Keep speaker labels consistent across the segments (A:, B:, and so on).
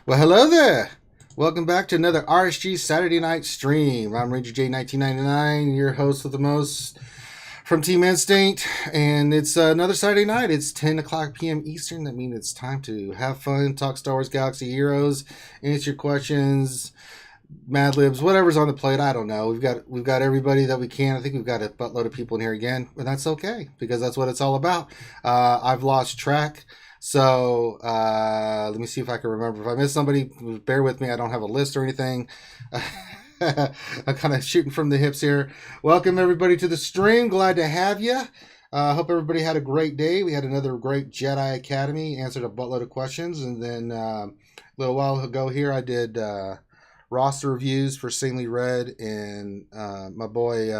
A: Well, hello there. Welcome back to another RSG Saturday night stream. I'm Ranger J 1999, your host with the most from Team Instinct, and it's another Saturday night. It's 10 o'clock p.m. Eastern. That means it's time to have fun, talk Star Wars Galaxy Heroes, answer your questions, Mad Libs, whatever's on the plate. I don't know. We've got everybody that we can. I think we've got a buttload of people in here again, and that's okay because that's what it's all about. I've lost track. So let me see if I can remember. If I miss somebody, bear with me. I don't have a list or anything. I'm kind of shooting from the hips here. Welcome everybody to the stream. Glad to have you. Hope everybody had a great day. We had another great Jedi Academy. Answered a buttload of questions, and then a little while ago here, I did roster reviews for Saintly Red and my boy.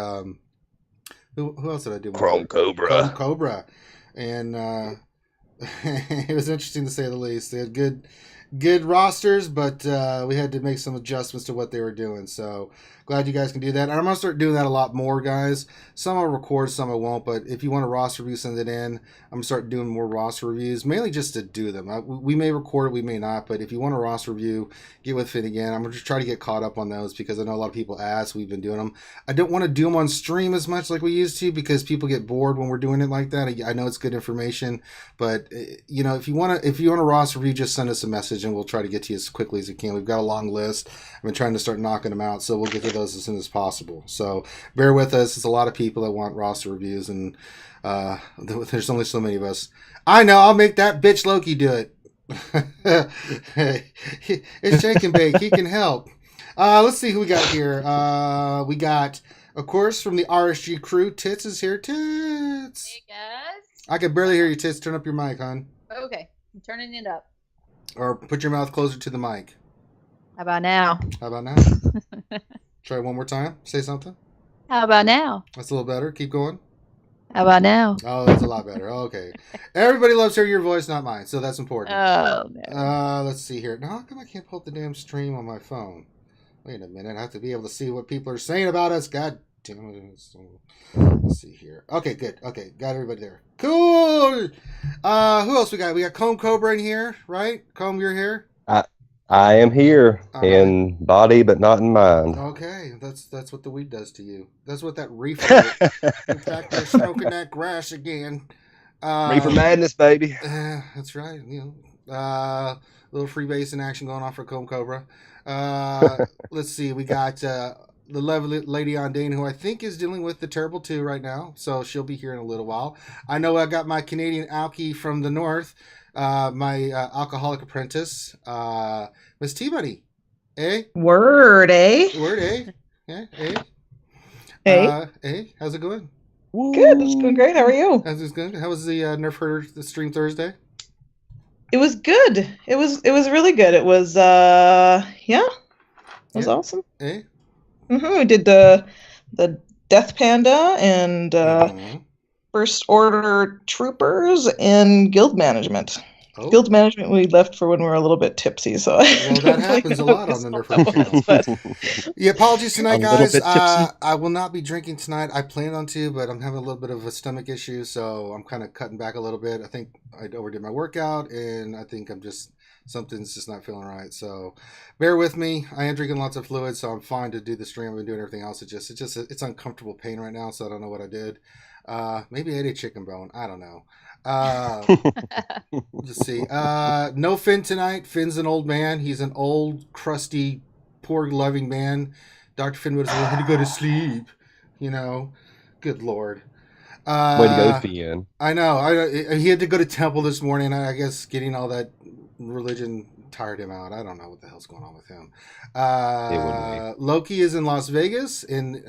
A: Who else did I do?
B: Chrome Cobra.
A: Chrome Cobra, and. It was interesting to say the least. They had good rosters, but we had to make some adjustments to what they were doing. So glad you guys can do that. And I'm going to start doing that a lot more, guys. Some I'll record, some I won't. But if you want a roster review, send it in. I'm going to start doing more roster reviews, mainly just to do them. We may record it, we may not. But if you want a roster review, get with Finn again. I'm going to try to get caught up on those because I know a lot of people ask. We've been doing them. I don't want to do them on stream as much like we used to because people get bored when we're doing it like that. I know it's good information, but you know, if you want a roster review, just send us a message and we'll try to get to you as quickly as we can. We've got a long list. I've been trying to start knocking them out, so we'll get to those as soon as possible. So bear with us. It's a lot of people that want roster reviews, and there's only so many of us. I know. I'll make that bitch Loki do it. It's shake and bake. He can help. Let's see who we got here. We got, of course, from the RSG crew. Tits is here. Tits.
C: Hey guys.
A: I can barely hear you, Tits. Turn up your mic, hon.
C: Okay, I'm turning it up.
A: Or put your mouth closer to the mic.
C: How about now?
A: How about now? Try one more time. Say something.
C: How about now?
A: That's a little better. Keep going.
C: How about now?
A: Oh, that's a lot better. Okay. Everybody loves hearing your voice, not mine. So that's important.
C: Oh, no.
A: Let's see here. Now, how come I can't pull up the damn stream on my phone? Wait a minute. I have to be able to see what people are saying about us. God damn it. Let's see here. Okay, good. Okay, got everybody there. Cool. Who else we got? We got Comb Cobra in here, right? Comb, you're here?
B: I am here in body, but not in mind.
A: Okay, that's what the weed does to you. That's what that reefer. In fact, they're smoking that grass again.
B: Reefer madness, baby.
A: That's right. You know, little freebasing action going on for Comb Cobra. Let's see. We got the lovely Lady Ondane, who I think is dealing with the Terrible 2 right now, so she'll be here in a little while. I know I got my Canadian alky from the north. My alcoholic apprentice, Miss T-Buddy. Eh?
D: Word, eh?
A: Word, eh? Yeah, eh?
D: Hey.
A: How's it going?
D: Good, it's going great. How are you?
A: How's it going? How was the Nerf Herder the stream Thursday?
D: It was good. It was really good. It was it was awesome.
A: Eh?
D: We did the Death Panda and First Order Troopers and Guild Management.
A: Oh.
D: Guild Management we left for when we were a little bit tipsy, so
A: well, that happens a lot on the Nerf Herder channel. Yeah, apologies tonight, guys. I will not be drinking tonight. I planned on to, but I'm having a little bit of a stomach issue, so I'm kind of cutting back a little bit. I think I overdid my workout, and I think something's just not feeling right. So bear with me. I am drinking lots of fluids, so I'm fine to do the stream. I've been doing everything else. It's uncomfortable pain right now, so I don't know what I did. Maybe I ate a chicken bone. I don't know. Let's see. No Finn tonight. Finn's an old man. He's an old, crusty, poor, loving man. Dr. Finn would have said to go to sleep. You know, good Lord.
B: Way to go, Finn.
A: I know. He had to go to temple this morning. I guess getting all that religion tired him out. I don't know what the hell's going on with him. Loki is in Las Vegas and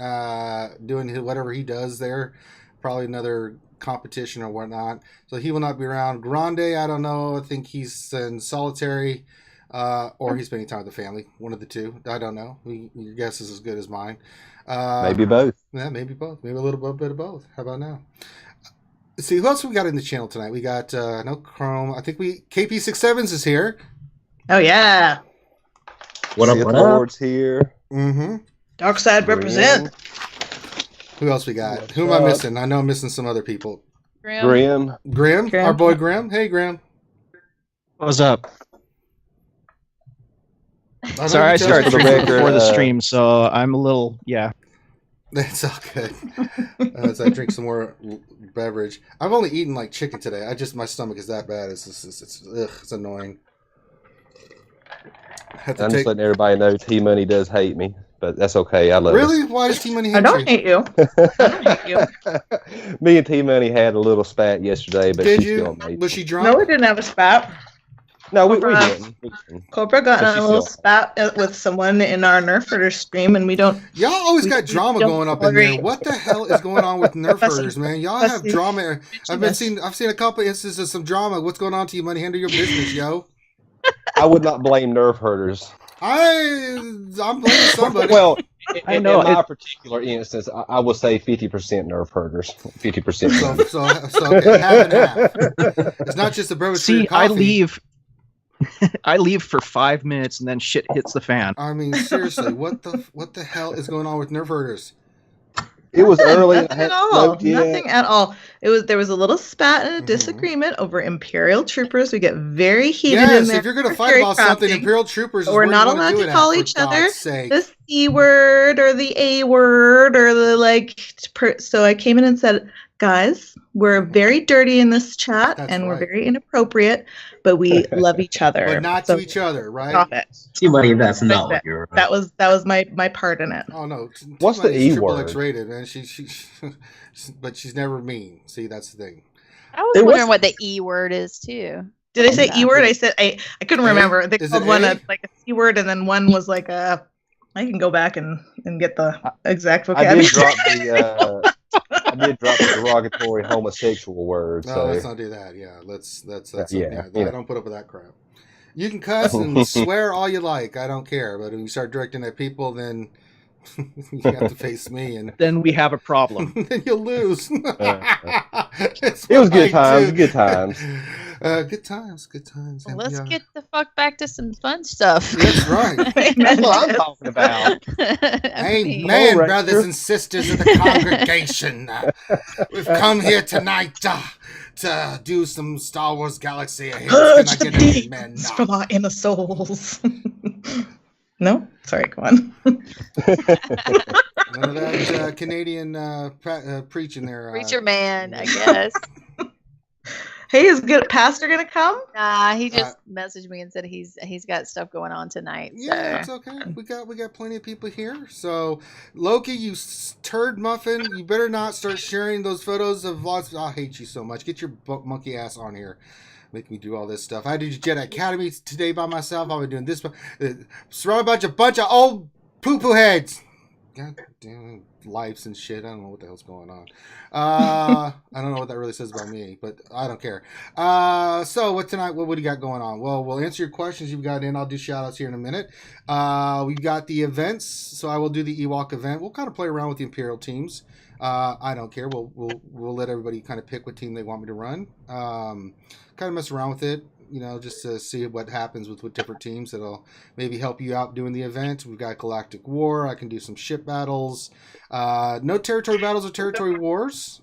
A: doing whatever he does there. Probably another competition or whatnot. So he will not be around. Grande, I don't know. I think he's in solitary or he's spending time with the family. One of the two. I don't know. Your guess is as good as mine.
B: Maybe both.
A: Yeah, maybe both. Maybe a little bit of both. How about now? Let's see, who else we got in the channel tonight? We got no Chrome. I think KP67s is here.
D: Oh yeah.
B: What up? Lord's here.
A: Mm-hmm.
D: Dark side represent.
A: Who else we got? Who am I missing? I know I'm missing some other people.
B: Grim.
A: Our boy Grim. Hey, Grim.
E: What's up?
A: know
E: Sorry, I
A: you
E: started
B: For the
E: drinking
B: record,
E: before the stream, so I'm a little, yeah.
A: That's okay. As I drink some more beverage. I've only eaten like chicken today. My stomach is that bad. It's annoying.
B: I'm just letting everybody know T-Money does hate me, but that's okay. I love
A: Really? Why does T-Money hate
D: I don't
A: you?
D: hate you.
B: it.
D: I don't hate you.
B: Me and T-Money had a little spat yesterday, but
A: Did
B: she still
A: you?
B: made
A: Was
B: me.
A: she drunk?
D: No, we didn't have a spat.
B: No, we
D: Cobra.
B: didn't. We didn't.
D: Cobra got
B: But
D: in
B: she
D: a little
B: still-
D: spat with someone in our Nerf Herder stream, and we don't.
A: Y'all always
D: We
A: got drama
D: don't
A: going up in there.
D: tolerate-
A: What the hell is going on with Nerf
D: Fussy.
A: herders, man? Y'all have
D: Fussy.
A: drama. I've
D: Bitchiness.
A: seen a couple instances of some drama. What's going on, T-Money? Handle your business, yo.
B: I would not blame Nerf herders.
A: I'm blaming somebody.
B: Well,
E: I know,
B: in my particular instance, I will say 50% Nerf herders, 50%.
A: So okay, half and half. It's not just a beverage for your
E: See, I
A: coffee.
E: leave. I leave for 5 minutes and then shit hits the fan.
A: I mean, seriously, what the hell is going on with Nerf herders?
B: It was early.
D: Nothing at all. Nothing at all. There was a little spat and a disagreement over Imperial troopers. We get very heated in
A: Yes,
D: there.
A: if you're going to
D: for
A: fight about something,
D: theorycrafting.
A: Imperial Troopers is
D: We're
A: where you
D: not
A: wanna
D: allowed
A: do
D: to
A: it
D: call
A: at, for
D: each other
A: God's sake.
D: the C word or the A word or the so I came in and said, guys, we're very dirty in this chat
A: That's
D: and we're
A: right.
D: very inappropriate, but we love each other.
A: But not
D: So
A: to each other, right?
D: stop it.
F: T-Money, that's not
D: That-
F: what you're.
D: That was my part in it.
A: Oh no!
B: What's the
A: T-Money's
B: E
A: triple
B: word?
A: X rated, man. She, but she's never mean. See, that's the thing.
C: I was
F: There was-
C: wondering what the E word is too.
D: Did I say
C: Yeah.
D: E word? I said I couldn't
A: A?
D: remember. They
A: Is
D: called
A: it
D: one
A: A?
D: like a C word and then one was like a I can go back and get the exact
B: I
D: vocabulary.
B: did drop the derogatory homosexual word.
A: No,
B: So
A: let's not do that. Yeah, that's
B: Yeah,
A: I
B: yeah.
A: don't put up with that crap. You can cuss and swear all you like. I don't care. But when you start directing at people, then you have to face me, and
E: Then we have a problem.
A: then you'll lose. It's
B: it was
A: what I
B: good times.
A: do.
B: Good times.
A: Good times. Good times.
C: Well,
A: And
C: let's
A: we,
C: get the fuck back to some fun stuff.
A: That's right.
B: That's what I'm talking about.
A: Amen,
B: All right,
A: brothers
B: sir.
A: and sisters of the congregation. We've come here tonight to do some Star Wars Galaxy of Hits.
D: Purge
A: Can
D: the
A: I get an amen?
D: demons from our inner souls. No? Sorry, go on.
A: None of that Canadian preaching there.
C: Preacher man, I guess.
D: Hey, is Pastor gonna come?
C: Nah, he just messaged me and said he's got stuff going on tonight.
A: Yeah,
C: So.
A: it's okay. We got plenty of people here. So, Loki, you turd muffin, you better not start sharing those photos of lots. I hate you so much. Get your monkey ass on here. Make me do all this stuff. I did Jedi Academy today by myself. I've been doing this. Surrounded by a bunch of old poo-poo heads. God damn lives and shit. I don't know what the hell's going on. I don't know what that really says about me, but I don't care. So what tonight? What do you got going on? Well, we'll answer your questions you've got in. I'll do shout outs here in a minute. We've got the events, so I will do the Ewok event. We'll kind of play around with the Imperial teams. I don't care. We'll let everybody kind of pick what team they want me to run. Kind of mess around with it, just to see what happens with different teams. That'll maybe help you out doing the event. We've got Galactic War. I can do some ship battles. No territory battles or territory wars.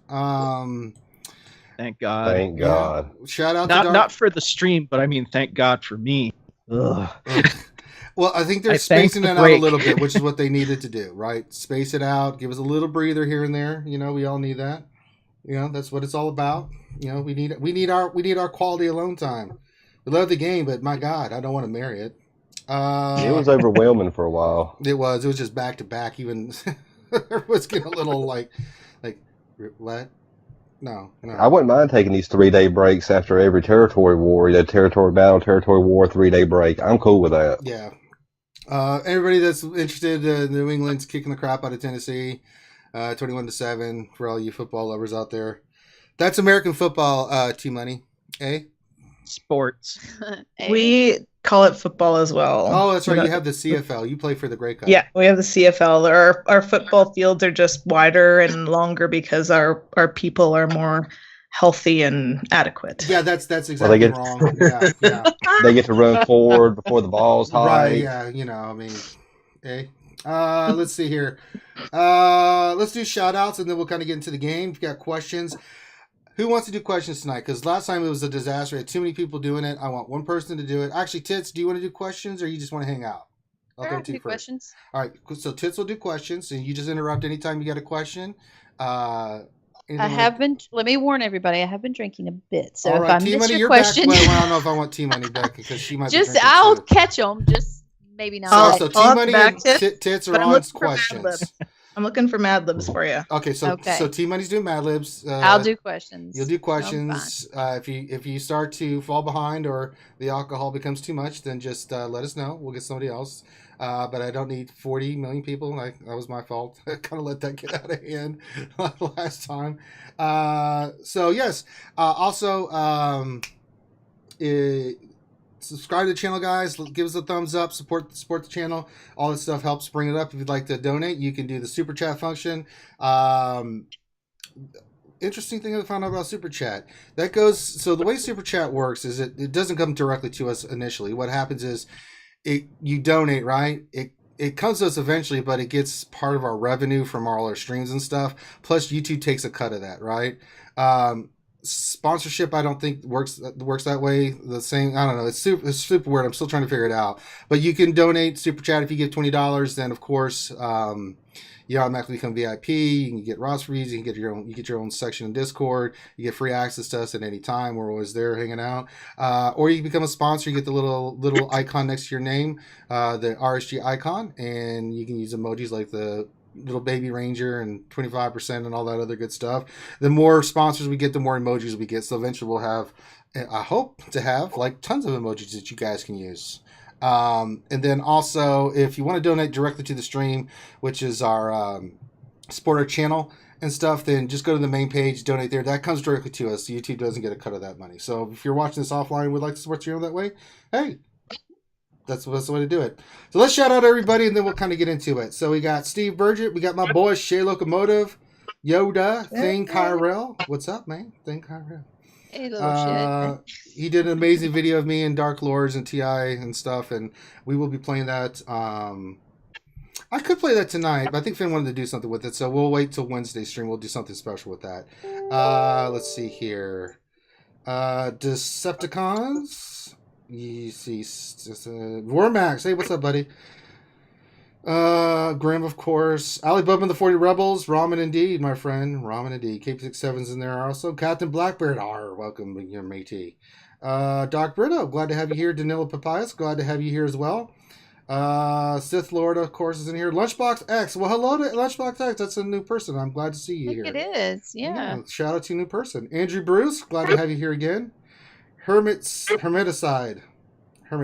E: Thank God.
B: Thank God.
A: Shout out to Dark.
E: Not for the stream, but I mean, thank God for me. Ugh.
A: Well, I think they're
E: I thank
A: spacing
E: the
A: it out a
E: break.
A: little bit, which is what they needed to do, right? Space it out, give us a little breather here and there. We all need that. That's what it's all about. We need our quality alone time. We love the game, but my God, I don't want to marry it.
B: It was overwhelming for a while.
A: It was just back to back. Even it was getting a little like what? No.
B: I wouldn't mind taking these 3-day breaks after every territory war. Territory battle, territory war, 3-day break. I'm cool with that.
A: Yeah. Everybody that's interested, New England's kicking the crap out of Tennessee, 21-7 for all you football lovers out there. That's American football, T-Money. Eh?
E: Sports.
C: Hey.
D: We call it football as well.
A: Oh, that's right.
D: We
A: You
D: don't-
A: have the CFL. You play for the Grey Cup.
D: Yeah, we have the CFL. Our football fields are just wider and longer because our people are more healthy and adequate.
A: Yeah, that's
B: Well,
A: exactly
B: they get-
A: wrong. Yeah.
B: They get to run forward before the ball's high.
A: Right, yeah, let's see here. Let's do shout outs and then we'll kind of get into the game. If you got questions. Who wants to do questions tonight? Because last time it was a disaster. I had too many people doing it. I want one person to do it. Actually, Tits, do you want to do questions or you just want to hang out? I'll
C: Sure,
A: go
C: I
A: to
C: can
A: you
C: do
A: first.
C: questions.
A: All right, so Tits will do questions, and you just interrupt anytime you got a question. Anything
C: Let me warn everybody, I have been drinking a bit. So
A: All
C: if
A: right,
C: I
A: T
C: miss
A: Money,
C: your
A: you're
C: question,
A: back. Well, I don't know if I want T Money back because she might be
C: just
A: drinking
C: I'll
A: too.
C: catch them. Just maybe not.
A: So,
D: I'll-
A: so
D: I'll
A: T
D: have
A: Money
D: to back
A: and
D: Tits,
A: Tits are
D: but I'm
A: on
D: looking for Mad
A: questions.
D: Libs. I'm looking for Mad Libs for you.
A: Okay, so
C: Okay.
A: T Money's doing Mad Libs.
C: I'll do questions.
A: You'll do
C: So I'm
A: questions. If you start to fall behind or the alcohol becomes too much, then just let us know. We'll get somebody else. But I don't need 40 million people. That was my fault. I kind of let that get out of hand last time. So yes. Also, subscribe to the channel, guys. Give us a thumbs up. Support the channel. All this stuff helps bring it up. If you'd like to donate, you can do the super chat function. Interesting thing I found out about super chat. That goes. So the way super chat works is it doesn't come directly to us initially. What happens is you donate, right? It comes to us eventually, but it gets part of our revenue from all our streams and stuff. Plus, YouTube takes a cut of that, right? Sponsorship, I don't think works that way. The same, I don't know. It's super weird. I'm still trying to figure it out. But you can donate super chat if you give $20. Then, of course, you automatically become VIP. You can get Ross reads. You can get your own section in Discord. You get free access to us at any time. We're always there hanging out. Or you can become a sponsor. You get the little icon next to your name, the RSG icon, and you can use emojis like the little baby ranger and 25% and all that other good stuff. The more sponsors we get, the more emojis we get. So eventually we'll have, I hope to have like tons of emojis that you guys can use. And then also, if you want to donate directly to the stream, which is our supporter channel and stuff, then just go to the main page, donate there. That comes directly to us. YouTube doesn't get a cut of that money. So if you're watching this offline and would like to support the channel that way, hey, that's the way to do it. So let's shout out everybody, and then we'll kind of get into it. So we got Steve Burgett. We got my boy, Shay Locomotive, Yoda, Thing Kyrell. What's up, man? Thing Kyrell.
C: Hey, little shit.
A: He did an amazing video of me and Dark Lords and TI and stuff, and we will be playing that. I could play that tonight, but I think Finn wanted to do something with it, so we'll wait till Wednesday stream. We'll do something special with that. Let's see here. Decepticons. You see, Warmax. Hey, what's up, buddy? Graham, of course. Ali Bub and the 40 Rebels. Ramen indeed, my friend. Ramen indeed. Cape67's in there also. Captain Blackbeard. Welcome, your matey. Doc Brito, glad to have you here. Danilo Papayas, glad to have you here as well. Sith Lord, of course, is in here. Lunchbox X. Well, hello to Lunchbox X. That's a new person. I'm glad to see you here.
C: It is, yeah.
A: Shout out to new person. Andrew Bruce, glad to have you here again. Hermiticide. I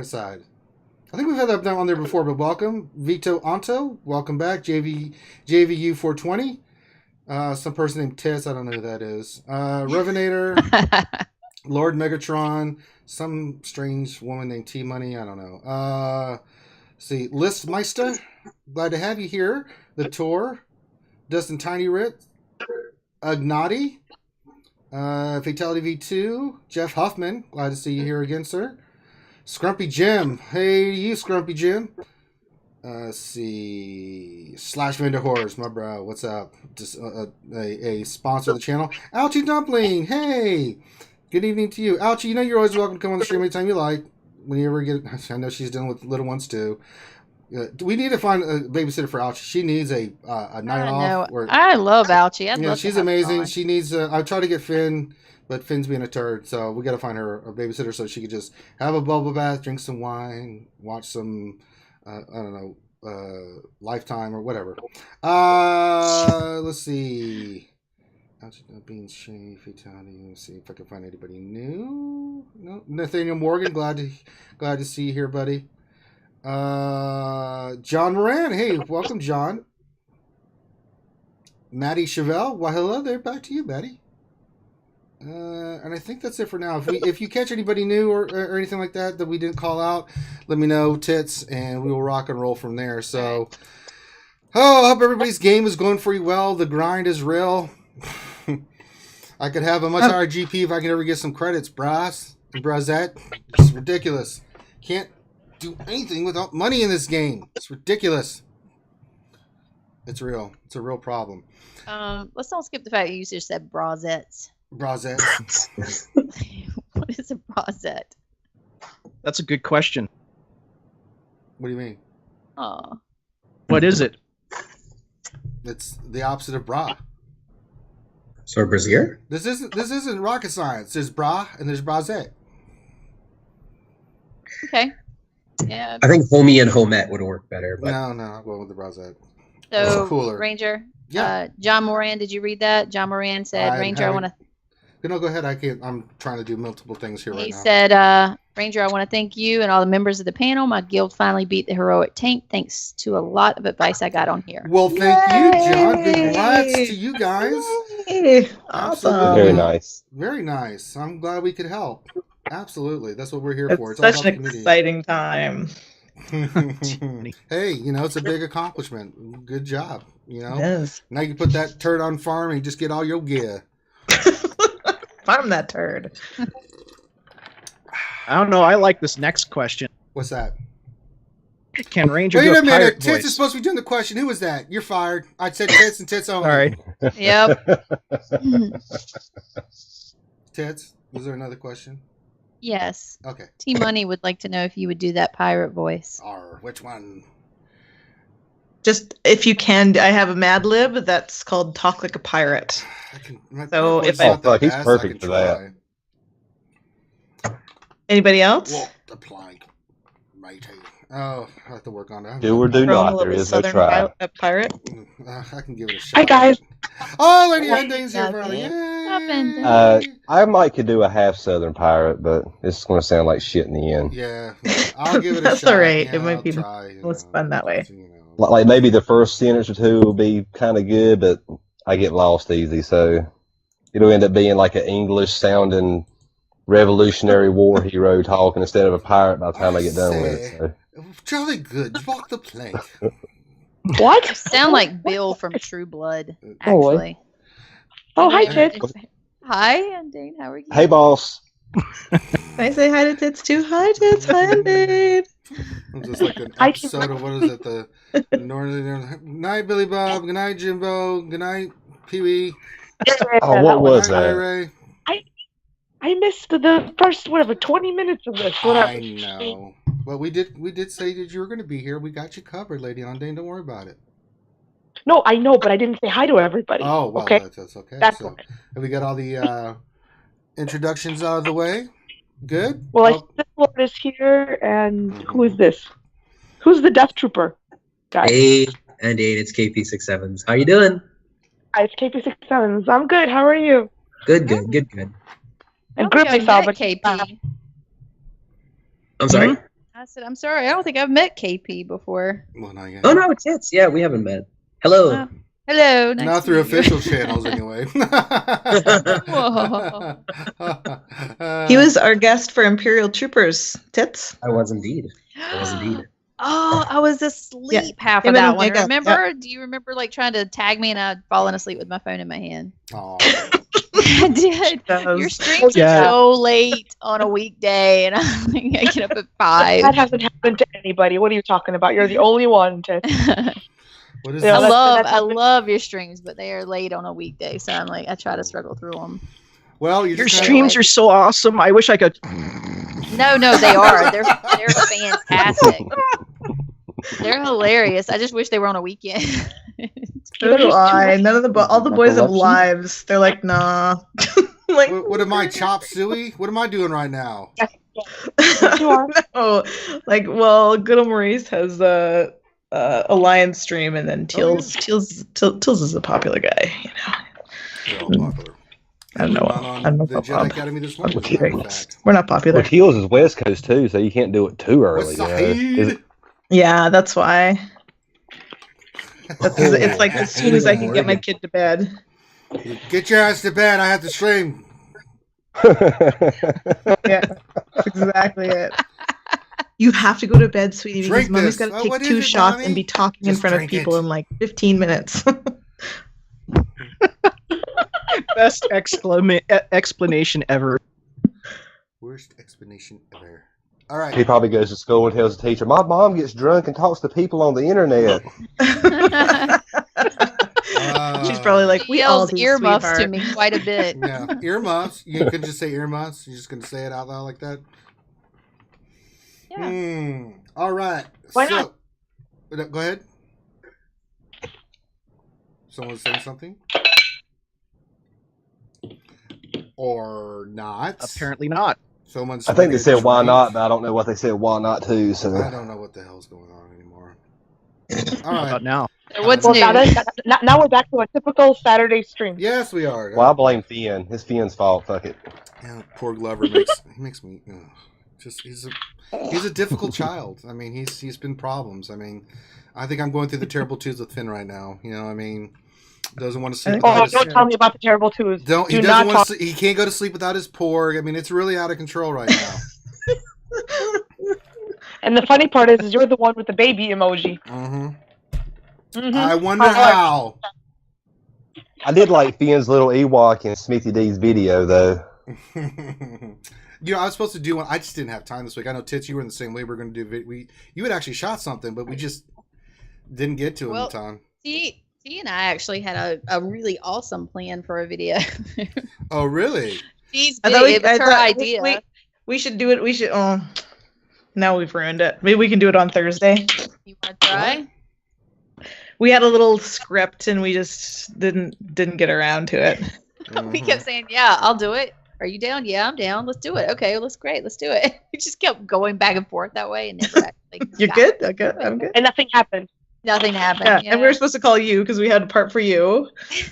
A: think we've had that on there before, but welcome. Vito Anto, welcome back. JVU 420. Some person named Tess, I don't know who that is. Revenator, Lord Megatron, some strange woman named T Money, I don't know. See, Listmeister, glad to have you here. The Tor, Dustin Tiny Rit, Agnati, Fatality V2, Jeff Huffman, glad to see you here again, sir. Scrumpy Jim, hey to you, Scrumpy Jim. Let's see, Slash Vendor Horrors, my bro, what's up? Just a sponsor of the channel. Ouchie Dumpling, hey, good evening to you. Ouchie, you know you're always welcome to come on the stream anytime you like. When you ever get, I know she's dealing with little ones too. We need to find a babysitter for Ouchie. She needs a night off.
C: I love Ouchie.
A: She's amazing. She needs. I tried to get Finn, but Finn's being a turd, so we got to find her a babysitter so she could just have a bubble bath, drink some wine, watch some, I don't know, Lifetime or whatever. Let's see. Being Shay Fatality. Let's see if I can find anybody new. No, Nathaniel Morgan. Glad to see you here, buddy. John Moran. Hey, welcome, John. Maddie Chevelle. Well, hello there. Back to you, Maddie. And I think that's it for now. If you catch anybody new or anything like that we didn't call out, let me know, tits, and we will rock and roll from there. So, I hope everybody's game is going pretty well. The grind is real. I could have a much higher GP if I could ever get some credits, bras and brasette. It's ridiculous. Can't do anything without money in this game. It's ridiculous. It's real. It's a real problem.
C: Let's don't skip the fact that you just said brazettes.
A: Brazettes.
C: What is a brasette?
E: That's a good question.
A: What do you mean?
C: Oh.
E: What is it?
A: It's the opposite of bra.
F: So brassiere?
A: This isn't rocket science. There's bra and there's brasette.
C: Okay. Yeah.
F: I think homie and homette would work better. But
A: No, I'll go with the brasette.
C: So,
A: cooler.
C: Ranger,
A: Yeah.
C: John Moran, did you read that? John Moran said, Ranger, I want to.
A: No, go ahead. I can't. I'm trying to do multiple things here right
C: He
A: now.
C: said, Ranger, I want to thank you and all the members of the panel. My guild finally beat the heroic tank thanks to a lot of advice I got on here.
A: Well, thank you, John. Congrats to you guys.
D: Yay!
A: Absolutely.
D: Awesome.
B: Very nice.
A: Very nice. I'm glad we could help. Absolutely. That's what we're here for.
D: It's
A: all
D: such
A: about
D: an
A: the community.
D: exciting time.
A: Hey, it's a big accomplishment. Good job.
D: Yes.
A: Now you can put that turd on farm and just get all your gear.
D: Farm that turd.
E: I don't know. I like this next question.
A: What's that?
E: Can Ranger
A: Wait
E: do
A: a
E: a
A: minute.
E: pirate
A: Tits
E: voice?
A: is supposed to be doing the question. Who was that? You're fired. I said tits and tits only.
E: Sorry.
C: Yep.
A: Tits. Was there another question?
C: Yes.
A: Okay.
C: T Money would like to know if you would do that pirate voice.
A: Which one?
D: Just if you can, I have a Mad Lib that's called "Talk Like a Pirate." So if I-
B: He's perfect for that.
D: Anybody else?
A: Walk the plank, matey. Oh, I have to work on that.
B: Do or do
D: Throw in a
B: not.
D: little
B: There is no
D: Southern
B: try.
D: pirate.
A: I can give it a shot.
G: Hi, guys.
A: Oh, Lady Undane's here,
C: Stop
A: Riley.
C: it.
A: Yay.
C: Stop it.
B: I might could do a half Southern pirate, but it's going to sound like shit in the end.
A: Yeah, I'll give it a
D: That's
A: shot.
D: all right.
A: Yeah,
D: It might
A: I'll
D: be
A: try,
D: most fun that way.
B: Like maybe the first sentence or two will be kind of good, but I get lost easy, so it'll end up being like an English sounding Revolutionary War hero talking instead of a pirate by the time I get done with it. So.
A: Jolly good. Walk the plank.
G: What?
C: You sound like Bill from True Blood,
G: Oh, what?
C: actually.
G: Oh, hi,
C: Anyway,
G: Tits.
C: Hi, Undine. How are you?
B: Hey, boss.
D: Can I say hi to Tits too? Hi, Tits. Hi, babe.
A: It's just like an
G: I
A: episode of, what is it, the Northern... Good night, Billy Bob. Good night, Jimbo. Good night, Pee-wee.
B: Oh, what was
A: Good night,
B: that?
A: Ray.
G: I missed the first, 20 minutes of this. Whatever.
A: I know. Well, we did say that you were going to be here. We got you covered, Lady Undine. Don't worry about it.
G: No, I know, but I didn't say hi to everybody.
A: Oh, well,
G: okay.
A: that's okay.
G: That's
A: So,
G: okay.
A: have we got all the introductions out of the way? Good?
G: Well, I
A: Oh,
G: see the Lord is here, and
A: Mhm.
G: who is this? Who's the Death Trooper? Guy.
F: Hey, and Dane, it's KP67s. How you doing?
G: Hi, it's KP67s. I'm good. How are you?
F: Good.
C: I
G: And
C: don't think
G: Grippy
C: I've
G: saw,
C: met
G: but
C: KP.
F: I'm sorry.
C: I said, I'm sorry. I don't think I've met KP before.
A: well, not yet.
F: Oh no, it's Tits. Yeah, we haven't met. Hello.
C: Oh, hello. Nice
A: Not
C: to
A: through
C: meet you.
A: official channels, anyway.
D: He was our guest for Imperial Troopers. Tits.
F: I was indeed.
C: Oh, I was asleep half of
D: Him and
C: that one.
D: Omega,
C: Remember? Do you remember trying to tag me and I'd fallen asleep with my phone in my hand?
A: Aw.
C: I did.
D: Does.
C: Your streams
E: Yeah.
C: are so late on a weekday, and I get up at 5.
G: that hasn't happened to anybody. What are you talking about? You're the only one.
A: What is
G: Yeah,
C: I
A: this?
G: that's-
C: love your streams, but they are late on a weekday, so I'm like, I try to struggle through them.
A: Well, you're
E: Your
A: just
E: streams are so awesome. I wish I could.
C: No, they are. They're fantastic. They're hilarious. I just wish they were on a weekend.
D: So do I. None of all the boys have
B: Recollection?
D: lives. They're like, nah. Like,
A: What am I, chop suey? What am I doing right now?
G: You are.
D: no. Like, well, good old Maurice has a lion stream, and then Teals is a popular guy.
A: They're all popular.
D: I don't know.
A: Not
D: I
A: on
D: don't know
A: the
D: about
A: Jedi
D: Bob.
A: Academy this morning, as a
D: Okay.
A: matter of fact.
D: We're not popular.
B: Well, Teals is West Coast too, so you can't do it too early.
A: What's
B: You know? Is it-
D: Yeah, that's why. It's like as soon as I can get my
A: Oregon.
D: kid to bed.
A: Get your ass to bed. I have to stream.
D: Yeah, that's exactly it. You have to go to bed, sweetie, because
A: Drink
D: mommy's
A: this.
D: got to
A: Oh,
D: take
A: what is
D: 2
A: it,
D: shots
A: Mommy?
D: and be talking in
A: Just
D: front of
A: drink
D: people
A: it.
D: in like 15 minutes.
E: Best explanation ever.
A: Worst explanation ever. All right.
B: He probably goes to school and tells the teacher, "My mom gets drunk and talks to people on the internet."
D: She's probably like,
C: She
D: we all
C: yells
D: do,
C: earmuffs to
D: sweetheart.
C: me quite a bit.
A: Yeah, earmuffs. You could just say earmuffs. You're just going to say it out loud like that?
C: Yeah.
A: All right.
G: Why
A: so,
G: not?
A: Go ahead. Someone's saying something? Or not?
E: Apparently not.
A: Someone's.
B: I think they
A: making a
B: said why
A: trade.
B: not, but I don't know what they said why not to. So
A: I don't know what the hell's going on anymore. All
E: How
A: right.
E: about now?
C: What's
G: Well,
C: new?
G: now we're back to a typical Saturday stream.
A: Yes, we are.
B: well, I blame Finn. It's Finn's fault. Fuck it.
A: Yeah, poor Glover makes me just he's a difficult child. I mean, he's been problems. I mean, I think I'm going through the terrible twos with Finn right now. You know, I mean, doesn't want to sleep.
G: Oh,
A: Without
G: don't tell me about the terrible twos.
A: he
G: Do
A: doesn't
G: not
A: want
G: talk.
A: to. He can't go to sleep without his porg. I mean, it's really out of control right now.
G: And the funny part is you're the one with the baby emoji.
A: Mm-hmm.
G: Mhm.
A: I wonder how.
B: I did like Finn's little Ewok in Smithy D's video though.
A: You know, I was supposed to do one. I just didn't have time this week. I know Tits, you were in the same way. We're going to do you had actually shot something, but we just didn't get to it in time.
C: T and I actually had a really awesome plan for a video.
A: Oh, really?
C: She's
D: I
C: big.
D: thought
C: It was her idea.
D: We should do it. We should. Oh, now we've ruined it. Maybe we can do it on Thursday.
C: You want to try?
D: We had a little script and we just didn't get around to it.
A: Mm-hmm.
C: We kept saying, "Yeah, I'll do it. Are you down? Yeah, I'm down. Let's do it. Okay, well, that's great. Let's do it." We just kept going back and forth that way and never actually.
D: You're
C: got
D: good?
C: it.
D: Okay, I'm good.
G: And nothing happened.
C: Nothing happened.
D: Yeah, and we were supposed to call you because we had a part for you,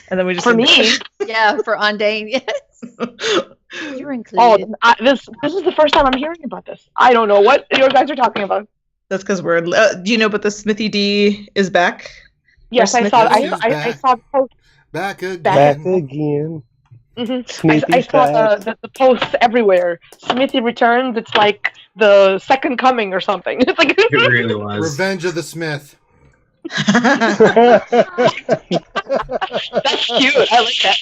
D: and then we just
G: For me?
C: Yeah, for Undane. Yes, you're
G: Oh,
C: included.
G: this is the first time I'm hearing about this. I don't know what you guys are talking about.
D: That's because we're. Do you know? But the Smithy D is back.
G: Yes, I
D: Smith
G: saw.
A: is
G: I
A: back.
G: saw the post.
A: Back again.
B: Back again.
G: I saw the posts everywhere. Smithy returns. It's like the second coming or something. It's like
F: It really was.
A: Revenge of the Smith.
G: that's cute. I like that.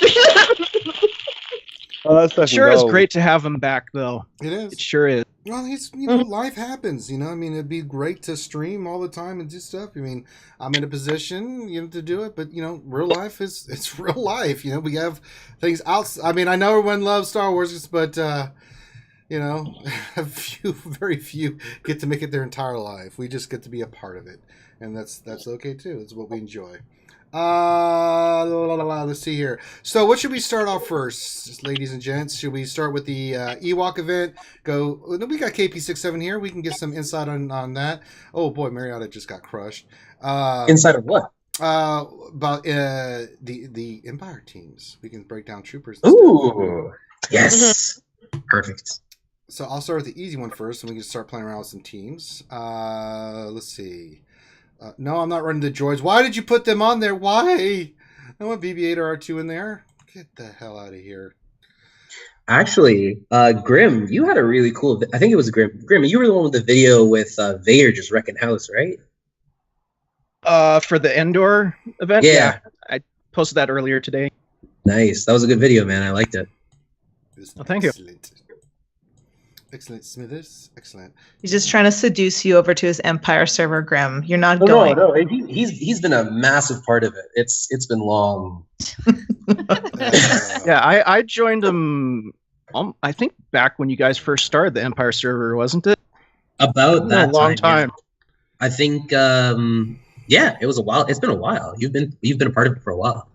B: Oh, that's fucking
E: Sure is
B: gold.
E: great to have him back, though.
A: It is.
E: It sure is.
A: Well, he's life happens. I mean, it'd be great to stream all the time and do stuff. I mean, I'm in a position, to do it, but real life it's real life. We have things outside. I mean, I know everyone loves Star Wars, but very few get to make it their entire life. We just get to be a part of it, and that's okay too. It's what we enjoy. Let's see here. So what should we start off first, ladies and gents? Should we start with the Ewok event? We got KP67 here. We can get some insight on that. Oh boy, Mariota just got crushed.
F: Inside of what?
A: About the Empire teams. We can break down troopers and stuff.
F: Ooh. Yes. Perfect.
A: So I'll start with the easy one first, and we can start playing around with some teams. Let's see. No, I'm not running the droids. Why did you put them on there? Why? I want BB-8 or R2 in there. Get the hell out of here.
F: Actually, Grim, you had a really cool. I think it was Grim. Grim, you were the one with the video with Vader just wrecking house, right?
E: For the Endor event?
F: Yeah.
E: I posted that earlier today.
F: Nice. That was a good video, man. I liked it.
E: Oh, thank you.
A: Excellent, Smithers. Excellent.
D: He's just trying to seduce you over to his Empire server, Grim. You're not
F: No,
D: going.
F: no. He's been a massive part of it. It's been long.
E: Yeah, I joined them, I think, back when you guys first started the Empire server, wasn't it?
F: About that
E: A long time.
F: Yeah. I think. Yeah, it was a while. It's been a while. You've been a part of it for a while.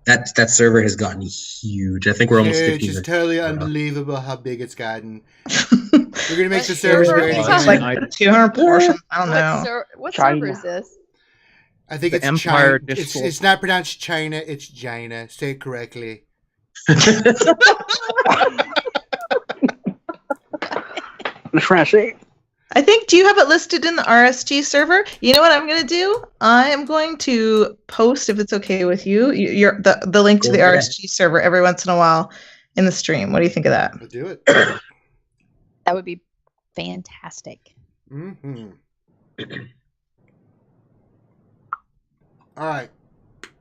F: That server has gotten huge. I think we're almost 15.
A: It's just totally unbelievable how big it's gotten. We're gonna make the
C: What
A: server
C: server
A: great
C: is
A: again.
C: it?
D: Like 200 portions. I don't know.
C: What
G: China.
C: server is this?
A: I think
E: The
A: it's
E: Empire
A: China.
E: Discord.
A: It's not pronounced China. It's China. Say it correctly.
G: French.
D: I think, do you have it listed in the RSG server? You know what I'm going to do? I am going to post, if it's okay with you, the link to
F: Go
D: the
F: ahead.
D: RSG server every once in a while in the stream. What do you think of that?
A: We'll do it.
C: That would be fantastic.
A: Mm-hmm. All right.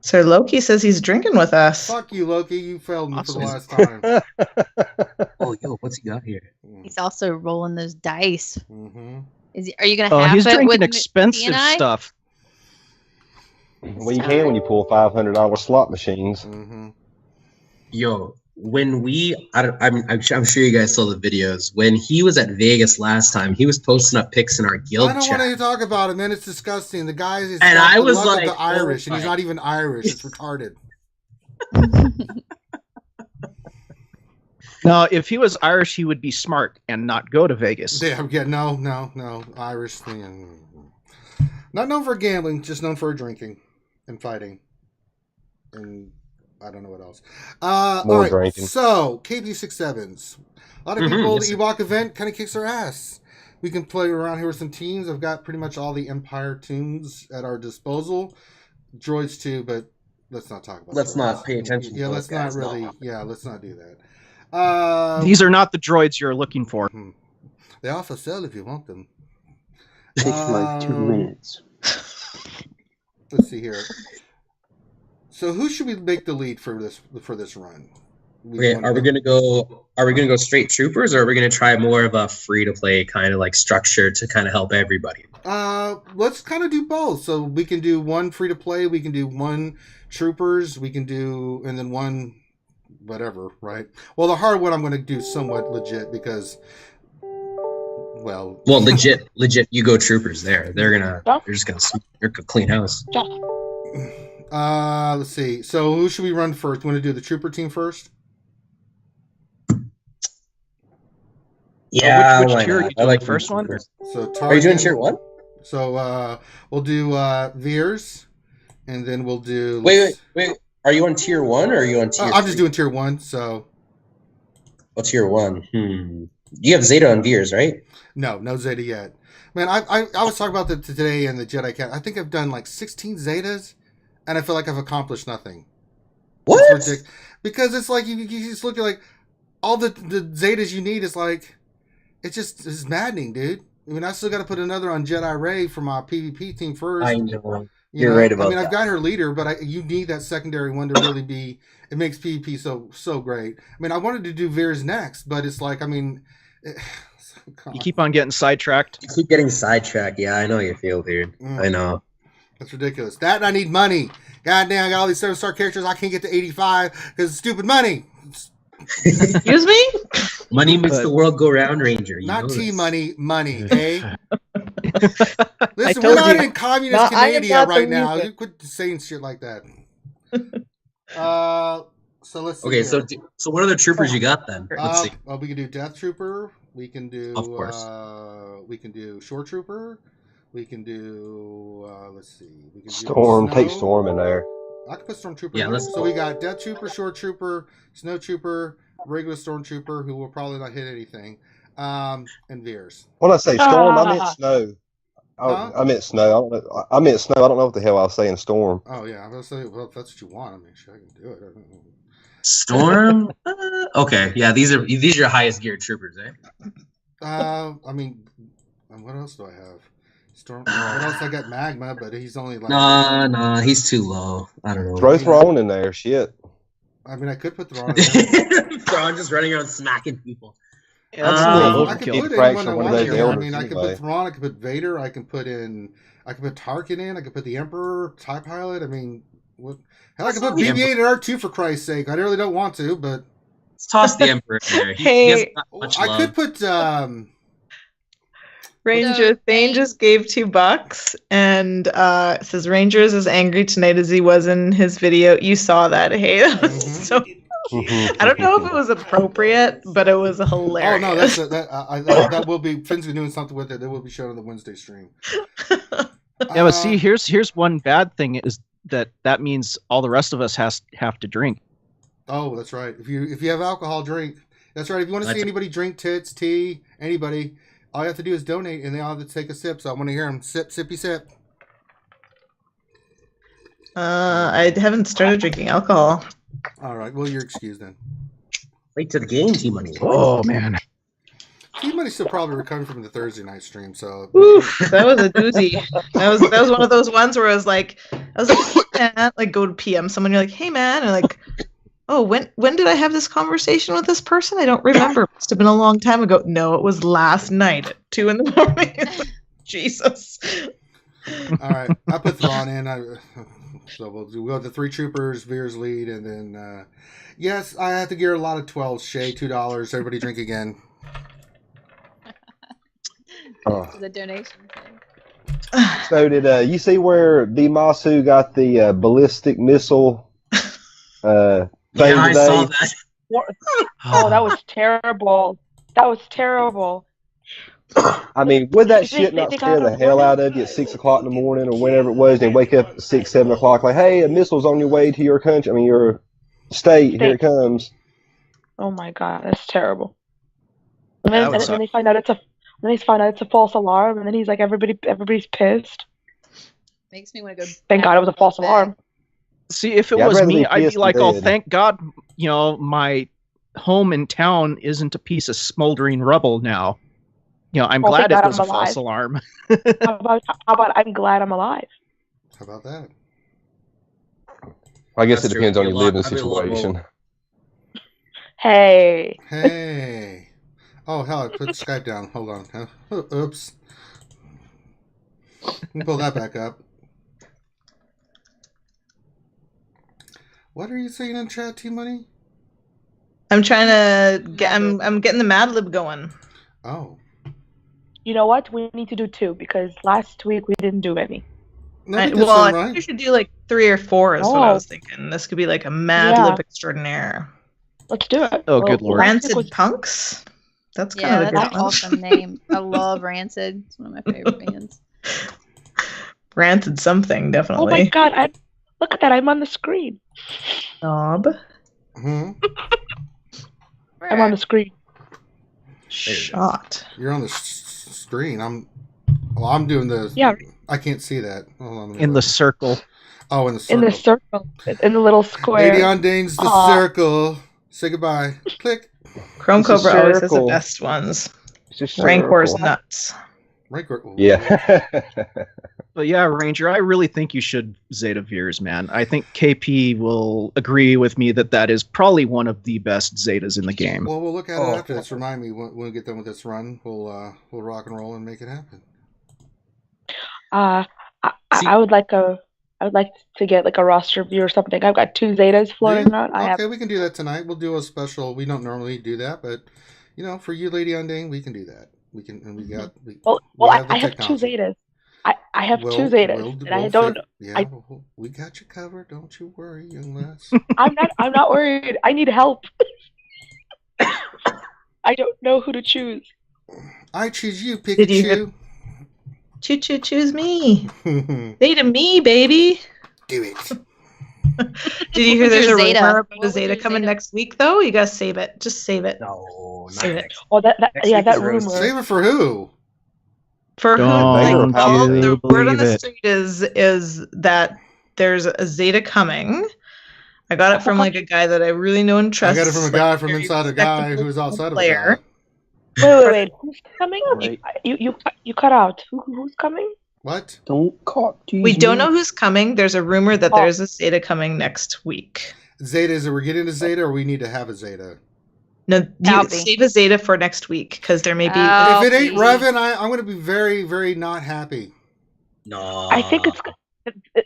D: So Loki says he's drinking with us.
A: Fuck you, Loki. You failed me for the
E: Awesome.
A: last time.
F: Oh, yo, what's he got here?
C: He's also rolling those dice.
A: Mm-hmm.
C: Are you going to
E: Oh,
C: have
E: he's
C: it
E: drinking
C: with
E: expensive
C: DNI?
E: stuff.
B: Well, you can when you pull $500 slot machines.
A: Mm-hmm.
F: Yo, when I'm sure you guys saw the videos. When he was at Vegas last time, he was posting up pics in our guild
A: I don't
F: chat.
A: want to talk about it, man. It's disgusting. The guy is
F: And I was
A: luck
F: like,
A: of the Irish,
F: oh
A: and he's
F: my.
A: not even Irish. It's retarded.
E: Now, if he was Irish, he would be smart and not go to Vegas.
A: Yeah, no. Irish thing. Not known for gambling, just known for drinking and fighting. And I don't know what else. All right,
B: drinking.
A: so KP67s. A lot of people,
F: yes,
A: the Ewok event kind of kicks our ass. We can play around here with some teams. I've got pretty much all the Empire tunes at our disposal. Droids too, but let's not talk about
F: Let's
A: droids.
F: not pay attention.
A: Yeah,
F: to
A: let's
F: those guys,
A: not really.
F: no.
A: Yeah, let's not do that.
E: These are not the droids you're looking for.
A: They also sell if you want them.
H: Takes like 2 minutes.
A: Let's see here. So who should we make the lead for this run?
F: Okay, are we gonna go straight troopers, or are we gonna try more of a free to play kind of like structure to kind of help everybody?
A: Let's kind of do both. So we can do one free to play, we can do one troopers, we can do, and then one whatever, right? Well, the hard one I'm going to do somewhat legit because, well,
F: legit. You go troopers there. They're just gonna clean house.
A: Let's see. So who should we run first? Want to do the trooper team first?
F: Yeah,
E: which tier are you
F: I
E: doing?
F: like
E: The first one?
A: So
F: Are you doing tier 1?
A: So we'll do Veers, and then we'll do.
F: Wait. Are you on tier 1 or are you on tier?
A: I'm just doing tier 1. So.
F: Oh, tier 1. You have Zeta on Veers, right?
A: No Zeta yet. Man, I was talking about that today in the Jedi Cat. I think I've done like 16 Zetas, and I feel like I've accomplished nothing.
F: What?
A: Because it's like you just look at like all the Zetas you need is like it's maddening, dude. I mean, I still got to put another on Jedi Ray for my PvP team first.
F: I know.
A: You're
F: right about that.
A: I've got her leader, but you need that secondary one to really be. It makes PvP so great. I mean, I wanted to do Veers next, but it's like, I mean,
E: You keep on getting sidetracked.
F: You keep getting sidetracked. Yeah, I know you feel, dude. I know.
A: That's ridiculous. That and I need money. God damn, I got all these 7-star characters. I can't get to 85 because it's stupid money.
D: Excuse me?
F: Money makes the world go round, Ranger. You
A: Not
F: know
A: T
F: this.
A: money, eh? Listen,
D: told
A: we're not
D: you.
A: in communist
G: No, I am
A: Canada
G: not
A: right
G: the
A: now.
G: reason.
A: You quit saying shit like that. So let's see.
F: Okay,
A: here.
F: so what other troopers you got then? Let's see.
A: We can do Death Trooper. We can do.
F: Of course.
A: We can do Shore Trooper. We can do. Let's see. We can
B: Storm,
A: do
B: take
A: Snow.
B: Storm in there.
A: I can put Stormtrooper.
F: Yeah,
A: in.
F: let's-
A: So we got Death Trooper, Shore Trooper, Snow Trooper, regular Stormtrooper, who will probably not hit anything, and Veers.
B: When I say Storm, I meant Snow.
A: Huh?
B: I meant Snow. I meant Snow. I don't know what the hell I was saying. Storm.
A: Oh yeah, I was gonna say, well, if that's what you want, I mean, sure, I can do it. I don't know.
F: Storm. Okay, yeah, these are your highest geared troopers, eh?
A: I mean, what else do I have? Storm. What else? I got Magma, but he's only like.
F: Nah, he's too low. I don't know.
B: Throw Throne in there. Shit.
A: I mean, I could put Thrawn. in.
F: Thrawn just running around smacking people.
E: Yeah, that's a little
A: I could
E: overkill.
A: put
B: Fraction
A: anyone I
B: one of
A: want
B: those
A: here. I
B: elders
A: mean, I could
B: anyway.
A: put Thrawn. I could put Vader. I can put Tarkin in. I could put the Emperor, TIE Pilot. I mean, what? Hell, I could put
F: The
A: BB-8 and R2 for Christ's sake. I really don't want to, but
F: Let's toss the Emperor in there. He
D: Hey.
F: hasn't got much
A: I
F: love.
A: could put.
D: Ranger Thane just gave $2 and it says Ranger's as angry tonight as he was in his video. You saw that, hey? That was
A: Mhm.
D: so I don't know if it was appropriate, but it was
A: Oh
D: hilarious.
A: no, that's that will be. Finn's been doing something with it. It will be shown on the Wednesday stream.
E: Yeah, but see, here's one bad thing is that means all the rest of us have to drink.
A: Oh, that's right. If you have alcohol, drink. That's right. If you want to see
F: That's-
A: anybody drink tits, tea, anybody, all you have to do is donate, and they all have to take a sip. So I want to hear them sip, sippy, sip.
D: I haven't started drinking alcohol.
A: All right. Well, you're excused then.
F: Late to the game, T-Money.
E: Oh man.
A: T-Money's still probably recovering from the Thursday night stream. So
D: Oof, that was a doozy. That was one of those ones where I was like, hey, man, like go to PM someone, you're like, hey man, and like, oh, when did I have this conversation with this person? I don't remember. It must have been a long time ago. No, it was last night at 2 a.m. Jesus.
A: all right, I put Thrawn in. So we'll go with the 3 troopers, Veer's lead, and then yes, I have to gear a lot of 12s. Shay, $2. Everybody drink again.
C: The donation.
B: So did you see where Bimasu got the ballistic missile?
F: Yeah, I saw
B: today?
F: that.
G: Oh, that was terrible. That was terrible.
B: I mean, would that
G: They-
B: shit
G: they-
B: not
G: they
B: scare
G: got
B: the
G: a
B: hell
G: warning.
B: out of you at 6 o'clock in the morning or whenever it was? They wake up at 6, 7 o'clock, like, hey, a missile's on your way to your country. I mean, your state. Here it comes.
G: Oh my god, that's terrible. And
E: That
G: then,
E: was-
G: and then they find out it's a false alarm, and then he's like, everybody's pissed.
C: Makes me want to go.
G: Thank God it was a false alarm.
E: See, if it
B: Yeah, I'd
E: was
B: rather
E: me,
B: be
E: I'd be
B: pissed
E: like,
B: than
E: oh,
B: dead.
E: thank God, my home in town isn't a piece of smoldering rubble now. I'm
G: Oh,
E: glad
G: thank
E: it
G: God
E: was
G: I'm
E: a false
G: alive.
E: alarm.
G: How about I'm glad I'm alive?
A: How about that?
B: I guess
F: That's
B: it depends
F: true.
B: on your
F: I'd be
B: living
F: a lot more-
B: situation.
G: Hey.
A: Hey. Oh, hell, I put Skype down. Hold on. Huh? Oops. Let me pull that back up. What are you saying in chat, T-Money?
D: I'm trying to get. I'm getting the Mad Lib going.
A: Oh.
G: You know what? We need to do 2 because last week we didn't do any.
A: No,
D: I
A: we did
D: think
A: some,
D: we
A: right?
D: should do like 3 or 4 is what I
G: Oh.
D: was thinking. This could be like a Mad
G: Yeah.
D: Lib extraordinaire.
G: Let's do it.
E: Oh, good lord.
G: last week
D: Rancid
G: was-
D: Punks? That's kind
C: Yeah,
D: of a
C: that's
D: good
C: an
D: one.
C: awesome name. I love Rancid. It's one of my favorite bands.
D: Rancid something,
G: Oh my
D: definitely.
G: god! Look at that! I'm on the screen.
D: Knob.
A: Hmm.
G: I'm on the screen.
D: Shot.
A: You're on the screen. I'm doing the.
G: Yeah.
A: I can't see that. Hold on. let me
E: In the
A: look.
E: circle.
A: Oh, in the circle.
G: In the circle, in the little square.
A: Lady on Dane's the
G: Aw.
A: circle. Say goodbye. Click.
D: Chrome
B: It's a
D: Cobra always has the
B: circle.
D: best ones.
B: It's just
D: Rancor's
B: circle.
D: nuts.
B: Yeah.
E: But yeah, Ranger, I really think you should Zeta Veers, man. I think KP will agree with me that is probably one of the best Zetas in the game.
A: Well, we'll look at
F: Oh.
A: it after this. Remind me when we get done with this run. We'll rock and roll and make it happen.
G: I
F: See-
G: would like to get like a roster view or something. I've got 2 Zetas floating
A: Do you?
G: around. I have.
A: Okay, we can do that tonight. We'll do a special. We don't normally do that, but for you, Lady on Dane, we can do that. We can, and we got.
G: Well,
A: we
G: I have 2
A: technology.
G: Zetas. I have 2 Zetas, and I don't.
A: We got you covered. Don't you worry, young lass.
G: I'm not worried. I need help. I don't know who to choose.
A: I choose you,
D: Did you
A: Pikachu.
D: Choo-choo, choose me.
A: Do
D: Zeta me, baby.
A: it.
D: Did you hear
C: What's
D: there's
C: your
D: a
C: Zeta?
D: rumor about
C: What
D: a
C: was
D: Zeta
C: your
D: coming
C: Zeta?
D: next week, though? You gotta save it. Just save it.
F: No, not
D: Save it.
F: next.
G: Oh, that
F: Next
G: yeah,
F: week
G: that
F: is Rose.
G: rumor.
A: Save it for who?
D: For who?
E: Don't
D: Like, all
E: you
D: the word on
E: believe
D: the
E: it.
D: street is that there's a Zeta coming. I got it from like a guy that I really know and
A: I
D: trust.
A: got it from a
D: like,
A: guy from
D: very
A: inside a guy
D: respectable
A: who's outside of a
D: player.
A: guy.
G: Wait. Who's coming?
B: Right.
G: You cut out. Who's coming?
A: What?
H: Don't cop.
D: We don't know who's coming. There's a rumor that
G: Oh.
D: there's a Zeta coming next week.
A: Zeta, is it we're getting a Zeta or we need to have a Zeta?
D: No, you
C: Alfie.
D: save a Zeta for next week because there may be.
C: Oh.
A: If it ain't
C: please.
A: Revan, I'm going to be very, very not happy.
F: No.
G: I think it's.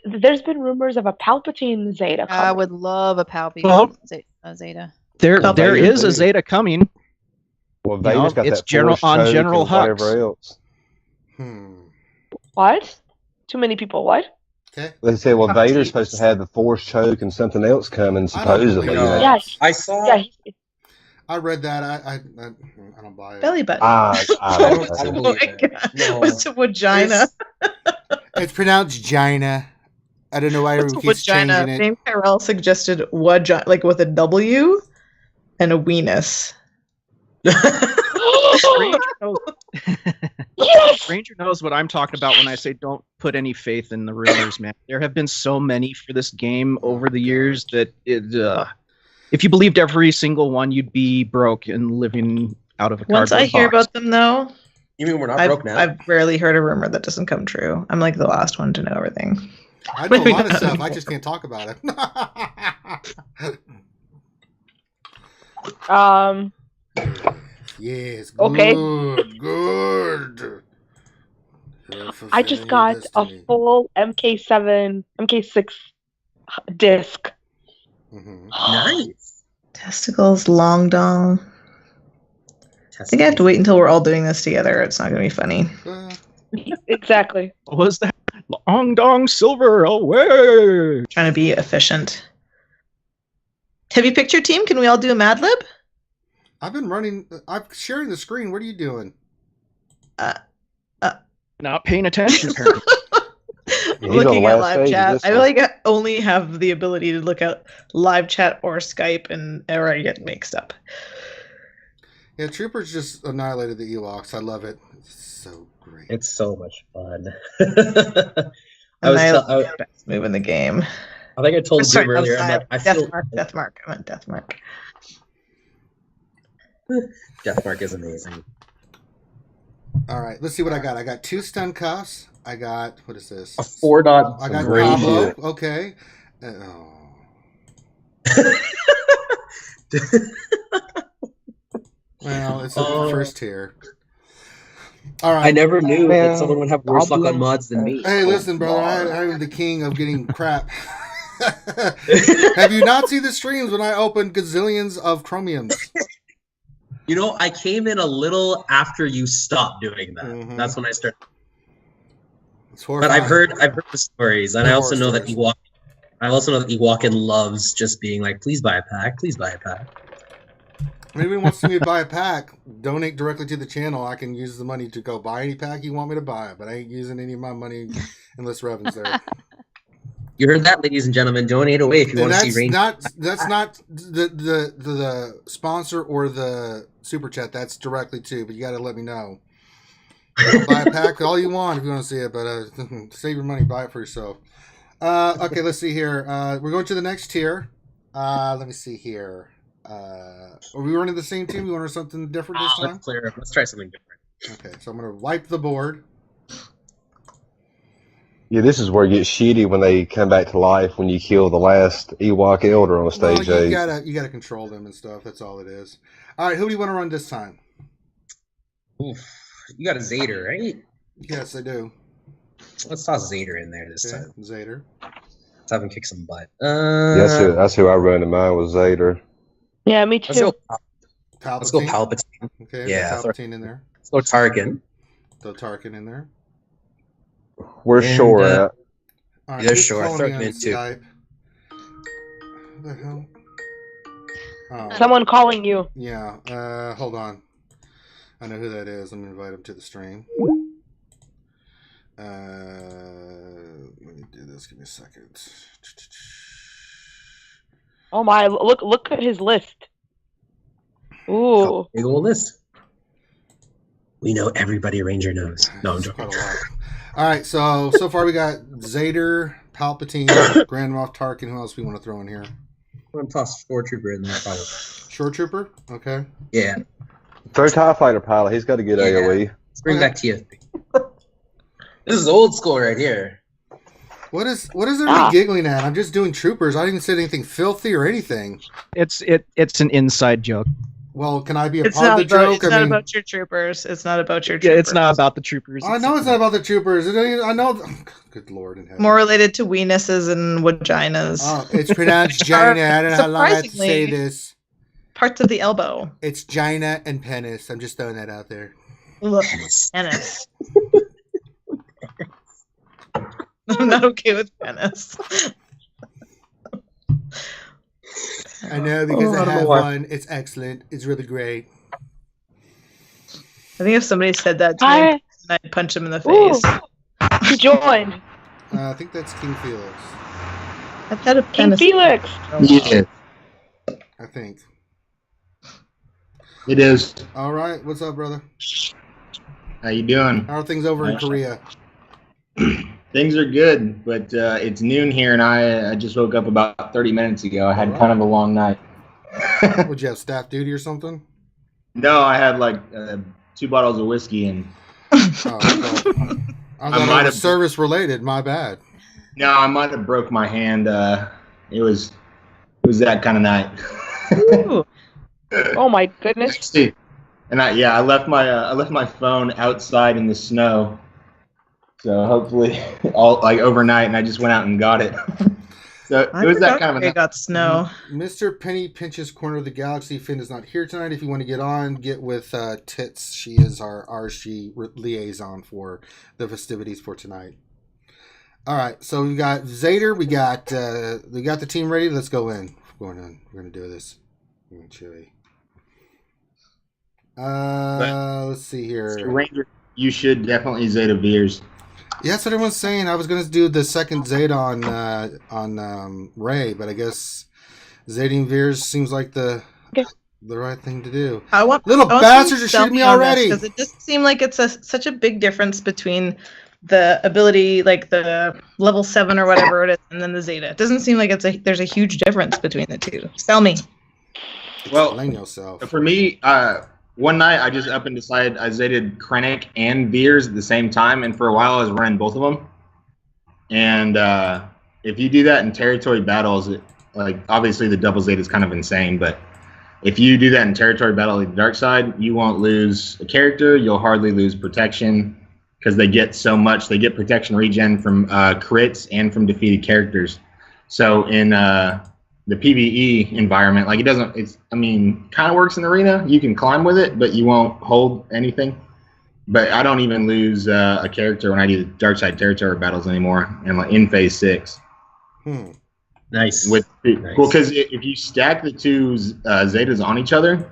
G: There's been rumors of a Palpatine Zeta
C: I
G: coming.
C: would love a Palpy
E: Well-
C: Zeta.
E: There
B: Vader's
E: is a
B: booty.
E: Zeta coming.
B: Well, Vader's got
E: it's
B: that
E: General-
B: force
E: on
B: choke
E: General
B: and whatever
E: Hux.
B: else.
G: What? Too many people. What?
A: Okay.
B: They say, well,
D: Oh,
B: Vader's
D: geez.
B: supposed to have the force choke and something else coming,
A: I don't believe
B: supposedly.
A: that.
G: Yeah.
F: I saw.
G: Yeah.
A: I read that. I don't buy it.
D: Belly button.
B: I
F: I
B: don't
F: don't
B: know.
F: believe
D: my
F: it.
D: God.
F: No.
D: What's a vagina?
A: It's pronounced Gina. I don't know why
D: What's
A: everyone
D: a
A: keeps
D: vagina?
A: changing it.
D: Dame Tyrell suggested vagina, like with a W and a weenus.
E: Ranger knows,
G: Yes.
E: Ranger knows what I'm talking about when I say don't put any faith in the rumors, man. There have been so many for this game over the years that if you believed every single one, you'd be broke and living out of a
D: Once I
E: cardboard
D: hear
E: box.
D: about them, though,
F: You mean we're not
D: I've,
F: broke now?
D: I've rarely heard a rumor that doesn't come true. I'm like the last one to know everything.
A: I know a
D: Maybe
A: lot of
D: not
A: stuff. I
D: anymore.
A: just can't talk about it. Yes. Good.
G: Okay.
A: Good. You're
G: I just
A: fulfilling
G: got
A: your
G: a
A: destiny.
G: full MK6 disc.
A: Mm-hmm.
F: Nice.
D: Testicles, long dong. I think I have to wait until we're all doing this together. It's not going to be funny.
G: Exactly.
E: What was that? Long dong silver away.
D: Trying to be efficient. Have you picked your team? Can we all do a Mad Lib?
A: I've been running. I'm sharing the screen. What are you doing?
E: Not paying attention, apparently.
B: He's on
D: Looking
B: the
D: at
B: last
D: live
B: stage of
D: chat.
B: this
D: I
B: one.
D: like only have the ability to look at live chat or Skype, or I get mixed up.
A: Yeah, Troopers just annihilated the Ewoks. I love it. It's so great.
F: It's so much fun.
D: Best move in the game.
F: I think I told
D: Sorry,
F: Grim earlier. I'm like, I feel
D: Deathmark. I meant Deathmark.
F: Deathmark is amazing.
A: All right, let's see what I got. I got 2 stun cuffs. I got, what is this?
F: A 4-dot.
A: I got
B: great
A: combo.
B: shit.
A: Okay. Well, it's the first tier. All right.
F: I never knew
B: Man,
F: that someone would have worse luck on mods than me.
A: Hey, listen, brother. I'm the king of getting crap. Have you not seen the streams when I opened gazillions of chromiums?
F: You know, I came in a little after you stopped doing that.
A: Mhm.
F: That's when I started.
A: It's
F: But
A: horrifying.
F: I've heard the stories, and I also know that
A: Horror
F: Ewokin loves just being like, "Please buy a pack, please buy a pack."
A: If anyone wants me to buy a pack, donate directly to the channel. I can use the money to go buy any pack you want me to buy, but I ain't using any of my money unless Revan's there.
F: You heard that, ladies and gentlemen. Donate away if you
A: And
F: want to see Rain.
A: that's not the sponsor or the super chat. That's directly to, but you got to let me know. Buy a pack all you want if you want to see it, but save your money, buy it for yourself. Okay, let's see here. We're going to the next tier. Let me see here. Are we running the same team? You want to run something different this time?
F: Let's clear up. Let's try something different.
A: Okay, so I'm going to wipe the board.
B: Yeah, this is where it gets shitty when they come back to life when you kill the last Ewok Elder on stage
A: Well,
B: 8.
A: you gotta control them and stuff. That's all it is. All right, who do you want to run this time?
F: Oof. You got a Zader, right?
A: Yes, I do.
F: Let's toss Zader in there this
A: Okay,
F: time.
A: Zader.
F: Let's have him kick some butt.
B: That's who I run in mine was Zader.
G: Yeah, me
F: Let's go.
G: too.
A: Palpatine.
F: Let's go Palpatine.
A: Okay,
F: Yeah,
A: Palpatine in there.
F: Let's go Tarkin.
A: Throw Tarkin in there.
B: Where's
F: And,
B: Shore at?
A: All right,
F: Yeah,
A: who's
F: sure,
A: calling
F: throw
A: me
F: him
A: on
F: in too.
A: Skype? Who the hell? Oh,
G: Someone calling you.
A: yeah. Hold on. I know who that is. I'm gonna invite him to the stream. Let me do this. Give me a second.
G: Oh my! Look at his list. Ooh.
F: Big old list. We know everybody Ranger knows. No, I'm
A: It's
F: joking.
A: quite a lot. All right, so far we got Zader, Palpatine, Grand Moff Tarkin. Who else we want to throw in here?
F: I'm gonna toss Stormtrooper in there, probably.
A: Shore Trooper. Okay.
F: Yeah.
B: Throw TIE Fighter pilot. He's got a good
F: Yeah.
B: AoE.
F: Let's bring
A: Okay.
F: back TFP. This is old school right here.
A: What is everybody giggling at? I'm just doing troopers. I didn't even say anything filthy or anything.
E: It's an inside joke.
A: Well, can I be a
D: It's
A: part
D: not
A: of the
D: about.
A: joke?
D: It's not about your troopers. It's not about your troopers.
E: Yeah, it's not about the troopers.
A: I know it's not about the troopers. I know. Good Lord in heaven.
D: More related to weenuses and vaginas.
A: Oh, it's pronounced Gina. I don't know how long I have to say
D: Surprisingly-
A: this.
D: Parts of the elbow.
A: It's Gina and penis. I'm just throwing that out there.
D: Look, penis. I'm not okay with penis.
A: I know because
F: I
A: I
F: don't know
A: have
F: why.
A: one. It's excellent. It's really great.
D: I think if somebody said that to me,
G: Hi.
D: I'd punch him in the
G: Ooh.
D: face.
G: He joined.
A: I think that's King Felix.
D: I've had a
G: King
D: penis.
G: Felix.
H: Yeah,
A: I think.
H: it is.
A: All right. What's up, brother?
H: How you doing?
A: How are things over in Korea?
H: Things are good, but it's noon here, and I just woke up about 30 minutes ago. I had kind of a long night.
A: Would you have staff duty or something?
H: No, I had like 2 bottles of whiskey, and
A: Oh, well, I thought
H: might
A: it was
H: have-
A: service related. My bad.
H: no, I might have broke my hand. It was that kind of night.
D: Ooh.
G: Oh my goodness.
H: And I left my phone outside in the snow. So hopefully all like overnight, and I just went out and got it. So it was that kind of
D: They got snow.
A: Mr. Penny Pinch's Corner of the Galaxy. Finn is not here tonight. If you want to get on, get with Tits. She is our RSG liaison for the festivities for tonight. All right, so we got Zader. We got the team ready. Let's go in. We're gonna do this. Chili. Let's see here.
H: So Ranger, you should definitely Zeta Veers.
A: Yeah, that's what everyone's saying. I was going to do the second Zeta on Ray, but I guess Zading Veers seems like the right thing to do. Little bastards are shooting me already.
D: Because it just seemed like it's such a big difference between the ability, like the level 7 or whatever it is, and then the Zeta. It doesn't seem like there's a huge difference between the two. Tell me.
H: Well,
A: Explain yourself.
H: For me, one night I just up and decided I Zated Krennic and Veers at the same time, and for a while I was running both of them. And if you do that in territory battles, like obviously the double Zeta is kind of insane, but if you do that in territory battle like the dark side, you won't lose a character. You'll hardly lose protection because they get so much. They get protection regen from crits and from defeated characters. So in the PvE environment, like kind of works in arena. You can climb with it, but you won't hold anything. But I don't even lose a character when I do the dark side territory battles anymore, and like in phase 6.
F: Nice.
H: Well, because if you stack the two Zetas on each other,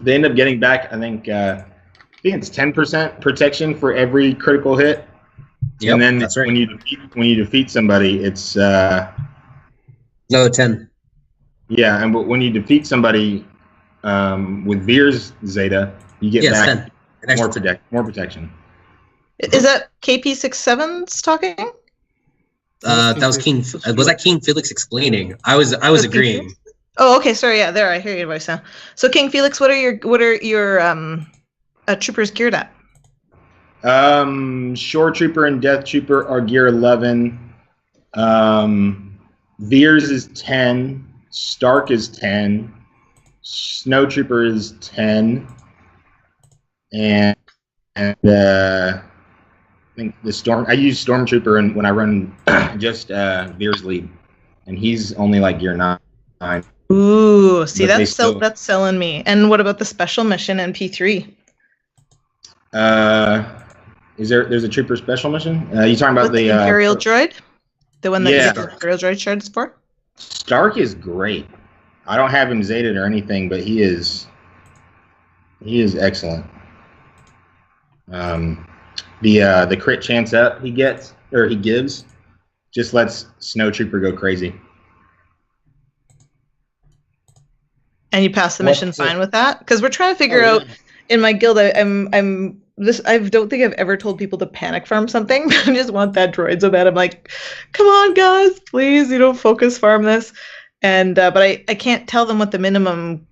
H: they end up getting back. I think it's 10% protection for every critical hit.
F: Yep,
H: and then
F: that's right.
H: when you defeat somebody, it's
F: another 10.
H: Yeah, and when you defeat somebody with Veer's Zeta, you get back more protection.
D: Is that KP67's talking?
F: That was King. Was that King Felix explaining? I was agreeing.
D: Oh, okay. Sorry. Yeah, there. I hear your voice now. So, King Felix, what are your troopers geared at?
H: Shore Trooper and Death Trooper are gear 11. Veers is 10. Stark is 10. Snow Trooper is 10. And I think I use Stormtrooper when I run just Veers lead, and he's only like gear 9.
D: Ooh, see, that's selling me. And what about the special mission in P3?
H: There's a Trooper special mission? You talking about the
D: Imperial Droid? The one that you get the Imperial Droid shards for?
H: Stark is great. I don't have him Zated or anything, but he is excellent. The crit chance up he gives just lets Snow Trooper go crazy.
D: And you pass the mission fine with that? Because we're trying to figure out in my guild. I don't think I've ever told people to panic farm something. I just want that droid so bad. I'm like, come on, guys, please, focus farm this. And but I can't tell them what the minimum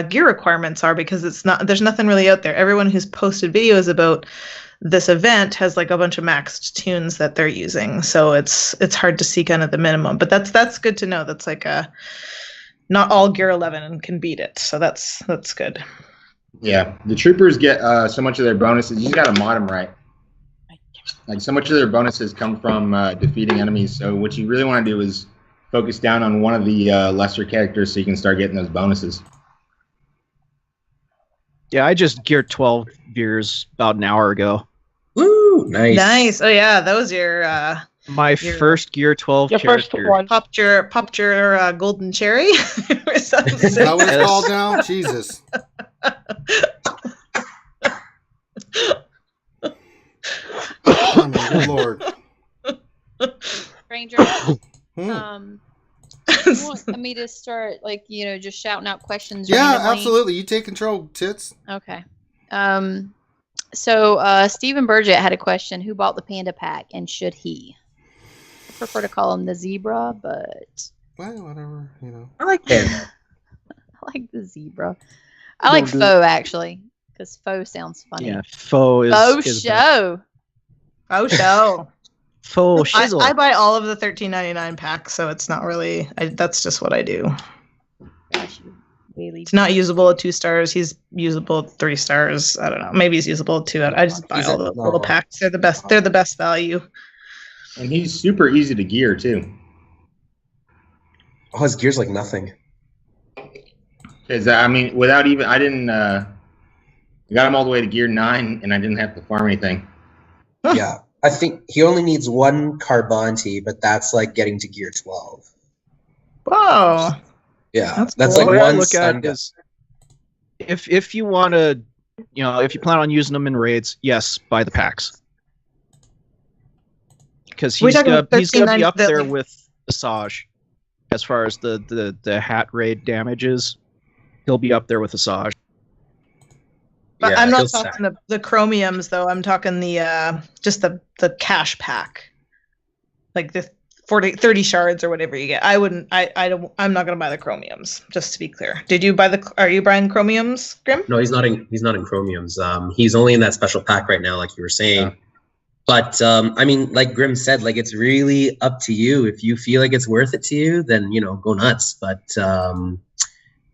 D: gear requirements are because there's nothing really out there. Everyone who's posted videos about this event has like a bunch of maxed tunes that they're using, so it's hard to see kind of the minimum. But that's good to know. That's like not all gear 11 can beat it, so that's good.
H: Yeah, the troopers get so much of their bonuses. You just gotta mod them right. Like so much of their bonuses come from defeating enemies. So what you really want to do is focus down on one of the lesser characters so you can start getting those bonuses.
E: Yeah, I just geared 12 Veers about an hour ago.
F: Woo! Nice.
D: Oh yeah, that was your
E: first gear 12
G: your
E: character.
G: first one.
D: Popped your golden cherry.
A: Is that what it's called now? Jesus. Oh, my good Lord.
C: Ranger, you want me to start, just shouting out questions?
A: Yeah,
C: randomly?
A: absolutely. You take control, Tits.
C: Okay. So Stephen Burgett had a question. Who bought the Panda Pack, and should he? I prefer to call him the Zebra, but...
A: Well, whatever,
F: I like Panda.
C: I like the Zebra. I like Foe, actually, because Foe sounds funny.
E: Yeah, Foe is...
C: Faux show.
D: Faux show.
E: Faux shizzle.
D: I buy all of the $13.99 packs, so it's not really... that's just what I do.
C: Gosh, really...
D: It's not usable at 2 stars. He's usable at 3 stars. I don't know. Maybe he's usable at 2. I just buy all the little packs. They're the best. They're the best value.
H: And he's super easy to gear too.
F: Oh, his gear's like nothing.
H: Is that? I mean, without even I didn't. I got him all the way to gear 9, and I didn't have to farm anything.
F: Yeah, I think he only needs one Carbonti, but that's like getting to gear 12.
D: Whoa.
F: Yeah,
D: That's
E: The
D: cool.
F: like
E: way I
F: one
E: look at
F: stun
E: it is, if you want to, if you plan on using them in raids, yes, buy the packs. Because he's gonna be up there with Asajj as far as the hat raid damages. He'll be up there with Asajj.
D: But
F: Yeah,
D: I'm not
F: he'll
D: talking the chromiums though. I'm talking the just the cash pack, like the 30 shards or whatever you get. I wouldn't. I'm not gonna buy the chromiums. Just to be clear, did you buy the? Are you buying chromiums, Grim?
F: No, he's not in chromiums. He's only in that special pack right now, like you were saying. Yeah. But I mean, like Grim said, like it's really up to you. If you feel like it's worth it to you, then go nuts. But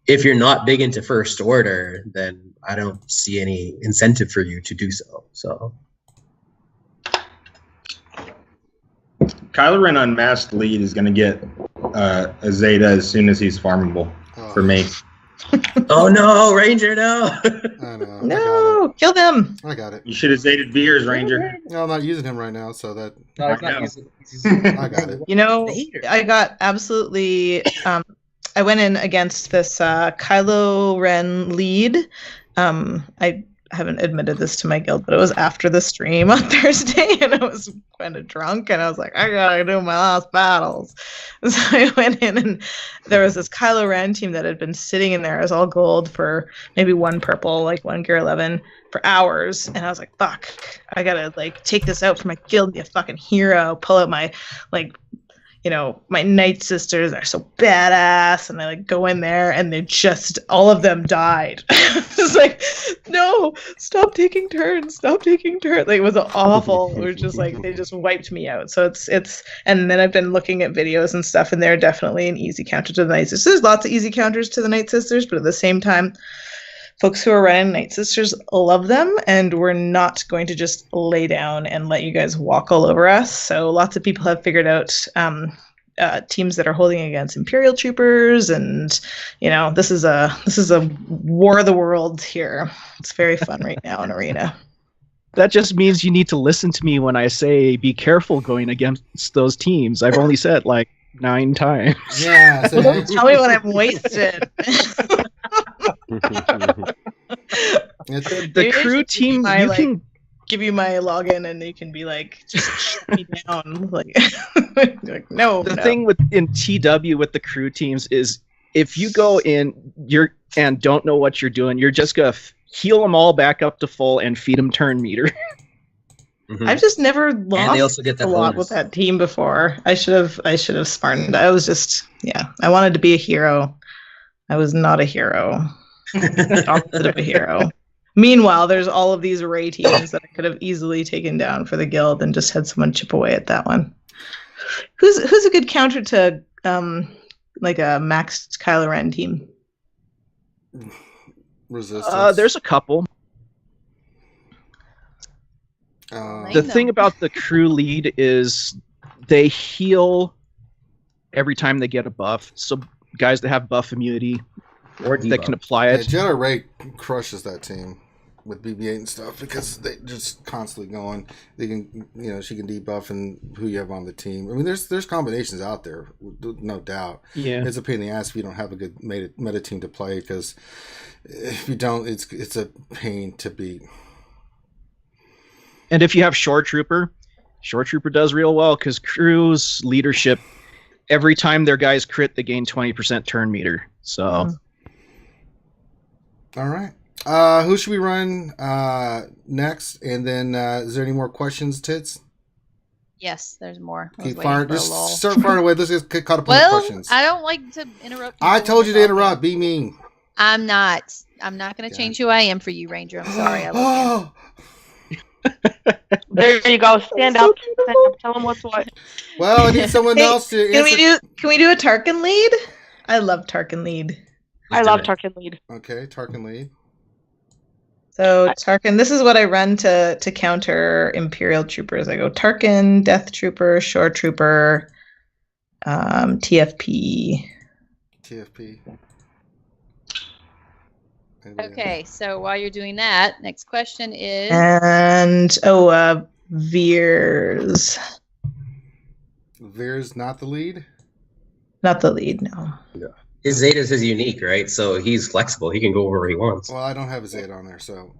F: if you're not big into First Order, then I don't see any incentive for you to do so. So
H: Kylo Ren Unmasked lead is going to get a Zeta as soon as he's farmable for me.
F: Oh no, Ranger, no!
A: I know.
D: No, kill them.
A: I got it.
H: You should have Zetaed Veers, Ranger.
A: No, I'm not using him right now, so that.
F: No,
H: I know.
A: I got it.
D: I got absolutely. I went in against this Kylo Ren lead. I haven't admitted this to my guild, but it was after the stream on Thursday, and I was kind of drunk, and I was like, I gotta do my last battles. So I went in, and there was this Kylo Ren team that had been sitting in there as all gold for maybe one purple, like one gear 11 for hours, and I was like, fuck, I gotta like take this out for my guild, be a fucking hero, pull out my my Night Sisters are so badass, and I like go in there, and they just all of them died. It's like, no, stop taking turns. Like it was awful. It was just like they just wiped me out. So it's and then I've been looking at videos and stuff, and they're definitely an easy counter to the Night Sisters. There's lots of easy counters to the Night Sisters, but at the same time, folks who are running Night Sisters love them, and we're not going to just lay down and let you guys walk all over us. So lots of people have figured out teams that are holding against Imperial troopers, and this is a war of the world here. It's very fun right now in Arena.
E: That just means you need to listen to me when I say be careful going against those teams. I've only said like 9 times.
A: Yeah. So
D: don't tell me when I'm wasted.
E: The crew team, you can
D: give you my login, and you can be like, just shut me down. Like, no.
E: The thing in TW with the crew teams is if you go in and don't know what you're doing, you're just gonna heal them all back up to full and feed them turn meter.
F: Mm-hmm.
D: I've just never lost
F: and they also get that
D: a lot with that team before. I should have smartened. I was just I wanted to be a hero. I was not a hero. Opposite of a hero. Meanwhile, there's all of these Ray teams that I could have easily taken down for the guild and just had someone chip away at that one. Who's a good counter to like a maxed Kylo Ren team?
A: Resistance.
E: There's a couple. The thing about the crew lead is they heal every time they get a buff. So guys that have buff immunity or that can apply it.
A: Yeah, Jedi Ray crushes that team with BB-8 and stuff because they just constantly going. They can, she can debuff and who you have on the team. I mean, there's combinations out there, no doubt.
E: Yeah,
A: it's a pain in the ass if you don't have a good meta team to play, because if you don't, it's a pain to beat.
E: And if you have Shore Trooper does real well because crew's leadership, every time their guys crit, they gain 20% turn meter. So,
A: all right. Who should we run next? And then, is there any more questions, Tits?
C: Yes, there's more.
A: Keep firing. Just start firing away. Let's just get caught up on the questions.
C: I don't like to interrupt.
A: I told you to interrupt. Be mean.
C: I'm not going to change who I am for you, Ranger. I'm sorry. I love you.
G: There you go. Stand up. Tell them what's what.
A: Well, I need someone else to answer.
D: Can we do a Tarkin lead? I love Tarkin lead.
G: I love Tarkin lead.
A: Okay, Tarkin lead.
D: So Tarkin, this is what I run to counter Imperial troopers. I go Tarkin, Death Trooper, Shore Trooper, TFP,
A: TFP. Anybody
C: Okay, so while you're doing that, next question is
D: And Veers.
A: Veer's not the lead?
D: Not the lead, no.
F: His Zeta's is unique, right? So he's flexible. He can go wherever he wants.
A: Well, I don't have a Zeta on there, so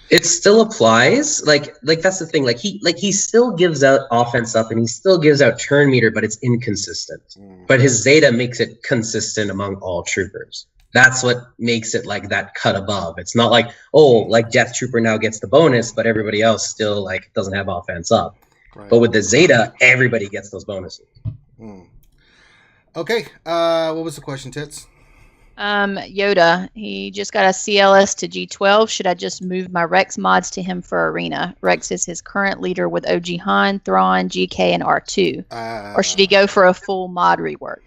F: It still applies. Like that's the thing. Like he still gives out offense up and he still gives out turn meter, but it's inconsistent. But his Zeta makes it consistent among all troopers. That's what makes it like that cut above. It's not like, oh, like Death Trooper now gets the bonus, but everybody else still like doesn't have offense up.
A: right.
F: But with the Zeta, everybody gets those bonuses.
A: Okay, what was the question, Tits?
C: Yoda. He just got a CLS to G12. Should I just move my Rex mods to him for Arena? Rex is his current leader with OG Han, Thrawn, GK, and R2. Or should he go for a full mod rework?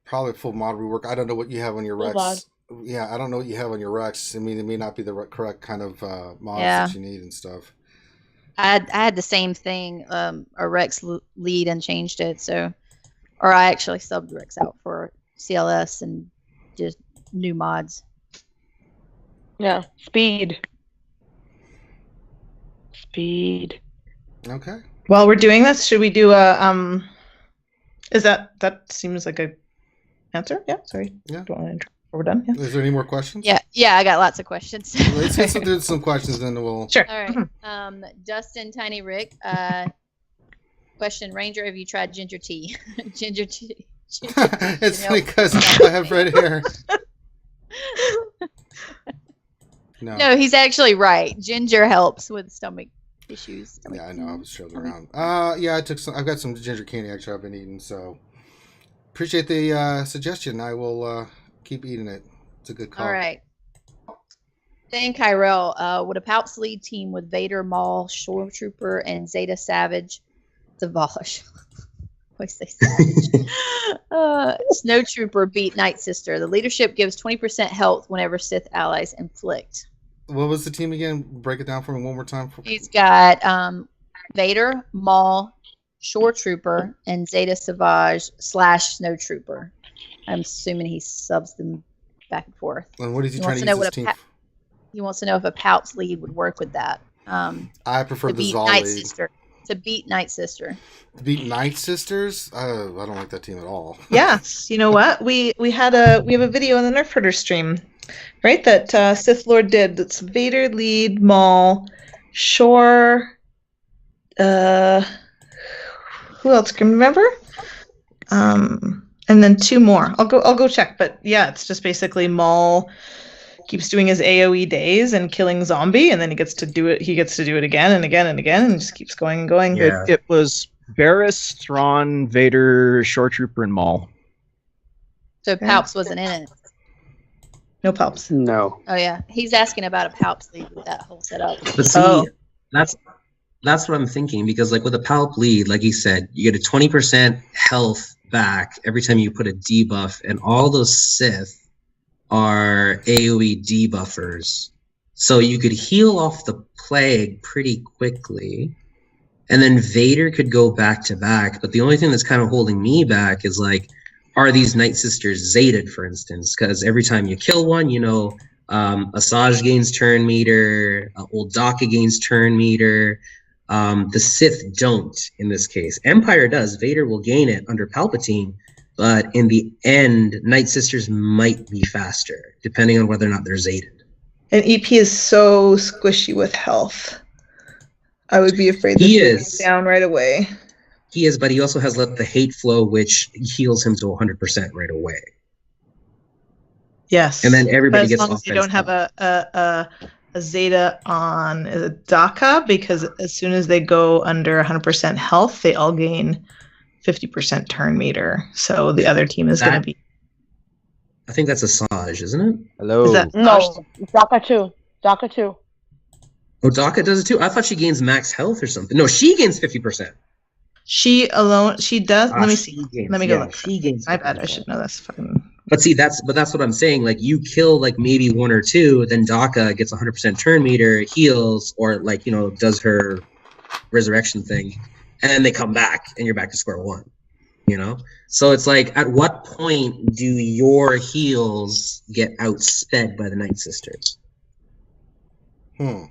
A: Probably full mod rework. I don't know what you have on your Rex. Yeah, I don't know what you have on your Rex. I mean, it may not be the correct kind of mods that you need and stuff.
C: I had the same thing, a Rex lead and changed it. So, or I actually subbed Rex out for CLS and just new mods.
G: Yeah, speed.
A: Okay.
D: While we're doing this, should we do a is that seems like a answer? Yeah, sorry.
A: Yeah.
D: Don't want to we're done. Yeah.
A: Is there any more questions?
C: Yeah, I got lots of questions.
A: Let's get through some questions, then we'll.
D: Sure.
C: All right. Dustin, Tiny Rick. Question: Ranger, have you tried ginger tea? Ginger tea.
A: It's funny because I have red hair.
C: No, he's actually right. Ginger helps with stomach issues.
A: Yeah, I know. I was showing around. Yeah, I took some. I've got some ginger candy actually I've been eating. So appreciate the suggestion. I will keep eating it. It's a good call.
C: All right. Dan Kyrell, would a Palps lead team with Vader, Maul, Shore Trooper, and Zeta Savage, Savage, Snow Trooper beat Night Sister? The leadership gives 20% health whenever Sith allies inflict.
A: What was the team again? Break it down for me one more time.
C: He's got Vader, Maul, Shore Trooper, and Zeta Savage / Snow Trooper. I'm assuming he subs them back and forth.
A: And what is he trying to use his team?
C: He wants to know if a Palps lead would work with that.
A: I prefer the Zal lead.
C: To beat Night Sister.
A: To beat Night Sisters? I don't like that team at all.
D: Yes, you know what? We have a video in the Nerf Herder stream, right? That Sith Lord did. That's Vader, lead, Maul, Shore. Who else can remember? And then two more. I'll go check. But yeah, it's just basically Maul keeps doing his AoE days and killing zombie, and then he gets to do it. He gets to do it again and again and again, and just keeps going and going.
E: Yeah. It was Barriss, Thrawn, Vader, Shore Trooper, and Maul.
C: So Palps wasn't in it.
D: No Palps.
G: No.
C: Oh yeah, he's asking about a Palps lead with that whole setup.
F: But see, that's what I'm thinking, because like with a Palp lead, like he said, you get a 20% health back every time you put a debuff, and all those Sith are AoE debuffers. So you could heal off the plague pretty quickly, and then Vader could go back to back. But the only thing that's kind of holding me back is like, are these Night Sisters Zated, for instance? Because every time you kill one, Asajj gains turn meter, Old Daka gains turn meter. The Sith don't in this case. Empire does. Vader will gain it under Palpatine, but in the end, Night Sisters might be faster, depending on whether or not they're Zated.
D: And EP is so squishy with health. I would be afraid that
F: He
D: he's
F: is.
D: down right away.
F: He is, but he also has let the hate flow, which heals him to 100% right away.
D: Yes.
F: And then everybody
D: but
F: gets
D: as long as you don't
F: offense
D: have a Zeta on Daka, because as soon as they go under 100% health, they all gain 50% turn meter. So the other team is going to be.
F: I think that's Asajj, isn't it?
B: Hello.
D: Is that
G: No. Daka 2. Daka 2.
F: Oh, Daka does it too? I thought she gains max health or something. No, she gains 50%.
D: She alone? She does. Let me
F: She
D: see.
F: gains-
D: Let me go
F: yeah,
D: look.
F: She gains
D: My bad. I
F: 50%.
D: should know this. Fucking.
F: But see, that's what I'm saying. Like, you kill like maybe one or two, then Daka gets 100% turn meter, heals, or does her resurrection thing, and then they come back, and you're back to square one. You know, so it's like, at what point do your heals get outsped by the Night Sisters?
A: Hmm.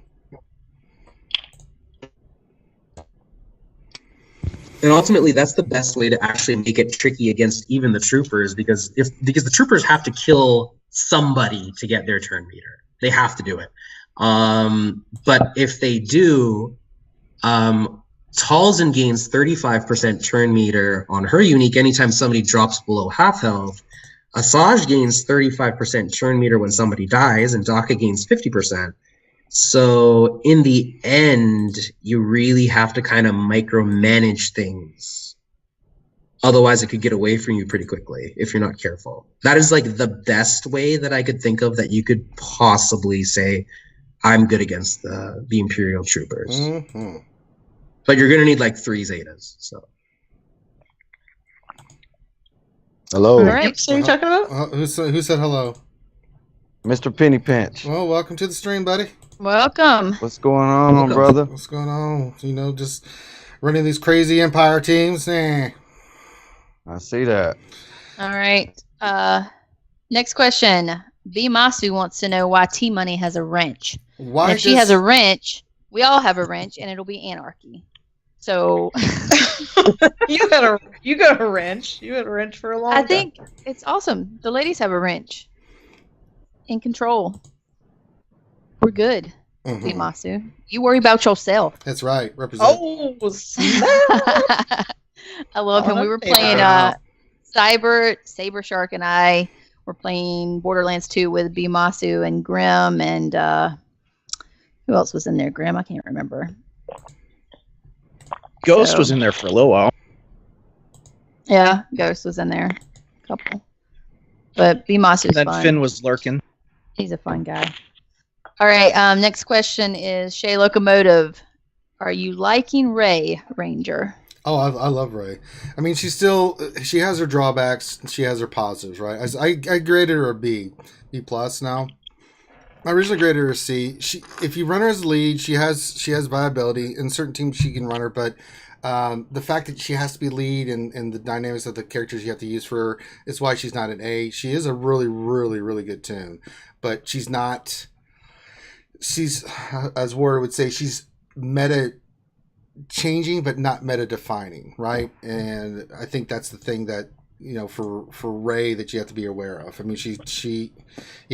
F: And ultimately, that's the best way to actually make it tricky against even the troopers, because the troopers have to kill somebody to get their turn meter. They have to do it. But if they do, Talzin gains 35% turn meter on her unique anytime somebody drops below half health. Asajj gains 35% turn meter when somebody dies, and Daka gains 50%. So in the end, you really have to kind of micromanage things. Otherwise, it could get away from you pretty quickly if you're not careful. That is like the best way that I could think of that you could possibly say, I'm good against the Imperial troopers.
A: Mm-hmm.
F: But you're going to need like 3 Zetas. So.
B: Hello,
C: All right.
D: So you're talking about?
A: Who said hello?
B: Mr. Penny Pinch.
A: Well, welcome to the stream, buddy.
C: Welcome.
B: What's going on,
F: Welcome.
B: brother?
A: What's going on? You know, just running these crazy Empire teams.
B: I see that.
C: All right. Next question. B Masu wants to know why T Money has a wrench.
A: Why?
C: And if she has a wrench, we all have a wrench, and it'll be anarchy. So
D: You got a wrench. You had a wrench for a long time.
C: I think it's awesome. The ladies have a wrench. In control. We're good, B
A: Mhm.
C: Masu. You worry about yourself.
A: That's right. Represent.
D: Oh, snap.
C: I love him. We were playing Saber Shark and I were playing Borderlands 2 with B Masu and Grim and who else was in there? Grim? I can't remember.
E: Ghost was in there for a little while.
C: Yeah, Ghost was in there. A couple. But B Masu's
E: And then
C: fun.
E: Finn was lurking.
C: He's a fun guy. All right, next question is Shay Locomotive. Are you liking Ray Ranger?
A: Oh, I love Ray. I mean, she has her drawbacks. She has her positives, right? I graded her a B plus now. I originally graded her a C. If you run her as lead, she has viability. In certain teams, she can run her, but the fact that she has to be lead and the dynamics of the characters you have to use for her is why she's not an A. She is a really, really, really good tune, but she's not. She's, as Warrior would say, she's meta changing, but not meta defining, right? And I think that's the thing that, you know, for Ray that you have to be aware of. I mean, you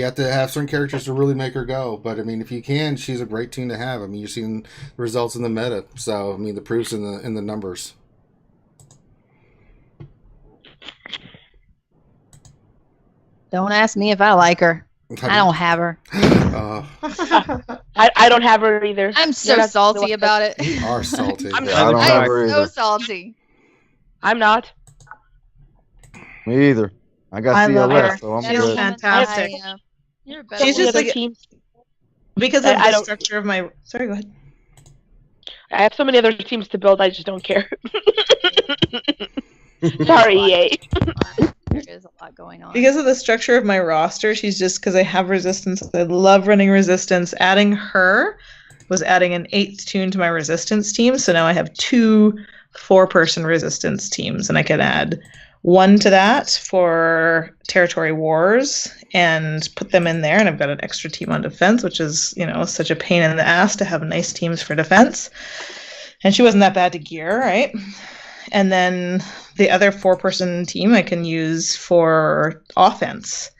A: have to have certain characters to really make her go. But I mean, if you can, she's a great tune to have. I mean, you're seeing the results in the meta. So I mean, the proof's in the numbers.
C: Don't ask me if I like her. I don't have her.
G: I don't have her either.
C: I'm so salty about it.
A: You are salty.
G: I'm
B: Yeah, I don't have her
C: I'm so
B: either.
C: salty.
G: I'm not.
B: Me either. I got
D: I love her.
B: CLS, so I'm
D: She's
B: good.
D: fantastic.
C: You're a better
D: She's
C: one.
D: just like
G: teams.
D: because of
G: I
D: the
G: don't-
D: structure of my. Sorry, go ahead.
G: I have so many other teams to build. I just don't care. Sorry, EA.
C: There is a lot going on.
D: Because of the structure of my roster, she's just because I have resistance. I love running resistance. Adding her was adding an 8th tune to my resistance team. So now I have 2 4-person resistance teams, and I can add 1 to that for territory wars and put them in there. And I've got an extra team on defense, which is, you know, such a pain in the ass to have nice teams for defense. And she wasn't that bad to gear, right? And then the other 4-person team I can use for offense.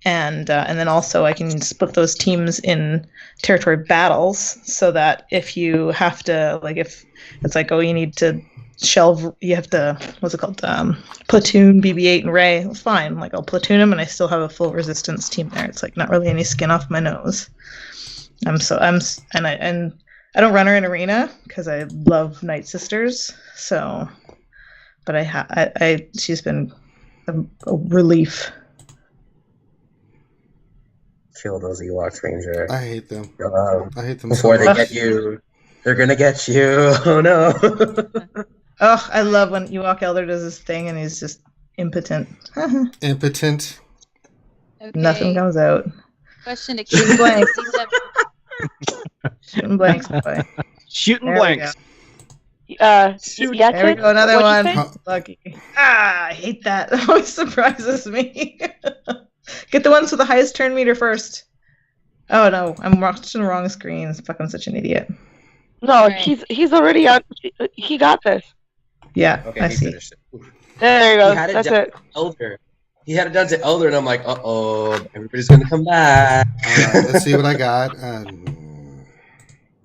D: And then also I can split those teams in territory battles so that if you have to, like, if it's like, oh, you need to shelve, you have to, what's it called, platoon BB-8 and Ray, it's fine. Like, I'll platoon them and I still have a full resistance team there. It's like not really any skin off my nose. I don't run her in arena because I love Night Sisters. So, but she's been a relief.
F: Kill those Ewoks, Ranger.
A: I hate them. I hate them
F: Before
A: so
F: they
A: much.
F: get you, they're gonna get you. Oh no.
D: Oh, I love when Ewok Elder does his thing and he's just impotent.
A: Impotent.
C: Okay.
D: Nothing comes out.
C: Question to
D: Shooting blanks.
C: 67.
D: Shooting blanks. Boy.
E: Shooting
D: There we
E: blanks.
G: Yatchet?
D: There we go, another
G: What'd you
D: one.
G: say?
D: Lucky. I hate that. That always surprises me. Get the ones with the highest turn meter first. Oh no, I'm watching the wrong screen. Fuck, I'm such an idiot.
G: No, he's already on. He got this.
D: Yeah,
F: Okay,
D: I
F: he
D: see.
F: finished it.
G: There you go.
F: He had it
G: That's
F: done
G: it.
F: to Elder. He had it done to Elder, and I'm like, everybody's gonna come back.
A: Let's see what I got.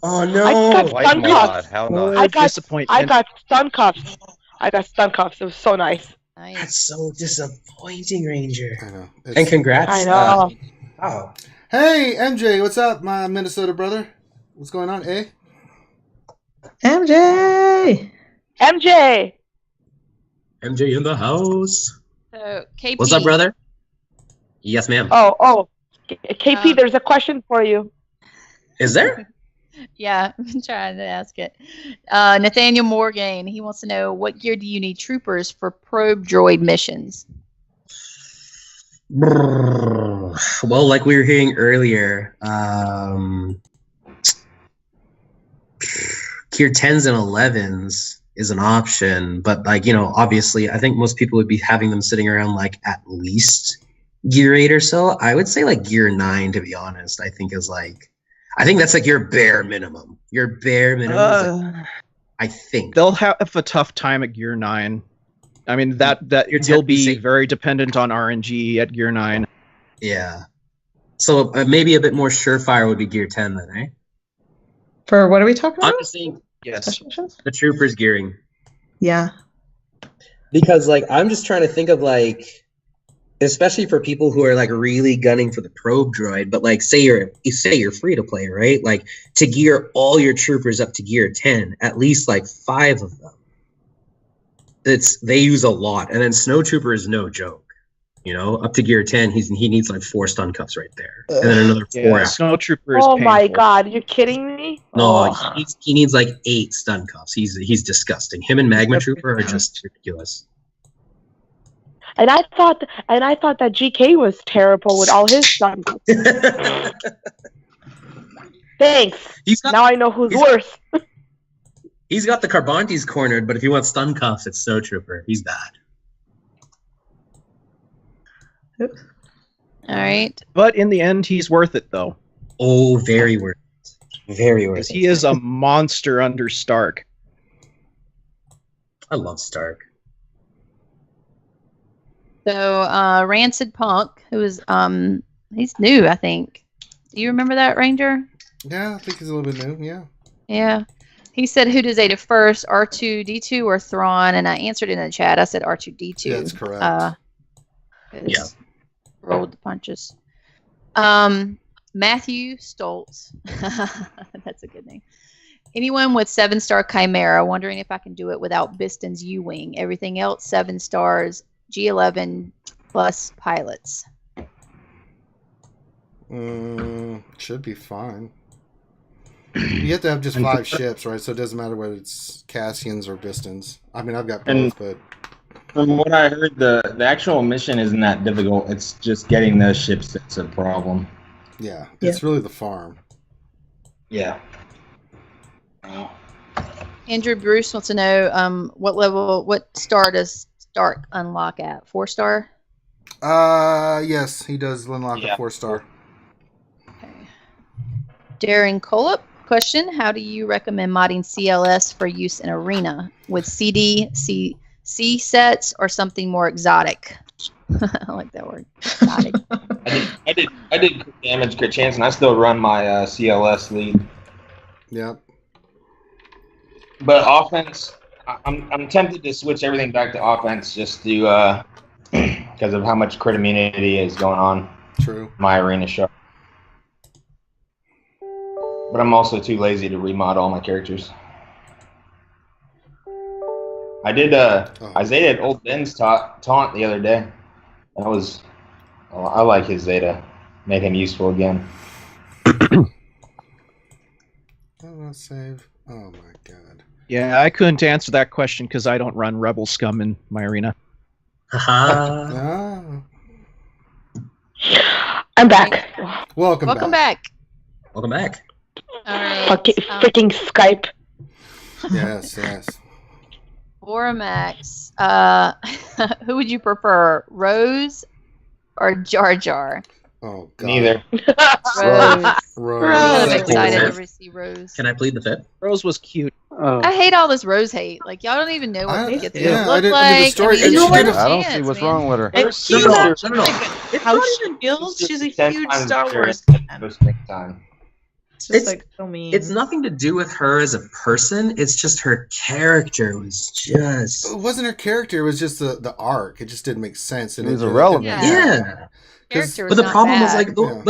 F: Oh no!
G: I got
B: White
G: stun
B: mod,
G: cuffs.
B: how nice.
G: I got
E: disappointment.
G: stun cuffs. I got stun cuffs. It was so nice.
C: Nice.
F: That's so disappointing, Ranger.
A: I know.
F: And congrats.
G: I know.
F: Wow.
A: Hey, MJ, what's up, my Minnesota brother? What's going on, eh?
D: MJ.
G: MJ.
F: MJ in the house.
C: So KP.
F: What's up, brother? Yes, ma'am.
G: Oh. KP, there's a question for you.
F: Is there?
C: Yeah, I'm trying to ask it. Nathaniel Morgan, he wants to know, what gear do you need troopers for probe droid missions?
F: Well, like we were hearing earlier, Gear 10s and 11s is an option, but obviously, I think most people would be having them sitting around like at least Gear 8 or so. I would say like Gear 9, to be honest. I think that's like your bare minimum. Your bare minimum. Is I think
E: they'll have a tough time at Gear 9. I mean that you'll be very dependent on RNG at Gear 9.
F: Yeah. So maybe a bit more surefire would be Gear 10 then, eh?
D: For what are we talking about?
F: I'm just saying, yes,
D: Special missions?
F: the troopers gearing.
D: Yeah.
F: Because I'm just trying to think of especially for people who are really gunning for the probe droid, but say you're free to play, right? To gear all your troopers up to Gear 10, at least 5 of them. They use a lot, and then Snow Trooper is no joke. Up to Gear 10, he needs 4 stun cuffs right there, and then another 4.
E: Yeah,
F: after.
E: Snow Trooper is
G: Oh
E: painful.
G: my god, you're kidding me?
F: No,
G: Oh.
F: he needs 8 stun cuffs. He's disgusting. Him and Magma Trooper are just ridiculous.
G: And I thought that GK was terrible with all his stun cuffs. Thanks. Now I know who's worse.
F: He's got the Carbantes cornered, but if you want stun cuffs, it's Snow Trooper. He's bad.
C: All right.
E: But in the end, he's worth it, though.
F: Oh, very worth it. Very worth it.
E: He is a monster under Stark.
F: I love Stark.
C: So Rancid Punk, who is he's new, I think. Do you remember that, Ranger?
A: Yeah, I think he's a little bit new. Yeah.
C: Yeah. He said, who does Zeta first, R2D2 or Thrawn? And I answered in the chat. I said R2D2.
A: Yeah, that's correct.
F: Yeah.
C: Rolled the punches. Matthew Stoltz. That's a good name. Anyone with 7-star Chimera, wondering if I can do it without Biston's U-Wing. Everything else, 7 stars, G11 plus pilots.
A: Should be fine. You have to have just 5 ships, right? So it doesn't matter whether it's Cassians or Bistons. I mean, I've got both, but
H: from what I heard, the actual mission isn't that difficult. It's just getting those ships that's a problem.
A: yeah, it's really the farm.
H: Yeah.
C: Andrew Bruce wants to know what star does Stark unlock at? 4-star?
A: Yes, he does unlock a 4-star.
C: Okay. Darren Colop, question: how do you recommend modding CLS for use in arena with CD, C sets, or something more exotic? I like that word. Exotic.
H: I did crit damage, crit chance, and I still run my CLS lead.
A: Yep.
H: But offense, I'm tempted to switch everything back to offense just to because of how much crit immunity is going on.
A: True.
H: My arena show. But I'm also too lazy to remodel all my characters. I did Zeta at Old Ben's taunt the other day. I like his Zeta. Make him useful again.
A: Save. Oh my god.
E: Yeah, I couldn't answer that question because I don't run Rebel Scum in my arena.
G: I'm back.
A: Welcome back.
F: Welcome back.
C: All right.
G: Freaking Skype.
A: Yes, yes.
C: Max, who would you prefer, Rose or Jar Jar?
A: Oh, God.
H: Neither.
C: Rose.
A: Rose.
C: I'm
F: Rose.
C: excited to see Rose.
F: Can I plead the fifth?
E: Rose was cute.
G: Oh.
C: I hate all this Rose hate. Like, y'all don't even know what
A: I-
C: the kid's
A: yeah,
C: gonna
A: I
C: look
A: didn't-
C: like.
A: I mean, the story-
C: there's
A: she
C: no
A: did-
I: I don't see
C: chance,
I: what's
C: man.
I: wrong with her.
D: And
F: No,
D: she's
F: no,
D: not-
F: no, no, no.
D: like, how she feels, she's a
H: 10
D: huge
H: times
D: Star
H: bigger
D: Wars
H: than
D: fan.
H: those next time.
D: It's just like so mean.
F: It's nothing to do with her as a person. It's just her character was just.
A: It wasn't her character. It was just the arc. It just didn't make sense.
I: It was irrelevant.
F: Yeah.
C: Character
F: But
C: was
F: the
C: not
F: problem was
C: bad.
F: like,
A: Yeah.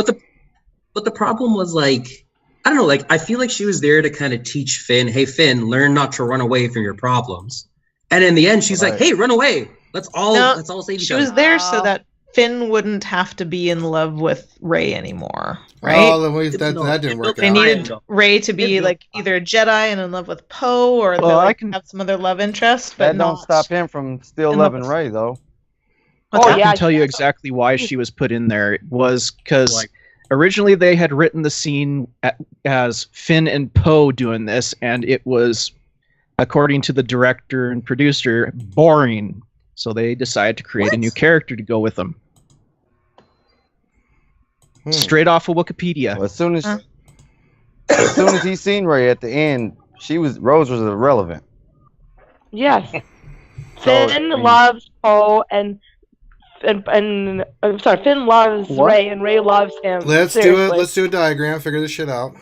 F: but the problem was like, I don't know. Like, I feel like she was there to kind of teach Finn, hey Finn, learn not to run away from your problems. And in the end, she's like,
I: Right.
F: hey, run away. Let's all save each
D: She
F: other.
D: was there so
C: Oh.
D: that Finn wouldn't have to be in love with Rey anymore, right?
A: Oh, that didn't work
D: They
A: out.
D: needed Rey to be like either a Jedi and in love with Poe, or
E: Well,
D: they, like,
E: I can-
D: have some other love interest, but
I: That
D: not.
I: don't stop him from still
D: And
I: loving
D: not-
I: Ray, though.
D: What's
G: Oh,
D: that?
E: I
G: yeah.
E: can tell you exactly why she was put in there. It was because
F: Like-
E: originally they had written the scene as Finn and Poe doing this, and it was, according to the director and producer, boring. So they decided to create a new character to go with them. Straight off of Wikipedia.
I: Well, as soon as
D: Huh?
I: he seen Ray at the end, Rose was irrelevant.
G: Yes.
I: So,
G: Finn
I: I mean-
G: loves Poe and I'm sorry, Finn loves
I: What?
G: Ray and Ray loves him.
A: Let's do it.
G: Seriously.
A: Let's do a diagram. Figure this shit out.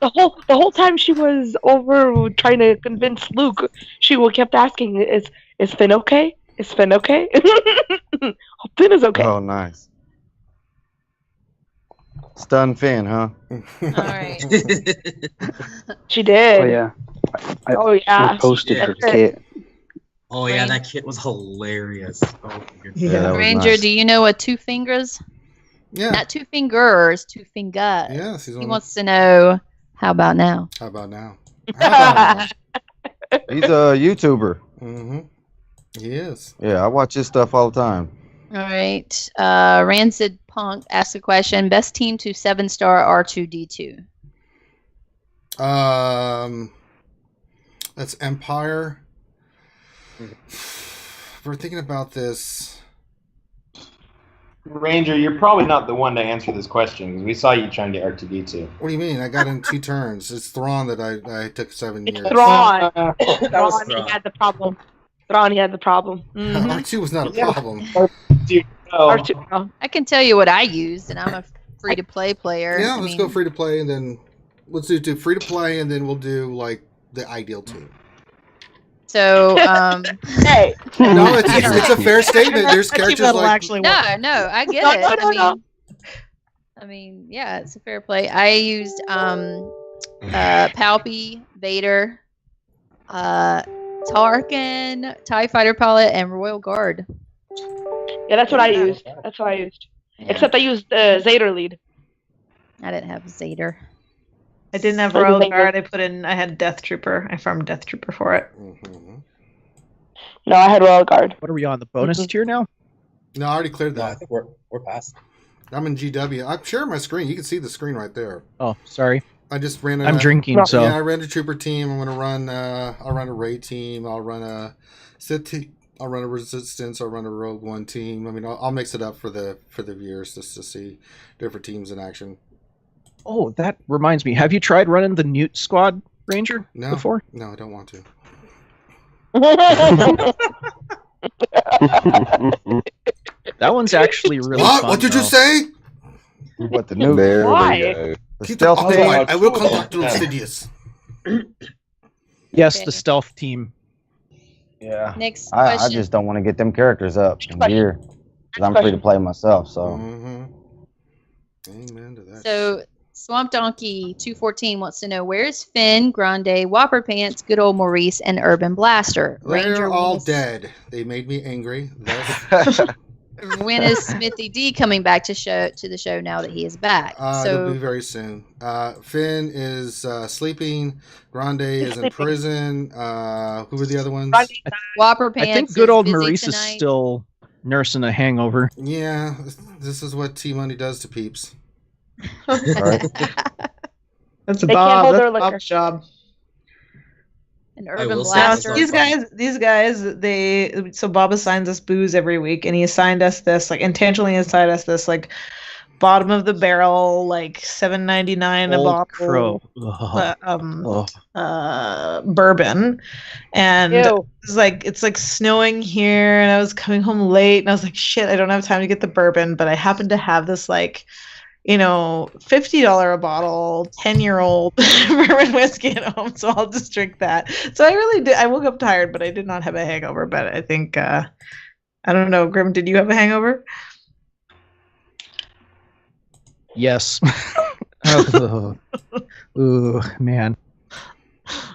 G: The whole time she was over trying to convince Luke, she kept asking, "Is Finn okay? Is Finn okay? Finn is okay."
I: Oh, nice. Stun Finn, huh?
C: All right.
G: She did.
J: Oh yeah,
G: Oh yeah.
J: I posted her
G: That's it.
J: kit.
F: Oh yeah, that kid was hilarious. Oh my goodness.
I: Yeah, that was
C: Ranger,
I: nice.
C: do you know what two fingers?
A: Yeah.
C: Not two fingers, two fingers.
A: Yes.
C: He wants to know, how about now?
A: How about now? How about
I: He's a YouTuber.
A: now? Mm-hmm. He is.
I: Yeah, I watch his stuff all the time.
C: All right. Rancid Punk asked a question. Best team to 7-star R2D2.
A: That's Empire. We're thinking about this.
H: Ranger, you're probably not the one to answer this question because we saw you trying to get R2D2.
A: What do you mean? I got in 2 turns. It's Thrawn that I took 7
G: It's
A: years.
G: Thrawn.
F: That was
G: Thrawn, he
F: Thrawn.
G: had the problem. Thrawn, he had the problem.
A: R2 was not a problem.
H: Oh,
G: R2. Oh.
C: I can tell you what I used, and I'm a free-to-play player.
A: Yeah,
C: I
A: let's
C: mean,
A: go free to play, and then let's do free to play, and then we'll do like the ideal team.
C: So,
G: Hey.
A: No, it's a fair statement. There's characters
D: that'll
A: like
D: actually work.
C: no, I get
G: No,
C: it.
G: no.
C: I mean, yeah, it's a fair play. I used Palpy, Vader, Tarkin, TIE Fighter Pilot, and Royal Guard.
G: Yeah, that's what I used. That's what I used.
C: Yeah,
G: Except I used Zader lead.
C: I didn't have Zader.
D: I didn't have
G: I
D: Royal
G: think
D: Guard. I had Death Trooper. I farmed Death Trooper for it.
A: Mhm.
G: No, I had Royal Guard.
E: What are we on, the bonus tier now?
A: No, I already cleared
F: No, I
A: that.
F: think we're past.
A: I'm in GW. I'm sharing my screen. You can see the screen right there.
E: Oh, sorry.
A: I just ran.
E: I'm drinking, so
A: Yeah, I ran a trooper team. I'm gonna run. I'll run a raid team. I'll run a Sith team. I'll run a resistance. I'll run a Rogue One team. I mean, I'll mix it up for the viewers just to see different teams in action.
E: Oh, that reminds me. Have you tried running the Newt Squad, Ranger,
A: No,
E: before?
A: no, I don't want to.
E: That one's actually really
A: What?
E: fun.
A: What did you
E: though.
A: say?
I: What the new
B: There
G: Why?
B: we go.
I: the
A: Keep
I: stealth
A: the
I: team?
A: quiet. I will contact the Insidious.
E: Yes,
C: Okay.
E: the stealth team.
I: Yeah.
C: Next
I: I
C: question.
I: just don't want to get them characters up in
G: question.
I: gear. Because I'm free to play myself, so.
A: Mm-hmm. Amen to that.
C: So, Swamp Donkey 214 wants to know, where's Finn, Grande, Whopper Pants, good old Maurice, and Urban Blaster?
A: They're all
C: when is-
A: dead. They made me angry. Thus,
C: When is Smithy D coming back to the show now that he is back?
A: it'll be very soon. Finn is sleeping. Grande is in prison. Who were the other ones?
C: Whopper Pants.
E: I think good
C: is
E: old
C: busy
E: Maurice
C: tonight.
E: is still nursing a hangover.
A: Yeah, this is what T Money does to peeps.
I: Right.
D: That's
G: They can't
D: Bob.
G: hold
D: That's
G: their liquor.
D: Bob's job.
C: An
F: I
C: urban
F: will say
D: Now,
F: this
C: blaster.
D: these guys, so Bob assigns us booze every week, and he assigned us this, like intentionally assigned us this, like bottom of the barrel, like $7.99 a
E: Old
D: bottle,
E: Crow.
D: bourbon, and
G: Ew.
D: it's like snowing here, and I was coming home late, and I was like, shit, I don't have time to get the bourbon, but I happen to have this like, $50 a bottle, 10-year-old bourbon whiskey at home, so I'll just drink that. So I really did. I woke up tired, but I did not have a hangover. But I think I don't know, Grim. Did you have a hangover?
E: Yes. Ooh, man.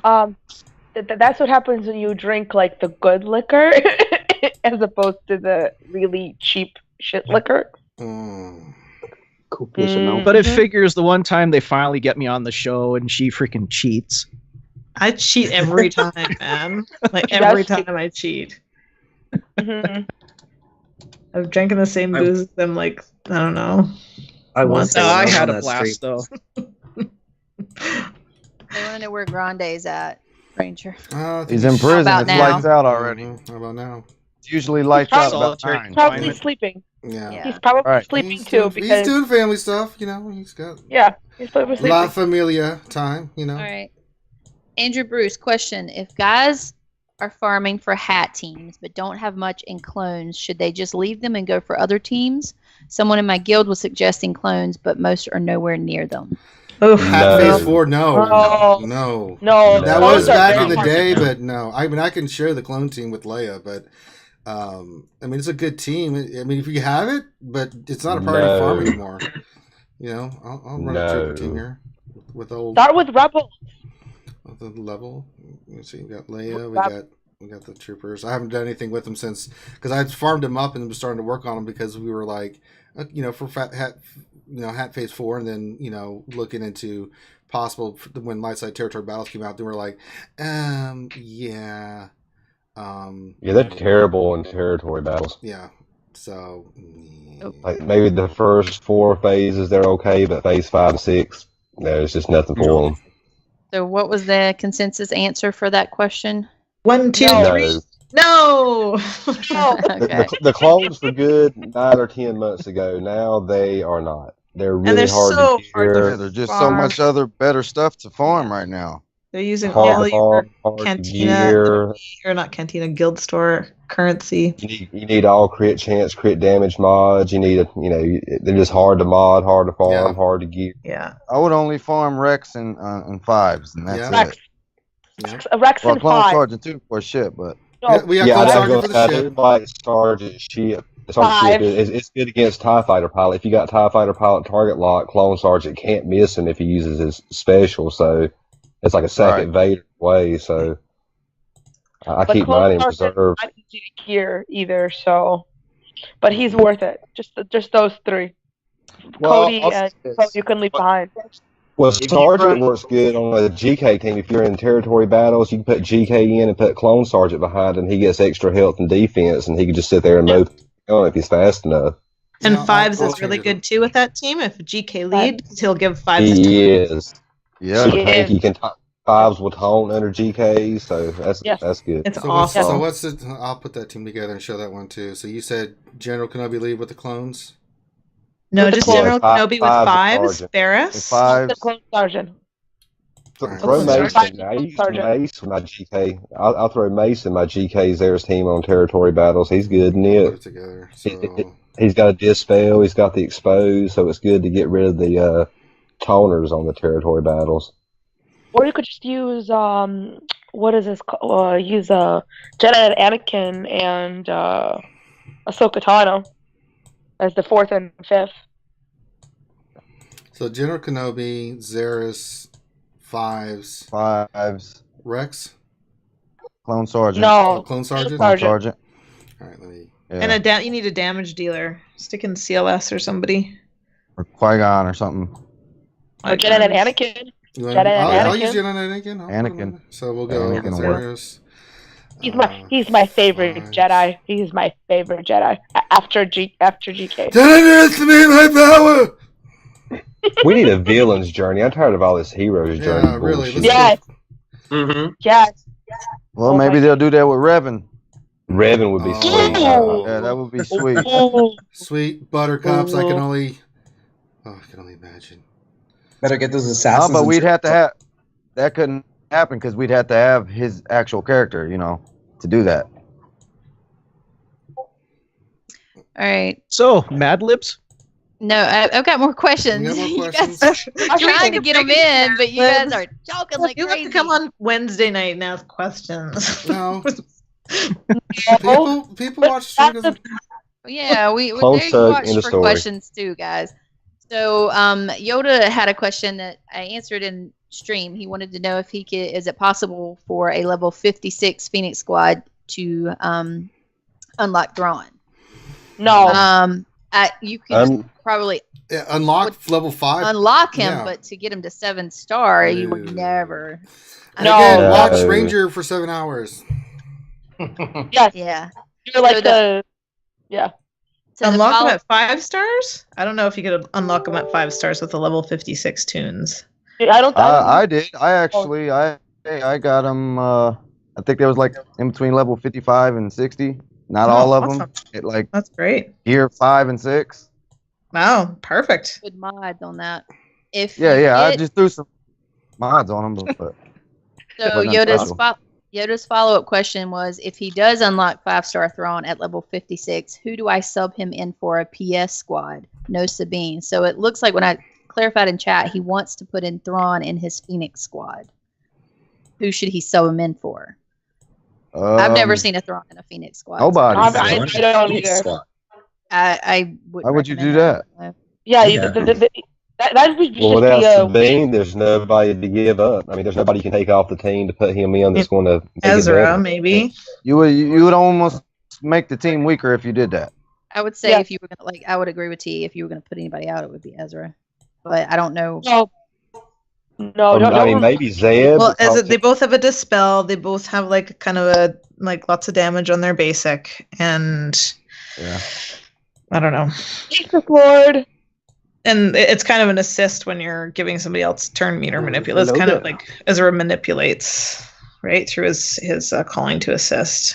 G: That's what happens when you drink like the good liquor as opposed to the really cheap shit liquor.
I: Copious amount.
E: But it figures the one time they finally get me on the show and she freaking cheats.
D: I cheat every time, man. Like every
G: That's-
D: time I cheat.
G: Mhm.
D: I've drinking the same booze as them, like, I don't know.
F: I will
D: Once
F: say
E: No,
F: when
E: I
F: was
E: had
F: on
E: a
F: that
E: blast
F: stream-
E: though.
C: They want to know where Grande's at, Ranger.
I: He's in prison.
C: about
I: It's
C: now?
I: lights out already.
A: How about now?
I: It's usually lights out about
E: Solitary
I: 9.
G: Probably
E: Confinement.
G: sleeping.
A: Yeah.
C: Yeah.
G: He's probably
I: Right.
G: sleeping
A: He's
G: too
A: doing,
G: because
A: he's doing family stuff, he's got
G: he's probably sleeping.
A: La Familia time,
C: All right. Andrew Bruce, question. If guys are farming for hat teams but don't have much in clones, should they just leave them and go for other teams? Someone in my guild was suggesting clones, but most are nowhere near them.
D: Oof.
A: Hat
B: No.
A: Phase 4, no.
G: Oh.
A: No.
G: No,
A: That
B: No.
A: was
G: clones are
A: back
G: very
A: in the
G: hard to
A: day,
G: do.
A: but no. I mean, I can share the clone team with Leia, but I mean, it's a good team. I mean, if you have it, but it's not a part of the farm
B: No.
A: anymore. I'll run a trooper
B: No.
A: team here with old
G: Start with Rebel.
A: with the level. Let's see, we got Leia,
G: Rab-
A: we got the troopers. I haven't done anything with them since because I farmed them up and was starting to work on them because we were like, for Hat Phase 4, and then looking into possible when Lightside Territory Battles came out, they were like, yeah.
B: Yeah, they're terrible in territory battles.
A: Yeah. So
B: Like maybe the first 4 phases they're okay, but phase 5 and 6, there's just nothing for them.
C: So what was the consensus answer for that question?
D: 1, 2,
G: No.
D: 3. No.
G: No.
C: Okay.
B: The clones were good 9 or 10 months ago. Now they are not. They're really
D: they're
B: hard
D: so
B: to
D: hard to
B: gear.
I: Yeah, there's just so
D: Farm.
I: much other better stuff to farm right now.
D: They're using
B: Hard
D: all
B: to
D: your
B: farm, hard to
D: Cantina,
B: gear.
D: or not Cantina, Guild Store currency.
B: You need all crit chance, crit damage mods. You need they're just hard to mod, hard to farm,
A: Yeah.
B: hard to gear.
D: Yeah.
I: I would only farm Rex and 5s, and that's
A: Yeah.
G: Rex.
A: Yeah.
G: Rex
I: Well,
G: and
I: Clone
G: 5.
I: Sergeant too for shit, but
G: No,
A: Yeah, we got
B: Yeah,
A: Clone
B: I
A: Sergeant for
B: do
A: the ship.
B: like Sergeant Ship. Sergeant
G: Five.
B: Ship is good against TIE Fighter Pilot. If you got TIE Fighter Pilot target lock, Clone Sergeant can't miss him if he uses his special. So it's like a second Vader way. So I
G: but
B: keep
G: Clone
B: mine in
G: Sergeant
B: reserve.
G: not easy to gear either, so. But he's worth it. Just those 3.
I: Well,
G: Cody
I: I'll say
G: and
I: this.
G: so you can leave behind.
B: Well,
I: If you
B: Sergeant
I: run-
B: works good on a GK team. If you're in territory battles, you can put GK in and put Clone Sergeant behind him. He gets extra health and defense, and he can just sit there and mow on if he's fast enough.
D: And
A: Yeah,
D: 5s
A: I'll
D: is really
A: change it.
D: good too with that team. If GK leads, he'll give 5s.
B: He is.
I: Yeah,
B: Super
G: Yeah.
B: tanky. Can 5s will taunt under GK, so that's
G: Yes.
B: good.
D: It's
A: So
D: awful.
A: what's the? I'll put that team together and show that one too. So you said General Kenobi lead with the clones.
D: No,
G: With the
D: just
G: clones.
D: General
B: Yeah,
D: Kenobi with
B: fives
D: 5s.
B: Sergeant.
D: Ferris.
I: The 5s.
G: The Clone Sergeant.
A: Alright.
B: Throw
A: Oh,
B: Mason. I use
G: Sergeant.
B: Mace with my GK. I'll throw Mason, my GK Zera's team on territory battles. He's good in
A: Put
B: it.
A: it together. So
B: He's got a dispel. He's got the expose, so it's good to get rid of the toners on the territory battles.
G: Or you could just use what is this? Use Jedi Anakin and Ahsoka Tano as the 4th and 5th.
A: So General Kenobi, Zeris, 5s,
I: 5s.
A: Rex,
I: Clone Sergeant.
G: No,
A: Clone Sergeant.
I: Clone
G: Sergeant.
I: Sergeant.
A: All right, let me.
I: Yeah.
D: And you need a damage dealer. Stick in CLS or somebody.
I: Or Qui-Gon or something.
G: Or Jedi and Anakin.
A: You want,
G: Jedi and
A: I'll
G: Anakin.
A: use Jedi and Anakin. I'll put
I: Anakin.
A: him in. So we'll go
I: Anakin
A: with
I: will work.
A: Zeris.
G: He's my favorite
A: 5s.
G: Jedi. He's my favorite Jedi after GK.
A: Don't underestimate my power.
B: We need a villain's journey. I'm tired of all this hero's journey.
A: Yeah, really.
B: bullshit.
G: Yes.
F: Mm-hmm.
G: Yes.
I: Well,
G: Oh
I: maybe
G: my-
I: they'll do that with Revan.
B: Revan would be
A: Oh.
B: sweet.
I: Yeah, that would be sweet.
G: Oh.
A: Sweet buttercups. I can only imagine.
F: Better get those
I: No,
F: assassins.
I: but
F: in
I: we'd
F: check.
I: have to have that couldn't happen because we'd have to have his actual character, to do that.
C: All right.
E: So, Mad Libs?
C: No, I've got more questions.
A: You got more
C: You
A: questions?
C: guys are trying to get them in, but you guys are talking like
D: You have
C: crazy.
D: to come on Wednesday night and ask questions.
A: No.
G: No.
A: People watch
G: That's
A: Sugar.
C: Yeah, we
B: Close
C: there you
B: tug,
C: watch
B: end of
C: for
B: story.
C: questions too, guys. So Yoda had a question that I answered in stream. He wanted to know if is it possible for a level 56 Phoenix squad to unlock Thrawn?
G: No.
C: You can probably
A: Yeah, unlock level 5.
C: unlock him,
A: yeah.
C: but to get him to 7-star, you
A: No.
C: would never.
A: And
G: No.
A: again, watch
B: No.
A: Ranger for 7 hours.
G: Yes.
C: Yeah.
G: You're like
C: So
G: the. Yeah.
C: So the
D: Unlock them
C: follow-
D: at 5 stars? I don't know if you could unlock them at 5 stars with the level 56 tunes.
G: I don't.
I: I did. I actually, I got them. I think there was like in between level 55 and 60. Not
D: Oh,
I: all of
D: awesome.
I: them. At like
D: That's great.
I: year 5 and 6.
D: Wow, perfect.
C: good mods on that. If
I: Yeah,
C: you
I: yeah. I
C: get-
I: just threw some mods on them, but
C: So
I: Wasn't
C: Yoda's
I: special.
C: Yoda's follow-up question was, if he does unlock 5-star Thrawn at level 56, who do I sub him in for a PS squad? No Sabine. So it looks like when I clarified in chat, he wants to put in Thrawn in his Phoenix squad. Who should he sub him in for? I've never seen a Thrawn in a Phoenix squad.
I: nobody.
G: I
F: Thrawn
G: don't
F: Phoenix
G: either.
F: Squad.
C: I would.
I: Why would you do
C: recommend
I: that?
G: Yeah.
F: Yeah.
G: That would just
B: Well, without
G: be a.
B: Sabine, there's nobody to give up. I mean, there's nobody you can take off the team to put him in that's going to make it
D: Ezra,
B: better.
D: maybe.
I: You would almost make the team weaker if you did that.
C: I would say
G: Yeah.
C: if you were gonna I would agree with T. If you were gonna put anybody out, it would be Ezra. But I don't know.
G: No. No. Don't.
B: I mean, maybe Zeb.
D: Well, as
B: because-
D: they both have a dispel, they both have like kind of a lots of damage on their basic, and
I: Yeah.
D: I don't know.
G: Jesus Lord.
D: And it's kind of an assist when you're giving somebody else turn meter manipulate. It's kind of like Ezra manipulates right through his calling to assist.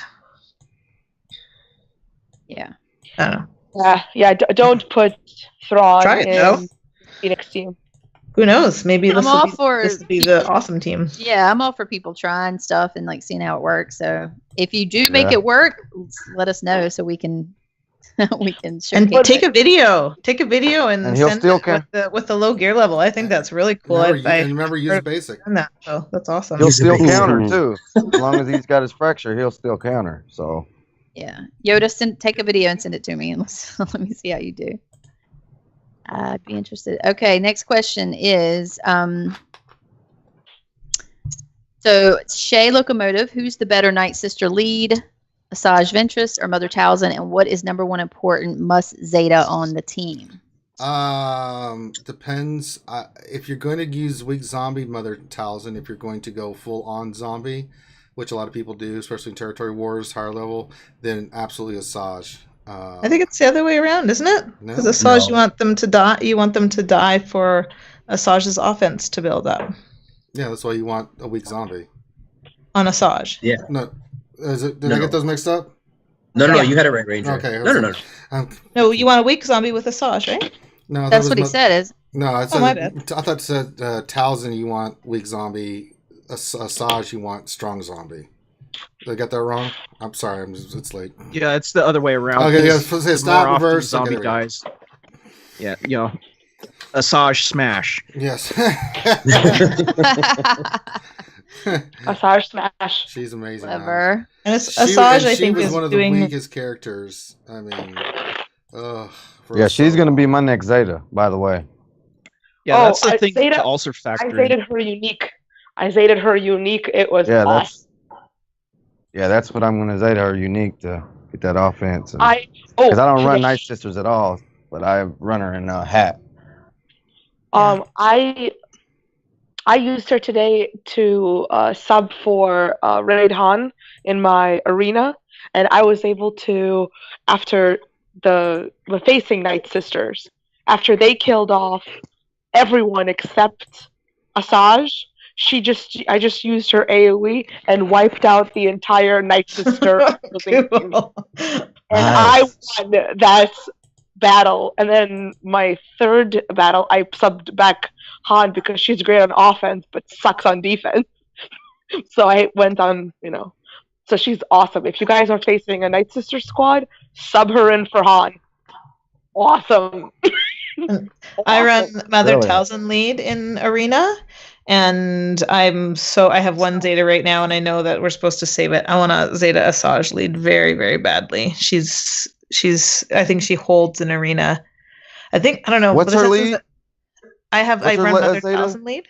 C: Yeah.
D: I don't know.
G: Yeah. Don't put Thrawn
D: Try it,
G: in
D: though.
G: Phoenix team.
D: Who knows? Maybe
C: I'm
D: this
C: all
D: will
C: for-
D: be the awesome team.
C: Yeah, I'm all for people trying stuff and like seeing how it works. So if you do make
I: Yeah.
C: it work, let us know so we can
D: And
C: showcase
D: take
C: it.
D: a video. Take a video and
I: And he'll
D: send
I: still
D: it with the low gear level. I think that's really cool.
A: And remember, use
D: heard-
A: basic.
D: done that. So that's awesome.
I: He'll
F: Use the
I: still
F: basic.
I: counter too. As long as he's got his fracture, he'll still counter. So
C: Yeah, Yoda, take a video and send it to me, and let me see how you do. I'd be interested. Okay, next question is, so Shay Locomotive, who's the better Night Sister lead, Asajj Ventress or Mother Talzin, and what is number one important must Zeta on the team?
A: Depends. If you're going to use weak zombie, Mother Talzin. If you're going to go full on zombie, which a lot of people do, especially in territory wars, higher level, then absolutely Asajj.
D: I think it's the other way around, isn't it?
A: No.
D: Because Asajj,
F: No.
D: you want them to die. You want them to die for Asajj's offense to build up
A: Yeah, that's why you want a weak zombie.
D: on Asajj.
A: No, did
F: No.
A: I get those mixed up?
F: No,
D: Yeah.
F: you had it right, Ranger.
A: Okay.
F: No.
D: No, you want a weak zombie with Asajj, right?
A: No, that
C: That's
A: was
C: what he said. Is
A: No, I
D: my
A: said.
D: bad.
A: I thought it said Talzin. You want weak zombie. Asajj. You want strong zombie. Did I get that wrong? I'm sorry. It's late.
E: Yeah, it's the other way around.
A: Okay, yeah.
E: because
A: Say stop,
E: more often
A: reverse.
E: zombie
A: Okay, there we go.
E: dies. Yeah, Asajj smash.
A: Yes.
G: Asajj smash.
A: She's amazing. man.
C: clever.
D: And
A: She
D: I think,
A: was
D: is
A: one of the
D: doing.
A: weakest characters. I mean,
I: yeah, she's gonna be my next Zeta, by the way.
E: Yeah,
G: Oh,
E: that's the thing
G: Zeta-
E: to also
G: I
E: factor in.
G: zated her unique. It was
I: Yeah,
G: awesome.
I: That's what I'm gonna Zeta her unique to get that offense.
G: Because
I: I don't run Night Sisters at all, but I run her in a hat.
G: I used her today to sub for Raid Han in my arena, and I was able to, after the facing Night Sisters, after they killed off everyone except Asajj. I just used her AoE and wiped out the entire Night Sister.
D: Cool.
G: And I won that battle. And then my third battle, I subbed back Han because she's great on offense but sucks on defense. So I went on, so she's awesome. If you guys are facing a Night Sister squad, sub her in for Han. Awesome.
D: I run Mother
I: Really?
D: Talzin lead in Arena, and I have one Zeta right now, and I know that we're supposed to save it. I want a Zeta Asajj lead very, very badly. She's I think she holds in Arena. I don't know.
I: What's her lead?
D: I
I: What's
D: run
I: her
D: Mother
I: Zeta?
D: Talzin lead.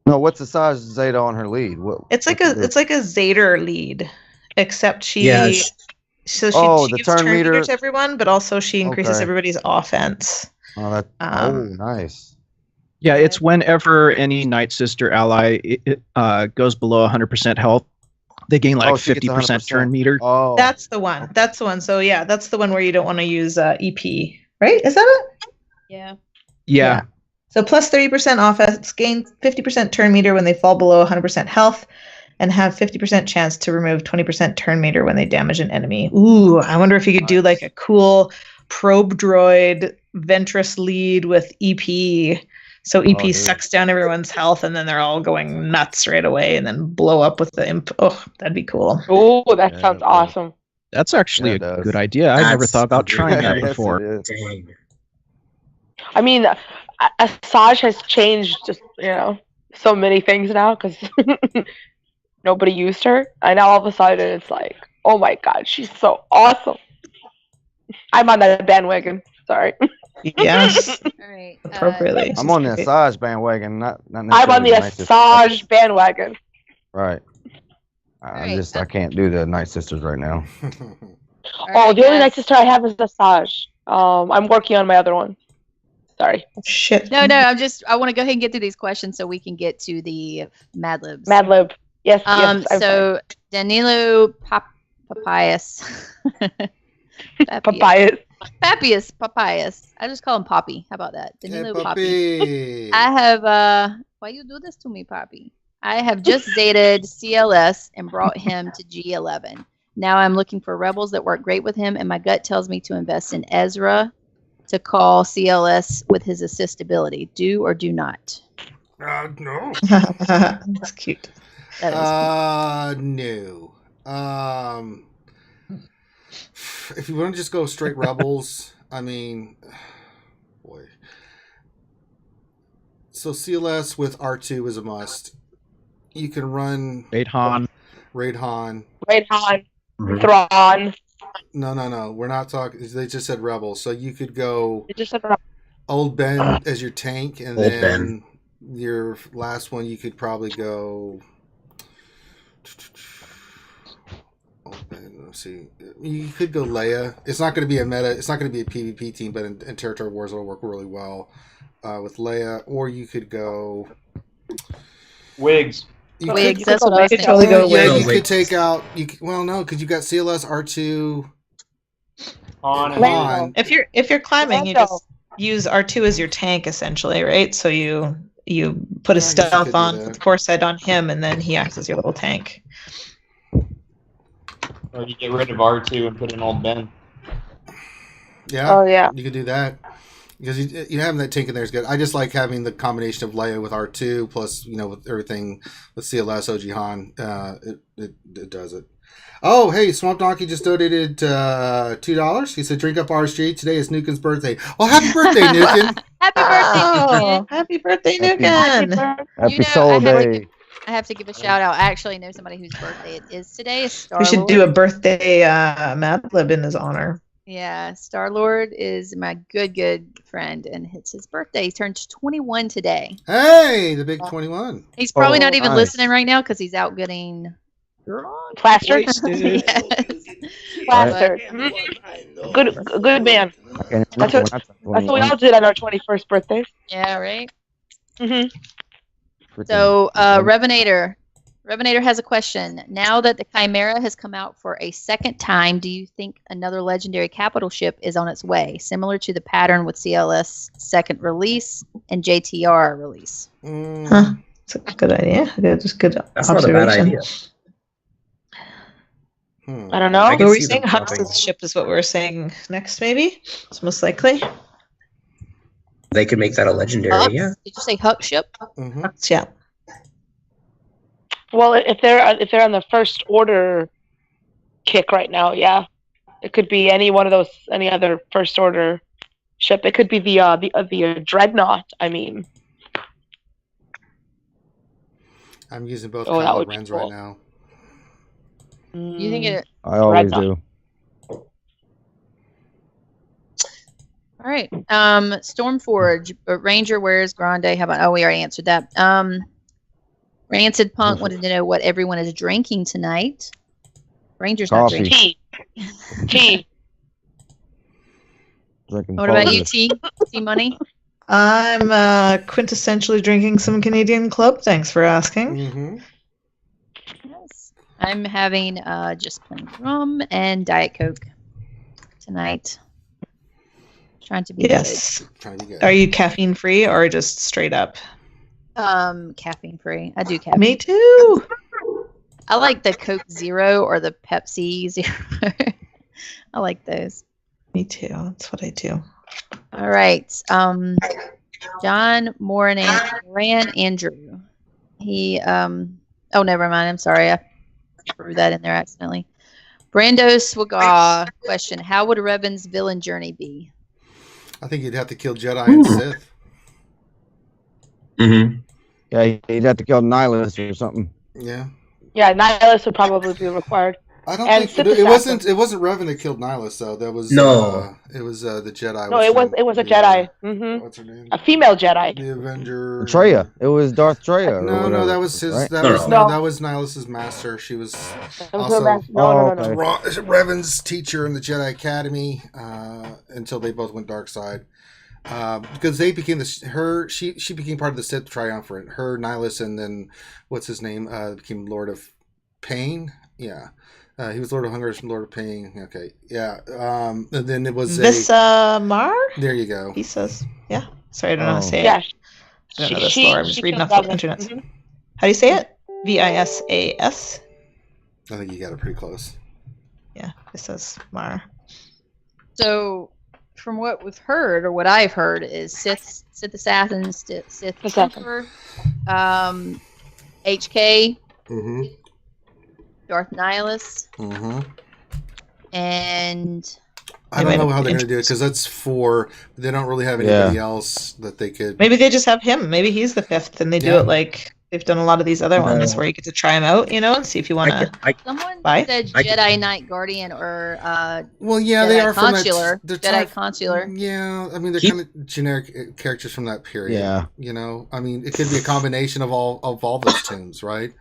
I: No, what's Asajj Zeta on her lead?
D: It's like a Zeta lead, except she.
F: Yeah,
D: So she
I: the
D: gives
I: turn meter
D: to everyone, but also she increases
I: Okay.
D: everybody's offense.
I: Oh, nice.
E: Yeah, it's whenever any Night Sister ally goes below 100% health, they gain like
I: she gets
E: 50%
I: 100%.
E: turn meter.
I: Oh,
D: That's the one. So yeah, that's the one where you don't want to use EP, right? Is that it?
C: Yeah.
E: Yeah.
D: So plus 30% offense, gain 50% turn meter when they fall below 100% health, and have 50% chance to remove 20% turn meter when they damage an enemy. Ooh, I wonder if you could do like a cool probe droid Ventress lead with EP. So EP
I: dude.
D: sucks down everyone's health, and then they're all going nuts right away, and then blow up with the imp. Oh, that'd be cool.
G: Oh, that
I: Yeah,
G: sounds
I: it
G: awesome.
E: That's actually
I: Yeah,
E: a
I: it does.
E: good idea. I never
F: That's
E: thought about
F: a
E: trying that
F: great
I: Yes,
E: before.
I: it is.
F: Dang.
G: I mean, Asajj has changed just, so many things now because nobody used her. And now all of a sudden it's like, oh my god, she's so awesome. I'm on that bandwagon. Sorry.
D: Yes,
C: All right.
D: appropriately.
I: I'm on the Asajj bandwagon, not
G: I'm
I: necessarily
G: on the
I: Night Sister.
G: Asajj bandwagon.
I: Right.
C: Right.
I: I can't do the Night Sisters right now.
C: All
G: Oh,
C: right,
G: the only
C: guys.
G: Night Sister I have is Asajj. I'm working on my other one. Sorry.
D: Shit.
C: No, I want to go ahead and get through these questions so we can get to the Mad Libs.
G: Mad Lib. Yes, yes. I'm
C: So Danilo Papayas.
G: Papayas.
C: Papayas. I just call him Poppy. How about that?
A: Hey,
C: Danilo Poppy.
A: puppy.
C: I have why you do this to me, Poppy? I have just dated CLS and brought him to G11. Now I'm looking for rebels that work great with him, and my gut tells me to invest in Ezra to call CLS with his assist ability. Do or do not?
A: No.
D: That's cute.
C: That is
A: No. If you want to just go straight rebels, I mean, boy. So CLS with R2 is a must. You can run
E: Raid Han.
A: Raid Han.
G: Raid Han.
F: Mhm.
G: Thrawn.
A: No. We're not talking. They just said rebels. So you could go
G: It just said
A: Old Ben as your tank, and
F: Old
A: then your last one you could probably go. Old Ben. Let's see. You could go Leia. It's not going to be a meta. It's not going to be a PvP team, but in Territory Wars it'll work really well with Leia. Or you could go.
H: Wigs.
A: You
C: Wigs,
A: could,
C: that's what I was
D: could
C: thinking.
D: totally go
A: yeah,
F: Wigs.
A: you could take out. Well, no, because you got CLS R2
H: On and
G: Lando.
A: Han.
D: If you're climbing, you
G: Lando.
D: just use R2 as your tank essentially, right? So you put a
A: I guess you could
D: stealth
A: do
D: on,
A: that.
D: put the core set on him, and then he acts as your little tank.
H: Or you get rid of R2 and put in old Ben.
A: Yeah.
G: Oh, yeah.
A: You could do that. Because you having that tank in there is good. I just like having the combination of Leia with R2 plus, with everything with CLS, OG Han. It does it. Oh, hey, Swamp Donkey just donated $2. He said, drink up RSG. Today is Nuken's birthday. Well, happy birthday, Nuken.
C: Happy birthday,
D: Oh,
C: Nuken.
D: happy birthday,
I: Happy-
D: Nuken!
I: Happy
C: know,
I: Soul
C: I had to
I: Day.
C: I have to give a shout out. I actually know somebody whose birthday it is today. Star
D: We should
C: Lord.
D: do a birthday Mad Lib in his honor.
C: Yeah, Star Lord is my good friend, and it's his birthday. He turns 21 today.
A: Hey, the big 21.
C: He's probably
I: Oh,
C: not even
I: nice.
C: listening right now because he's out getting
G: Plastered.
E: Wasted.
C: Yes.
G: Plastered. Good man.
I: I can't
G: That's
I: remember
G: what-
I: when I turned
G: That's what we
I: 21.
G: all did on our 21st birthdays.
C: Yeah, right.
G: Mm-hmm.
I: Freaking-
C: So, Revenator Revenator has a question. Now that the Chimera has come out for a second time, do you think another legendary capital ship is on its way, similar to the pattern with CLS second release and JTR release?
D: Huh. That's a good idea. Good
F: That's not a bad idea.
G: I don't know.
F: I can
D: Were we
F: see them
D: saying
F: dropping.
D: Hux's ship is what we were saying next, maybe? It's most likely.
F: They could make that a legendary,
C: Hux?
F: yeah.
C: Did you say Hux ship?
A: Mm-hmm.
D: Hux, yeah.
G: Well, if they're on the first order kick right now, yeah, it could be any one of those, any other first order ship. It could be the dreadnought. I mean,
A: I'm using both
G: Oh, that
A: Kylo
G: would be
A: Rens
G: cool.
A: right now.
C: You think it?
I: I always
G: Dreadnought.
I: do.
C: All right. Stormforge, Ranger, where's Grande? How about? Oh, we already answered that. Rancid Punk wanted to know what everyone is drinking tonight. Ranger's not
I: Coffee.
C: drinking.
G: tea?
I: Drinking
C: What about you,
I: Folgers.
C: T? T Money?
D: I'm quintessentially drinking some Canadian Club. Thanks for asking.
A: Mm-hmm.
C: Yes. I'm having just plain rum and Diet Coke tonight. Trying to be
D: Yes.
A: Trying to be good.
D: Are you caffeine free or just straight up?
C: caffeine free. I do caffeine.
D: Me too.
C: I like the Coke Zero or the Pepsi Zero. I like those.
D: Me too. That's what I do.
C: All right. John Moran Andrew. He oh, never mind. I'm sorry. I threw that in there accidentally. Brando SWGOH question. How would Revan's villain journey be?
A: I think you'd have to kill Jedi and Sith.
F: Mm-hmm.
I: Yeah, he'd have to kill Nihilus or something.
A: Yeah.
G: Yeah, Nihilus would probably be required.
A: I don't
G: And
A: think
G: Sith
A: it wasn't.
G: assassin.
A: It wasn't Revan that killed Nihilus though. That was
F: No.
A: It was the Jedi.
G: No,
A: What's
G: it
A: her
G: was
A: name?
G: a
A: The,
G: Jedi. Mm-hmm.
A: What's her name?
G: A female Jedi.
A: The Avenger.
I: Treya. It was Darth Treya. or
A: No,
I: whatever,
A: that was his.
I: right?
A: That
F: No,
A: was
G: no.
A: that was Nihilus's master. She was
G: That was
A: also
G: her master. No.
I: okay.
A: Revan's teacher in the Jedi Academy until they both went dark side. Because they became she became part of the Sith Triumvirate. Her, Nihilus, and then what's his name became Lord of Pain. Yeah, he was Lord of Hunger, Lord of Pain. Okay, yeah. And then it was
D: Vissamar?
A: There you go.
D: He says. Yeah. Sorry, I don't know how to say it.
G: Yeah.
D: I don't know this lore. I'm just reading off
G: killed
D: the
G: Revan.
D: internet.
G: Mhm.
D: How do you say it? Visas?
A: I think you got it pretty close.
D: Yeah, Vissamar.
C: So, from what we've heard, or what I've heard, is Sith assassins, Sith
G: Assassin.
C: Trooper, HK,
A: Mm-hmm.
C: Darth Nihilus,
A: Mm-hmm.
C: and
A: I don't know how they're going to do it because that's 4. They don't really have anybody else that they could.
D: Maybe they just have him. Maybe he's the 5th, and they do
A: Yeah.
D: it like they've done a lot of these other ones where you get to try him out, and see if you want to.
C: someone
D: Bye.
C: said Jedi Knight Guardian or
A: Well, yeah,
C: Jedi
A: they are from
C: Consular.
A: that.
C: Jedi Consular.
A: Yeah, I mean they're
F: Keep-
A: kind of generic characters from that period.
I: Yeah.
A: You know, I mean it could be a combination of all those tunes, right?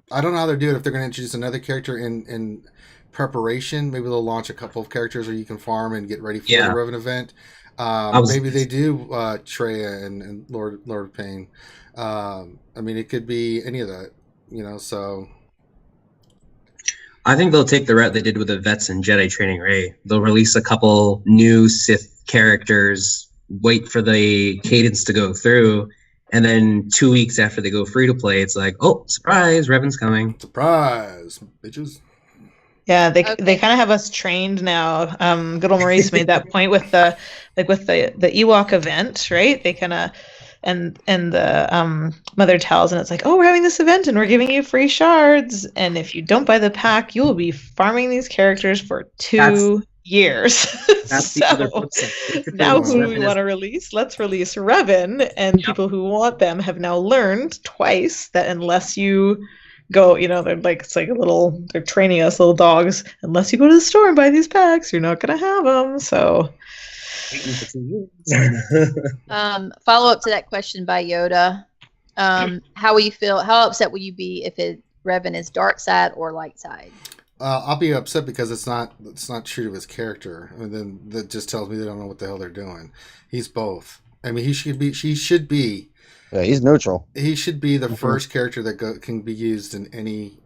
A: I don't know how they're doing. If they're going to introduce another character in preparation, maybe they'll launch a couple of characters where you can farm and get ready for
F: Yeah.
A: the Revan event.
F: was-
A: Maybe they do Treya and Lord of Pain. I mean, it could be any of that. So.
F: I think they'll take the route they did with the vets and Jedi Training Ray. They'll release a couple new Sith characters, wait for the cadence to go through, and then 2 weeks after they go free to play, it's like, oh, surprise, Revan's coming.
A: Surprise, bitches.
D: Yeah, they
C: Okay.
D: kind of have us trained now. Good old Maurice made that point with the Ewok event, right? They kind of and the mother tells, and it's like, oh, we're having this event and we're giving you free shards, and if you don't buy the pack, you will be farming these characters for 2 years.
F: That's the other flip side.
D: Now who do
F: Revan
D: we
F: is-
D: want to release? Let's release Revan, and people who want them have now learned twice that unless you go, they're like, it's like they're training us little dogs. Unless you go to the store and buy these packs, you're not gonna have them. So
C: Follow up to that question by Yoda. How will you feel? How upset will you be if Revan is dark side or light side?
A: I'll be upset because it's not true to his character, and then that just tells me they don't know what the hell they're doing. He's both. I mean, she should be
I: Yeah, he's neutral.
A: He should be the first character that can be used in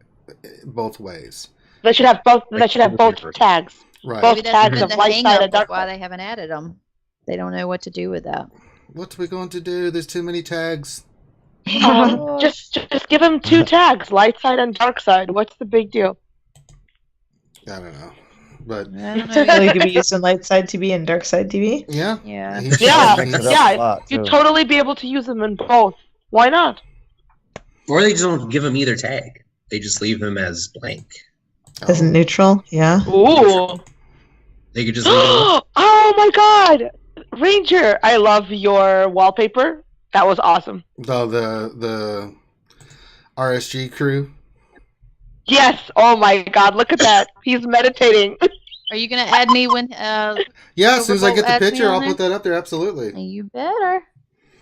A: both ways.
G: They should have both. They should have both tags.
A: Right.
G: Both
C: Maybe that's
G: tags
C: been
G: of
C: the
G: light
C: hang
G: side
C: up
G: and dark
C: of why
G: side.
C: they haven't added them. They don't know what to do with that.
A: What are we going to do? There's too many tags.
G: Just give him 2 tags, light side and dark side. What's the big deal?
A: I don't know, but
C: I don't know.
D: Really could be used in light side TV and dark side TV.
A: yeah,
C: Yeah.
G: You'd totally be able to use them in both. Why not?
F: Or they just don't give him either tag. They just leave him as blank.
D: As neutral, yeah.
G: Ooh.
F: They could just leave him.
G: Oh my god! Ranger, I love your wallpaper. That was awesome.
A: The RSG crew.
G: Yes. Oh my god, look at that. He's meditating.
C: Are you going to add me when...
A: Yeah, as soon as I get the
C: adds me
A: picture,
C: on
A: I'll
C: there?
A: put that up there. Absolutely.
C: You better.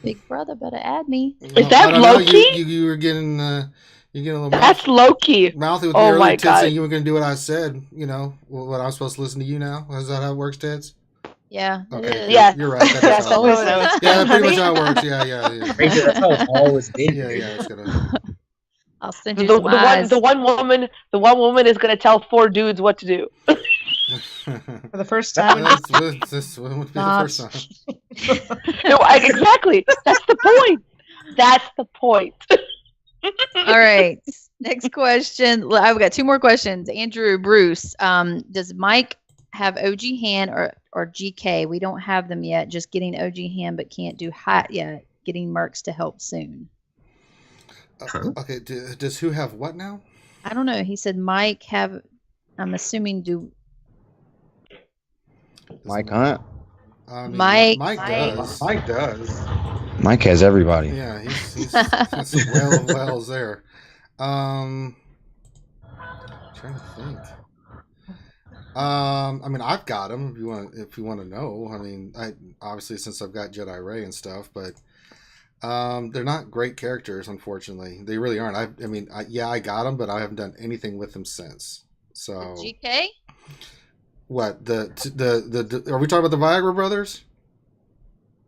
C: Big brother better add me.
G: Is that Loki?
A: You were getting a little.
G: That's Loki.
A: Mouthy with me
G: Oh
A: earlier,
G: my
A: Ted,
G: god.
A: saying you were going to do what I said. You know what I'm supposed to listen to you now. Is that how it works, Teds?
C: Yeah.
A: Okay.
C: It is.
G: Yeah.
A: You're right.
G: That's
D: always
A: Yeah,
D: how it's
A: that's pretty much
D: done.
A: how it works. Yeah.
F: Ranger, that's how it's always been.
A: Yeah. It's gonna.
C: I'll send you
G: The
C: some eyes.
G: one woman is gonna tell 4 dudes what to do.
D: For the first time.
A: This would be the first time.
G: No, exactly. That's the point. That's the point.
C: All right. Next question. I've got 2 more questions. Andrew Bruce. Does Mike have OG hand or GK? We don't have them yet. Just getting OG hand, but can't do hot yet. Getting mercs to help soon.
A: Okay. Does who have what now?
C: I don't know. He said Mike have. I'm assuming do.
I: Mike Hunt.
A: I mean,
C: Mike
A: does. Mike does.
I: Mike has everybody.
A: Yeah, he's well there. Trying to think. I mean, I've got them. If you want to know. I mean, I obviously since I've got Jedi Ray and stuff, but they're not great characters. Unfortunately, they really aren't. I got them, but I haven't done anything with them since. So
C: GK.
A: what the are we talking about the Viagra brothers?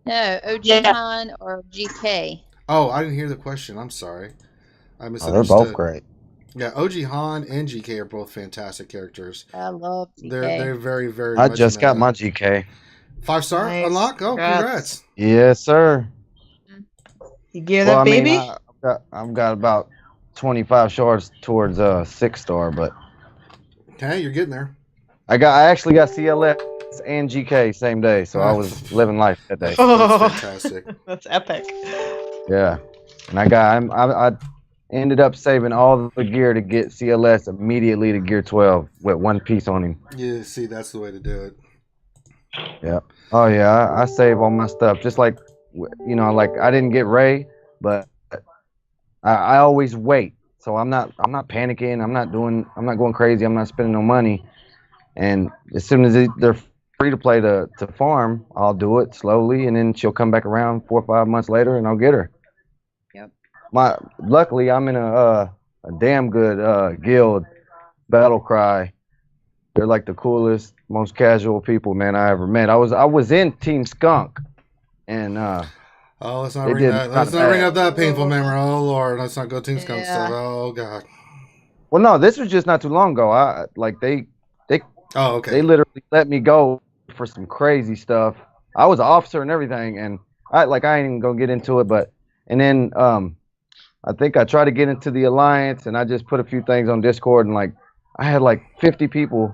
C: No, OG
G: Yeah.
C: Han or GK.
A: Oh, I didn't hear the question. I'm sorry. I
I: Oh,
A: misunderstood.
I: they're both great.
A: Yeah, OG Han and GK are both fantastic characters.
C: I love GK.
A: They're very, very.
I: I
A: much
I: just
A: in
I: got
A: that-
I: my GK.
A: 5-star
D: Nice.
A: unlock. Oh, congrats!
I: Yes, sir.
D: You gear that baby?
I: I've got about 25 shards towards 6-star, but
A: Okay, you're getting there.
I: I actually got CLS and GK same day, so I was living life that day.
A: That's fantastic.
D: That's epic.
I: Yeah, and I ended up saving all the gear to get CLS immediately to gear 12 with 1 piece on him.
A: Yeah, see, that's the way to do it.
I: Yeah. Oh yeah, I save all my stuff. Just like, like I didn't get Ray, but I always wait. So I'm not panicking. I'm not going crazy. I'm not spending no money. And as soon as they're free to play to farm, I'll do it slowly, and then she'll come back around 4 or 5 months later, and I'll get her.
C: Yep.
I: Luckily I'm in a damn good guild, Battle Cry. They're like the coolest, most casual people, man, I ever met. I was in Team Skunk, and
A: Oh, let's not
I: They
A: bring
I: did
A: that.
I: not
A: Let's not bring
I: bad.
A: up that painful memory. Oh Lord, let's not go Team Skunk
C: Yeah.
A: stuff. Oh God.
I: well, no, this was just not too long ago.
A: Oh, okay.
I: They literally let me go for some crazy stuff. I was an officer and everything, and I ain't even gonna get into it, and then I think I tried to get into the alliance, and I just put a few things on Discord, and I had 50 people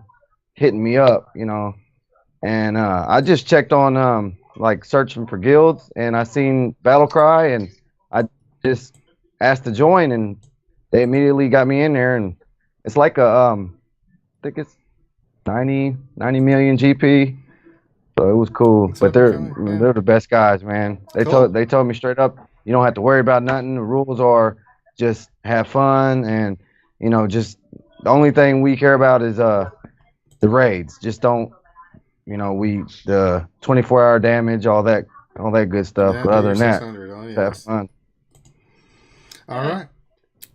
I: hitting me up, and I just checked on searching for guilds, and I seen Battle Cry, and I just asked to join, and they immediately got me in there, and it's like I think it's 90 million GP. So it was cool.
A: What's
I: But
A: up,
I: they're
A: Kelly?
I: they're the best guys, man. They
A: Cool.
I: told me straight up, you don't have to worry about nothing. The rules are just have fun, and just the only thing we care about is the raids. Just don't the 24-hour damage, all that good stuff.
A: Yeah,
I: But other than that,
A: 600. Oh,
I: have
A: yes.
I: fun.
A: All right.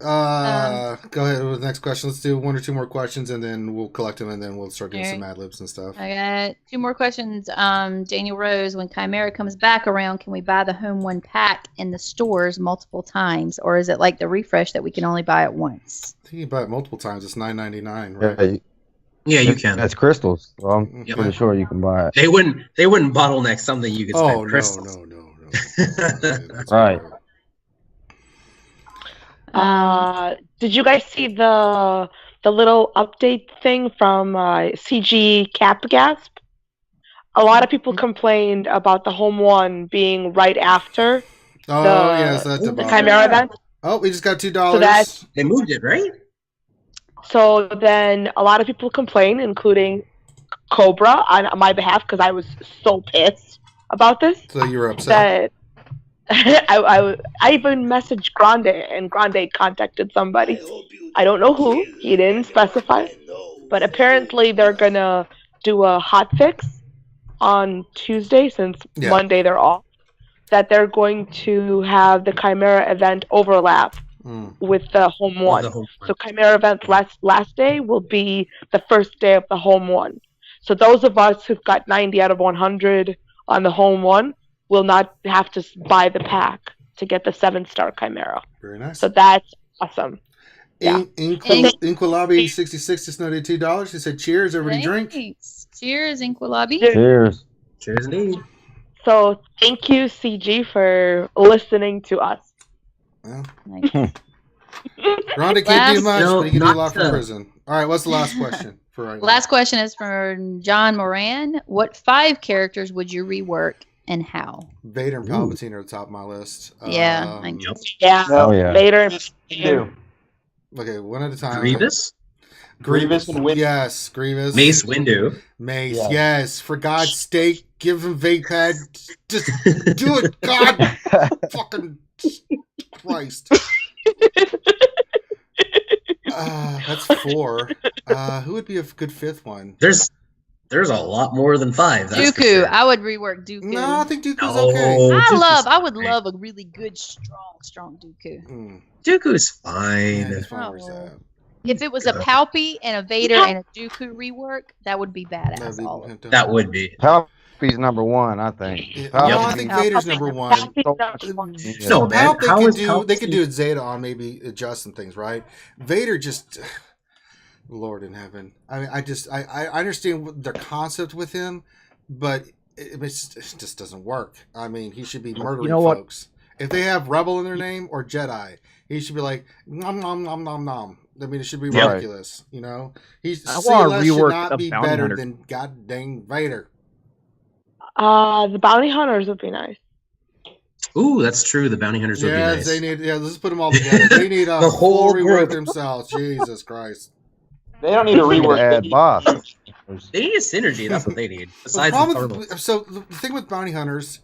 A: Go ahead with the next question. Let's do one or two more questions, and then we'll collect them, and then we'll start doing some Mad Libs and stuff.
C: I got 2 more questions. Daniel Rose, when Chimera comes back around, can we buy the Home One pack in the stores multiple times, or is it like the refresh that we can only buy it once?
A: I think you can buy it multiple times. It's $9.99, right?
F: Yeah, you can.
I: That's crystals. So I'm pretty sure you can buy it.
F: They wouldn't bottleneck something you could spend crystals.
A: No.
I: Right.
G: Did you guys see the little update thing from CG Capgasp? A lot of people complained about the Home One being right after the Chimera event.
A: Oh, we just got $2.
G: So
F: they moved it, right?
G: So then a lot of people complained, including Cobra on my behalf, because I was so pissed about this.
A: So you were upset.
G: I even messaged Grande, and Grande contacted somebody. I don't know who. He didn't specify. But apparently they're going to do a hotfix on Tuesday, since Monday they're off, that they're going to have the Chimera event overlap with the Home One. So Chimera event's last day will be the first day of the Home One. So those of us who've got 90 out of 100 on the Home One will not have to buy the pack to get the 7-star Chimera.
A: Very nice.
G: So that's awesome. Yeah.
A: Inquilabi 66 just noted $2. He said, "Cheers, everybody, drink."
C: Cheers, Inquilabi.
I: Cheers.
F: Cheers, indeed.
G: So thank you, CG, for listening to us.
A: Well, Rhonda can't do much, but he can do a lot from prison. All right, what's the last question for right now?
C: Last question is from John Moran. What 5 characters would you rework and how?
A: Vader and Palpatine are at the top of my list.
C: Yeah.
G: Vader and Palpatine.
A: Okay, one at a time.
F: Grievous
H: and Windu.
A: Yes, Grievous.
F: Mace Windu.
A: Mace, yes. For God's sake, give him vape pad. Just do it, God fucking Christ. That's 4. Who would be a good 5th one?
F: There's a lot more than 5. That's
C: Dooku.
F: for sure.
C: I would rework Dooku.
A: No, I think Dooku's okay.
C: I would love a really good, strong Dooku.
F: Dooku's fine.
C: If it was a Palpy and a Vader and a Dooku rework, that would be badass.
F: That would be.
I: Palpy's number 1, I think.
A: I think Vader's number 1.
F: No, man.
A: They could do Zeta on maybe adjusting things, right? Vader just, Lord in heaven. I mean, I understand their concept with him, but it just doesn't work. I mean, he should be murdering folks. If they have Rebel in their name or Jedi, he should be like nom nom nom nom nom. I mean, it should be ridiculous, you know. CLS should not be better than God dang Vader.
G: The bounty hunters would be nice.
F: Ooh, that's true. The bounty hunters would be nice.
A: Let's put them all together. They need a whole rework themselves. Jesus Christ.
H: They don't need a rework.
I: Add boss.
F: They need a synergy. That's what they need. Besides
A: the thing with bounty hunters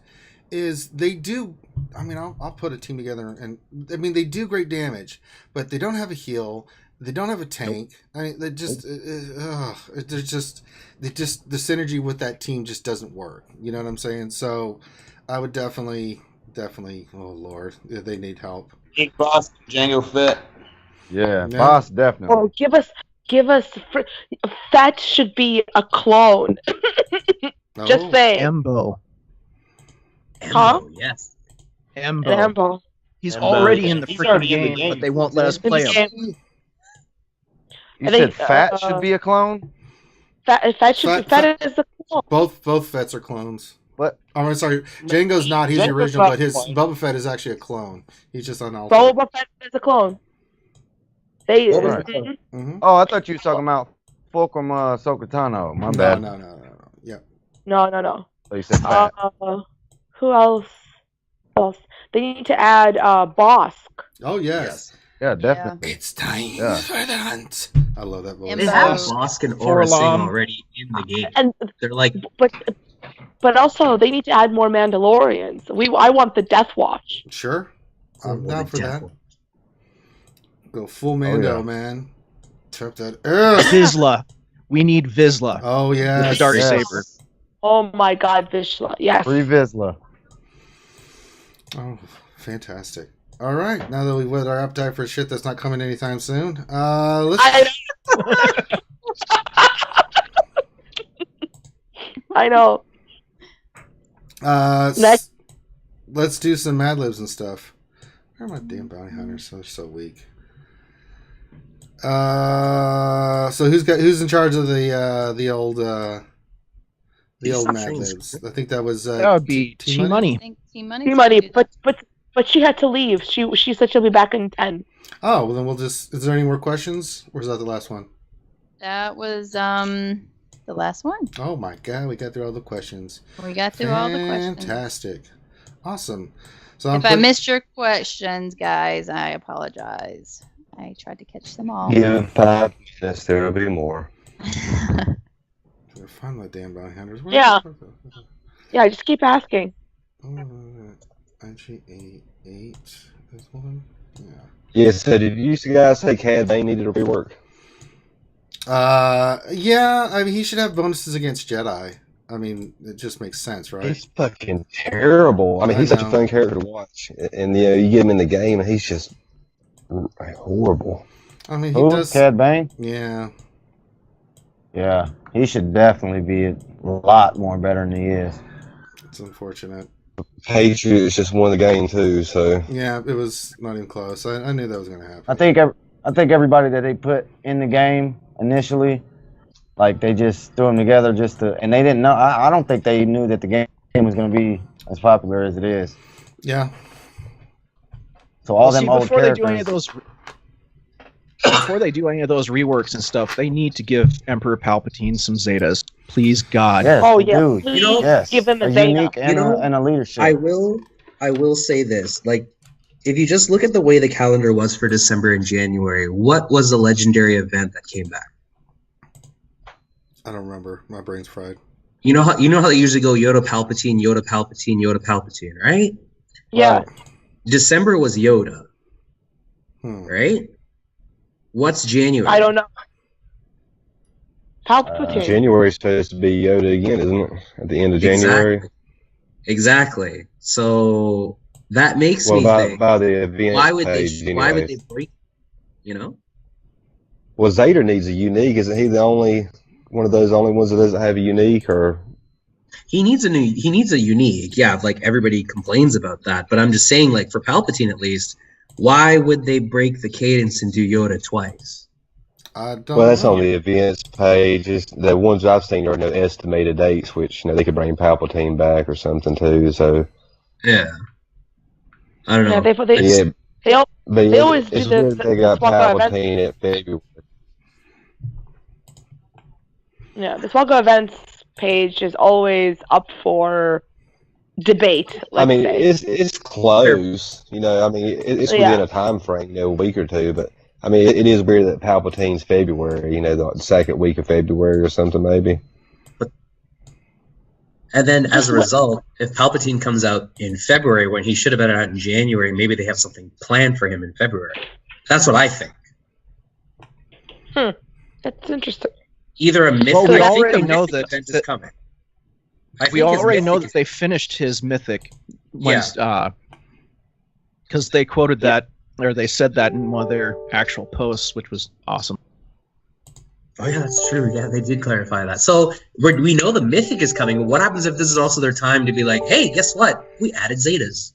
A: is they do. I mean, I'll put a team together, and I mean they do great damage, but they don't have a heal. They don't have a tank. I mean, they just, the synergy with that team just doesn't work. You know what I'm saying? So, I would definitely. Oh Lord, they need help.
H: Big Boss, Django Fett.
I: Yeah, Boss definitely.
G: Oh, give us. That should be a clone. Just saying.
E: Embo.
G: Huh?
F: Yes.
E: Embo. He's already in the freaking game, but they won't let us play him.
I: You said Fat should be a clone?
G: Fat is a clone.
A: Both Fets are clones.
I: What?
A: I'm sorry, Django's not. He's the original, but his Boba Fett is actually a clone. He's just on all.
G: Boba Fett is a clone.
I: Oh, I thought you were talking about Fulcrum Sokotano. My bad.
A: No. Yeah.
G: No.
I: So you said Fat.
G: Who else? They need to add Bosk.
A: Oh yes.
I: Yeah, definitely.
A: It's time for the hunt. I love that voice.
F: They have Bosk and Aura Singh already in the game.
G: And
F: they're like,
G: but also they need to add more Mandalorians. I want the Death Watch.
A: Sure, I'm down for that. Go full Mando, man. Trap that.
E: Vizsla. We need Vizsla.
A: Oh yeah,
E: the dark saber.
G: Oh my God, Vizsla. Yes.
I: Free Vizsla.
A: Oh, fantastic. All right. Now that we've whet our appetite for shit that's not coming anytime soon, let's.
G: I know. Next.
A: Let's do some Mad Libs and stuff. Where are my damn bounty hunters? They're so weak. So who's in charge of the old Mad Libs? I think that was
E: that would be Team Money.
C: I think Team Money.
G: Team Money, but she had to leave. She said she'll be back in 10.
A: Oh, well then we'll just. Is there any more questions, or is that the last one?
C: That was the last one.
A: Oh my god, we got through all the questions.
C: We got through all the questions.
A: Fantastic, awesome. So
C: if I missed your questions, guys, I apologize. I tried to catch them all.
B: Give 5 minutes, there will be more.
A: Find my damn bounty hunters.
G: Yeah. Yeah, just keep asking.
A: IG8, this one? Yeah.
B: Yeah, so did you guys say Cad Bane needed a rework?
A: Yeah, I mean, he should have bonuses against Jedi. I mean, it just makes sense, right?
B: He's fucking terrible. I mean, he's such a fun character to watch. And, you get him in the game, and he's just horrible.
A: I mean, he does...
I: Cad Bane?
A: Yeah.
I: Yeah, he should definitely be a lot more better than he is.
A: It's unfortunate.
B: Patriot is just won the game, too, so...
A: Yeah, it was not even close. I knew that was going to happen.
I: I think everybody that they put in the game initially, like, they just threw them together and they didn't know. I don't think they knew that the game was going to be as popular as it is.
A: Yeah.
I: So all them old characters...
E: Before they do any of those reworks and stuff, they need to give Emperor Palpatine some Zetas. Please, God.
I: Yes,
G: oh yeah,
I: dude.
G: Please give him a Zeta.
I: Unique and a leadership.
F: I will say this. Like, if you just look at the way the calendar was for December and January, what was the legendary event that came back?
A: I don't remember. My brain's fried.
F: You know how they usually go Yoda Palpatine, Yoda Palpatine, Yoda Palpatine, right?
G: Yeah.
F: December was Yoda. Right? What's January?
G: I don't know. Palpatine.
B: January is supposed to be Yoda again, isn't it? At the end of January.
F: Exactly. So that makes me think.
B: By the event
F: why would
B: page,
F: why would they break? You know.
B: Well, Zeta needs a unique. Isn't he the only one of those only ones that doesn't have a unique? Or
F: he needs a unique. Yeah, like everybody complains about that. But I'm just saying, like for Palpatine at least. Why would they break the cadence and do Yoda twice?
A: I don't
B: well, that's
A: know.
B: on the events page. The ones I've seen are no estimated dates, which they could bring Palpatine back or something too. So
F: yeah, I don't know.
G: Yeah, they always do
B: they got Palpatine at February.
G: Yeah, the SWGOH events page is always up for debate.
B: I mean, it's close. I mean, it's within a time frame, a week or two. But I mean, it is weird that Palpatine's February. The second week of February or something, maybe.
F: And then, as a result, if Palpatine comes out in February when he should have been out in January, maybe they have something planned for him in February. That's what I think.
G: That's interesting.
F: Either a mythic.
E: Well, we already know that
F: event is coming.
E: We already know that they finished his mythic, because they quoted that, or they said that in one of their actual posts, which was awesome.
F: Oh yeah, that's true. Yeah, they did clarify that. So we know the mythic is coming. What happens if this is also their time to be like, hey, guess what? We added Zetas.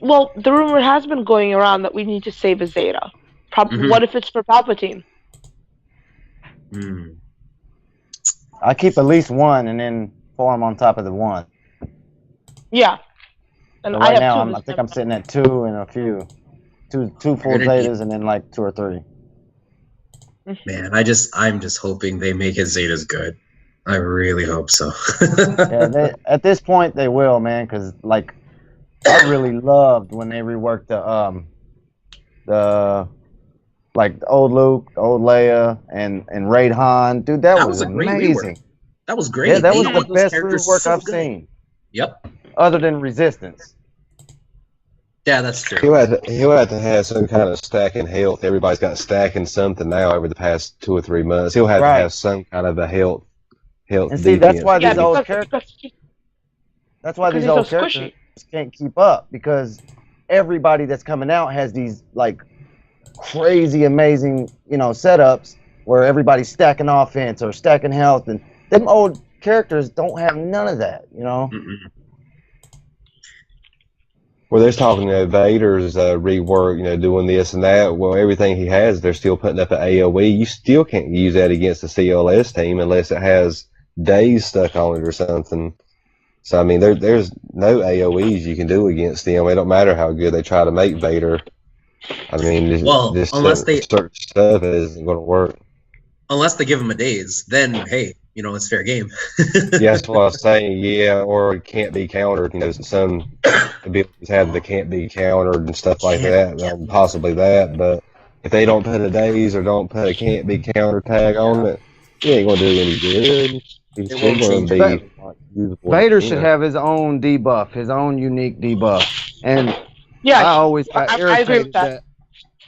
G: Well, the rumor has been going around that we need to save a Zeta. What if it's for Palpatine?
I: I keep at least one and then form on top of the one.
G: Yeah. And
I: so right now,
G: I
I: think I'm sitting at 2 and a few. Two full Zetas and then like 2 or 3.
F: Man, I'm just hoping they make his Zetas good. I really hope so.
I: Yeah, at this point they will, man, because like I really loved when they reworked the old Luke, the old Leia, and Raid Han. Dude, that was amazing.
F: That was great.
I: Yeah, that was the best rework I've seen.
F: Yep.
I: Other than Resistance.
F: Yeah, that's true.
B: He'll have to have some kind of stacking health. Everybody's got stacking something now over the past 2 or 3 months. He'll have to have some kind of a health. And
I: see, that's why these old
G: characters.
I: That's why these old characters can't keep up, because everybody that's coming out has these like crazy, amazing, setups where everybody's stacking offense or stacking health, and them old characters don't have none of that,
B: Well, they're talking Vader's rework, doing this and that. Well, everything he has, they're still putting up at AoE. You still can't use that against the CLS team unless it has days stuck on it or something. So, I mean, there's no AoEs you can do against them. It don't matter how good they try to make Vader. I mean, this
F: unless
B: certain stuff isn't going to work.
F: Unless they give him a daze, then hey, it's fair game.
B: Yeah, that's what I was saying. Yeah, or it can't be countered. Some abilities have the can't be countered and stuff like that. Possibly that, but if they don't put a daze or don't put a can't be counter tag on it, it ain't going to do any good. It's still going to be usable.
I: Vader should have his own debuff, his own unique debuff, and
G: Yeah,
I: I always got
G: I agree with
I: irritated
G: that.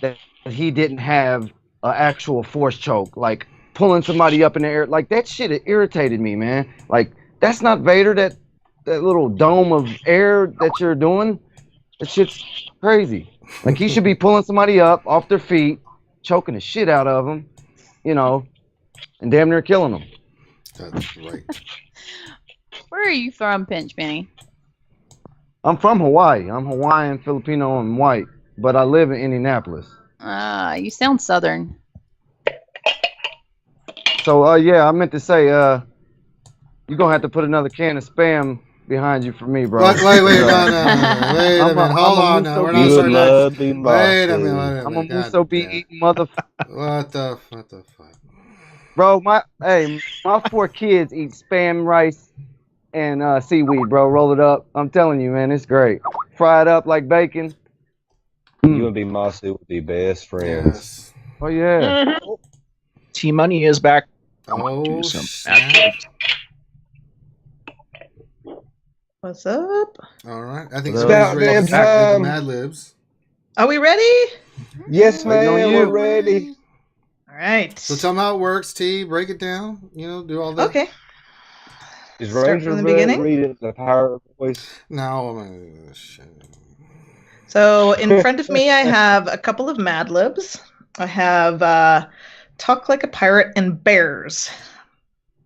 I: that he didn't have an actual force choke, like pulling somebody up in the air. Like, that shit, it irritated me, man. Like, that's not Vader, that little dome of air that you're doing. That shit's crazy. Like, he should be pulling somebody up off their feet, choking the shit out of them, and damn near killing them.
A: That's right.
C: Where are you from, Pinch Penny?
I: I'm from Hawaii. I'm Hawaiian, Filipino, and white, but I live in Indianapolis.
C: You sound southern.
I: So, yeah, I meant to say, you're going to have to put another can of Spam behind you for me, bro.
A: Wait, no. Wait a minute. Hold on now. We're not starting that. Wait a minute.
I: I'm a Muso be eating motherfucker.
A: What the fuck?
I: Bro, my 4 kids eat Spam, rice, and seaweed, bro. Roll it up. I'm telling you, man, it's great. Fry it up like bacon.
B: You and Masu would be best friends.
A: Yes.
I: Oh, yeah.
E: T-Money is back.
A: Oh,
E: Do some
A: snap.
D: What's up?
A: All right. I think
I: It's
A: somebody's
B: about
A: ready to
B: damn
A: stack with the
B: time.
A: Mad Libs.
D: Are we ready?
B: Yes,
I: Waiting on
B: man,
I: you.
B: we're ready.
D: All right.
A: So tell them how it works, T. Break it down. Do all that.
D: Okay.
B: Is
D: Start
B: Ranger
D: from the
B: Red
D: beginning?
B: reading the power voice?
A: No.
D: So in front of me, I have a couple of Mad Libs. I have Talk Like a Pirate and Bears.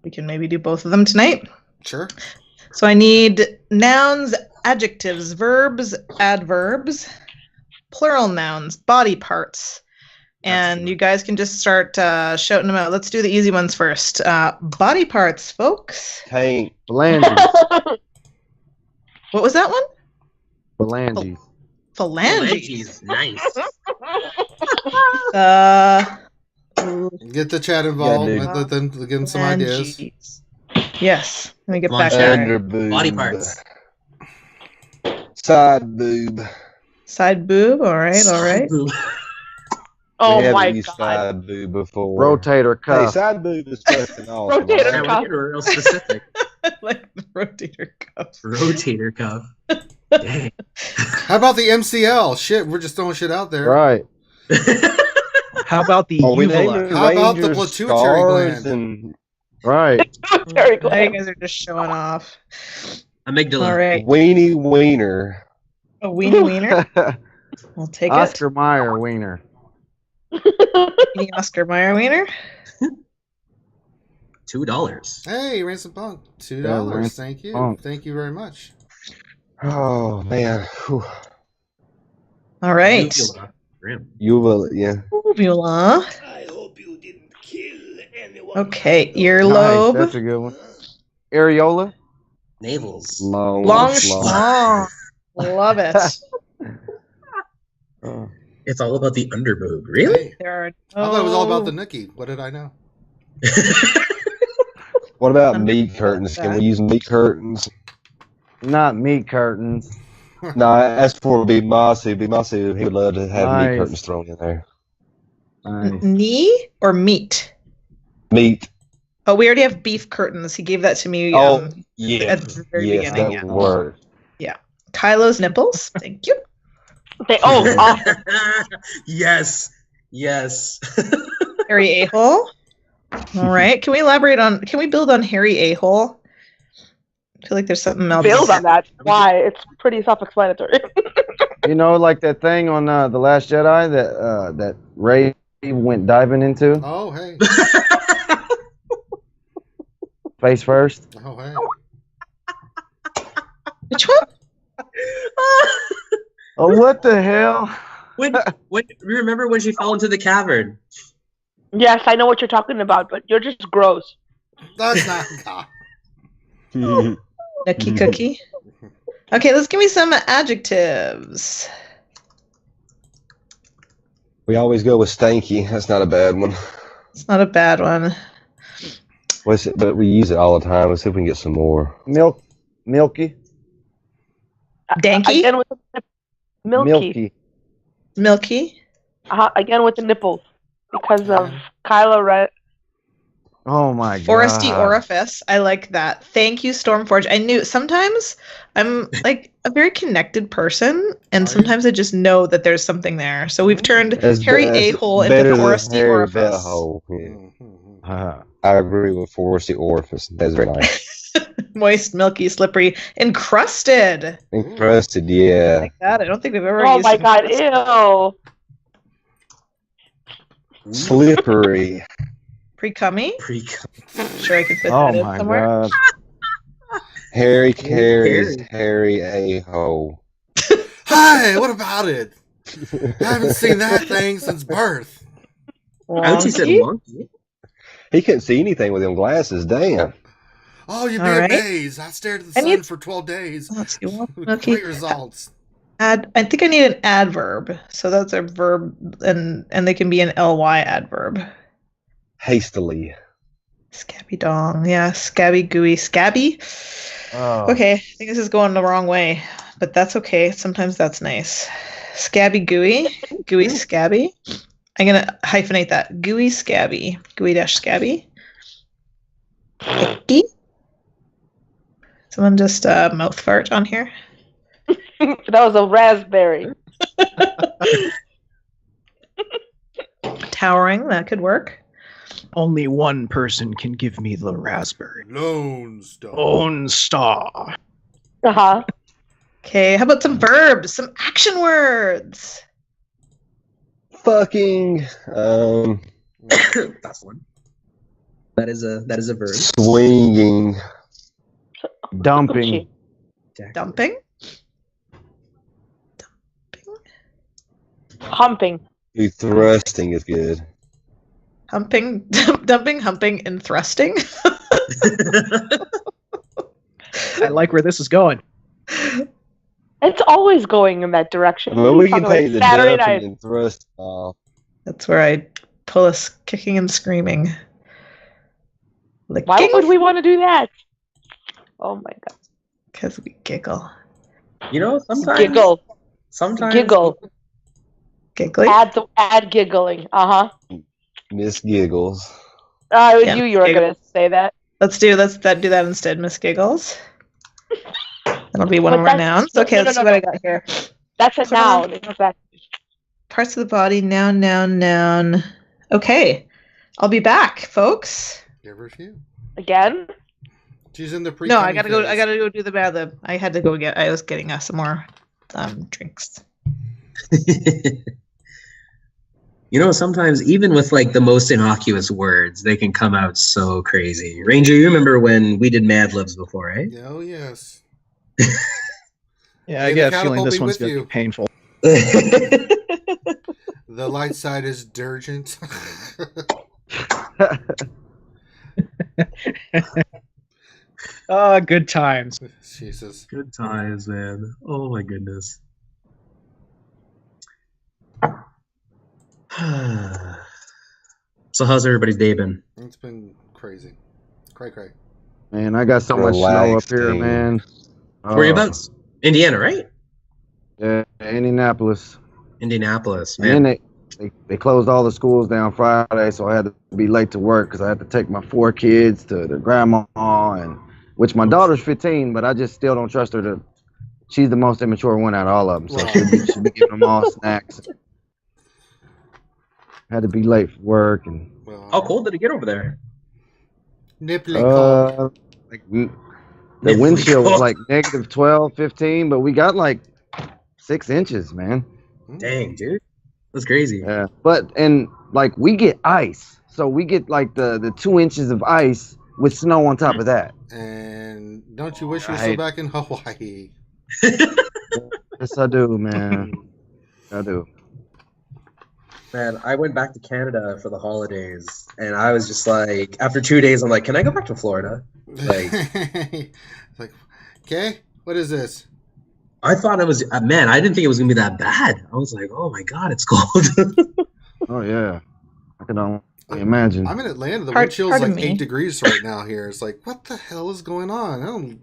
D: We can maybe do both of them tonight.
A: Sure.
D: So I need nouns, adjectives, verbs, adverbs, plural nouns, body parts. And you guys can just start shouting them out. Let's do the easy ones first. Body parts, folks.
B: Tank.
I: Phalanges.
D: What was that one?
I: Phalanges.
D: Phalanges.
F: Nice.
A: Get the chat involved.
B: Yeah,
A: Let them give them some ideas.
D: Phalanges. Yes. Let me get
F: Come on,
D: back
F: Chad.
D: there.
B: Under boob.
F: Body parts.
B: Side boob.
D: Side boob. All right. All right.
G: Oh
B: we haven't
G: my
B: used
G: god.
B: side boob before.
I: Rotator
B: Hey,
I: cuff.
B: side boob is fucking awesome.
G: Rotator
F: Yeah,
B: right?
F: we're getting real specific.
D: Like the rotator cuff.
F: Rotator cuff. Dang.
A: How about the MCL? Shit, we're just throwing shit out there.
I: Right.
E: How about the
B: Oh, we
E: uvula?
B: named
A: How about the
B: Rangers
A: pituitary
B: scars
A: gland?
B: and
I: Right.
G: Very
D: Now you
G: good.
D: guys are just showing off.
F: Amygdala.
D: All right.
B: weenie wiener.
D: A weenie wiener. We'll take
I: Oscar Mayer wiener.
D: it. Oscar Mayer wiener.
F: $2.
A: Hey, Ransom Punk. $2.
I: Ransom
A: Thank you.
I: Punk.
A: Thank you very much.
B: Oh man. Whew.
D: All right.
F: Uvula. Grim.
B: You will, yeah.
D: Uvula.
J: I hope you didn't kill anyone.
D: Okay.
I: Nice.
D: Earlobe.
I: That's a good one. Areola.
F: Navels.
B: Long.
D: Long schlong. Love it.
I: Oh.
F: It's all about the underboob. Really?
A: Hey,
D: There are
A: I thought it was all about the
D: no-
A: nookie. What did I know?
B: What about
D: Under-
B: meat curtains? Can we use meat curtains?
I: Not meat curtains.
B: No, as for Bimasu, he would love to have
I: Nice.
B: meat curtains thrown in there.
I: Nice.
D: knee or meat?
B: Meat.
D: Oh, we already have beef curtains. He gave that to me
B: Oh, yeah.
D: at the very
B: Yes,
D: beginning.
B: that
D: Yeah.
B: would work.
D: Kylo's nipples. Thank you.
G: Awesome.
F: Yes. Yes.
D: Harry A-hole. All right. Can we build on Harry A-hole? I feel like there's something else.
G: Build on that. Why? It's pretty self-explanatory.
I: You know, like that thing on The Last Jedi that Rey went diving into,
A: Oh, hey.
I: face first.
A: Oh, hey.
D: Which one?
I: Oh, what the hell?
F: when remember when she fell into the cavern?
G: Yes, I know what you're talking about, but you're just gross.
A: That's not. God.
D: Nookie cookie. Okay, let's give me some adjectives.
B: We always go with stanky. That's not a bad one.
D: It's not a bad one.
B: What's it? But we use it all the time. Let's see if we can get some more.
I: Milky.
D: Danky?
G: Again with the milky.
D: Milky.
G: Again with the nipples. Because of Kylo Ren.
I: Oh my god.
D: Foresty orifice. I like that. Thank you, Stormforge. I knew sometimes I'm like a very connected person, and sometimes I just know that there's something there. So we've turned Harry A-hole into Foresty orifice.
B: I agree with Foresty orifice. That's very nice.
D: Moist, milky, slippery, encrusted.
B: Encrusted, yeah.
D: I like that. I don't think we've ever
G: Oh
D: used
G: my god,
D: encrusted.
G: ew.
B: Slippery.
D: Pre-cummy? Sure, I could fit
I: Oh
D: that in
I: my
D: somewhere.
I: god.
B: Harry carries Harry A-hole.
A: Hi, what about it? I haven't seen that thing since birth.
F: Ouchie said wonky.
B: He couldn't see anything with them glasses. Damn.
A: Oh, you'd be
D: All right.
A: amazed. I stared at the sun for 12 days.
D: Let's see.
A: With great results.
D: I think I need an adverb. So that's a verb, and they can be an ly adverb.
B: Hastily.
D: Scabby dong. Yeah, scabby, gooey, scabby.
I: Oh.
D: Okay, I think this is going the wrong way, but that's okay. Sometimes that's nice. Scabby, gooey, gooey, scabby. I'm going to hyphenate that. Gooey, scabby. Gooey dash scabby. Icky. Someone just mouth fart on here.
G: That was a raspberry.
D: Towering, that could work.
E: Only one person can give me the raspberry.
A: Lone Star.
E: Lone Star.
G: Uh-huh.
D: Okay, how about some verbs? Some action words.
B: Fucking.
F: That's one. That is a verb.
B: Swinging.
I: Dumping.
D: Dumping.
G: Humping.
B: Ooh, thrusting is good.
D: Humping, dumping, humping, and thrusting.
E: I like where this is going.
G: It's always going in that direction.
B: Well, we can take the
G: Saturday
B: dumping
G: night.
B: and thrust off.
D: That's where I pull us kicking and screaming. Licking?
G: Why would we want to do that? Oh my god.
D: Because we giggle.
F: You know, sometimes
G: Giggle.
F: Sometimes
G: Giggle.
D: Giggling?
G: Add giggling. Uh-huh.
B: Miss Giggles.
G: I
D: Yeah,
G: knew you were
D: giggle.
G: going to say that.
D: Let's do that instead, Miss Giggles. That'll be one
G: But
D: of our
G: that's-
D: nouns. Okay,
G: no,
D: let's
G: no,
D: see what
G: no.
D: I got here.
G: That's a
D: Someone-
G: noun. Exactly.
D: Parts of the body, noun, noun, noun. Okay. I'll be back, folks.
A: Give her a few.
G: Again?
A: She's in the pre.
D: No, I gotta go do the Mad Lib. I had to go get. I was getting us some more drinks.
F: You know, sometimes even with like the most innocuous words, they can come out so crazy. Ranger, you remember when we did Mad Libs before, eh?
A: Oh yes.
E: Yeah, I
A: May
E: get
A: the
E: a feeling this
A: catapult be
E: one's
A: with
E: going to
A: you.
E: be painful.
A: The light side is dirgent.
E: Good times.
A: Jesus.
F: Good times, man. Oh my goodness. So how's everybody's day been?
A: It's been crazy. Cray.
I: Man, I got so much snow up here,
B: Relaxing.
I: man.
F: Whereabouts? Indiana, right?
I: Yeah, Indianapolis.
F: Indianapolis,
I: And
F: man.
I: then they closed all the schools down Friday, so I had to be late to work because I had to take my 4 kids to their grandma, and which my daughter's 15, but I just still don't trust her to. She's the most immature one out of all of them, so she'll be giving them all snacks. Had to be late for work, and
F: How cold did it get over there?
A: Nippling cold.
I: like the wind chill was like negative 12, 15, but we got like 6 inches, man.
F: Dang, dude. That's crazy.
I: Yeah, but and like we get ice, so we get like the 2 inches of ice with snow on top of that.
A: And don't you wish you were still back in Hawaii?
I: Yes, I do, man. I do.
F: Man, I went back to Canada for the holidays, and I was just like, after 2 days, I'm like, can I go back to Florida? Like,
A: okay, what is this?
F: I thought it was, man, I didn't think it was going to be that bad. I was like, oh my God, it's cold.
I: Oh, yeah. I can only imagine.
A: I'm in Atlanta. The wind chill's like 8 degrees right now here. It's like, what the hell is going on? I don't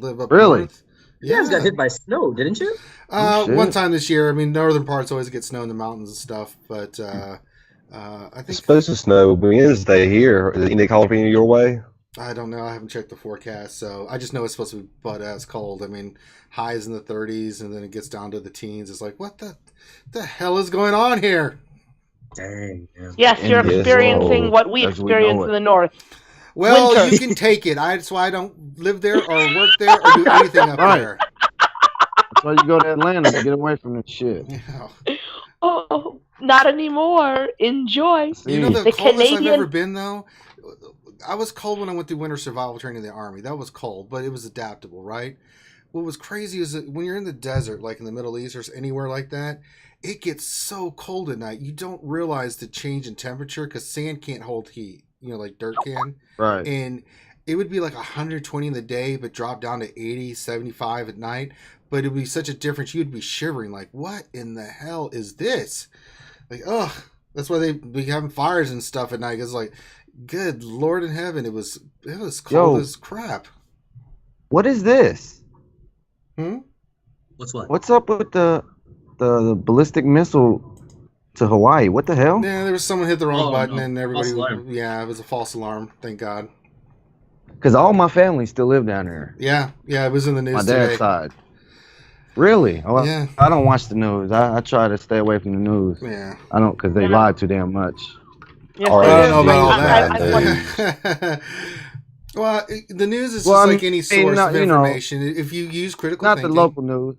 A: live up north.
F: You guys got hit by snow, didn't you?
A: One time this year. I mean, northern parts always get snow in the mountains and stuff, but I think
B: it's supposed to snow Wednesday here. Is it any California your way?
A: I don't know. I haven't checked the forecast, so I just know it's supposed to be butt-ass cold. I mean, highs in the 30s, and then it gets down to the teens. It's like, what the hell is going on here?
F: Dang. Man.
G: Yes, you're experiencing what we experience in the north.
A: Well,
G: Winter.
A: You can take it. That's why I don't live there or work there or do anything up there.
I: That's why you go to Atlanta to get away from this shit.
A: Yeah.
G: Oh, not anymore. Enjoy.
A: You know the coldest I've ever been, though? I was cold when I went through winter survival training in the Army. That was cold, but it was adaptable, right? What was crazy is that when you're in the desert, like in the Middle East or anywhere like that, it gets so cold at night. You don't realize the change in temperature because sand can't hold heat, like dirt can.
I: Right.
A: And it would be like 120 in the day, but drop down to 80, 75 at night. But it would be such a difference. You'd be shivering like, what in the hell is this? Like, ugh. That's why they be having fires and stuff at night. It's like, good Lord in heaven, it was cold as crap.
I: What is this?
F: What's what?
I: What's up with the ballistic missile to Hawaii? What the hell?
A: Yeah, there was someone hit the wrong button and everybody. Yeah, it was a false alarm. Thank God.
I: Because all my family still live down there.
A: Yeah, it was in the news.
I: My
A: today.
I: dad's side. Really? Oh,
A: yeah.
I: I don't watch the news. I try to stay away from the news.
A: Yeah.
I: I don't, because they lie too damn much.
G: Yes,
A: I don't know about all that. Well, the news is just like any source of information. If you use critical thinking.
I: Not the local news.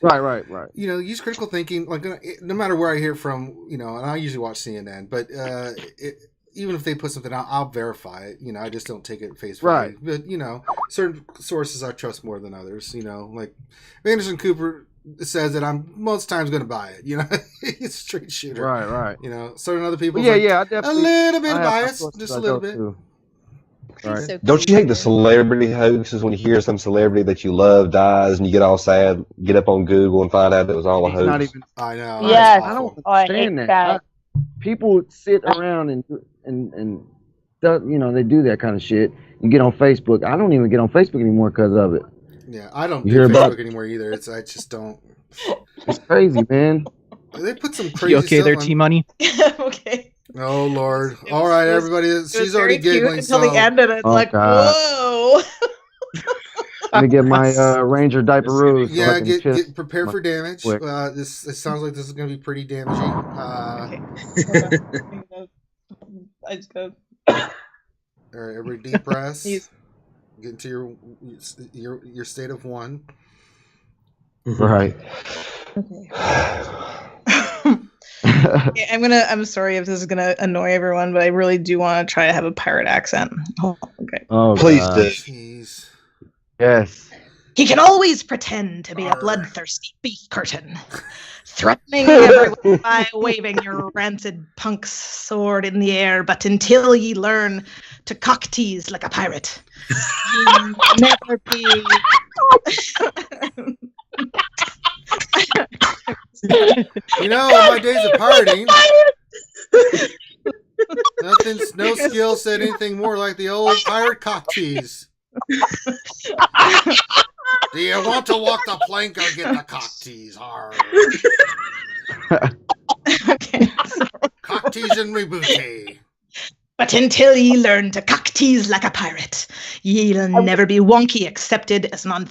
I: Right.
A: Use critical thinking. Like, no matter where I hear from, and I usually watch CNN, but even if they put something out, I'll verify it. I just don't take it at face value. But, certain sources I trust more than others. Like Anderson Cooper says that I'm most times going to buy it. He's a straight shooter.
I: Right.
A: Certain other people.
I: I definitely.
A: A little bit biased, just a little bit.
I: Right.
C: So
B: Don't you hate the celebrity hoaxes when you hear some celebrity that you love dies and you get all sad, get up on Google and find out it was all a hoax?
A: I know.
G: Yes.
I: I don't
G: I
I: understand
G: hate
I: that. People sit around and they do that kind of shit. You get on Facebook. I don't even get on Facebook anymore because of it.
A: Yeah, I don't do Facebook anymore either. I just don't.
I: It's crazy, man.
A: They put some crazy.
E: You okay there, T-Money?
D: Okay.
A: Oh Lord! All right, everybody. She's already giggling.
D: Until the end, and it's like,
I: God.
D: whoa.
I: Let me get my Ranger diaperoos.
A: Yeah, get prepared for damage. This sounds like this is going to be pretty damaging.
D: I just go.
A: All right, everybody, deep breaths. Get into your state of one.
I: Right.
D: Okay. I'm sorry if this is gonna annoy everyone, but I really do want to try to have a pirate accent. Oh, okay.
I: Oh,
B: please do.
A: Jeez.
I: Yes.
D: He can always pretend to be a bloodthirsty beef curtain, threatening everyone by waving your rancid punk's sword in the air. But until ye learn to cock tease like a pirate, you'll never be.
A: My days of pirating. No skill said anything more like the old pirate cock tease. Do you want to walk the plank or get the cock tease?
D: Okay.
A: Cock tease and rebooty.
D: But until ye learn to cock tease like a pirate, ye'll never be wonky accepted as an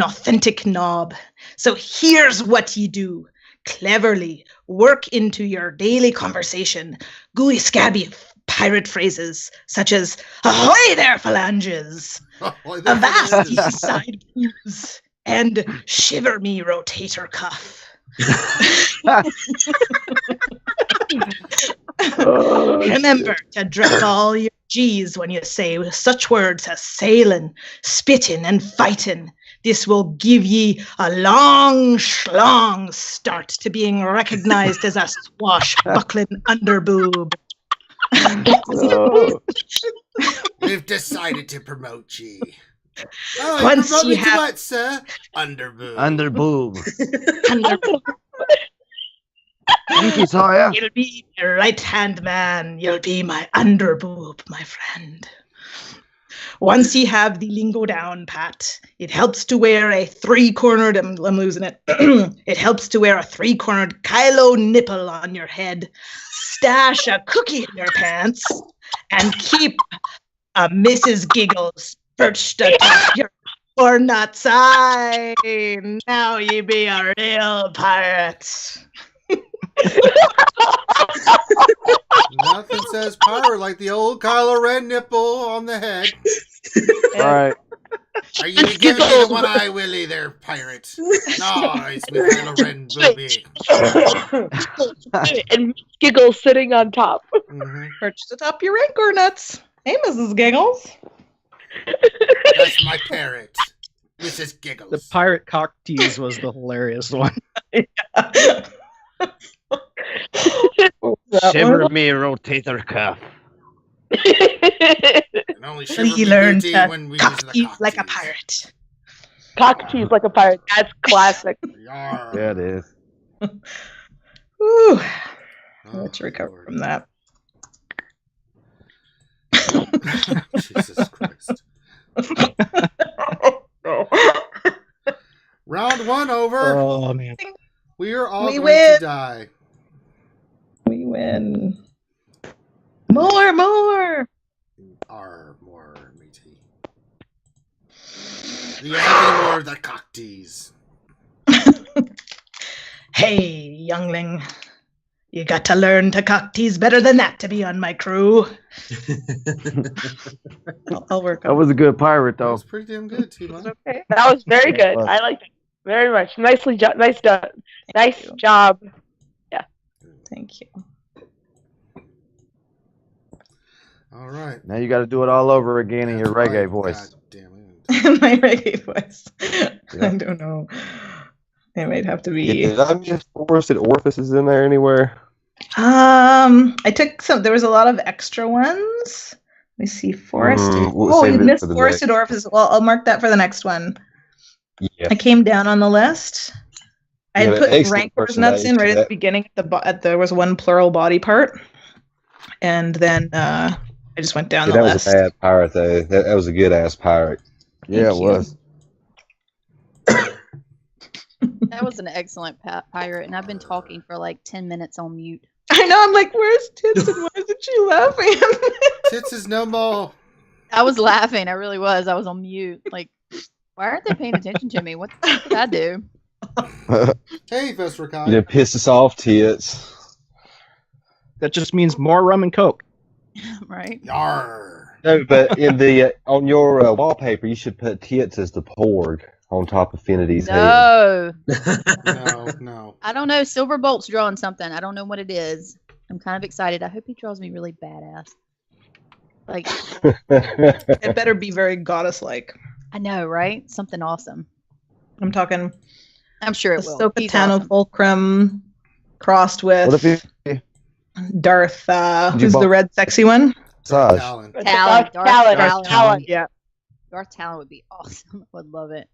D: authentic knob. So here's what ye do. Cleverly work into your daily conversation gooey scabby pirate phrases such as "Ahoy there, phalanges!" "Avast ye side booze!" and shiver me rotator cuff. Remember to drop all your G's when you say such words as sailing, spitting, and fighting. This will give ye a long schlong start to being recognized as a swashbuckling underboob.
A: We've decided to promote ye. Oh,
D: Once
A: promote
D: you
A: me to
D: have-
A: what, sir? Underboob.
I: Underboob. Thank you, Sawyer.
D: You'll be my right-hand man. You'll be my underboob, my friend. Once you have the lingo down, Pat, it helps to wear a three-cornered, I'm losing it. It helps to wear a three-cornered Kylo nipple on your head, stash a cookie in your pants, and keep a Mrs. Giggles perched atop your cornut's eye. Now ye be a real pirate.
A: Nothing says power like the old Kylo Ren nipple on the head.
I: All right.
A: Are you giving me the one-eye Willy there, pirate? Nice, me Kylo Ren booby.
G: And Giggles sitting on top.
A: Mm-hmm.
D: Perched atop your ankle nuts. Hey, Mrs. Giggles.
A: That's my parrot, Mrs. Giggles.
E: The pirate cock tease was the hilarious one.
I: Shiver me rotator cuff.
A: And only shiver
D: You
A: me
D: learn
A: booty
D: to
A: when we use the
D: cock like a
A: tease.
D: pirate.
G: Cock tease like a pirate. That's classic.
A: Yarr.
I: Yeah, it is.
D: Ooh.
A: Oh,
D: Let's recover
A: Lord.
D: from that.
A: Jesus Christ. Round one over.
E: Oh man.
A: We are all
D: We
A: going
D: win.
A: to die.
D: We win. More.
A: Are more meaty. Do you have any more of the cock tease?
D: Hey, youngling. You got to learn to cock tease better than that to be on my crew. I'll work
I: That
D: on
I: was a good pirate,
A: That
I: though.
A: was pretty damn good, T-Mon.
G: Okay. That was very good.
I: Well.
G: I liked it very much. Nicely done. Nice done. Nice
D: you.
G: job.
D: Thank you.
A: All right.
I: Now you got to do it all over again in your
A: That's
I: reggae
A: right.
I: voice.
A: God damn it.
D: My reggae voice.
I: Yeah.
D: I don't know. It might have to
B: Yeah,
D: be.
B: did I miss forested orifices in there anywhere?
D: I took some. There was a lot of extra ones. Let me see. Forested.
B: We'll
D: You
B: save it
D: missed
B: for the
D: forested
B: next.
D: orifice. Well, I'll mark that for the next one.
B: Yeah.
D: I came down on the list. I
B: You
D: had
B: have an
D: put
B: excellent
D: rancor's nuts in right at the
B: personality.
D: beginning. There was one plural body part, and then I just went down
B: Yeah,
D: the
B: that
D: list.
B: was a bad pirate, though. That was a good ass pirate.
I: Yeah,
D: Thank
I: it
D: you.
I: was.
C: That was an excellent pirate, and I've been talking for like 10 minutes on mute.
D: I know. I'm like, where's Tits and why isn't she laughing?
A: Tits is no more.
C: I was laughing. I really was. I was on mute. Like, why aren't they paying attention to me? What the fuck did I do?
A: Hey, Vesper Kai.
B: You done pissed us off, tits.
E: That just means more rum and coke.
C: Right?
A: Yar.
B: No, but in the on your wallpaper, you should put tits as the porg on top of Affinity's head.
C: No.
A: No.
C: I don't know. Silverbolt's drawing something. I don't know what it is. I'm kind of excited. I hope he draws me really badass. Like,
D: It better be very goddess-like.
C: I know, right? Something awesome.
D: I'm talking
C: I'm sure it will.
D: Ahsoka
C: He's
D: Tano
C: awesome.
D: Fulcrum crossed
I: What if
D: with
I: you
D: Darth.
I: you
D: Who's the
I: bought-
D: red sexy one?
I: Saj?
A: Talon.
C: Talon. Darth
G: Talon.
C: Talon.
G: Talon.
D: Yeah.
C: Darth Talon would be awesome. I would love it.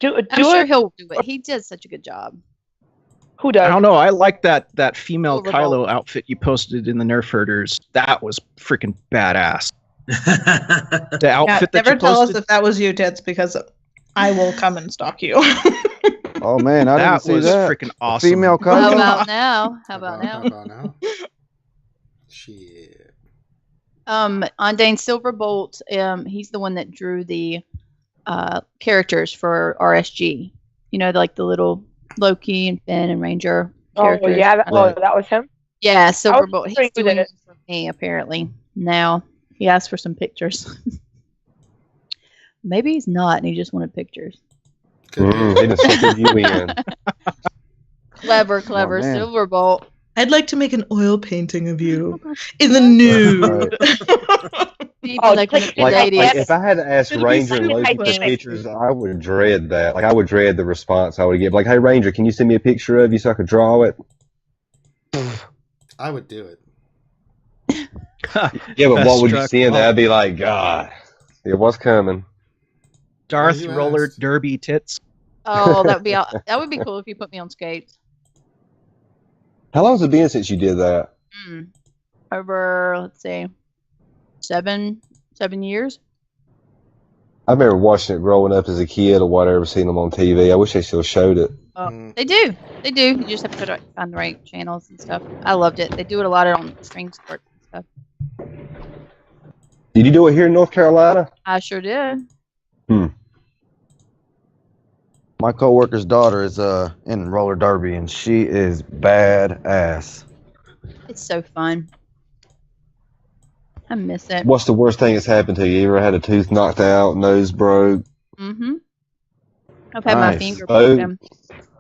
G: Do
C: I'm
G: do
C: sure
G: it.
C: he'll do it. He does such a good job.
G: Who
E: I
G: does?
E: don't know. I like that female
C: Silverbolt.
E: Kylo outfit you posted in the Nerf Herders. That was freaking badass. The
D: Yeah,
E: outfit that
D: never
E: you
D: tell us
E: posted.
D: if that was you, Tits, because I will come and stalk you.
I: Oh man, I
E: That
I: didn't see
E: was
I: that.
E: freaking awesome.
I: Female
C: How
I: cousin.
C: about now? How about now?
A: How about now? Shit.
C: On Dane Silverbolt, he's the one that drew the characters for RSG. You know, like the little Loki and Finn and Ranger
G: Oh
C: characters.
G: yeah,
B: Right.
G: that was him.
C: Yeah, Silverbolt.
G: wondering
C: He's
G: who
C: doing
G: did
C: it for me, apparently. Now, he asked for some pictures. Maybe he's not, and he just wanted pictures.
B: They just suckered you in.
C: Clever,
I: man.
C: Silverbolt.
D: I'd like to make an oil painting of you in the nude.
C: Maybe
G: Oh,
C: like
G: click
C: when
G: it.
C: you're
B: Like,
C: dating.
B: if I had to ask
D: It'll be
B: Ranger and
D: super
B: Loki for
D: quick.
B: pictures, I would dread that. Like, I would dread the response I would give. Like, hey, Ranger, can you send me a picture of you so I could draw it?
A: I would do it.
B: Yeah, but what would you
E: Struck
B: send?
E: off.
B: I'd be like, God, it was coming.
E: Darth
A: You
E: roller
A: asked.
E: derby tits.
C: Oh, that would be cool if you put me on skates.
B: How long has it been since you did that?
C: Over, let's see, 7 years.
B: I remember watching it growing up as a kid or whatever, seeing them on TV. I wish they still showed it.
C: They do. You just have to find the right channels and stuff. I loved it. They do it a lot on string sports and stuff.
B: Did you do it here in North Carolina?
C: I sure did.
I: My coworker's daughter is in roller derby, and she is badass.
C: It's so fun. I miss it.
B: What's the worst thing that's happened to you? You ever had a tooth knocked out, nose broke?
C: Mm-hmm. I've had my
I: Nice.
C: finger
B: Oh.
C: broken.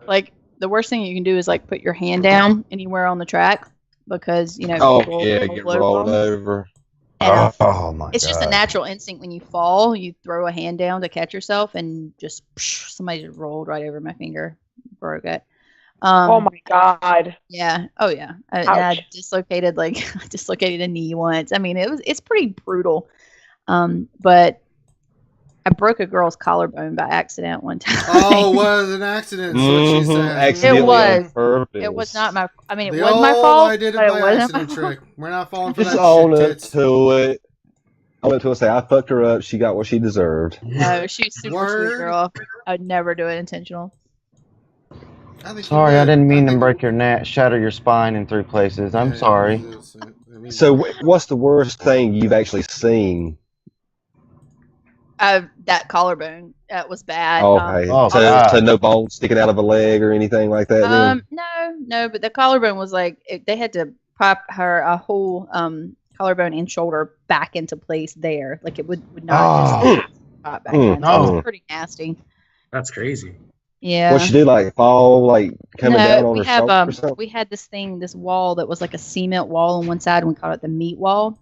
C: Like the worst thing you can do is like put your hand down anywhere on the track because
B: Oh,
C: people
B: yeah,
C: roll
B: get
C: over
B: rolled
C: them.
B: over.
C: And
I: Oh my
C: it's
I: god!
C: just a natural instinct when you fall, you throw a hand down to catch yourself, and just somebody just rolled right over my finger, broke it.
G: Oh my god.
C: Yeah. Oh yeah. I
G: Ouch.
C: dislocated a knee once. I mean, it's pretty brutal. But I broke a girl's collarbone by accident one time.
A: Oh, it was an accident. That's what she said.
B: Accidentally
C: It was.
B: on purpose.
C: It was not my. I mean, it
A: The
C: was my
A: old
C: fault.
A: I did it
C: but
A: by
C: it wasn't my
A: accident
C: fault.
A: trick. We're not falling for
B: Just
A: that
B: own
A: shit,
B: up
A: tits.
B: to it. I went to her and say, I fucked her up. She got what she deserved.
C: No, she's super
A: Word.
C: sweet girl. I would never do it intentional.
A: I think you
I: Sorry, I
A: would.
I: didn't mean to
A: think-
I: break your neck, shatter your spine in 3 places. I'm
A: Yeah,
I: sorry.
A: I mean,
B: So, what's the worst thing you've actually seen?
C: That collarbone. That was bad.
B: Okay.
I: Oh,
B: so,
I: God.
B: so no bone sticking out of a leg or anything like that then?
C: No, but the collarbone was like they had to pop her a whole collarbone and shoulder back into place there. Like it would not just pop back in. So it was pretty nasty.
F: That's crazy.
C: Yeah.
B: What she did, like fall, like coming down on her shoulder or something?
C: we had this wall that was like a cement wall on one side, and we called it the meat wall.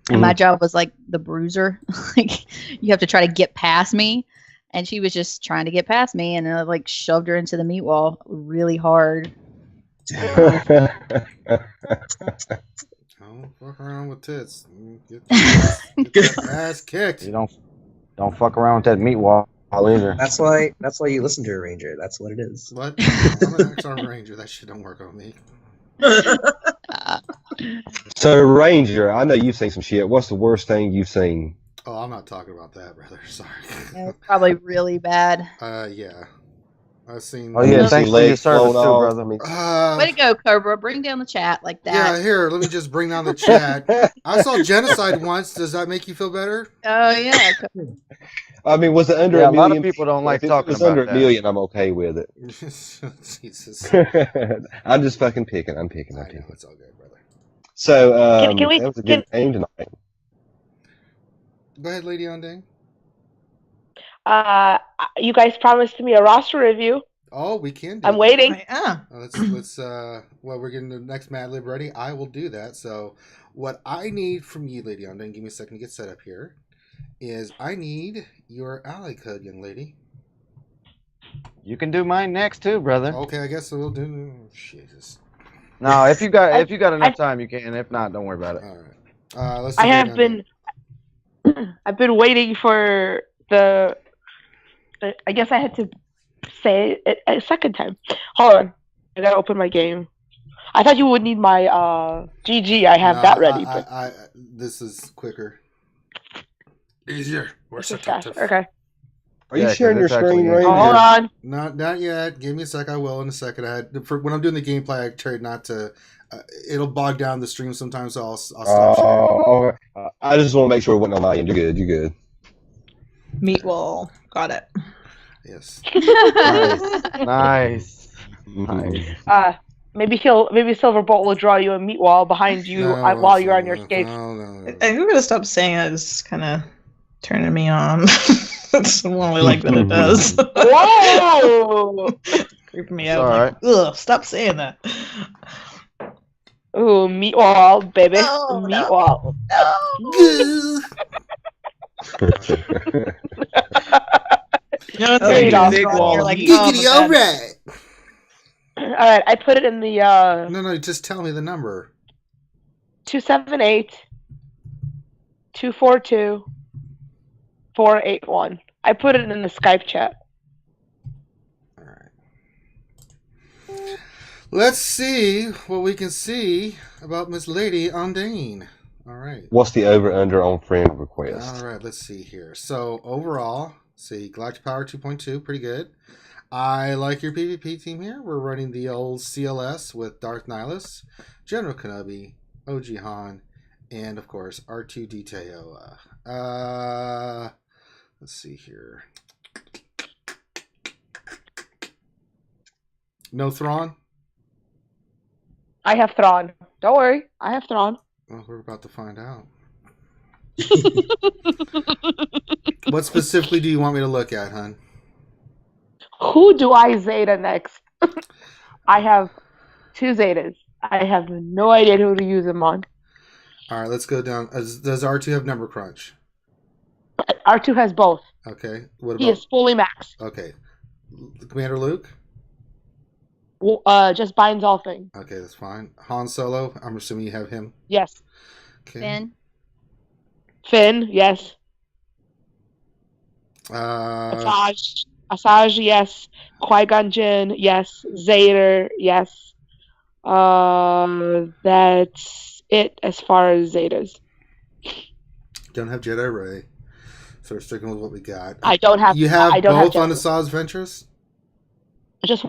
C: And my job was like the bruiser. Like you have to try to get past me. And she was just trying to get past me, and I like shoved her into the meat wall really hard.
A: Don't fuck around with tits. Get that ass kicked.
I: You don't fuck around with that meat wall either.
F: That's why you listen to a Ranger. That's what it is.
A: What? I'm an X-Arm Ranger. That shit don't work on me.
B: So, Ranger, I know you've seen some shit. What's the worst thing you've seen?
A: Oh, I'm not talking about that, brother. Sorry.
C: It was probably really bad.
A: Yeah. I've seen.
I: Oh yeah,
C: Mhm.
I: thanks for your
B: Legs
I: service too,
B: flown off.
I: brother.
C: Way to go, Cobra. Bring down the chat like
A: Yeah,
C: that.
A: here, let me just bring down the chat. I saw genocide once. Does that make you feel better?
C: Oh, yeah. Cobra.
B: I mean, was it under
I: Yeah,
B: a
I: a lot
B: million?
I: of people don't like
B: If
I: talking
B: it was
I: about
B: under
I: that.
B: a million, I'm okay with it.
A: Jesus.
B: I'm just fucking picking. I'm picking.
A: I know, it's all good, brother.
B: So,
G: Can we-
B: that was a good game tonight.
A: Go ahead, Lady on Dang.
G: You guys promised me a roster review.
A: Oh, we can do
G: I'm
A: that.
G: waiting.
A: Let's well, we're getting the next Mad Lib ready. I will do that. So what I need from you, Lady on Dang, give me a second to get set up here, is I need your ally code, young lady.
I: You can do mine next too, brother.
A: Okay, I guess we'll do. Jesus.
I: No, if you got enough time, you can. If not, don't worry about it.
A: All right. Let's.
G: I have been. I've been waiting for the. I guess I had to say it a second time. Hold on, I gotta open my game. I thought you would need my GG. I have that ready. But
A: This is quicker. Easier.
G: this is faster. Okay.
B: Are you
I: Yeah,
B: sharing
I: 'cause
B: your
I: it's
B: screen,
I: actually-
B: Ranger?
G: Hold on.
A: Not yet. Give me a sec. I will in a second. When I'm doing the gameplay, I try not to. It'll bog down the stream sometimes, so I'll stop sharing.
B: Okay. I just want to make sure it wasn't on my end. You're good. You're good.
D: Meat wall. Got it.
A: Yes.
I: Nice.
G: Maybe Silverbolt will draw you a meat wall behind you while you're on your skates.
A: No.
D: I think we're gonna stop saying it. It's kind of turning me on. It's only like that it does.
G: Whoa!
D: Creeping me
I: It's
D: out.
I: all
D: Like, ugh, stop saying that.
G: Ooh, meat wall, baby.
D: No,
G: meat
D: no,
G: wall.
A: Goo.
D: You know, it's
G: There you go.
D: big wall. You're like,
A: Giggity,
D: oh,
A: all right.
G: All right, I put it in the
A: No, just tell me the number.
G: 278 242 481. I put it in the Skype chat.
A: All right. Let's see what we can see about Miss Lady Undine. All right.
B: What's the over/under on friend request?
A: All right, let's see here. So overall, see, Galactic Power 2.2, pretty good. I like your PvP team here. We're running the old CLS with Darth Nihilus, General Kenobi, OG Han, and of course R2-D2. Let's see here. No Thrawn?
G: I have Thrawn. Don't worry, I have Thrawn.
A: Well, we're about to find out. What specifically do you want me to look at, hon?
G: Who do I Zeta next? I have 2 Zetas. I have no idea who to use them on.
A: All right, let's go down. Does R2 have number crunch?
G: R2 has both.
A: Okay. What about?
G: He is fully maxed.
A: Okay. Commander Luke?
G: Just binds all things.
A: Okay, that's fine. Han Solo, I'm assuming you have him.
G: Yes.
A: Okay.
G: Finn, yes. Asajj, yes. Qui-Gon Jinn, yes. Zeta, yes. That's it as far as Zetas.
A: Don't have Jedi Ray, so we're sticking with what we got.
G: I don't have.
A: You have
G: I don't
A: both
G: have
A: on Asajj Ventress?
G: Just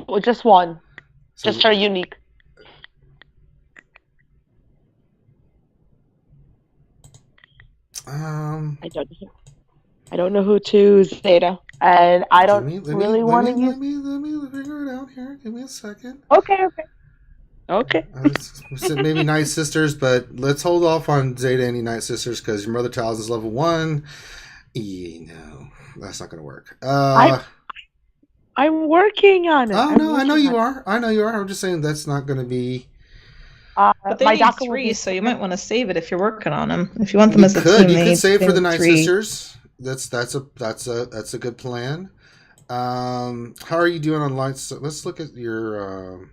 G: one.
A: So,
G: Just her unique. I don't know who to Zeta, and I don't really want to use.
A: Let me figure it out here. Give me a second.
G: Okay.
A: Maybe Night Sisters, but let's hold off on Zeta any Night Sisters because your Mother Tal's is level 1. No, that's not going to work.
G: I'm working on it.
A: Oh no, I know you are. I'm just saying that's not going to be.
D: But they need 3, so you might want to save it if you're working on them. If you want them as a team,
A: you could save for the Night
D: 3.
A: Sisters. That's a good plan. How are you doing on lights? Let's look at your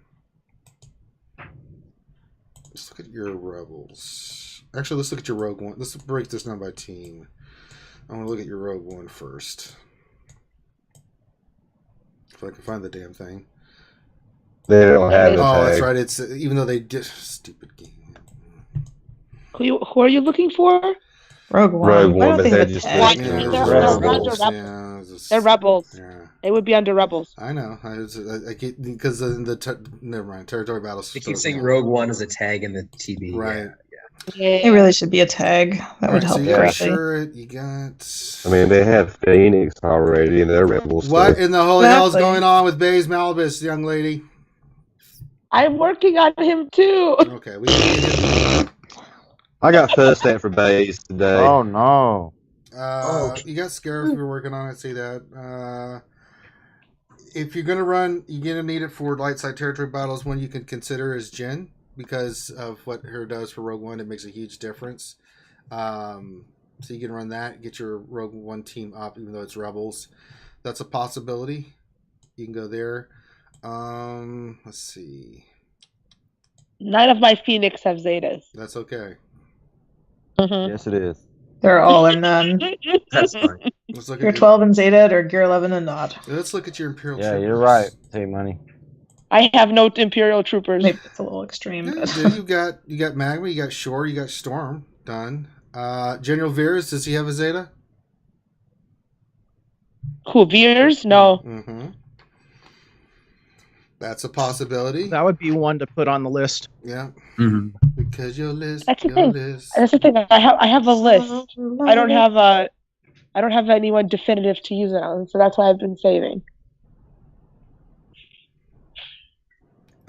A: rebels. Actually, let's look at your Rogue One. Let's break this down by team. I want to look at your Rogue One first. If I can find the damn thing.
B: They don't have it.
A: Oh, that's right. It's even though they did stupid game.
G: Who are you looking for?
D: Rogue One.
B: Rogue One, but they're just
G: They're rebels.
A: Yeah.
G: They would be under rebels.
A: I know. I get because never mind. Territory battles.
F: They keep saying Rogue One as a tag in the TB.
A: Right.
D: It really should be a tag. That would help.
A: So you sure you got.
B: I mean, they have Phoenix already, and they're rebels.
A: What in the holy hell is going on with Baze Malbus, young lady?
G: I'm working on him too.
A: Okay,
B: I got first stamp for Baze today.
I: Oh no.
A: You got Scarif you're working on it, see that. If you're gonna run, you're gonna need it for light side territory battles. One you can consider is Jin, because of what her does for Rogue One. It makes a huge difference. So you can run that, get your Rogue One team up, even though it's Rebels. That's a possibility. You can go there. Let's see.
G: None of my Phoenix have Zetas.
A: That's okay.
G: Mm-hmm.
I: Yes, it is.
D: They're all in none.
F: That's fine.
A: Let's look
D: Gear
A: at
D: 12 and Zeta, or Gear 11 and not.
A: Let's look at your Imperial.
I: Yeah,
A: Troopers.
I: you're right. Take money.
G: I have no Imperial troopers.
D: Maybe it's a little extreme.
A: Yeah,
D: But...
A: you got Magma, you got Shore, you got Storm. Done. General Veers, does he have a Zeta?
G: Who, Veers? No.
A: Mm-hmm. That's a possibility.
E: That would be one to put on the list.
A: Yeah.
F: Mm-hmm.
A: Because your list.
G: That's the
A: your
G: thing.
A: list.
G: That's the thing. I have a list. I don't have anyone definitive to use it on, so that's why I've been saving.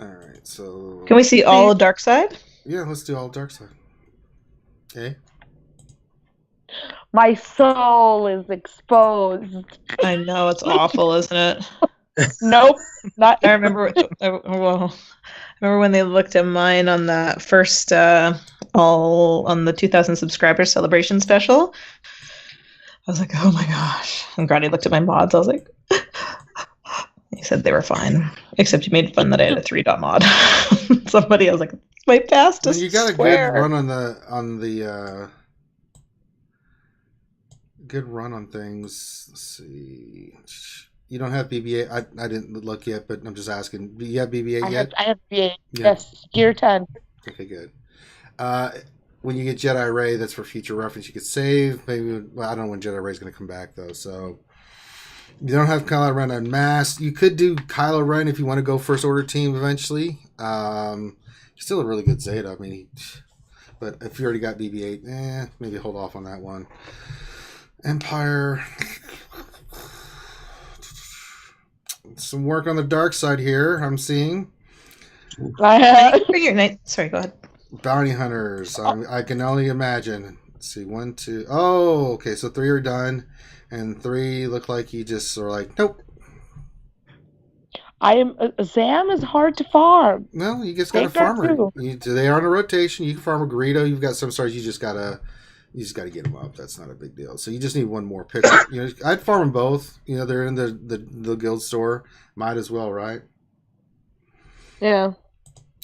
A: All right. So.
D: Can we see all of Dark Side?
A: Yeah, let's do all dark side. Okay.
G: My soul is exposed.
D: I know, it's awful, isn't it?
G: Nope, not.
D: I remember. Well, I remember when they looked at mine on the first all on the 2,000 subscriber celebration special. I was like, oh my gosh! And Granny looked at my mods. I was like, he said they were fine, except you made fun that I had a 3-dot mod. Somebody, I was like, it's my fastest.
A: You got a
D: square.
A: good run on the good run on things. Let's see. You don't have BB-8. I didn't look yet, but I'm just asking. Do you have BB-8 yet?
G: I have BB-8.
A: Yeah.
G: Yes, Gear 10.
A: Okay, good. When you get Jedi Ray, that's for future reference. You could save. Maybe. Well, I don't know when Jedi Ray is going to come back though. So you don't have Kylo Ren on mass. You could do Kylo Ren if you want to go First Order team eventually. Still a really good Zeta. I mean, but if you already got BB-8, maybe hold off on that one. Empire. Some work on the dark side here, I'm seeing.
D: Sorry, go ahead.
A: Bounty hunters. I can only imagine. Let's see, 1, 2. Oh, okay. So 3 are done, and 3 look like you just are like, nope.
G: Zam is hard to farm.
A: No, you just got to farm it. They are on a rotation. You can farm a Greedo. You've got some stars. You just gotta get them up. That's not a big deal. So you just need one more pick. I'd farm them both. They're in the guild store. Might as well, right?
G: Yeah.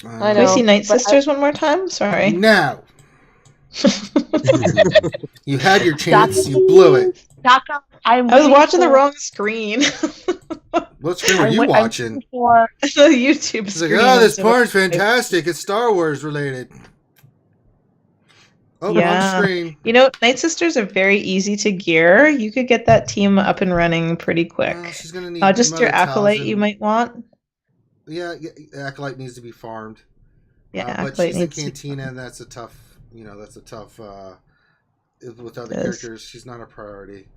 G: I know.
D: Can we see Night Sisters one more time? Sorry.
A: No. You had your chance. You blew it.
D: I was watching the wrong screen.
A: What screen were you watching?
D: The YouTube
A: it's
D: screen.
A: Like, oh, this porn's fantastic. It's Star Wars related. Oh, wrong screen.
D: Night Sisters are very easy to gear. You could get that team up and running pretty quick.
A: She's gonna need
D: just your Acolyte you might want.
A: Yeah, Acolyte needs to be farmed.
D: Yeah,
A: but she's in Cantina, and that's a tough. With other characters, she's not a priority.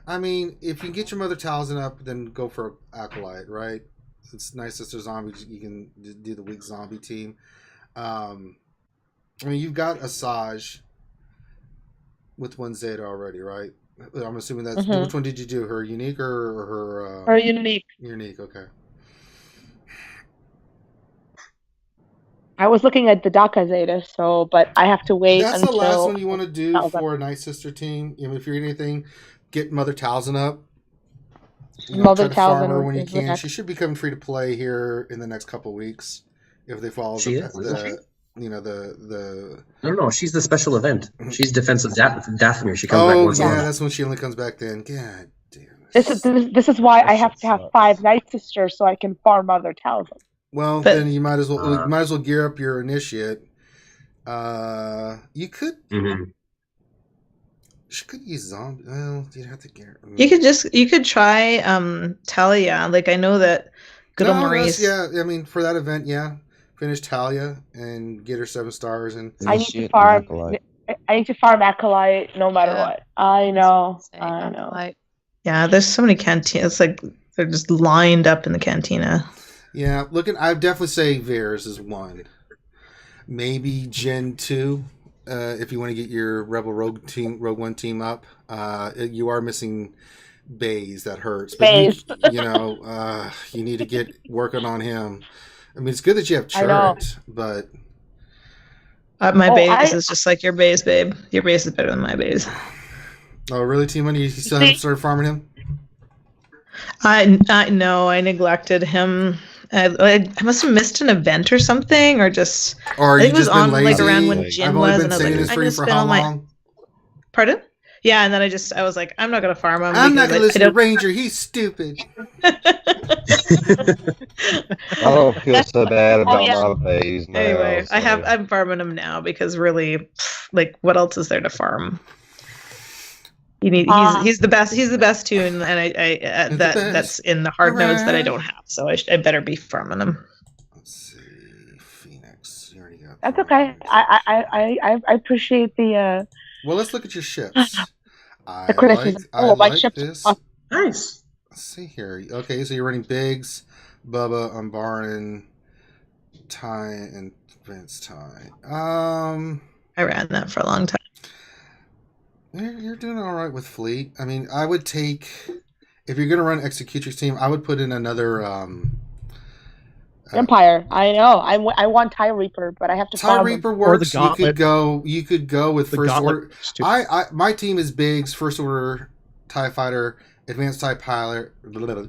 A: I mean, if you can get your Mother Talzin up, then go for Acolyte, right? It's Night Sister Zombie. You can do the weak zombie team. I mean, you've got Asajj with 1 Zeta already, right? I'm assuming that's which one did you do? Her unique or her?
G: Her unique.
A: Unique, okay.
G: I was looking at the Daka Zeta, but I have to wait.
A: That's the last one you want to do for a Night Sister team. If you're anything, get Mother Talzin up.
G: Mother
A: Talzin farm her when you can. She should become free to play here in the next couple weeks if they follow the
F: No, no, she's the special event. She's defensive Dathomir. She comes back once.
A: Oh, yeah, that's when she only comes back then. God damn.
G: This is why I have to have 5 Night Sisters so I can farm Mother Talzin.
A: Well, then you might as well gear up your initiate. You could.
F: Mm-hmm.
A: She could use zombie. Well, you'd have to gear.
D: You could try Talia. Like I know that good old Maurice.
A: Yeah, I mean for that event, yeah. Finish Talia and get her 7 stars and.
G: I need to farm. I need to farm Acolyte no matter what. I know.
D: Yeah, there's so many cantinas. Like they're just lined up in the cantina.
A: Yeah, I'd definitely say Veers is 1. Maybe Gen 2, if you want to get your Rebel Rogue 1 team up. You are missing Baze, that hurts. But you need to get working on him. I mean, it's good that you have Churret, but...
D: my base is just like your base, babe. Your base is better than my base.
A: Oh, really, T-Money? You still haven't started farming him?
D: No, I neglected him. I must have missed an event or something, or just.
A: Or I think
D: it was on
A: lazy?
D: around when Jin was, and I was like,
A: I'm just spend all my.
D: Pardon? Yeah, and then I was like, I'm not gonna farm him.
A: I'm not gonna listen to Ranger. He's stupid.
B: I don't feel so bad about my phase now.
D: Anyway, I'm farming him now because really, like, what else is there to farm? He's the best. He's the best tune, and that's in the hard nodes that I don't have. So I better be farming them.
A: Let's see, Phoenix. You already got.
G: That's okay. I appreciate the.
A: Well, let's look at your ships. I
G: my ships.
A: This.
F: Nice.
A: Let's see here. Okay, so you're running Biggs, Bubba, Umbaran, Ty, and Vince Ty.
D: I ran that for a long time.
A: You're doing all right with fleet. I mean, I would take if you're going to run Executrix team, I would put in another
G: Empire. I know. I want TIE Reaper, but I have to
A: TIE
G: farm
A: Reaper
G: them.
A: works.
E: Or the
A: You could go with
E: The
A: first
E: gauntlet
A: order.
E: works too.
A: My team is Biggs, first order TIE fighter, advanced TIE pilot,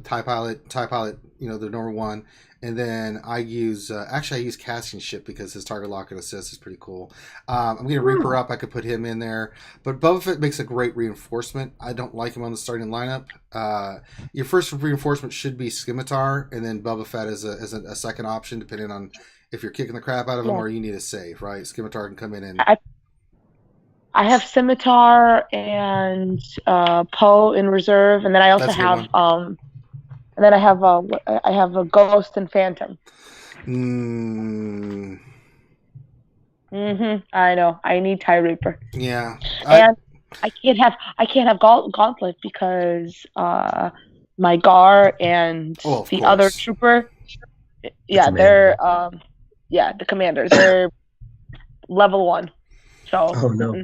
A: TIE pilot. You know, the number one, and then I use actually I use casting ship because his target lock and assist is pretty cool. I'm gonna Reaper up. I could put him in there, but Boba Fett makes a great reinforcement. I don't like him on the starting lineup. Your first reinforcement should be Scimitar, and then Boba Fett is a second option depending on if you're kicking the crap out of him or you need a save. Right, Scimitar can come in and.
G: I have Scimitar and Poe in reserve, and then I also have and then I have a Ghost and Phantom. I know. I need TIE Reaper.
A: Yeah.
G: And I can't have Gauntlet because my Gar and the other trooper. Yeah, they're the commander. They're level 1. So.
F: Oh no.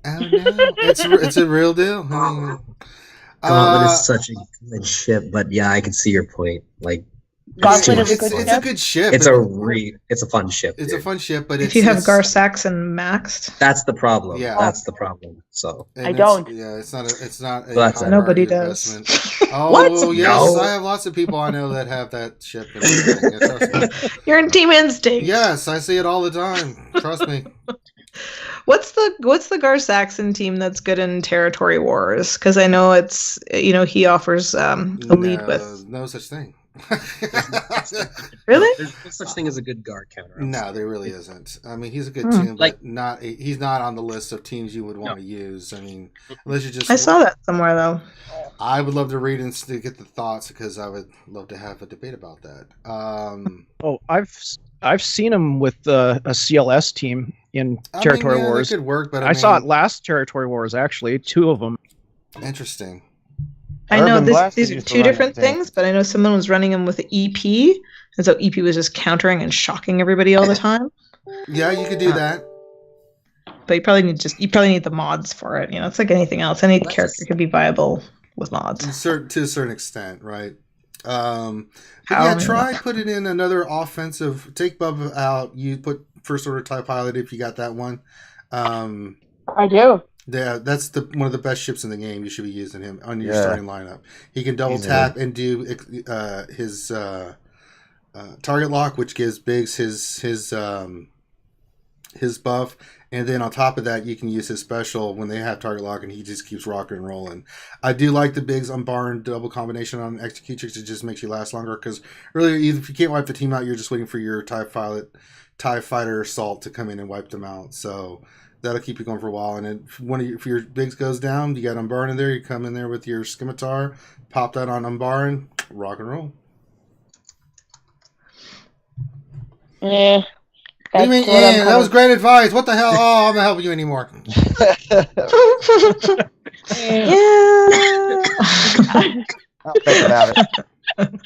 A: Oh no! It's a real deal. I mean,
F: Gauntlet is such a good ship, but yeah, I can see your point. Like,
G: Gauntlet is
A: it's a good ship.
F: It's a fun ship.
A: It's a fun ship, but
D: if you have Gar Saxon maxed,
F: that's the problem.
A: Yeah,
F: that's the problem. So
G: I don't.
A: Yeah, it's not.
F: That's
D: nobody does.
A: Oh
D: What?
A: yes,
F: No.
A: I have lots of people I know that have that ship. And everything. Yeah, trust me.
D: You're in Team Instinct.
A: Yes, I see it all the time. Trust me.
D: What's the Gar Saxon team that's good in territory wars? Because I know it's he offers a lead with
A: no such thing.
D: Really?
F: There's no such thing as a good guard counter.
A: No, there really isn't. I mean, he's a good team,
F: Like-
A: but he's not on the list of teams you would want to use. I mean, unless you just.
D: I saw that somewhere though.
A: I would love to read and to get the thoughts because I would love to have a debate about that.
E: Oh, I've seen him with a CLS team in Territory Wars.
A: That could work, but
E: I saw it last Territory Wars actually, 2 of them.
A: Interesting.
D: I know
I: Urban Blast
D: these are
I: used to
D: 2
I: run
D: different
I: that thing.
D: things, but I know someone was running them with EP, and so EP was just countering and shocking everybody all the time.
A: Yeah, you could do that.
D: But you probably need the mods for it. It's like anything else. Any character could be viable with mods.
A: To a certain extent, right? But yeah, try putting in another offensive. Take Bubba out. You put first order TIE pilot if you got that one.
G: I do.
A: Yeah, that's one of the best ships in the game. You should be using him on your starting lineup. He can double tap and do his target lock, which gives Biggs his buff, and then on top of that, you can use his special when they have target lock, and he just keeps rocking and rolling. I do like the Biggs unbarred double combination on Executrix. It just makes you last longer because earlier, if you can't wipe the team out, you're just waiting for your TIE fighter assault to come in and wipe them out. So that'll keep you going for a while. And if your Biggs goes down, you got unbarred in there. You come in there with your Scimitar, pop that on unbarred, rock and roll.
G: Yeah.
A: What do you mean, yeah, that was great advice. What the hell? Oh, I'm not helping you anymore.
I: I'll think about it.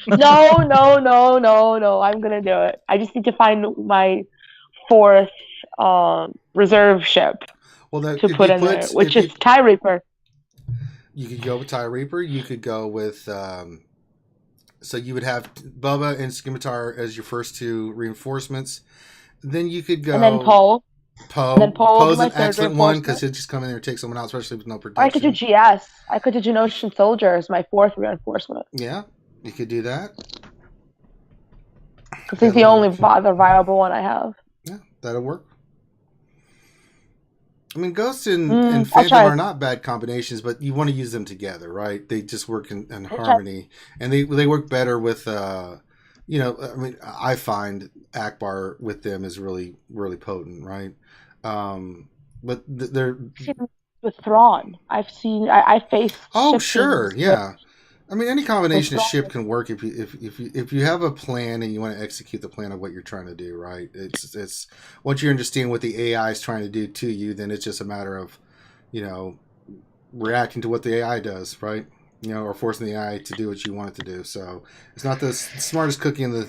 G: No. I'm gonna do it. I just need to find my 4th reserve ship to put in there, which is TIE Reaper.
A: You could go with TIE Reaper. You could go with so you would have Bubba and Scimitar as your first 2 reinforcements. Then you could go
G: And then Poe. And then
A: Poe's
G: my
A: an
G: 3rd
A: excellent one
G: reinforcement.
A: because he'll just come in there and take someone out, especially with no
G: Or I could
A: protection.
G: do GS. I could do Genosian Soldier as my 4th reinforcement.
A: Yeah, you could do that.
G: Because he's the only other viable one I have.
A: Yeah, that'll work. I mean, Ghost and
G: I'll
A: Phantom
G: try.
A: are not bad combinations, but you want to use them together, right? They just work in harmony, and they work better with. I mean, I find Akbar with them is really really potent, right? But they're
G: With Thrawn, I faced.
A: oh
G: ships
A: sure,
G: with-
A: yeah. I mean, any combination of ship can work if you have a plan and you want to execute the plan of what you're trying to do, right? It's once you understand what the AI is trying to do to you, then it's just a matter of, reacting to what the AI does, right? Or forcing the AI to do what you want it to do. So it's not the smartest cookie in the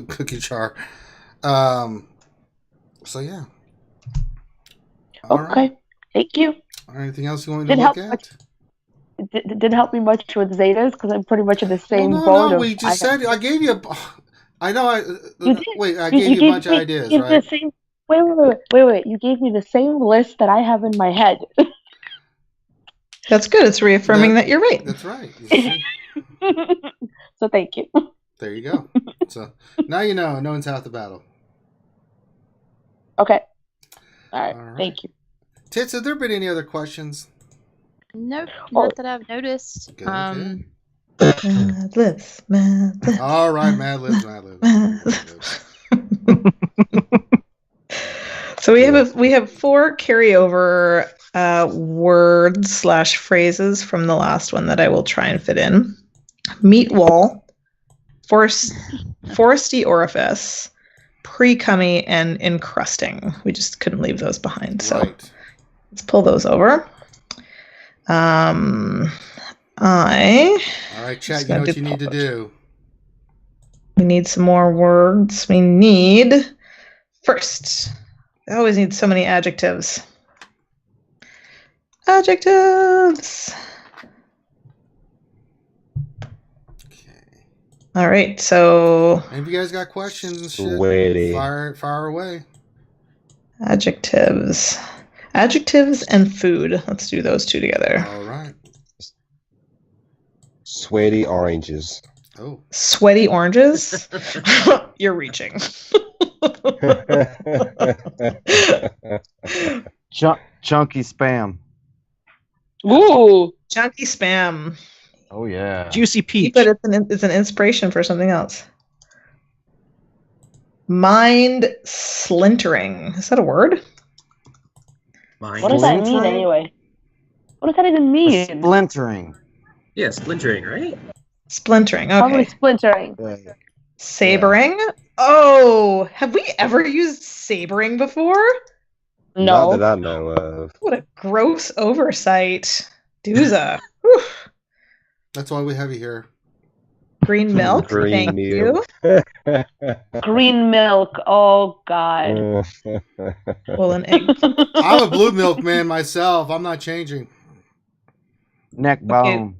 A: cookie jar. So yeah. All
G: Okay.
A: right.
G: Thank you.
A: Anything else you want me to
G: Didn't
A: look
G: help
A: at?
G: much. Didn't help me much with Zetas because I'm pretty much in the same
A: Well,
G: boat.
A: no, we just said I gave you. I know.
G: You did.
A: Wait, I gave you a bunch of ideas,
G: gave me
A: right?
G: the same. Wait. You gave me the same list that I have in my head.
D: That's good. It's reaffirming that you're right.
A: That's right.
G: So thank you.
A: There you go. So now you know. No one's half the battle.
G: Okay. All right. Thank you.
A: Tits, have there been any other questions?
C: Nope, not that I've noticed.
A: Good,
D: Mad Libs.
A: All right, Mad Libs.
D: So we have 4 carryover words/phrases from the last one that I will try and fit in. Meat wall, foresty orifice, pre-cummy, and encrusting. We just couldn't leave those behind. So let's pull those over. All right,
A: chat, you know what you need to do.
D: We need some more words. We need first. I always need so many adjectives. Adjectives. All right, so.
A: If you guys got questions and shit,
B: Sweaty.
A: fire away.
D: Adjectives. Adjectives and food. Let's do those two together.
A: All right.
B: Sweaty oranges.
A: Oh.
D: Sweaty oranges? You're reaching.
I: Chunky spam.
G: Ooh.
D: Chunky spam.
I: Oh yeah.
E: Juicy peach.
D: But it's an inspiration for something else. Mind splintering. Is that a word?
G: What does that mean anyway? What does that even mean?
I: Splintering.
F: Yeah, splintering, right?
D: Splintering. Okay.
G: Probably splintering.
D: Sabering. Oh, have we ever used sabering before?
G: No.
B: Not that I know of.
D: What a gross oversight. Dooza.
A: That's why we have you here.
D: Green milk.
B: Green
D: Thank
B: milk.
D: you.
G: Green milk. Oh God.
D: Well, an egg.
A: I'm a blue milk man myself. I'm not changing.
I: Neck bone.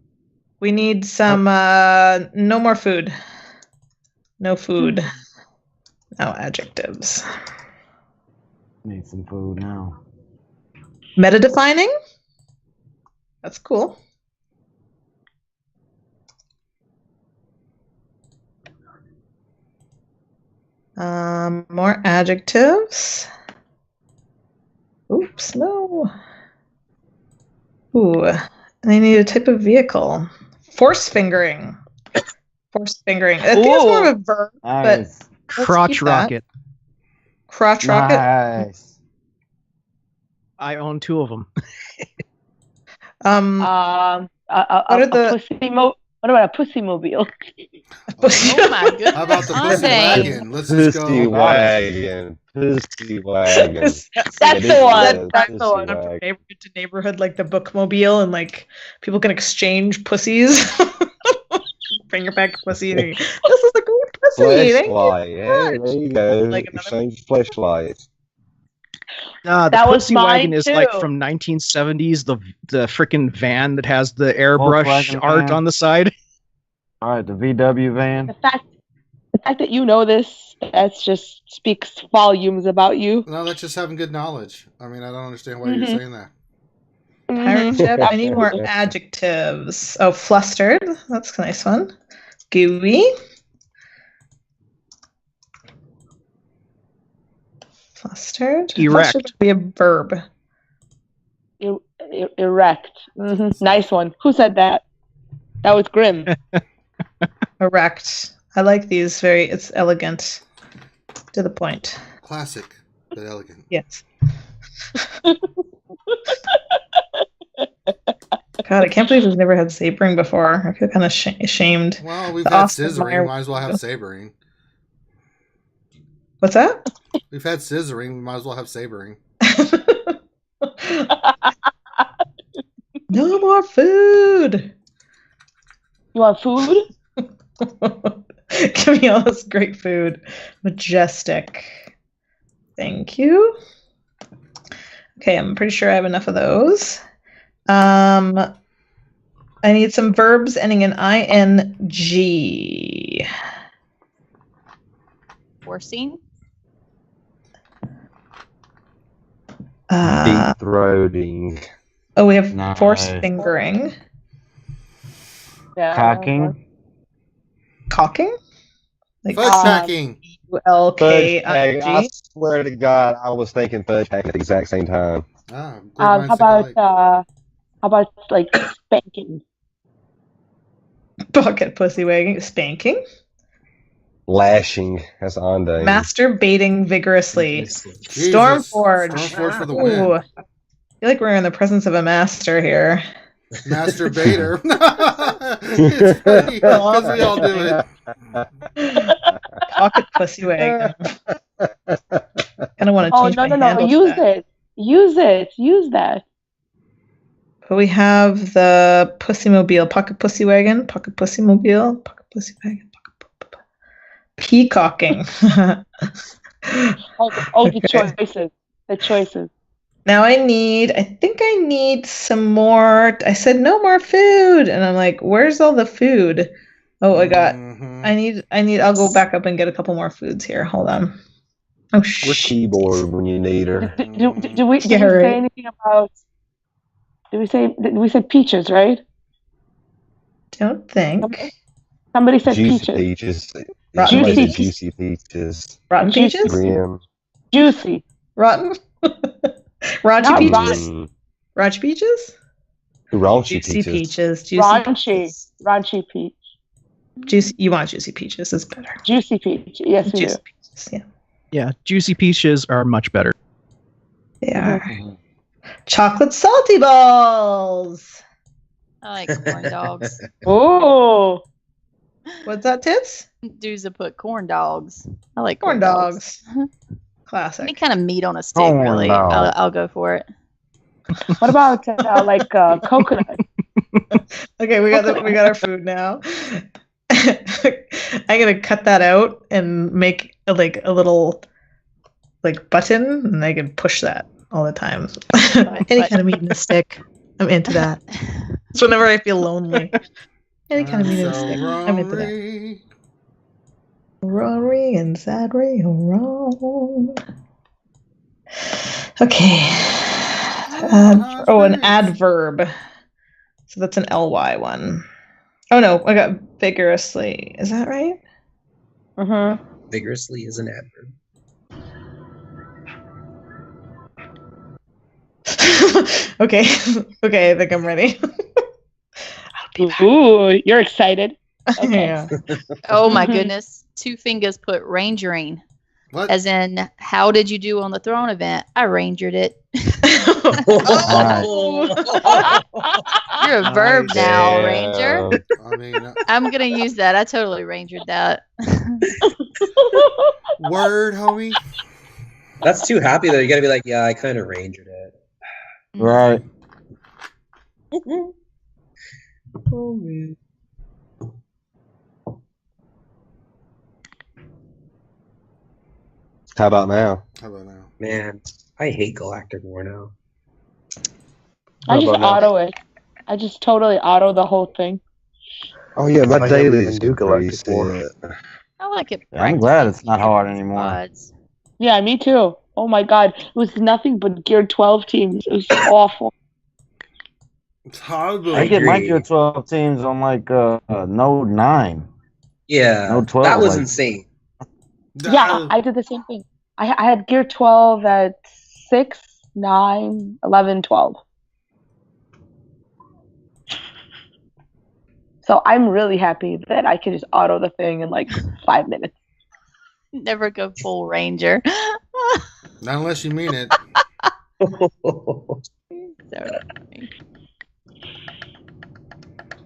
D: We need some. No more food. No food. No adjectives.
I: Need some food now.
D: Meta defining. That's cool. More adjectives. Oops, no. Ooh, and I need a type of vehicle. Force fingering. Force fingering. I think it's more of a verb,
I: Nice.
D: but
E: Crotch rocket.
D: Crotch rocket.
I: Nice.
E: I own 2 of them.
G: What about a pussy mobile?
C: Oh my goodness.
A: How about the pussy
C: Dang.
A: wagon? Let's just
B: Pussy
A: go.
B: wagon. Pussy wagon.
G: That's the one. That's the
B: Pussy
G: one.
B: wagon.
D: From neighborhood to neighborhood, like the bookmobile, and like people can exchange pussies. Bring your back pussy. This is a great pussy. Thank you.
B: Fleshlight. Yeah, there you go.
D: Like another-
B: Exchange fleshlight.
E: The
G: That was
E: pussy wagon
G: mine,
E: is like
G: too.
E: from 1970s. The freaking van that has the airbrush
I: Volkswagen
E: art
I: van.
E: on the side.
I: All right, the VW van.
G: The fact that you know this, that just speaks volumes about you.
A: No, that's just having good knowledge. I mean, I don't understand why you're
G: Mhm.
A: saying that.
D: Pirate ship. I need more adjectives. Oh, flustered. That's a nice one. Gooey. Flustered.
E: Erect.
D: Flustered would be a verb.
G: Erect. Nice one. Who said that? That was Grim.
D: Erect. I like these. It's elegant. To the point.
A: Classic, but elegant.
D: Yes. God, I can't believe we've never had sabering before. I feel kind of ashamed.
A: Well, we've
D: The
A: had
D: Oscar
A: scissoring.
D: Mayer-
A: Might as well have sabering.
D: What's that?
A: We've had scissoring. We might as well have sabering.
D: No more food.
G: You want food?
D: Give me all this great food. Majestic. Thank you. Okay, I'm pretty sure I have enough of those. I need some verbs ending in ing.
C: Forcing.
B: Deep throating.
D: Oh, we have
I: Nice.
D: force fingering.
G: Yeah.
I: Cocking.
D: Cocking? Like
A: Fudge packing.
B: Fudge
D: C-U-L-K-I-G?
B: pack. I swear to God, I was thinking fudge pack at the exact same time.
A: Ah, great
G: How
A: minds think alike.
G: about like spanking?
D: Bucket pussy wagging. Spanking?
B: Lashing. That's Ande.
D: Masturbating vigorously.
A: Jesus.
D: Stormforge.
A: Stormforge for the
D: Ooh.
A: win.
D: I feel like we're in the presence of a master here.
A: Masturbator. It's funny because we all do it.
D: Pocket pussy wagon. Kind of want to
G: Oh
D: change
G: no
D: my
G: no no!
D: handle to
G: Use
D: that.
G: it. Use it. Use that.
D: But we have the pussymobile, pocket pussy wagon, pocket pussymobile, pocket pussy wagon, peacocking.
G: Oh, the choices. The choices.
D: Now I think I need some more. I said no more food, and I'm like, where's all the food? Oh, I got.
A: Mhm.
D: I need. I'll go back up and get a couple more foods here. Hold on. Oh
B: Where's
D: shit.
B: keyboard when you need her?
G: Do we
D: Yeah,
G: say
D: right.
G: anything about? Did we say peaches, right?
D: Don't think.
G: Somebody said
B: Juicy
G: peaches.
B: peaches.
D: Rotten
B: Somebody said
G: peaches?
B: juicy peaches.
D: Rotten
G: Juicy.
D: peaches.
B: Grim.
G: Juicy.
D: Rotten. Raunchy
G: Not
D: peaches.
G: rotten.
D: Raunchy peaches.
B: Raunchy
D: Juicy
B: peaches.
D: peaches. Juicy
G: Raunchy.
D: peaches.
G: Raunchy peach.
D: Juicy. You want juicy peaches? It's better.
G: Juicy peach. Yes, we do.
D: Juicy peaches. Yeah,
E: Yeah, juicy peaches are much better.
D: they are. Chocolate salty balls.
C: I like corn dogs.
G: Oh.
D: What's that, Tits?
C: Duza put corn dogs. I like
D: Corn dogs.
C: Any
D: Classic.
C: kind of meat on a stick,
I: Corn
C: really.
I: dog.
C: I'll go for it.
G: What about coconut?
D: Okay, we got our food now. I'm gonna cut that out and make a little button, and I can push that all the time. Any kind of meat in a stick, I'm into that. So whenever I feel lonely, any kind of meat in a stick, I'm into that. Rory and Sadri wrong. Okay. An adverb. So that's an ly one. Oh no, I got vigorously. Is that right?
F: Vigorously is an adverb.
D: Okay. Okay, I think I'm ready.
G: Ooh, you're excited. Okay.
D: Yeah.
C: Oh my goodness. Two fingers put rangering.
A: What?
C: As in, how did you do on the throne event? I rangered it. You're a verb now, Ranger.
A: I mean,
C: I'm going to use that. I totally rangered that.
A: word, homie.
F: That's too happy though. You gotta be like, yeah, I kind of rangered it.
I: Right.
F: Oh man.
B: How about now?
A: How about now?
F: Man, I hate Galactic War now.
G: I just
B: about now?
G: auto it. I just totally auto the whole thing.
B: Oh yeah, my daily is
I: do Galactic
B: decreased.
I: War.
C: I like it.
I: I'm glad it's not hard anymore.
C: Odds.
G: Yeah, me too. Oh my god, it was nothing but Gear 12 teams. It was awful.
A: It's horrible.
I: I get my
F: agree.
I: Gear 12 teams on Node 9.
F: Yeah,
I: No, 12,
F: that was
I: like-
F: insane.
G: Yeah, I did the same thing. I had Gear 12 at 6, 9, 11, 12. So I'm really happy that I can just auto the thing in like 5 minutes.
C: Never go full ranger.
A: Not unless you mean it.
C: So funny.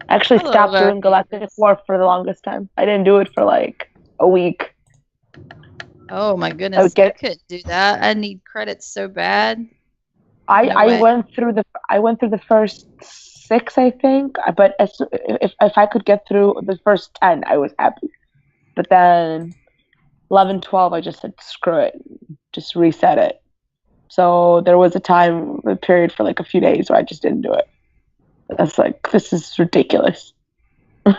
G: I actually
C: I love
G: stopped
C: that.
G: doing Galactic War for the longest time. I didn't do it for like a week.
C: Oh my goodness. I couldn't do that. I need credits so bad. No
G: I
C: way.
G: went through the first 6, I think. But if I could get through the first 10, I was happy. But then 11, 12, I just said screw it, just reset it. So there was a period for like a few days where I just didn't do it. That's like, this is ridiculous. You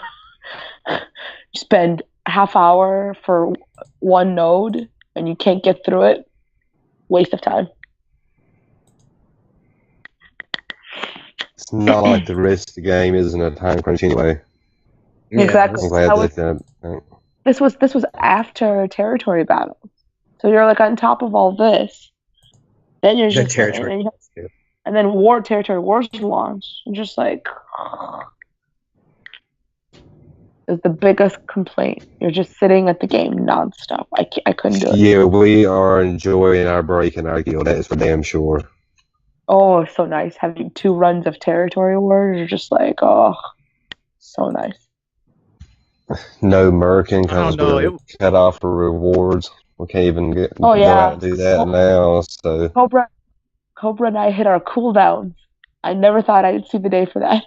G: spend half hour for one node and you can't get through it. Waste of time.
B: It's not like the rest of the game isn't a time crunch anyway.
G: Exactly.
B: I'm glad
G: I was-
B: that.
G: This was after territory battle. So you're like on top of all this. Then you're
F: The
G: just
F: territory.
G: and then territory wars launch. And just like it's the biggest complaint. You're just sitting at the game nonstop. I couldn't do it.
B: Yeah, we are enjoying our break in our guild. That is for damn sure.
G: Oh, it's so nice having 2 runs of territory wars. You're just like, oh, so nice.
B: No Merkin because
E: no,
B: we're cut off for rewards. We can't even go
G: yeah.
B: out and do that now. So
G: Cobra and I hit our cooldowns. I never thought I'd see the day for that.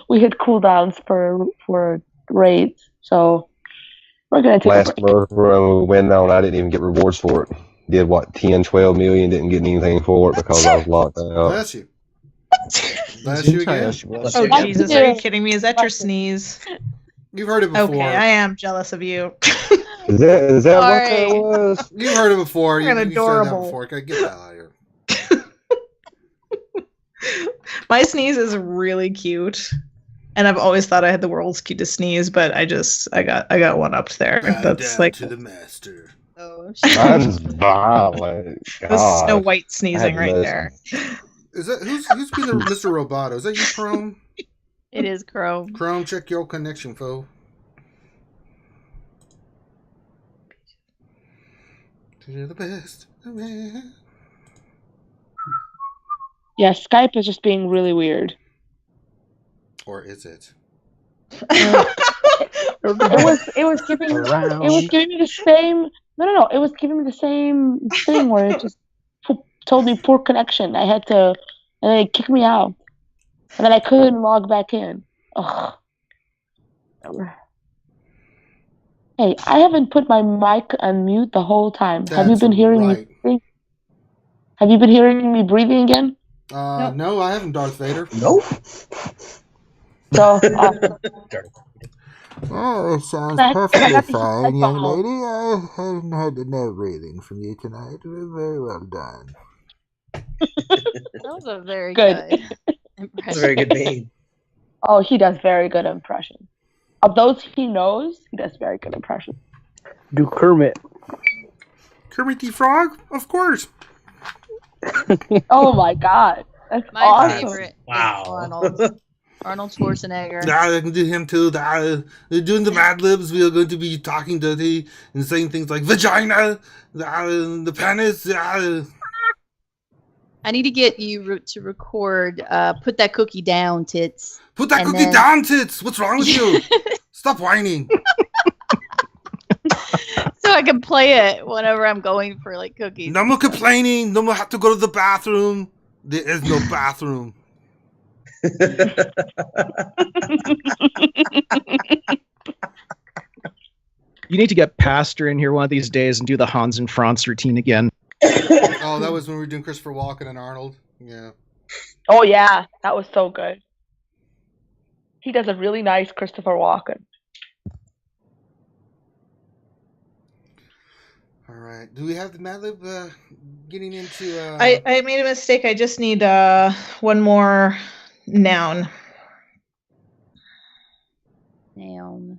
G: We hit cooldowns for raids, so we're gonna take
B: last
G: a break.
B: Merc run we went on, I didn't even get rewards for it. Did what 10, 12 million, didn't get anything for it because I was locked out.
A: Bless you. Bless you again.
D: Oh, Jesus, are you kidding me? Is that your sneeze?
A: You've heard it before.
D: Okay, I am jealous of you.
B: Is that what that was?
A: You've heard it before.
D: You're
A: You've said that
D: adorable.
A: before. Get that out of here.
D: My sneeze is really cute. And I've always thought I had the world's cutest sneeze, but I got one up there. That's like
A: to the master.
C: Oh,
B: Mine's violent.
D: That's Snow White sneezing right
B: listen.
D: there.
A: Is that who's been the Mr. Roboto? Is that you, Chrome?
C: it is Chrome.
A: Chrome, check your connection, foe. You're the best.
G: Yeah, Skype is just being really weird.
A: Or is it?
G: It was giving me the same. No. It was giving me the same thing where it just told me poor connection. I had to, and then it kicked me out, and then I couldn't log back in. Ugh. Hey, I haven't put my mic on mute the whole time. Have you
A: That's
G: been hearing
A: right.
G: me breathing? Have you been hearing me breathing again?
A: No, I haven't, Darth Vader.
F: Nope.
G: So,
A: Oh, it sounds
G: I
A: perfectly
G: got the
A: fine, young
G: headphones.
A: lady. I haven't had no breathing from you tonight. Very well done.
C: That was a very
G: Good.
C: good impression.
F: That's a very good name.
G: Oh, he does very good impressions. Of those he knows, he does very good impressions.
I: Do Kermit.
A: Kermit the Frog? Of course.
G: Oh my god. That's
C: My
G: awesome.
C: favorite
F: Wow.
C: is Arnold Schwarzenegger.
A: I can do him too. Doing the Mad Libs, we are going to be talking dirty and saying things like vagina, the penis.
C: I need to get you to record Put That Cookie Down, Tits.
A: Put that
C: And
A: cookie
C: then-
A: down, tits. What's wrong with you? Stop whining.
C: So I can play it whenever I'm going for like cookies.
A: No more complaining. No more have to go to the bathroom. There is no bathroom.
E: You need to get Pastor in here one of these days and do the Hans and Franz routine again.
A: Oh, that was when we were doing Christopher Walken and Arnold. Yeah.
G: Oh yeah, that was so good. He does a really nice Christopher Walken.
A: All right. Do we have the Mad Lib getting into?
D: I made a mistake. I just need one more noun.
C: Noun.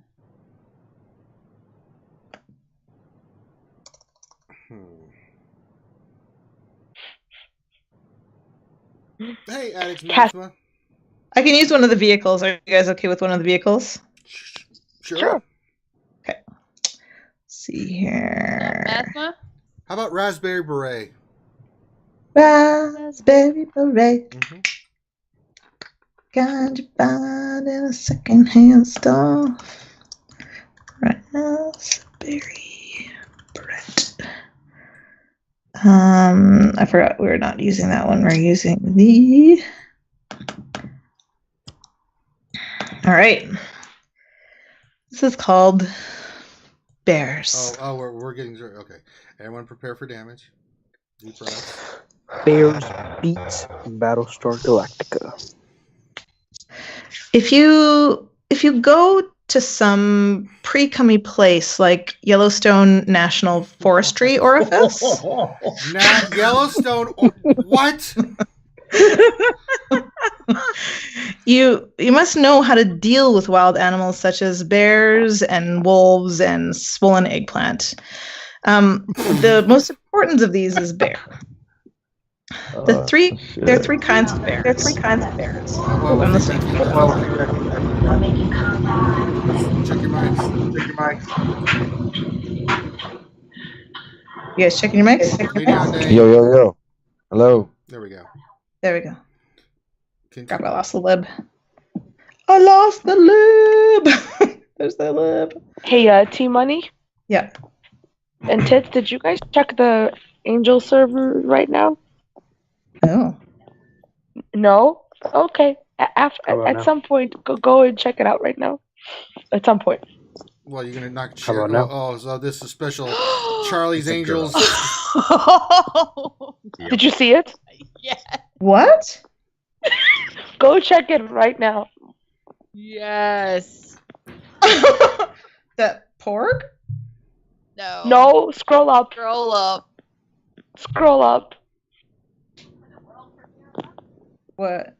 A: Hey, Addicts Maxima.
D: I can use one of the vehicles. Are you guys okay with one of the vehicles?
A: Sure.
D: Okay. Let's see here.
C: Mathma?
A: How about Raspberry Beret?
D: Raspberry beret.
A: Mm-hmm.
D: Got you found in a secondhand store. Raspberry beret. I forgot we're not using that one. We're using the. All right. This is called Bears.
A: Oh, we're getting okay. Everyone prepare for damage.
K: Bears beats Battlestar Galactica.
D: If you go to some pre-cummy place like Yellowstone National Forestry Orifice,
A: Yellowstone. What?
D: you must know how to deal with wild animals such as bears and wolves and swollen eggplant. The most important of these is bear. There are three kinds of bears. I'm listening.
A: I'm making contact. Check your mics.
D: You guys checking your mics?
I: Yo. Hello.
A: There we go.
D: Crap, I lost the lib. There's the lib.
G: Hey, T-Money
D: Yeah.
G: and Tits, did you guys check the Angel server right now?
D: Oh.
G: No? Okay. At
K: now?
G: some point, go and check it out right now. At some point.
A: Well, you're gonna not
K: How
A: share.
K: about now?
A: Oh, so this is special. Charlie's
F: It's a girl.
A: Angels.
G: Did you see it?
C: Yeah.
D: What?
G: Go check it right now.
C: Yes.
D: That porg?
C: No.
G: No, scroll up.
C: Scroll up.
G: Scroll up.
D: What?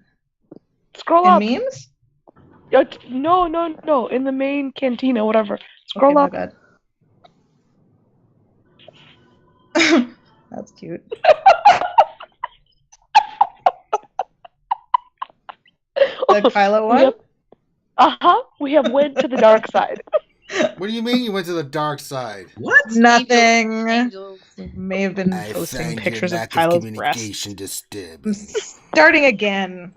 G: Scroll
D: In
G: up.
D: memes?
G: No. In the main cantina, whatever. Scroll
D: Okay,
G: up.
D: my bad. That's cute. The Kylo one?
G: We have went to the dark side.
A: What do you mean you went to the dark side?
F: What?
D: Nothing.
C: Angels.
D: May have been
A: I
D: posting
A: find
D: pictures
A: your
D: of
A: lack
D: Kylo's
A: communication
D: breasts.
A: disturbing.
D: Starting again.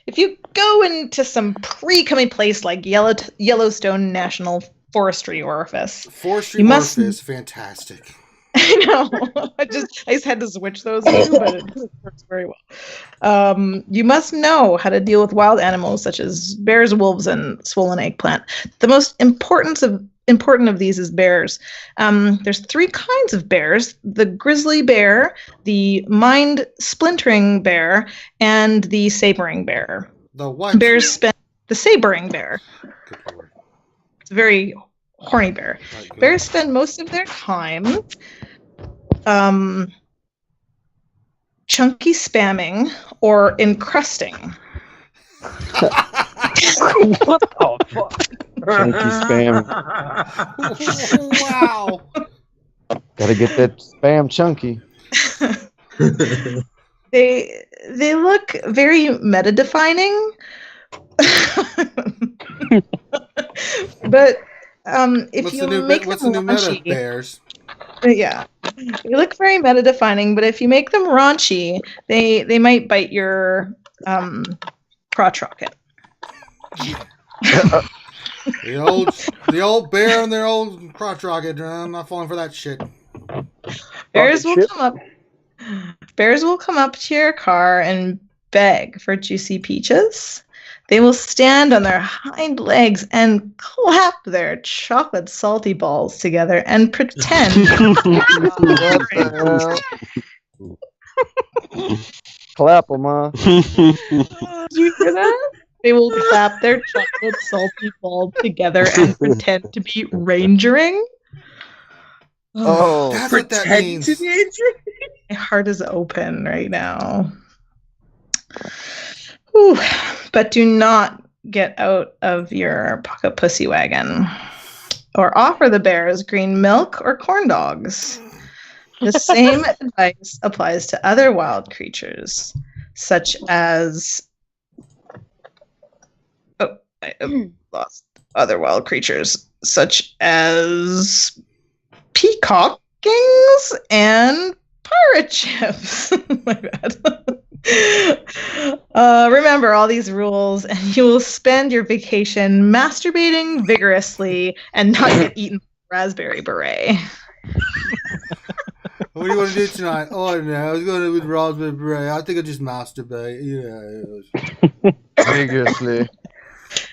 D: If you go into some pre-cummy place like Yellowstone National Forestry Orifice,
A: Forestry
D: You must-
A: Orifice, fantastic.
D: I know. I just had to switch those two, but it works very well. You must know how to deal with wild animals such as bears, wolves, and swollen eggplant. The most important of these is bears. There's three kinds of bears: the grizzly bear, the mind splintering bear, and the sabering bear.
A: The what?
D: Bears spend the sabering bear.
A: Good lord.
D: It's a very horny bear.
A: Right, good.
D: Bears spend most of their time chunky spamming or encrusting.
K: What the fuck?
I: Chunky spam.
A: Wow.
I: Gotta get that spam chunky.
D: They look very meta-defining. But if
A: What's
D: you
A: the new
D: make
A: what's
D: them
A: the new meta,
D: raunchy,
A: Bears?
D: yeah, they look very meta-defining. But if you make them raunchy, they might bite your crotch rocket.
A: The old bear and their old crotch rocket. I'm not falling for that shit.
D: Bears will
K: ship?
D: come up. Bears will come up to your car and beg for juicy peaches. They will stand on their hind legs and clap their chocolate salty balls together and pretend.
I: What the hell? Clap them, huh?
D: Did you hear that? They will clap their chocolate salty balls together and pretend to be rangering.
I: Oh,
A: That's what that
F: Pretend
A: means.
F: to be injured?
D: My heart is open right now. Whew. But do not get out of your pocket pussy wagon or offer the bears green milk or corn dogs. The same advice applies to other wild creatures, such as... Oh, I lost other wild creatures, such as peacockings and pirate ships. My bad. Remember all these rules, and you will spend your vacation masturbating vigorously and not get eaten by a raspberry beret.
A: What do you want to do tonight? Oh, I don't know. I was going to with raspberry beret. I think I'll just masturbate. Yeah.
I: vigorously.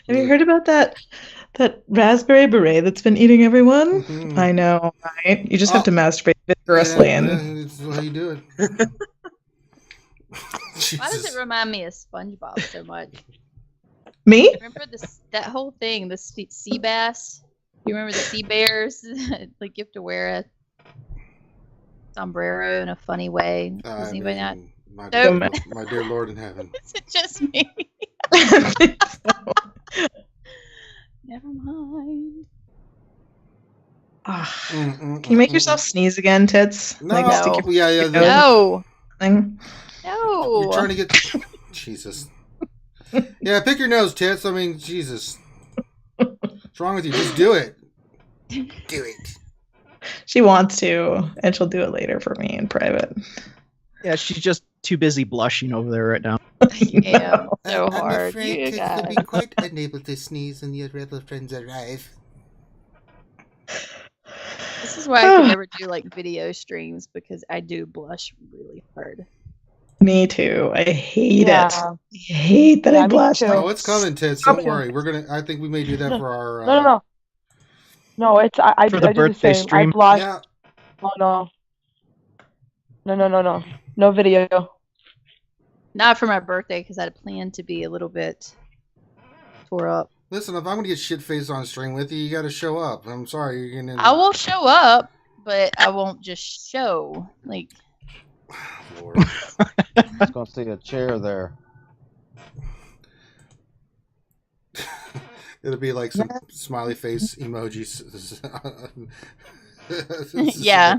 D: Have you heard about that raspberry beret that's been eating everyone?
A: Mhm.
D: I know, right? You just have to masturbate vigorously and
A: This is how you do it.
C: Why does it remind me of SpongeBob so much?
D: Me?
C: Remember that whole thing, the sea bass? You remember the sea bears? Like you have to wear a sombrero in a funny way. Does anybody not?
A: My
C: Nope.
A: dear Lord in heaven.
C: Is it just me? Never mind.
D: Can you make yourself sneeze again, Tits?
A: No.
D: Like, stick your
A: Yeah.
C: No.
D: thing?
C: No.
A: You're trying to get. Jesus. Yeah, pick your nose, Tits. I mean, Jesus. What's wrong with you? Just do it. Do it.
D: She wants to, and she'll do it later for me in private.
E: Yeah, she's just too busy blushing over there right now.
C: Yeah, so
A: I'm
C: hard.
A: afraid
C: You
A: Tits
C: guys.
A: will be quite unable to sneeze when your rebel friends arrive.
C: This is why I could never do like video streams because I do blush really hard.
D: Me too. I hate
G: Yeah.
D: it. I hate that I
G: me
D: blush.
G: too.
A: Oh, it's coming, Tits. Don't worry. I think we may do that for our.
G: No. No, it's I
E: For the
G: do the
E: birthday
G: same.
E: stream?
G: I blush.
A: Yeah.
G: Oh no. No video.
C: Not for my birthday because I had planned to be a little bit tore up.
A: Listen, if I'm gonna get shit faced on stream with you, you got to show up. I'm sorry, you're gonna.
C: I will show up, but I won't just show. Like,
A: Lord.
I: I was gonna see a chair there.
A: It'll be like some smiley face emojis.
C: yeah.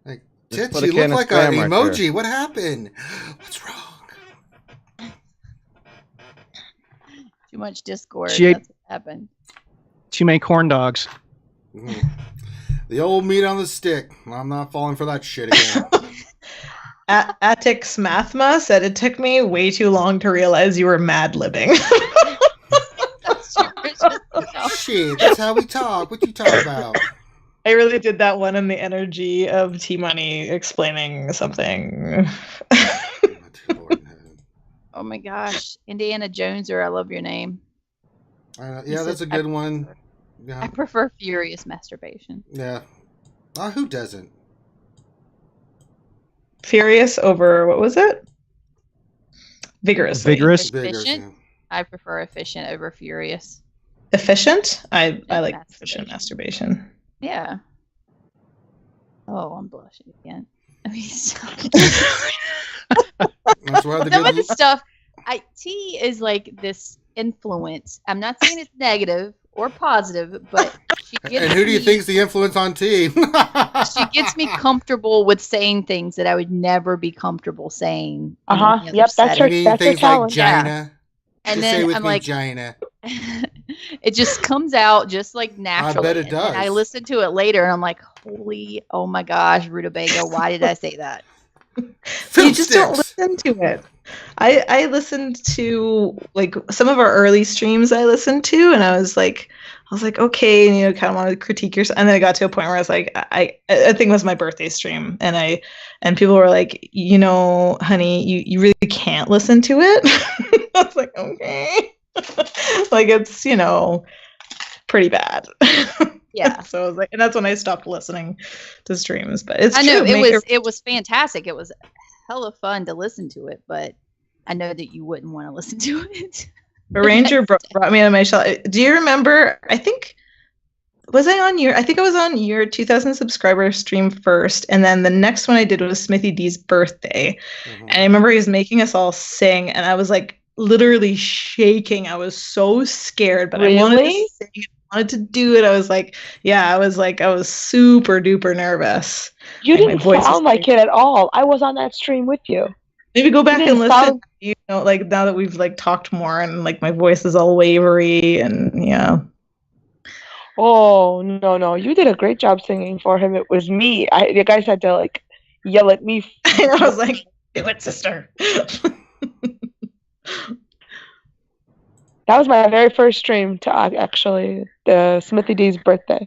A: Like,
I: Just
A: Tits,
I: put a
A: you
I: can
A: look
I: of
A: like an
I: spam right
A: emoji.
I: there.
A: What happened? What's wrong?
C: Too much Discord.
E: She ate-
C: That's what happened.
E: Too many corn dogs.
A: The old meat on the stick. I'm not falling for that shit again.
D: Atix Mathma said it took me way too long to realize you were mad libbing.
A: Shit, that's how we talk. What you talk about?
D: I really did that one in the energy of T Money explaining something.
C: Oh my gosh. Indiana Joneser, I love your name.
A: Yeah, that's a good one. Yeah.
C: I prefer furious masturbation.
A: Yeah. Who doesn't?
D: Furious over, what was it? Vigorously.
E: Vigorous.
C: Efficient. I prefer efficient over furious.
D: Efficient? I like efficient masturbation.
C: Yeah. Oh, I'm blushing again. I mean,
A: That's why the
C: some of
A: good.
C: the stuff, T is like this influence. I'm not saying it's negative or positive, but she gets
A: And who do you
C: me-
A: think's the influence on T?
C: She gets me comfortable with saying things that I would never be comfortable saying. in any other
G: Yep, that's her.
C: setting.
A: You mean
G: That's her
A: things like
G: talent.
A: Gina?
C: And
A: Just say
C: then
A: with
C: I'm
A: me,
C: like,
A: Gina.
C: it just comes out just like naturally.
A: it
C: And I
A: does.
C: listen to it later and I'm like, oh my gosh, Rutabaga, why did I say that?
D: You just don't listen to it. I listened to like some of our early streams I listened to, and I was like, okay, and, you know, kind of wanted to critique yourself. And then I got to a point where I was like, I think it was my birthday stream, and people were like, you know, honey, you really can't listen to it. I was like, okay. Like, it's, you know, pretty bad.
C: Yeah.
D: So I was like, and that's when I stopped listening to streams. But it's
C: I know
D: true.
C: it was fantastic. It was hella fun to listen to it, but I know that you wouldn't want to listen to it.
D: A ranger brought me on my shell. Do you remember? I think I was on your 2,000 subscriber stream first, and then the next one I did was Smithy D's birthday, and I remember he was making us all sing, and I was like literally shaking. I was so scared, but I wanted to sing. I wanted to do it. I was like, I was super duper nervous.
G: You
D: Like, my
G: didn't
D: voice
G: sound
D: was
G: like it at all. I was on that stream with you.
D: Maybe go back
G: You
D: and
G: didn't
D: listen.
G: sound-
D: You know, like now that we've like talked more, and like my voice is all wavery, and yeah.
G: Oh no! You did a great job singing for him. It was me. You guys had to like yell at me.
D: I was like, "Do it, sister."
G: That was my very first stream to actually the Smithy D's birthday.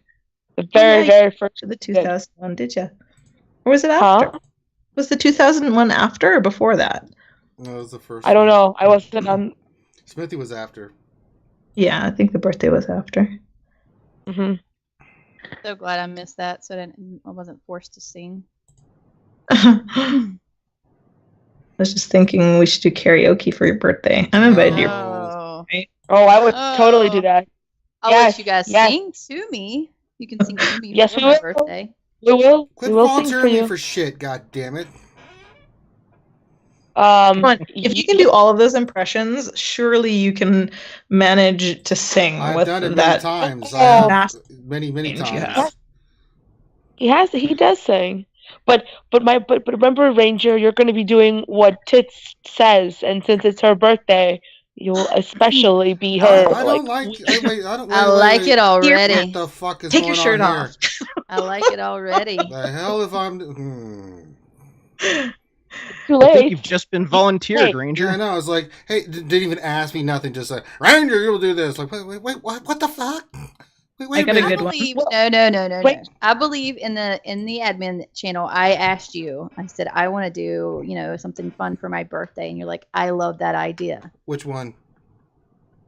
G: The very first.
D: The 2001, did you? Or was it after?
G: Huh?
D: Was the 2001 after or before that?
A: No, it was the first.
G: I don't
A: one.
G: know. I wasn't on.
A: Smithy was after.
D: Yeah, I think the birthday was after.
G: Mm-hmm.
C: So glad I missed that, so I wasn't forced to sing.
D: I was just thinking we should do karaoke for your birthday. I'm invited to your birthday.
G: Oh, I would totally do that.
C: I'll let you guys sing to me. You can sing to me
G: Yes,
C: for
G: we
C: my
G: will.
C: birthday.
G: We will.
A: Quit
G: We will sing for
A: volunteering me
G: you.
A: for shit, god damn it.
D: Come on, if you can do all of those impressions, surely you can manage to sing
A: I've
D: with
A: done it many
D: that
A: times. I have
D: massive
A: many
D: range you
A: times.
D: have.
G: He does sing. But remember, Ranger, you're going to be doing what Tits says, and since it's her birthday, you'll especially be her.
A: I don't like. Wait,
C: I like it already.
A: What the fuck is
D: Take
A: going
D: your shirt
A: on
D: off.
C: I like it already.
A: The hell if I'm.
G: Too
E: I
G: late.
E: think you've just been volunteered, Ranger.
A: Yeah, I know. It's like, hey, didn't even ask me nothing. Just like, Ranger, you'll do this. Like, wait, what the fuck? Wait
D: I got a good one.
C: believe, no. I believe in the admin channel. I asked you. I said I want to do something fun for my birthday, and you're like, I love that idea.
A: Which one?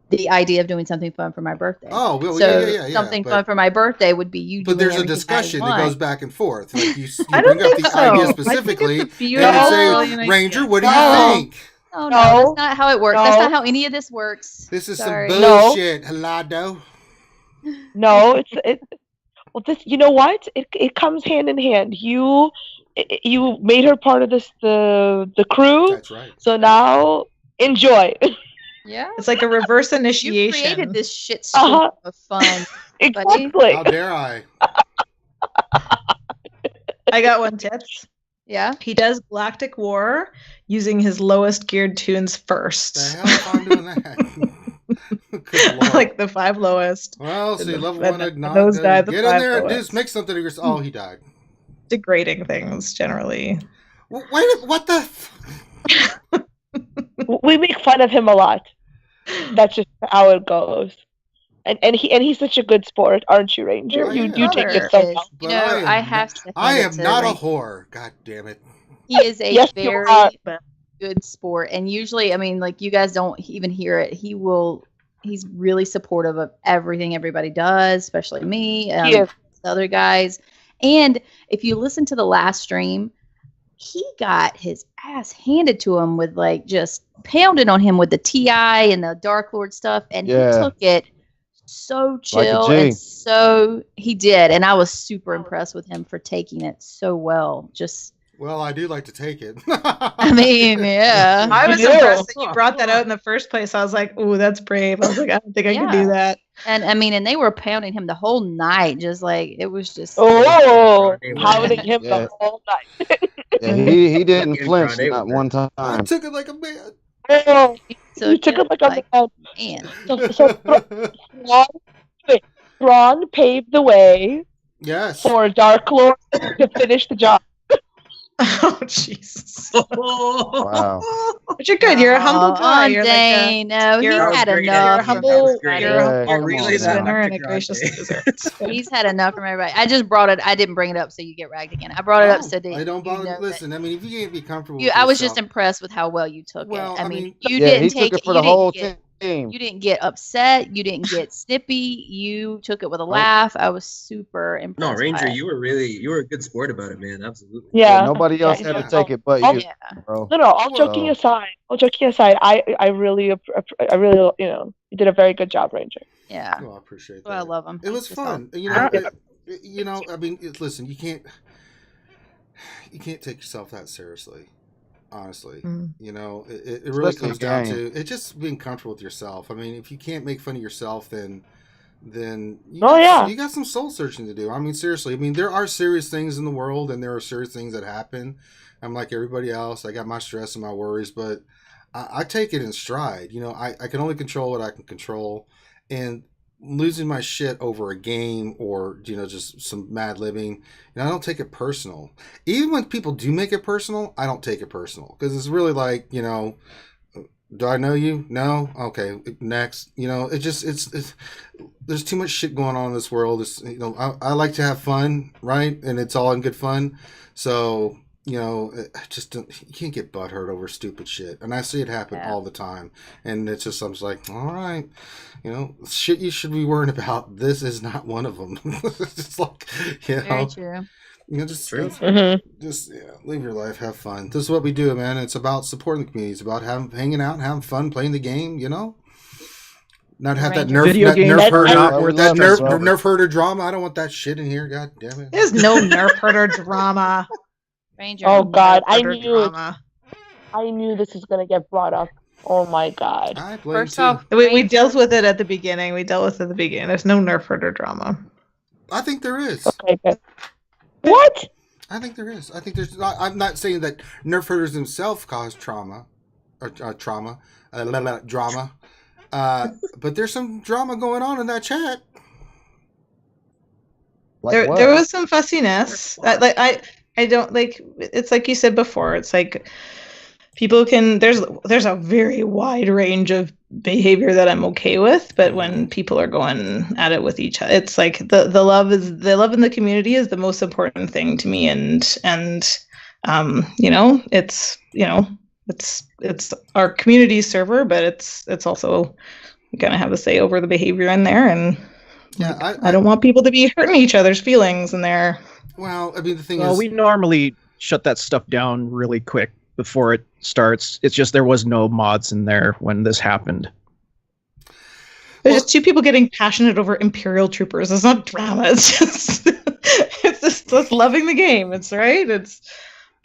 C: The idea of doing something fun for my birthday.
A: Oh, well,
C: so
A: yeah.
C: Something fun for my birthday would be you.
A: But
C: doing
A: there's a
C: everything
A: discussion
C: I
A: that
C: want.
A: goes back and forth. Like you
D: I
A: bring
D: don't
A: up
D: think
A: the
D: so.
A: idea
D: I think
A: specifically,
D: it's a
A: and
D: beautiful
A: say,
D: brilliant
A: Ranger,
D: idea.
A: what do you
G: No.
A: think?
C: Oh no,
G: No.
C: that's not how it works.
G: No.
C: That's not how any of this works.
A: This is
C: Sorry.
A: some
G: No.
A: bullshit, Helado.
G: No, well, this. You know what? It comes hand in hand. You made her part of the crew.
A: That's right.
G: So now enjoy.
C: Yeah.
D: It's like a reverse
C: You
D: initiation.
C: created this shit storm of fun. buddy.
G: Exactly.
A: How dare I?
D: I got one, Tits.
C: Yeah.
D: He does Galactic War using his lowest geared tunes first.
A: The hell if I'm doing that? Good Lord.
D: Like the 5 lowest.
A: Well, see,
D: the-
A: level
D: the-
A: 1
D: the
A: ignite.
D: nose dive, the
A: Get in
D: 5
A: there and
D: lowest.
A: just make something of yourself. Oh, he died.
D: Degrading things generally.
A: Wait, what the?
G: We make fun of him a lot. That's just how it goes. And he's such a good sport, aren't you, Ranger?
A: I
G: You
A: am.
G: do take
C: Brother
G: it so
C: is-
G: well.
A: But
C: I have to.
A: I
C: hand it
A: am
C: to
A: not a
C: Ranger.
A: whore. God damn it.
C: He is a
G: Yes, you
C: very
G: are.
C: good sport, and usually, I mean, like you guys don't even hear it. He's really supportive of everything everybody does, especially me,
G: He is.
C: the other guys. And if you listen to the last stream, he got his ass handed to him with like just pounded on him with the TI and the Dark Lord stuff, and
I: Yeah.
C: he took it so chill
I: G.
C: and so he did, and I was super impressed with him for taking it so well. Just,
A: Well, I do like to take it.
C: I mean, yeah.
D: I was
G: You do.
D: impressed that you brought that out in the first place. I was like, "Ooh, that's brave." I was like, "I don't think I can
C: Yeah.
D: do that."
C: And I mean, and they were pounding him the whole night, just like it was just.
G: Oh,
F: Yeah.
G: pounding him
I: Yeah.
G: the whole night.
I: Yeah, he didn't
F: Fucking
I: flinch
F: Friday
I: not
F: with
I: one
A: I
I: time.
A: took it like a man.
G: Oh,
C: So
G: you took it like a man.
C: man.
G: So Thrawn paved the way
A: Yes.
G: for Dark Lord to finish the job.
D: Oh Jesus!
I: Wow.
D: But you're good. You're a humble guy. You're like
C: Dang, no,
D: you're-
C: he's
D: That
C: had
F: was great.
D: you're
C: enough.
D: a humble.
F: great.
D: You're a
I: Yeah,
D: humble
I: come
F: really
I: on,
F: that
I: man.
D: winner and a
F: much,
D: gracious
F: Grande.
D: loser. It's good.
C: He's had enough from everybody. I just brought it. I didn't bring it up so you get ragged again. I brought it up
A: No,
C: so that
A: I don't
C: you
A: bother.
C: know that
A: Listen, I mean, if you can't be comfortable,
C: you,
A: with
C: I was just
A: yourself-
C: impressed with how well you took
A: Well,
C: it. I
A: I
C: mean,
A: mean-
C: you
I: Yeah,
C: didn't
I: he
C: take
I: took it for
C: you
I: the
C: didn't
I: whole
C: get-
I: team.
C: You didn't get upset. You didn't get snippy. You took it with a laugh. I was super impressed.
F: No, Ranger,
C: by it.
F: you were a good sport about it, man. Absolutely.
G: Yeah.
I: Nobody else had
A: yeah.
I: to take it but
G: Oh,
I: you,
C: Yeah.
I: bro.
G: No, all
I: Well-
G: joking aside, I really, you did a very good job, Ranger.
C: Yeah.
A: Oh, I appreciate that.
C: Well, I love him.
A: It was
C: He's just all-
A: fun. I mean, listen, you can't take yourself that seriously. Honestly,
D: Mm.
A: it really
I: Especially
A: comes down
I: game.
A: to it just being comfortable with yourself. I mean, if you can't make fun of yourself, then you
G: Oh, yeah.
A: you got some soul searching to do. I mean, seriously. I mean, there are serious things in the world, and there are serious things that happen. I'm like everybody else. I got my stress and my worries, but I take it in stride. I can only control what I can control, and losing my shit over a game or just some mad living, I don't take it personal. Even when people do make it personal, I don't take it personal because it's really like, do I know you? No. Okay. Next. It's there's too much shit going on in this world. I like to have fun, right? And it's all in good fun. So you can't get butthurt over stupid shit, and I see it happen
C: Yeah.
A: all the time. And it's just I'm just like, all right, shit you should be worrying about. This is not one of them. It's like,
C: Very true.
A: Just live your life, have fun. This is what we do, man. It's about supporting the community. It's about hanging out, having fun, playing the game. Not have that nerf herder drama. I don't want that shit in here. God damn it.
D: There's no nerf herder drama.
C: Ranger.
G: Oh God, I
D: knew
G: this was gonna get brought up. Oh my God.
C: First off,
D: we dealt with it at the beginning. There's no nerf herder drama.
A: I think there is.
G: Okay, good. What?
A: I think there is. I think there's. I'm not saying that nerf herders themselves cause drama. But there's some drama going on in that chat.
D: There was some fussiness. I don't like. It's like you said before. It's like people can. There's a very wide range of behavior that I'm okay with, but when people are going at it with each other, it's like the love in the community is the most important thing to me, and it's our community server, but it's also gonna have a say over the behavior in there, and I don't want people to be hurting each other's feelings in there.
A: Well, I mean, the thing is,
E: we normally shut that stuff down really quick before it starts. It's just there was no mods in there when this happened.
D: There's just two people getting passionate over Imperial troopers. It's not drama. It's just loving the game.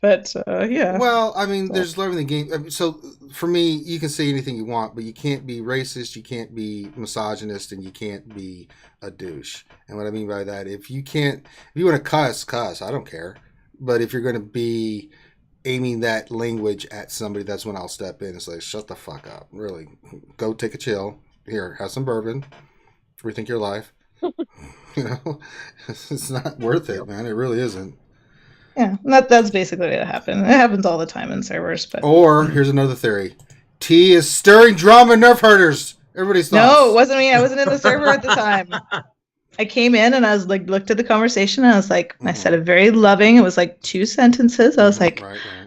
D: Yeah.
A: Well, I mean, there's loving the game. So for me, you can say anything you want, but you can't be racist, you can't be misogynist, and you can't be a douche. And what I mean by that, if you want to cuss, I don't care. But if you're going to be aiming that language at somebody, that's when I'll step in and say, shut the fuck up. Really, go take a chill. Here, have some bourbon. Rethink your life. It's not worth it, man. It really isn't.
D: Yeah, that's basically what happened. It happens all the time in servers. But
A: or here's another theory: T is stirring drama nerf herders. Everybody's thoughts.
D: No, it wasn't me. I wasn't in the server at the time. I came in and I was like, looked at the conversation and I was like, I said it very loving. It was like 2 sentences. I was like,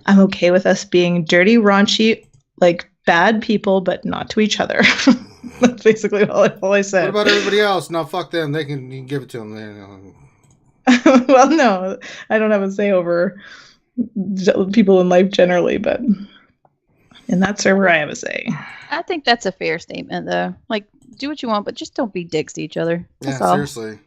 D: I'm okay with us being dirty, raunchy, like bad people, but not to each other. That's basically all I said.
A: What about everybody else? No, fuck them. You can give it to them.
D: Well, no, I don't have a say over people in life generally, but in that server, I have a say.
C: I think that's a fair statement, though. Like, do what you want, but just don't be dicks to each other. That's all.
A: Seriously.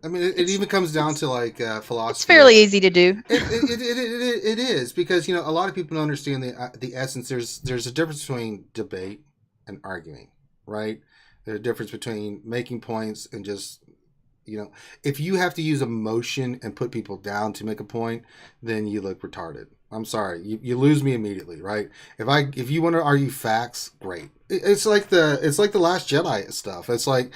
A: I mean, it even comes down to like philosophy.
C: It's fairly easy to do.
A: It is because a lot of people don't understand the essence. There's a difference between debate and arguing, right? There's a difference between making points and just if you have to use emotion and put people down to make a point, then you look retarded. I'm sorry, you lose me immediately, right? If you want to argue facts, great. It's like the Last Jedi stuff. It's like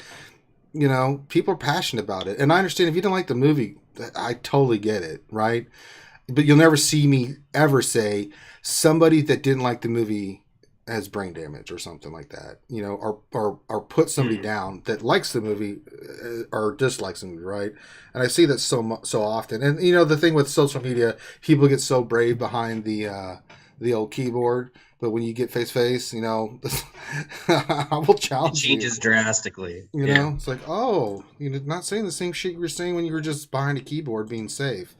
A: people are passionate about it, and I understand if you don't like the movie, I totally get it, right? But you'll never see me ever say somebody that didn't like the movie has brain damage or something like that, or put somebody down that likes the movie or dislikes the movie, right? And I see that so often. And the thing with social media, people get so brave behind the old keyboard, but when you get face to face, I will challenge you.
F: It changes drastically.
A: It's like, oh, you're not saying the same shit you were saying when you were just behind a keyboard being safe,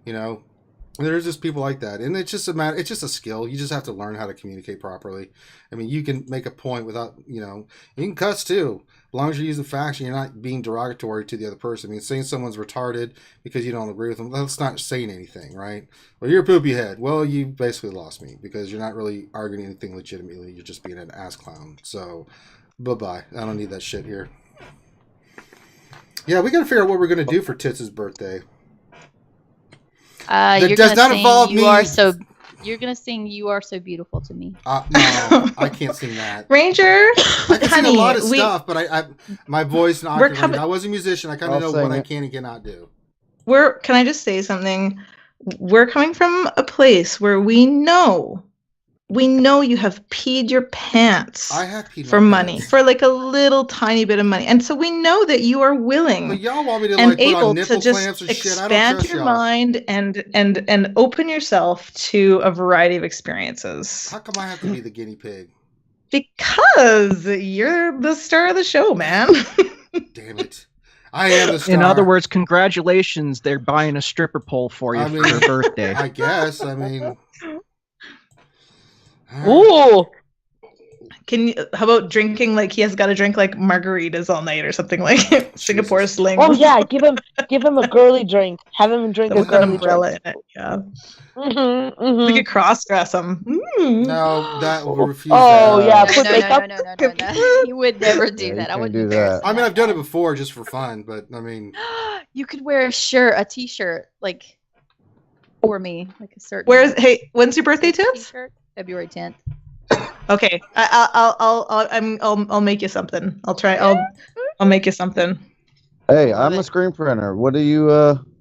A: There's just people like that, and it's just a skill. You just have to learn how to communicate properly. I mean, you can make a point without, you can cuss too, as long as you're using facts and you're not being derogatory to the other person. I mean, saying someone's retarded because you don't agree with them, that's not saying anything, right? Well, you're a poopy head. Well, you basically lost me because you're not really arguing anything legitimately. You're just being an ass clown. So, bye-bye. I don't need that shit here. Yeah, we got to figure out what we're going to do for Tits' birthday.
C: That does not involve me. You're gonna sing "You Are So Beautiful" to me.
A: No, I can't sing that.
D: Ranger,
A: I can sing a lot of stuff, but my voice and octave. I was a musician. I kind of know what I can and cannot do.
D: Can I just say something? We're coming from a place where we know you have peed your pants.
A: I have peed
D: for money, for like a little tiny bit of money, and so we know that you are willing
A: but y'all want me to
D: and
A: like put
D: able
A: on nipple
D: to
A: clamps
D: just
A: or shit.
D: expand your mind and open yourself to a variety of experiences.
A: How come I have to be the guinea pig?
D: Because you're the star of the show, man.
A: Damn it! I am the star.
E: In other words, congratulations, they're buying a stripper pole for you
A: I mean,
E: for your birthday.
A: I guess. I mean,
G: Ooh.
D: How about drinking, like he has got to drink like margaritas all night or something, like Singapore sling.
G: Oh yeah, give him a girly drink. Have him drink a
D: with an
G: girly
D: umbrella
G: drink.
D: in it. Yeah.
G: Mm-hmm.
D: We could cross dress him.
A: no, that will refuse.
G: Oh
A: that.
G: yeah,
C: No,
G: put
C: no,
G: makeup.
C: no. You would never do
I: Yeah, you
C: that. I
I: can't
C: wouldn't
I: do
C: embarrass
I: that.
A: I mean, I've done it
C: that.
A: before just for fun, but I mean,
C: You could wear a shirt, a t-shirt, like for me, like a certain.
D: When's your birthday, Tits?
C: T-shirt, February 10th.
D: Okay, I'll make you something. I'll make you something.
I: Hey, I'm a screen printer. What do you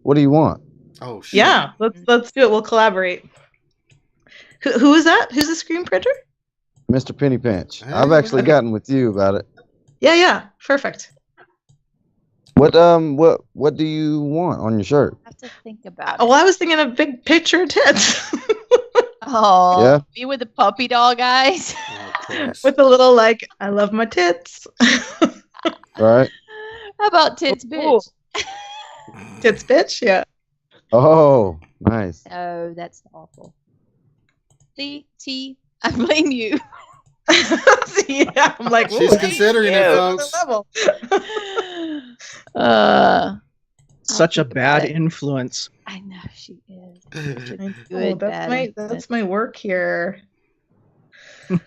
I: want?
A: oh shit.
D: Yeah, let's do it. We'll collaborate. Who is that? Who's the screen printer?
I: Mr. Penny Pinch.
A: Hey,
I: I've actually
A: okay.
I: gotten with you about it.
D: Yeah, perfect.
I: What do you want on your shirt?
C: I have to think about it.
D: Oh, well, I was thinking a big picture of tits.
C: Oh,
I: Yeah.
C: me with the puppy dog eyes.
A: Oh, Christ.
D: With a little like, I love my tits.
I: Right?
C: How about tits, bitch?
D: Tits bitch, yeah.
I: Oh, nice.
C: Oh, that's awful. T, I blame you.
D: Yeah, I'm like,
A: She's
D: ooh,
A: considering it, folks.
D: level.
E: Such a
C: think
E: bad
C: about it.
E: influence.
C: I know she is.
D: Oh, that's my work here.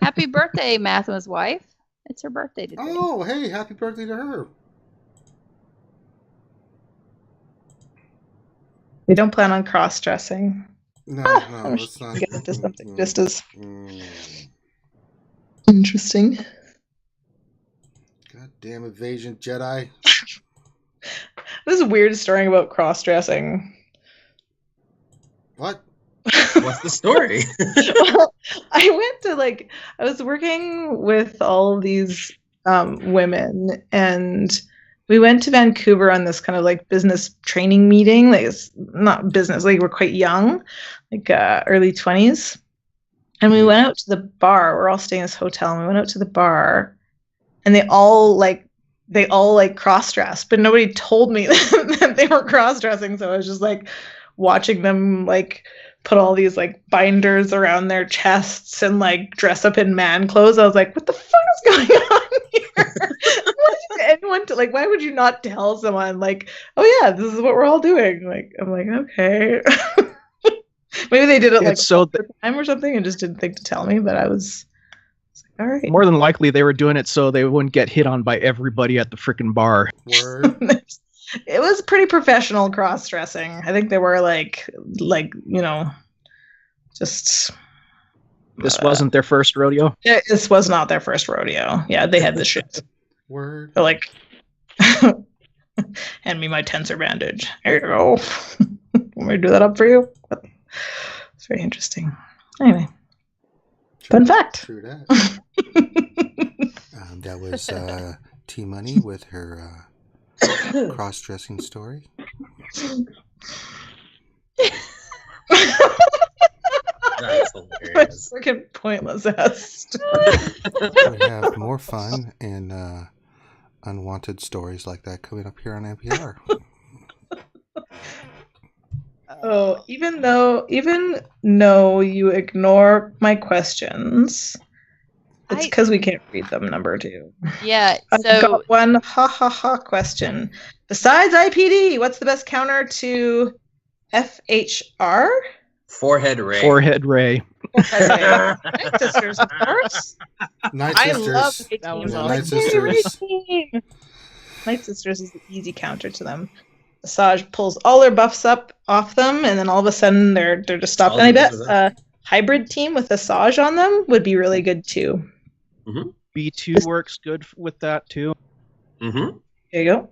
C: Happy birthday, Matthew's wife. It's her birthday today.
A: Oh, hey, happy birthday to her.
D: We don't plan on cross-dressing.
A: No,
D: I'm
A: let's
D: sure
A: not.
D: we get into something just as
A: Mm.
D: interesting.
A: Goddamn evasion Jedi.
D: This is a weird story about cross-dressing.
A: What?
F: What's the story?
D: Well, I was working with all these women, and we went to Vancouver on this kind of like business training meeting. Like, it's not business, like we're quite young, like early 20s. And we went out to the bar. We're all staying in this hotel, and we went out to the bar, and they all cross-dressed, but nobody told me that they were cross-dressing. So I was just like watching them like put all these like binders around their chests and like dress up in man clothes. I was like, what the fuck is going on here? Why would you not tell someone like, oh yeah, this is what we're all doing? Like, I'm like, okay. Maybe they did it like
E: so
D: time or something and just didn't think to tell me, but I was all right.
E: More than likely, they were doing it so they wouldn't get hit on by everybody at the freaking bar.
A: Word.
D: It was pretty professional cross-dressing. I think they were like just.
E: This wasn't their first rodeo.
D: This was not their first rodeo. Yeah, they had the shit.
A: Word.
D: They're like, hand me my tensor bandage. Here you go. Want me to do that up for you? It's very interesting. Anyway, fun fact.
A: True that. That was T Money with her cross-dressing story.
F: That's
D: It's freaking pointless ass.
A: We have more fun and unwanted stories like that coming up here on NPR.
D: Oh, even though you ignore my questions, it's because we can't read them. Number 2.
C: Yeah.
D: I've got one question. Besides IPD, what's the best counter to FHR?
F: Forehead Ray.
E: Forehead Ray.
D: Night Sisters, of course.
A: Night
D: I
A: Sisters.
D: love
A: That
D: teams.
A: was
D: I'm
A: Night
D: like,
A: Sisters.
D: Night Sisters is the easy counter to them. Asajj pulls all their buffs up off them, and then all of a sudden they're just stopped. And I bet a hybrid team with Asajj on them would be really good too.
F: Mm-hmm.
E: B2 works good with that too.
F: Mm-hmm.
D: There you go.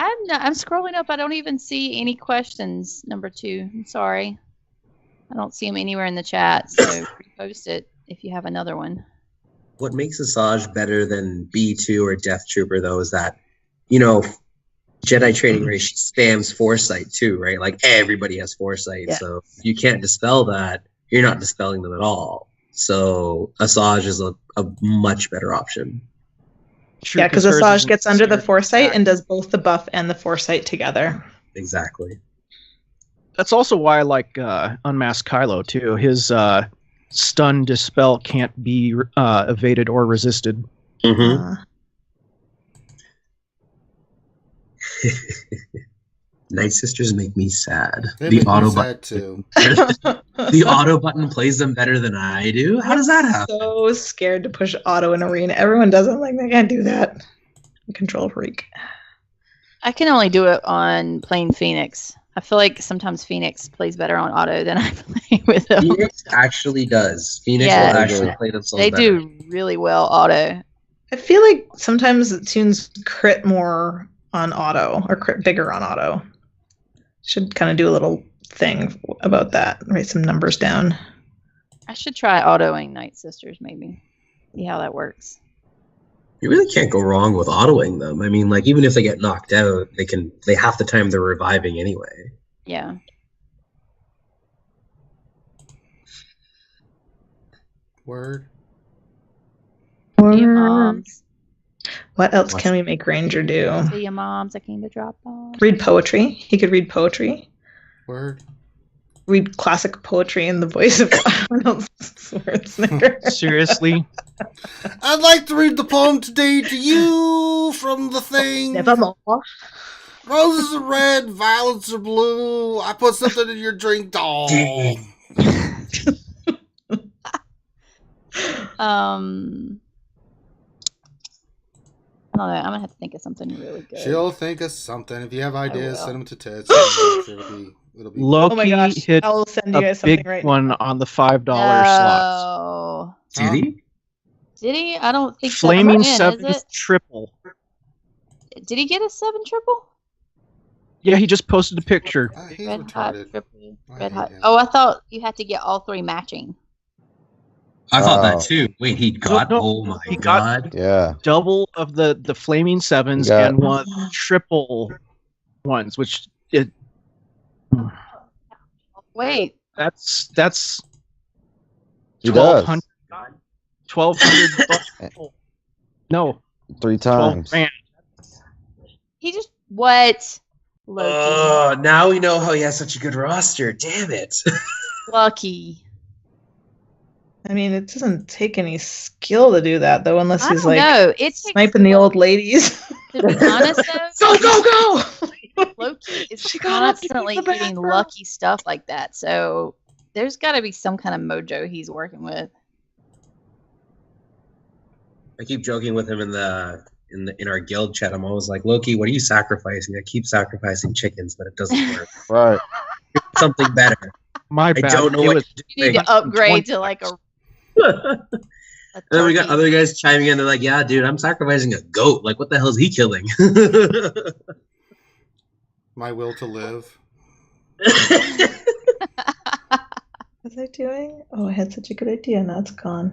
C: I'm scrolling up. I don't even see any questions. Number 2. I'm sorry. I don't see them anywhere in the chat. So repost it if you have another one.
F: What makes Asajj better than B2 or Death Trooper, though, is that, you know, Jedi training Ray, she spams foresight too, right? Like everybody has foresight.
D: Yeah.
F: So if you can't dispel that, you're not dispelling them at all. So Asajj is a much better option.
E: True,
D: Yeah, because
E: hers
D: Asajj
E: isn't
D: gets under the
E: standard
D: foresight
E: attack.
D: and does both the buff and the foresight together.
F: Exactly.
E: That's also why I like Unmasked Kylo too. His stun dispel can't be evaded or resisted.
F: Mm-hmm. Night Sisters make me sad.
A: They
F: The
A: make me
F: auto
A: sad,
F: button.
A: too.
F: The auto button plays them better than I do. How does that happen?
D: So scared to push auto in arena. Everyone does it. I'm like, I can't do that. I'm a control freak.
C: I can only do it on plain Phoenix. I feel like sometimes Phoenix plays better on auto than I play with them.
F: Phoenix actually does. Phoenix
C: Yeah.
F: will actually play themselves
C: They
F: better.
C: do really well auto.
D: I feel like sometimes the tunes crit more on auto or crit bigger on auto. Should kind of do a little thing about that. Write some numbers down.
C: I should try autoing Night Sisters maybe. See how that works.
F: You really can't go wrong with autoing them. I mean, like, even if they get knocked out, they half the time they're reviving anyway.
C: Yeah.
A: Word.
C: See your moms.
D: What else can we make Ranger do?
C: See your moms. I came to drop off.
D: Read poetry. He could read poetry.
A: Word.
D: Read classic poetry in the voice of Arnold Schwarzenegger.
E: Seriously?
A: I'd like to read the poem today to you from the thing.
D: Nevermore.
A: Roses are red, violets are blue. I put something in your drink, dog.
C: I don't know. I'm gonna have to think of something really good.
A: She'll think of something. If you have ideas,
C: will.
A: send them to Ted. It'll be.
E: Loki
D: Oh my gosh,
E: hit
D: I will send you
E: a
D: guys something
E: big
D: right
E: one on the $5 slots.
C: No.
F: Did he?
C: Did he? I don't think
E: Flaming
C: so.
E: Seven
C: Is it?
E: triple.
C: Did he get a 7 triple?
E: Yeah, he just posted a picture.
A: He's
C: Red hot
A: retarded.
C: triple.
A: I
C: Red
A: hate
C: hot.
A: him.
C: Oh, I thought you had to get all 3 matching.
F: I thought
I: Oh.
F: that too. Wait, he got?
E: No,
F: Oh my
E: he got-
F: god!
I: Yeah.
E: Double of the Flaming Sevens
I: Yeah.
E: and one triple ones, which it
C: Wait.
E: that's
I: He does.
E: 1,200 bucks. No,
I: 3
E: 12
I: times.
E: grand.
C: He just what? Loki.
F: Oh, now we know how he has such a good roster. Damn it!
C: Lucky.
D: I mean, it doesn't take any skill to do that, though, unless
C: I
D: he's
C: don't
D: like
C: know. It takes
D: sniping the old ladies.
C: To be honest, though,
D: Go!
C: Loki is
D: She got up to use
C: constantly
D: the
C: getting
D: bathroom.
C: lucky stuff like that. So there's got to be some kind of mojo he's working with.
F: I keep joking with him in our guild chat. I'm always like, Loki, what are you sacrificing? I keep sacrificing chickens, but it doesn't work.
I: Right.
F: Something better.
E: My
F: I
E: bad.
F: don't know
E: It
F: what
E: was-
F: to
C: You need
F: do.
C: to upgrade to like a
F: And then we got
C: turkey.
F: other guys chiming in. They're like, "Yeah, dude, I'm sacrificing a goat. Like, what the hell is he killing?"
A: My will to live.
D: What was I doing? Oh, I had such a good idea. Now it's gone.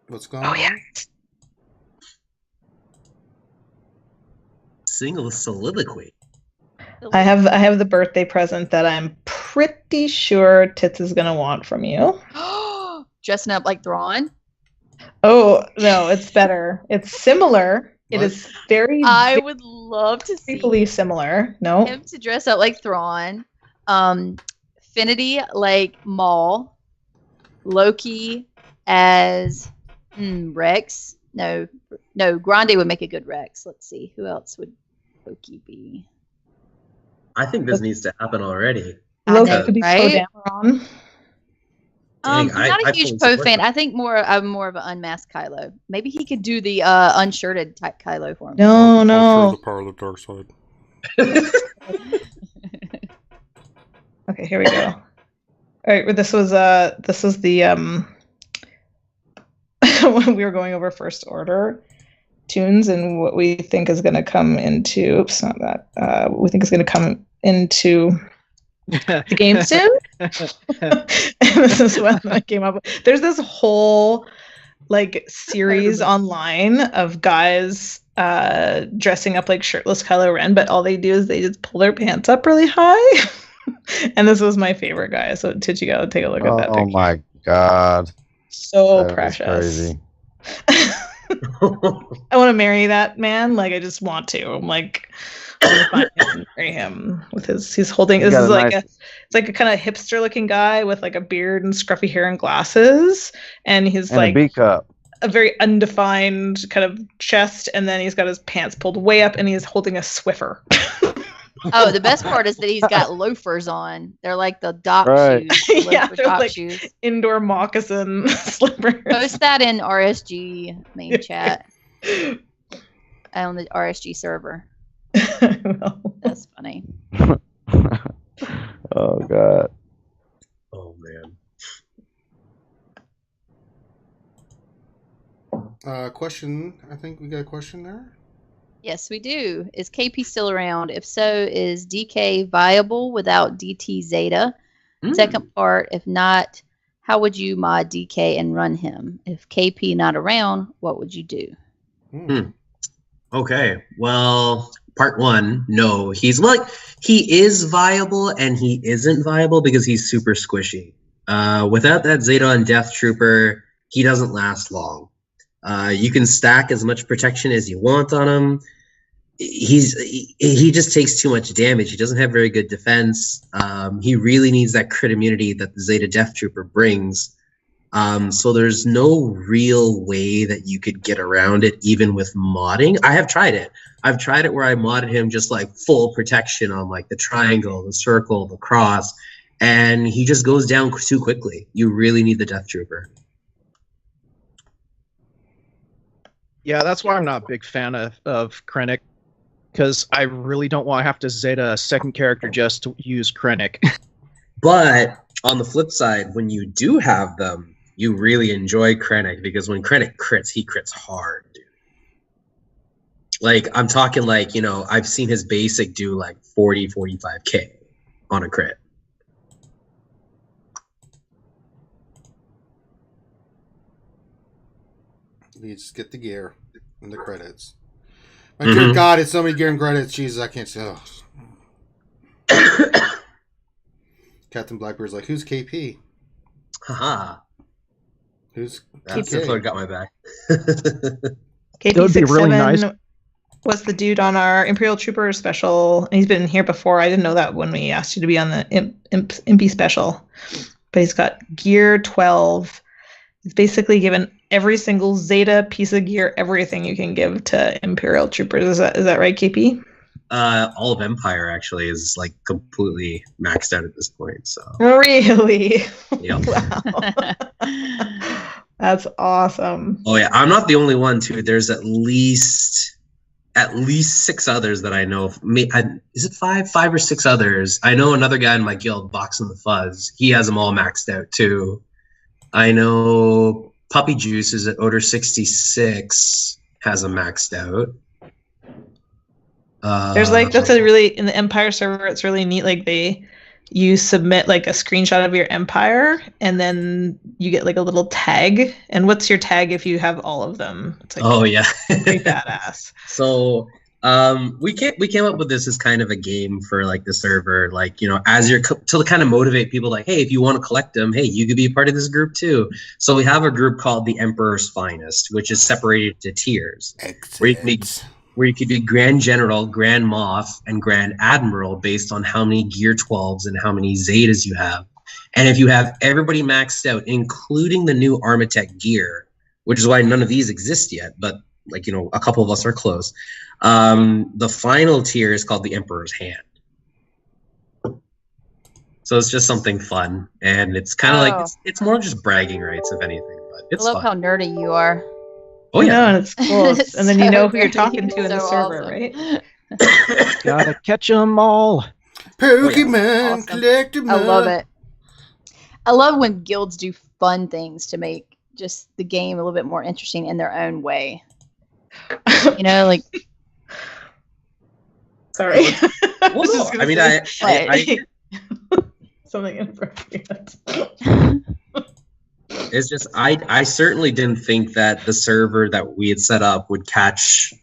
A: What's going on?
F: Single soliloquy.
D: I have the birthday present that I'm pretty sure Tits is gonna want from you.
C: Dressing up like Thrawn.
D: Oh no, it's better. It's similar. It
A: What?
D: is very
C: I would love to see
D: creepily similar. No,
C: him to dress up like Thrawn. Finity like Maul. Loki as Rex. No, Grande would make a good Rex. Let's see. Who else would Loki be?
F: I think this needs to happen already.
D: Loki
C: know,
D: could be
C: right?
D: so Dameron.
C: I'm
F: Dang,
C: not
F: I
C: a huge
F: fully
C: Poe
F: support
C: fan.
F: that.
C: I think I'm more of an unmasked Kylo. Maybe he could do the unshirted type Kylo for me.
D: No, no.
A: The power of the dark side.
D: Okay, here we go. All right, this was the when we were going over first order tunes and what we think is going to come into. Oops, not that. What we think is going to come into the game soon. And this is when I came up with. There's this whole like series online of guys dressing up like shirtless Kylo Ren, but all they do is they just pull their pants up really high. And this was my favorite guy. So Titch, you gotta take a look at that
I: Oh
D: picture.
I: my god.
D: So
I: That is
D: precious.
I: crazy.
D: I want to marry that man. Like, I just want to. I'm like, I want to find him and marry him with he's holding. This is like it's like a kind of hipster looking guy with like a beard and scruffy hair and glasses, and he's
I: And
D: like
I: a B cup.
D: a very undefined kind of chest, and then he's got his pants pulled way up, and he's holding a Swiffer.
C: Oh, the best part is that he's got loafers on. They're like the dock
I: Right.
C: shoes.
D: Yeah,
C: Loafer
D: they're
C: dock
D: like
C: shoes.
D: indoor moccasin slippers.
C: Post that in RSG main chat on the RSG server. That's funny.
I: Oh God.
F: Oh man.
A: Question. I think we got a question there.
C: Yes, we do. Is KP still around? If so, is DK viable without DT Zeta? Second part, if not, how would you mod DK and run him? If KP not around, what would you do?
F: Okay. Well, part one, no. He is viable and he isn't viable because he's super squishy. Without that Zeta and Death Trooper, he doesn't last long. You can stack as much protection as you want on him. He just takes too much damage. He doesn't have very good defense. He really needs that crit immunity that the Zeta Death Trooper brings. So there's no real way that you could get around it, even with modding. I have tried it. I've tried it where I modded him just like full protection on like the triangle, the circle, the cross, and he just goes down too quickly. You really need the Death Trooper.
E: Yeah, that's why I'm not a big fan of Krennic, because I really don't want to have to Zeta a second character just to use Krennic.
F: But on the flip side, when you do have them, you really enjoy Krennic, because when Krennic crits, he crits hard, dude. Like, I'm talking like, I've seen his basic do like 40, 45K on a crit.
A: You just get the gear and the credits. My dear God, it's so many gear and credits. Jesus, I can't say. Oh. Captain Blackbeard's like, who's KP?
F: Haha.
A: Who's
F: That's
A: KP?
F: what got my back.
D: KP67
E: really nice.
D: was the dude on our Imperial Trooper special. He's been here before. I didn't know that when we asked you to be on the Impy special. But he's got gear 12. He's basically given every single Zeta piece of gear, everything you can give to Imperial Troopers. Is that right, KP?
F: All of Empire actually is like completely maxed out at this point. So
D: Really?
F: yeah.
D: Wow. That's awesome.
F: Oh yeah, I'm not the only one too. There's at least 6 others that I know of. Is it 5 or 6 others? I know another guy in my guild, Boxing the Fuzz. He has them all maxed out too. I know Puppy Juice is at Odor 66, has them maxed out.
D: There's like, that's a really, in the Empire server, it's really neat. Like you submit like a screenshot of your Empire, and then you get like a little tag. And what's your tag if you have all of them? It's like,
F: oh yeah,
D: pretty badass.
F: So we came up with this as kind of a game for like the server, like, as you're to kind of motivate people, like, hey, if you want to collect them, hey, you could be a part of this group too. So we have a group called the Emperor's Finest, which is separated to tiers.
A: Excellent.
F: Where you could be Grand General, Grand Moff, and Grand Admiral based on how many Gear 12s and how many Zetas you have. And if you have everybody maxed out, including the new Armatech gear, which is why none of these exist yet, but like, a couple of us are close. The final tier is called the Emperor's Hand. So it's just something fun, and it's kind of like, it's more just bragging rights, if anything, but it's
C: I love
F: fun.
C: how nerdy you are.
F: Oh yeah,
D: and it's cool.
C: It's
D: And then you
C: so
D: know who you're
C: nerdy.
D: talking to in the
C: So
D: server,
C: awesome.
D: right?
E: Gotta catch them all.
A: Pokemon,
C: Awesome.
A: collect them
C: I love
A: all.
C: it. I love when guilds do fun things to make just the game a little bit more interesting in their own way. Like
D: Sorry.
F: Well, no, I mean, I
D: Something inappropriate.
F: it's just I certainly didn't think that the server that we had set up would catch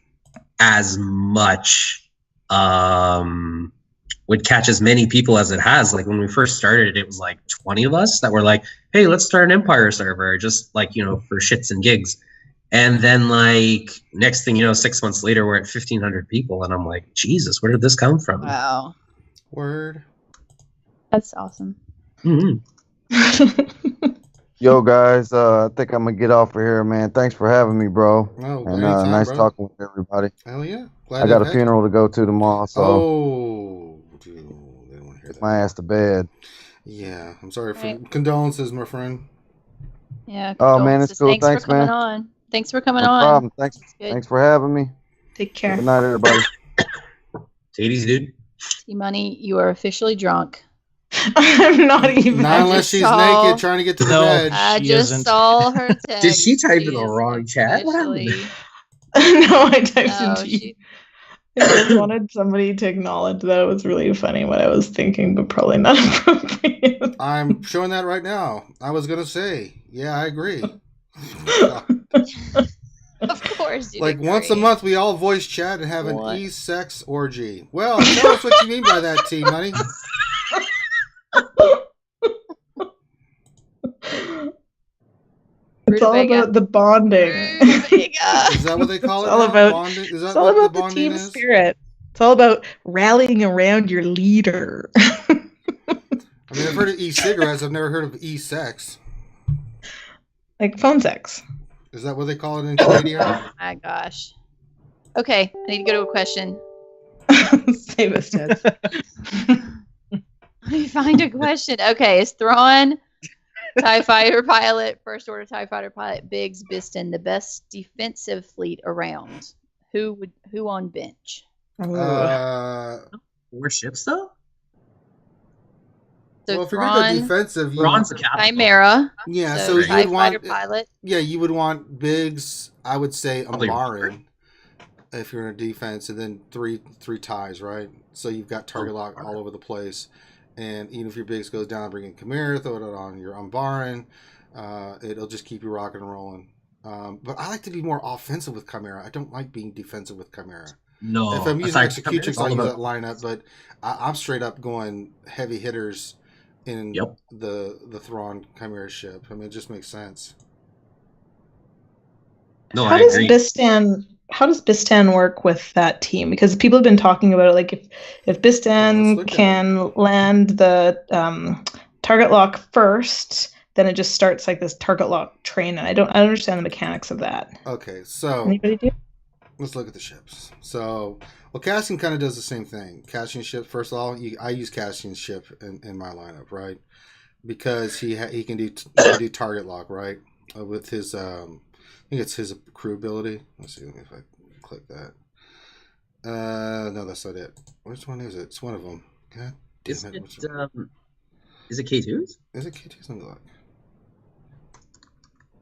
F: as much, would catch as many people as it has. Like when we first started, it was like 20 of us that were like, hey, let's start an Empire server, just like, for shits and gigs. And then, like, next thing you know, 6 months later, we're at 1,500 people, and I'm like, Jesus, where did this come from?
C: Wow.
A: Word.
C: That's awesome.
F: Mm-hmm.
I: Yo, guys, I think I'm gonna get off of here, man. Thanks for having me, bro.
A: Oh,
I: And
A: anytime,
I: nice
A: bro.
I: talking with everybody.
A: Hell yeah. Glad
I: I
A: to
I: got a
A: have you.
I: funeral to go to tomorrow, so
A: Oh, dude, they don't want to hear
I: get
A: that.
I: my ass to bed.
A: Yeah, I'm sorry for
C: Right.
A: condolences, my friend.
C: Yeah.
I: Oh, man, it's
C: condolences.
I: cool.
C: Thanks
I: Thanks,
C: for coming
I: man.
C: on. Thanks for coming
I: No
C: on.
I: problem. Thanks.
C: Good.
I: Thanks for having me.
D: Take care.
I: Good night, everybody.
F: Take it easy, dude.
C: T-Money, you are officially drunk.
D: I'm not even.
A: Not unless she's
C: saw-
A: naked trying to get to the
F: No.
A: bed.
C: I
E: She
C: just
E: isn't.
C: saw her text.
F: Did she type in the
C: is
F: wrong chat? What happened?
C: officially-
D: No, I typed
C: No,
D: into you.
C: she-
D: I just wanted somebody to acknowledge that it was really funny what I was thinking, but probably not appropriate.
A: I'm showing that right now. I was gonna say, yeah, I agree.
C: Of course.
A: Like once a month, we all voice chat and have an
C: What?
A: e-sex orgy. Well, tell us what you mean by that, T-Money.
D: It's all about the bonding.
A: Is that what they call it?
D: It's all
A: now?
D: about
A: Bonding? Is that
D: it's all
A: what
D: about
A: the
D: the
A: bonding
D: team
A: is?
D: spirit. It's all about rallying around your leader.
A: I mean, I've heard of e-cigarettes. I've never heard of e-sex.
D: Like phone sex.
A: Is that what they call it in Canada?
C: Oh my gosh. Okay, I need to go to a question.
D: Save us, Ted.
C: Let me find a question. Okay, is Thrawn, TIE fighter pilot, first order TIE fighter pilot, Biggs, Biston, the best defensive fleet around? Who on bench?
F: More ships, though?
C: So
A: well, if you're gonna go
C: Thrawn,
A: defensive,
F: Thrawn's the captain.
C: Chimera.
A: Yeah,
C: so
A: so you
C: TIE
A: would want
C: fighter pilot.
A: Yeah, you would want Biggs. I would say
F: Probably
A: Umbaran if you're in a defense, and then three ties, right? So you've got target lock all over the place, and even if your Biggs goes down, bring in Chimera, throw it on your Umbaran. It'll just keep you rocking and rolling. But I like to be more offensive with Chimera. I don't like being defensive with Chimera.
F: No.
A: If I'm using
F: aside-
A: executions,
F: it's all
A: I'll use
F: about-
A: that lineup, but I'm straight up going heavy hitters in
F: Yep.
A: the Thrawn Chimera ship. I mean, it just makes sense.
F: No,
D: How
F: I
D: does
F: agree.
D: How does Bistan work with that team? Because people have been talking about it. Like if
A: let's
D: Bistan
A: look at
D: can land the target lock first, then it just starts like this target lock train. And I don't understand the mechanics of that.
A: Okay, so
D: Anybody do?
A: let's look at the ships. So, well, Cassian kind of does the same thing. Cassian ship, first of all, I use Cassian's ship in my lineup, right? Because he can do target lock, right? With his I think it's his crew ability. Let's see if I click that. No, that's not it. Which one is it? It's one of them. God damn
F: Is
A: it.
F: it,
A: Which one?
F: is it K2s?
A: Is it K2? Let me look.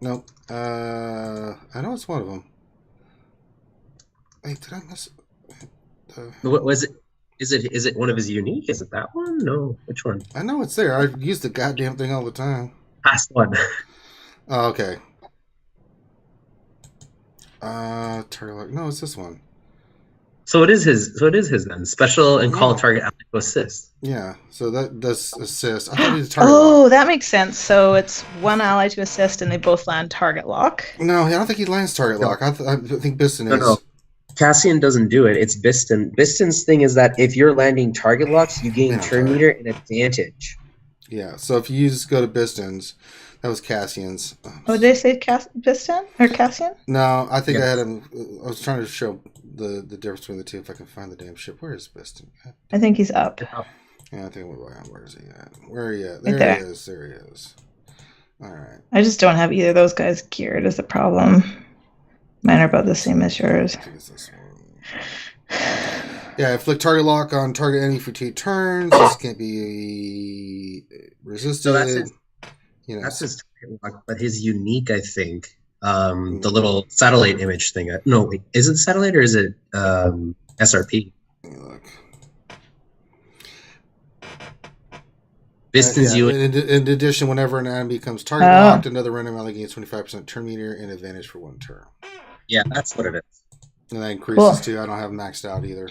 A: Nope. I know it's one of them. Wait, did I miss?
F: What was it? Is it one of his unique? Is it that one? No. Which one?
A: I know it's there. I use the goddamn thing all the time.
F: Past one.
A: Oh, okay. Target. No, it's this one.
F: So it is his. So it is his then. Special and call
A: Yeah.
F: target ally to assist.
A: Yeah, so that does assist. I thought he was target
D: Oh,
A: lock.
D: that makes sense. So it's one ally to assist, and they both land target lock.
A: No, I don't think he lands target lock. I think Biston
F: No,
A: is.
F: no. Cassian doesn't do it. It's Biston. Biston's thing is that if you're landing target locks, you gain
A: Yeah,
F: turn
A: sorry.
F: meter and advantage.
A: Yeah, so if you go to Biston's, that was Cassian's.
D: Oh, did they say Bistan or Cassian?
A: No, I think I
F: Yes.
A: had him. I was trying to show the difference between the two. If I can find the damn ship, where is Biston?
D: I think he's up.
A: Yeah, I think where is he at? Where are you at? There
D: there.
A: he is. There he is. All right.
D: I just don't have either of those guys geared is the problem. Mine are about the same as yours.
A: I think it's this one. Yeah, inflict target lock on target enemy for 2 turns. This can't be resisted.
F: So that's his.
A: You know,
F: That's his target lock, but his unique, I think, the little satellite image thing. No, wait, is it satellite or is it SRP?
A: let me look.
F: Biston's
A: Yeah,
F: unique.
A: in addition, whenever an enemy becomes target
D: Oh.
A: locked, another random ally gains 25% turn meter and advantage for 1 turn.
F: Yeah, that's what it is.
A: And that increases
D: Cool.
A: too. I don't have maxed out either.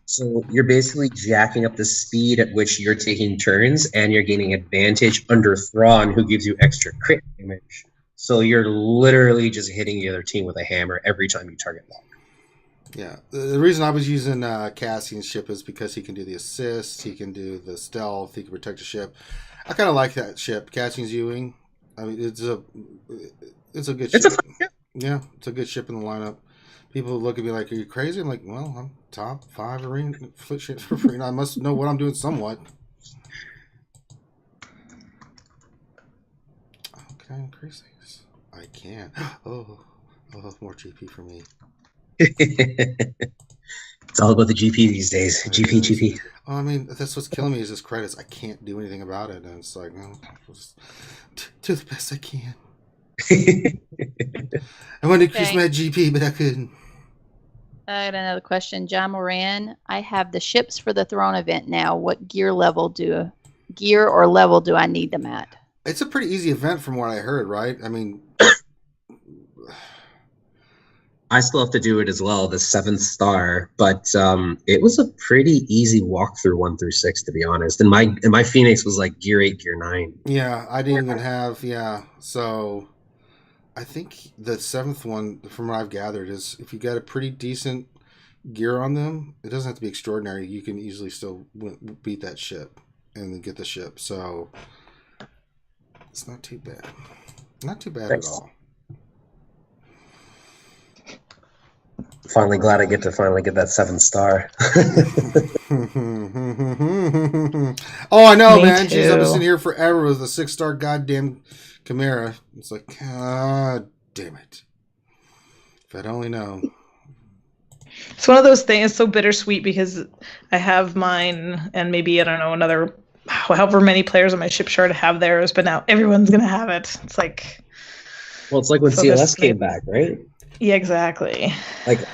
F: So you're basically jacking up the speed at which you're taking turns, and you're gaining advantage under Thrawn, who gives you extra crit damage So you're literally just hitting the other team with a hammer every time you target lock.
A: Yeah, the reason I was using Cassian's ship is because he can do the assist, he can do the stealth, he can protect the ship. I kind of like that ship, Cassian's Ewing. I mean, it's a good ship.
F: It's a fun ship.
A: Yeah, it's a good ship in the lineup. People look at me like, "Are you crazy?" I'm like, "Well, I'm top 5 arena fleet ship for arena. I must know what I'm doing somewhat." Can I increase these? I can. Oh, more GP for me.
F: It's all about the GP these days. GP.
A: Well, I mean, that's what's killing me is this credits. I can't do anything about it, and it's like, no, I'll just do the best I can. I want to increase my GP, but I couldn't.
C: I got another question. John Moran, I have the ships for the Throne event now. What gear or level do I need them at?
A: It's a pretty easy event from what I heard, right? I mean,
F: I still have to do it as well, the 7th star, but it was a pretty easy walkthrough 1 through 6, to be honest. And my Phoenix was like gear 8, gear 9.
A: Yeah, I didn't even have So I think the 7th one, from what I've gathered, is if you got a pretty decent gear on them, it doesn't have to be extraordinary. You can easily still beat that ship and then get the ship. So it's not too bad. Not too bad at all.
F: Finally glad I get that 7th star.
A: Oh, I know,
D: Me
A: man.
D: too.
A: Jeez, I've been sitting here forever with a 6-star goddamn Chimera. It's like, God damn it. If I'd only known.
D: It's one of those things. It's so bittersweet because I have mine, and maybe I don't know another, however many players on my ship share to have theirs, but now everyone's gonna have it. It's like,
F: Well, it's like when CLS came back, right?
D: Yeah, exactly.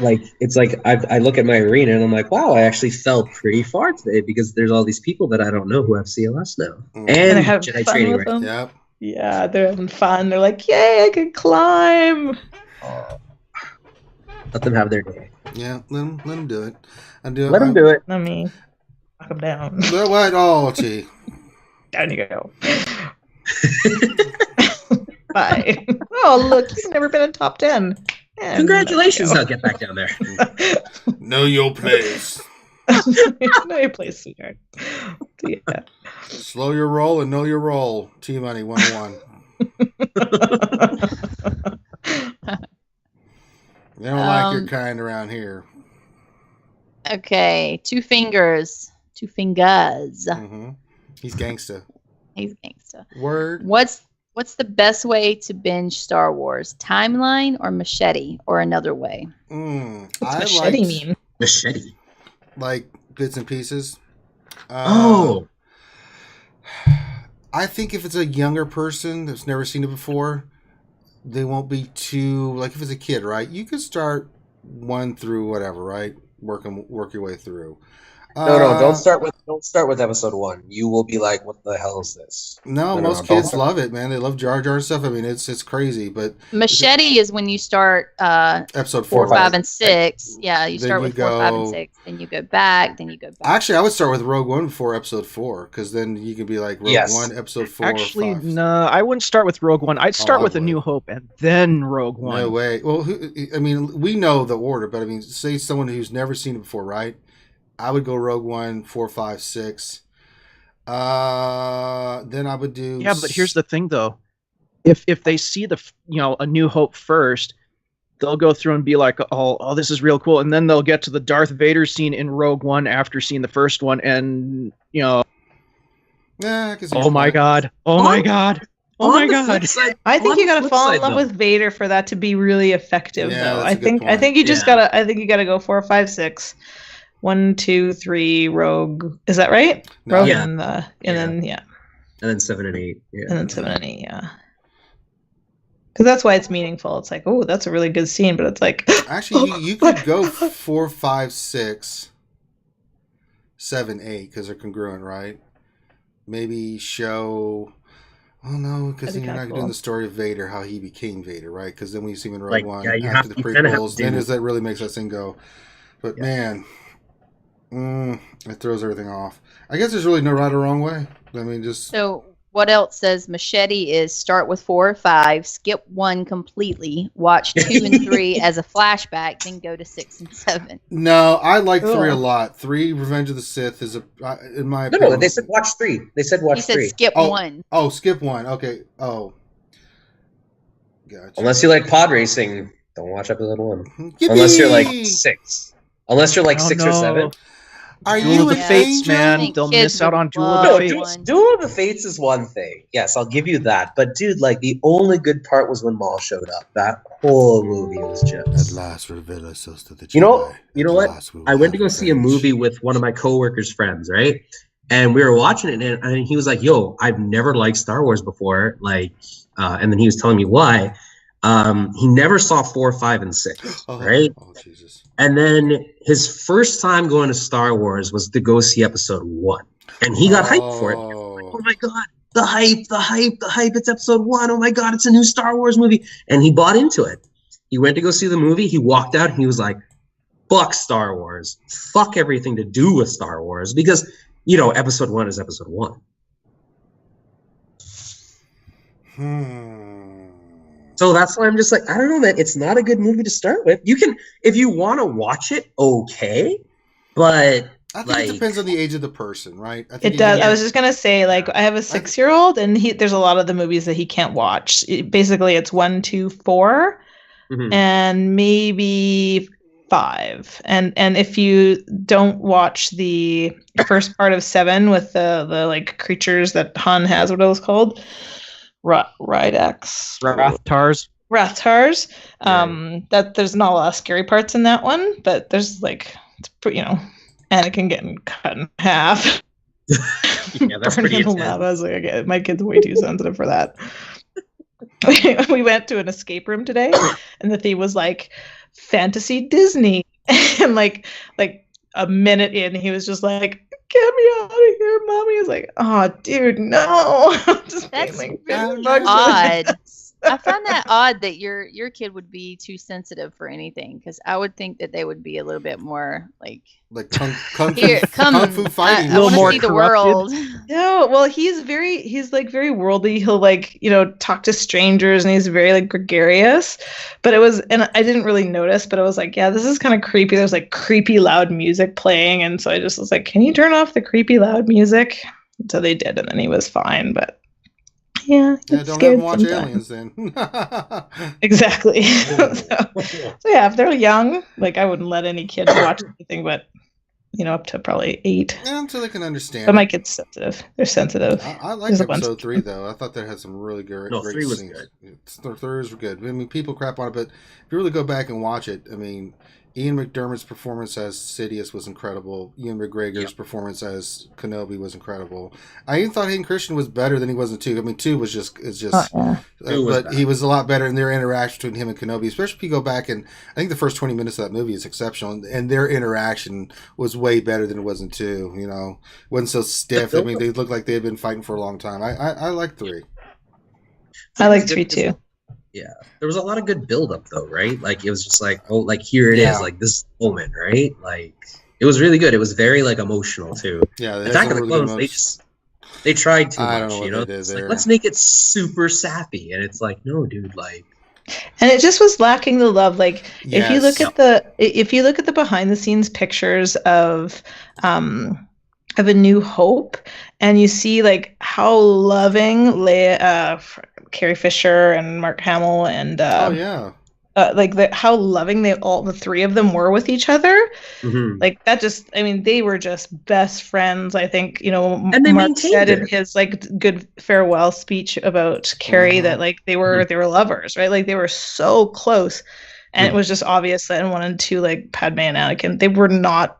F: Like it's like I look at my arena and I'm like, wow, I actually fell pretty far today because there's all these people that I don't know who have CLS now. And
D: they're having
F: Jedi
D: fun
F: training
D: with
F: right
D: them.
A: Yep.
D: Yeah, they're having fun. They're like, yay, I can climb.
F: Let them have their day.
A: Yeah, let them do it.
F: Let them do it.
D: Let me knock them down.
A: What? Oh, gee.
D: Down you go. Bye. Oh, look, you've never been in top 10. And
F: Congratulations! Now get back down there.
A: Know your place.
D: Know your place, sweetheart. Yeah.
A: Slow your roll and know your role. T-Money 101. They don't like your kind around here.
C: Okay, Two Fingers.
A: Mm-hmm. He's gangsta.
C: He's gangsta.
A: Word.
C: What's the best way to binge Star Wars? Timeline or machete or another way?
D: What's machete mean?
F: Machete.
A: Like bits and pieces.
F: Oh.
A: I think if it's a younger person that's never seen it before, they won't be too, like if it's a kid, right? You could start 1 through whatever, right? Work your way through.
L: No, don't start with episode 1. You will be like, what the hell is this?
A: No, most kids love it, man. They love Jar Jar and stuff. I mean, it's crazy, but
C: machete is when you start
A: episode
C: 4, 5, and 6. Yeah, you start with 4, 5, and 6. Then you go back.
A: Actually, I would start with Rogue One before episode 4, because then you can be like Rogue One, episode 4.
E: Actually,
A: 5.
E: no, I wouldn't start with Rogue One. I'd start with A New Hope and then Rogue One.
A: No way. Well, I mean, we know the order, but I mean, say someone who's never seen it before, right? I would go Rogue One, 4, 5, 6. Then I would do.
E: Yeah, but here's the thing, though. If they see A New Hope first, they'll go through and be like, oh, this is real cool, and then they'll get to the Darth Vader scene in Rogue One after seeing the first one, and
A: Yeah,
E: oh my god, oh my god. Oh my god!
D: I think you gotta fall in love with Vader for that to be really effective, though. I think you just gotta go 4, 5, 6. 1, 2, 3, Rogue. Is that right?
A: No.
D: Rogue
F: Yeah.
D: and
F: then 7 and 8. Yeah.
D: And then 7 and 8. Yeah. Because that's why it's meaningful. It's like, oh, that's a really good scene, but it's like
A: actually you could go 4, 5, 6, 7, 8 because they're congruent, right? Maybe show. Oh no, because then you're not doing the story of Vader, how he became Vader, right? Because then when you see him in Rogue One after the prequels, then that really makes that thing go. But man. It throws everything off. I guess there's really no right or wrong way. I mean, just
C: so What else says Machete is start with 4 or 5, skip 1 completely, watch 2 and 3 as a flashback, then go to 6 and 7.
A: No, I like 3 a
D: Cool.
A: lot. 3, Revenge of the Sith is in my
L: No,
A: opinion.
L: no, they said watch 3. They said watch
C: He said
L: 3.
C: skip
A: Oh.
C: 1.
A: Oh, skip 1. Okay. Oh. Gotcha.
L: Unless you like pod racing, don't watch episode 1.
A: Yippee!
L: Unless you're like 6. Unless you're like
E: Oh,
L: 6 or
E: no.
L: 7.
A: Are
E: Duel
A: you
E: of the
A: an
E: Fates,
A: angel?
E: man. They'll
C: Kids
E: miss out on
C: would
E: Duel of
C: love
E: the
L: No,
E: Fates.
C: one.
L: Duel of the Fates is one thing. Yes, I'll give you that. But dude, like the only good part was when Maul showed up. That whole movie was
A: At
L: just.
A: last, reveal ourselves to the Jedi.
L: You know
A: At
L: what?
A: last we will
F: I went to
A: have
F: go see a
A: revenge.
F: movie with one of my coworkers' friends, right? And we were watching it, and he was like, "Yo, I've never liked Star Wars before." Like, and then he was telling me why. He never saw 4, 5, and 6, right?
A: Oh, Jesus.
F: And then his first time going to Star Wars was to go see Episode 1, and he got hyped for it.
A: Oh.
F: Oh my god, the hype, the hype, the hype! It's Episode 1. Oh my god, it's a new Star Wars movie, and he bought into it. He went to go see the movie. He walked out, and he was like, "Fuck Star Wars. Fuck everything to do with Star Wars," because Episode 1 is Episode 1. So that's why I'm just like, I don't know, man. It's not a good movie to start with. You can, if you want to watch it, okay, but
A: I think it depends on the age of the person, right? I think
D: It
A: you
D: does.
A: can-
D: I was just gonna say, like, I have a 6-year-old, and there's a lot of the movies that he can't watch. Basically, it's 1, 2, 4,
F: Mhm.
D: and maybe 5. And if you don't watch the first part of 7 with the like creatures that Han has, what it was called, Rydax, Rathtars. That there's not a lot of scary parts in that one, but there's like Anakin getting cut in half.
F: Yeah, that's
D: Burning
F: pretty
D: in the
F: intense.
D: lava. I was like, okay, my kid's way too sensitive for that. We went to an escape room today, and the theme was like fantasy Disney, and like a minute in, he was just like, "Get me out of here, mommy!" I was like, "Oh, dude, no!" Just
C: That's
D: being like, very much
C: odd. I find that odd that your kid would be too sensitive for anything, because I would think that they would be a little bit more like
A: kung
C: here,
A: kung fu fighting.
C: I want to see the world.
D: No, well, he's like very worldly. He'll like, talk to strangers, and he's very like gregarious. But and I didn't really notice, but I was like, yeah, this is kind of creepy. There's like creepy loud music playing, and so I just was like, can you turn off the creepy loud music? So they did, and then he was fine. But yeah,
A: Yeah, don't let them watch Aliens then.
D: Exactly. So yeah, if they're young, like I wouldn't let any kid watch anything, but up to probably 8.
A: Yeah, until they can understand.
D: But my kid's sensitive. They're sensitive.
A: I liked
D: There's a bunch
A: episode 3 though. I thought that had some really great.
F: No,
A: great
F: 3 was
A: scenes.
F: good.
A: 3 was good. I mean, people crap on it, but if you really go back and watch it, I mean, Ian McDermott's performance as Sidious was incredible. Ian McGregor's performance as Kenobi was incredible. I even thought Hayden Christian was better than he was in 2. I mean, 2 was just but he was a lot better in their interaction between him and Kenobi. Especially if you go back and I think the first 20 minutes of that movie is exceptional, and their interaction was way better than it was in 2. It wasn't so stiff. I mean, they looked like they had been fighting for a long time. I like 3.
D: I like 3 too.
F: Yeah, there was a lot of good build-up though, right? Like it was just like, oh, like here it is, like this moment, right? Like it was really good. It was very like emotional too.
A: Yeah,
F: Attack of the Clones, they tried too
A: I
F: much,
A: don't know what they did
F: It's
A: there.
F: like, let's make it super sappy, and it's like, no, dude, like.
D: And it just was lacking the love. Like if you look
A: Yes.
D: at the behind the scenes pictures of A New Hope, and you see like how loving Carrie Fisher and Mark Hamill and how loving all the 3 of them were with each other.
F: Mm-hmm.
D: Like that just, I mean, they were just best friends. I think,
F: And they
D: Mark
F: maintained
D: said in
F: it.
D: his like good farewell speech about Carrie that like they were lovers, right? Like they were so close. And it was just obvious that in 1 and 2, like Padme and Anakin, they were not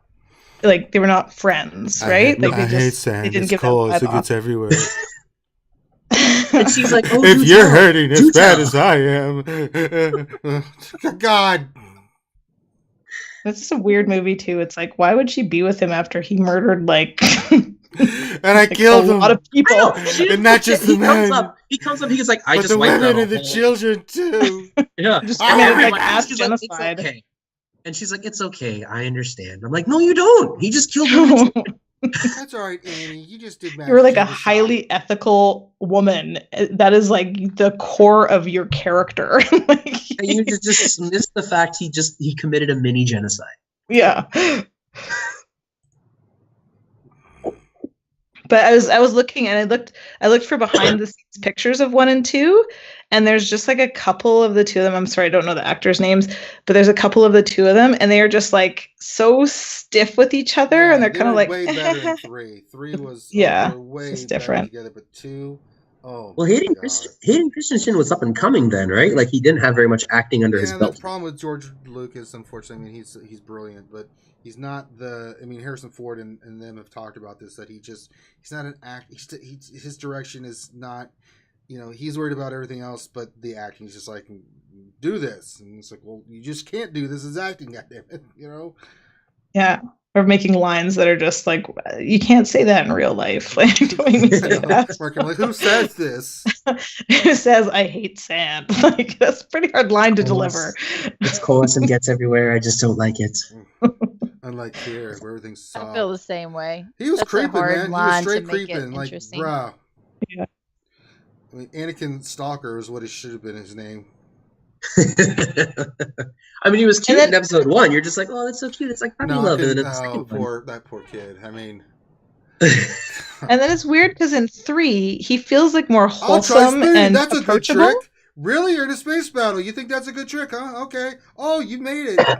D: friends, right?
A: I hate sand.
D: They didn't
A: It's
D: give
A: cold.
D: that
A: It
D: vibe
A: gets
D: off.
A: everywhere.
F: And she's like, oh,
A: If
F: do
A: you're
F: tell.
A: hurting as
F: Do
A: bad
F: tell.
A: as I am, God.
D: It's just a weird movie too. It's like, why would she be with him after he murdered like
A: And I killed
D: a
A: him.
D: lot of people?
F: I know, she
A: And not just the men.
F: He comes up, he gets like, I
A: But
F: just
A: the
F: wiped out
A: women
F: a
A: and the
F: whole-
A: children too.
F: Yeah,
D: Just
F: and
D: committed, like,
F: everyone-
D: mass
F: she's like, it's
D: genocide.
F: okay. And she's like, it's okay, I understand. I'm like, no, you don't. He just killed women.
A: That's all right, Annie. You just did.
D: You were like a highly ethical woman. That is like the core of your character. Like,
L: You just missed the fact he committed a mini genocide.
D: yeah. But I was looking, and I looked for behind the scenes pictures of 1 and 2, and there's just like a couple of the two of them. I'm sorry, I don't know the actors' names, but there's a couple of the two of them, and they are just like so stiff with each other, and they're kind of like
A: way better than 3. 3 was way
D: just
A: better
D: different
A: together, but 2. Oh,
F: well, Hayden Christensen was up and coming then, right? Like he didn't have very much acting under his belt.
A: The problem with George Lucas, unfortunately, I mean, he's brilliant, but he's not the. I mean, Harrison Ford and them have talked about this, that he's not an act. His direction is not. You know, he's worried about everything else, but the acting is just like, do this, and it's like, well, you just can't do this as acting, goddammit, you know.
D: Yeah. Or making lines that are just like, you can't say that in real life. Like, don't make me say that.
A: Like, who says this?
D: Who says I hate sand? Like, that's a pretty hard line to deliver.
F: It's coarse and gets everywhere. I just don't like it.
A: Unlike here, where everything's soft.
C: I feel the same way.
A: He was creeping, man. He was straight creeping. Like,
C: interesting.
A: bruh.
D: Yeah.
A: I mean, Anakin Stalker is what it should have been his name.
F: I mean, he was cute in episode 1. You're just like, oh, that's so cute. It's like puppy love. And then
A: that poor kid. I mean,
D: and then it's weird because in 3 he feels like more wholesome and
A: that's a good
D: approachable.
A: trick. Really, you're in a space battle. You think that's a good trick, huh? Okay. Oh, you made it.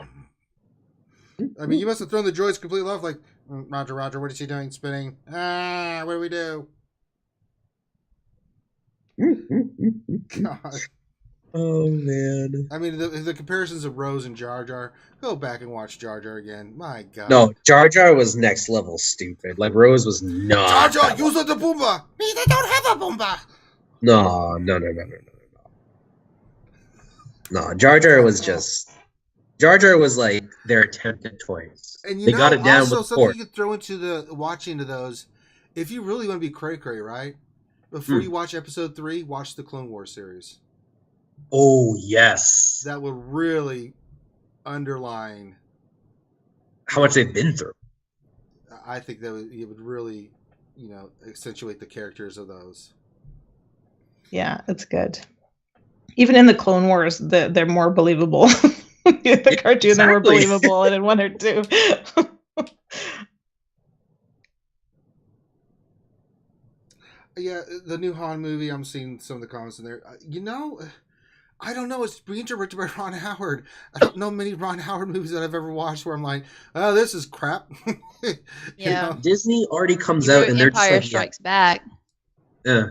A: I mean, you must have thrown the droids completely off. Like, Roger, what is he doing? Spinning. What do we do? God.
F: Oh man!
A: I mean, the comparisons of Rose and Jar Jar. Go back and watch Jar Jar again. My God.
F: No, Jar Jar was next level stupid. Like Rose was not.
A: Jar Jar, use the Boomba. Me, they don't have a Boomba.
F: No. No, Jar Jar was just. Jar Jar was like their attempt at toys.
A: And
F: they got it down
A: also
F: with
A: something
F: force.
A: you could throw into the watching to those. If you really want to be cray-cray, right? Before you watch episode 3, watch the Clone Wars series.
F: Oh, yes.
A: That will really underline
F: how much they've been through.
A: I think that it would really, accentuate the characters of those.
D: Yeah, it's good. Even in the Clone Wars, they're more believable. The cartoon, they're more believable than in 1 or 2.
A: Yeah, the new Han movie, I'm seeing some of the comments in there. I don't know. It's being directed by Ron Howard. I don't know many Ron Howard movies that I've ever watched where I'm like, oh, this is crap.
C: Yeah.
F: Disney already comes out and they're
C: Empire
F: just like,
C: Strikes Back.
F: Yeah.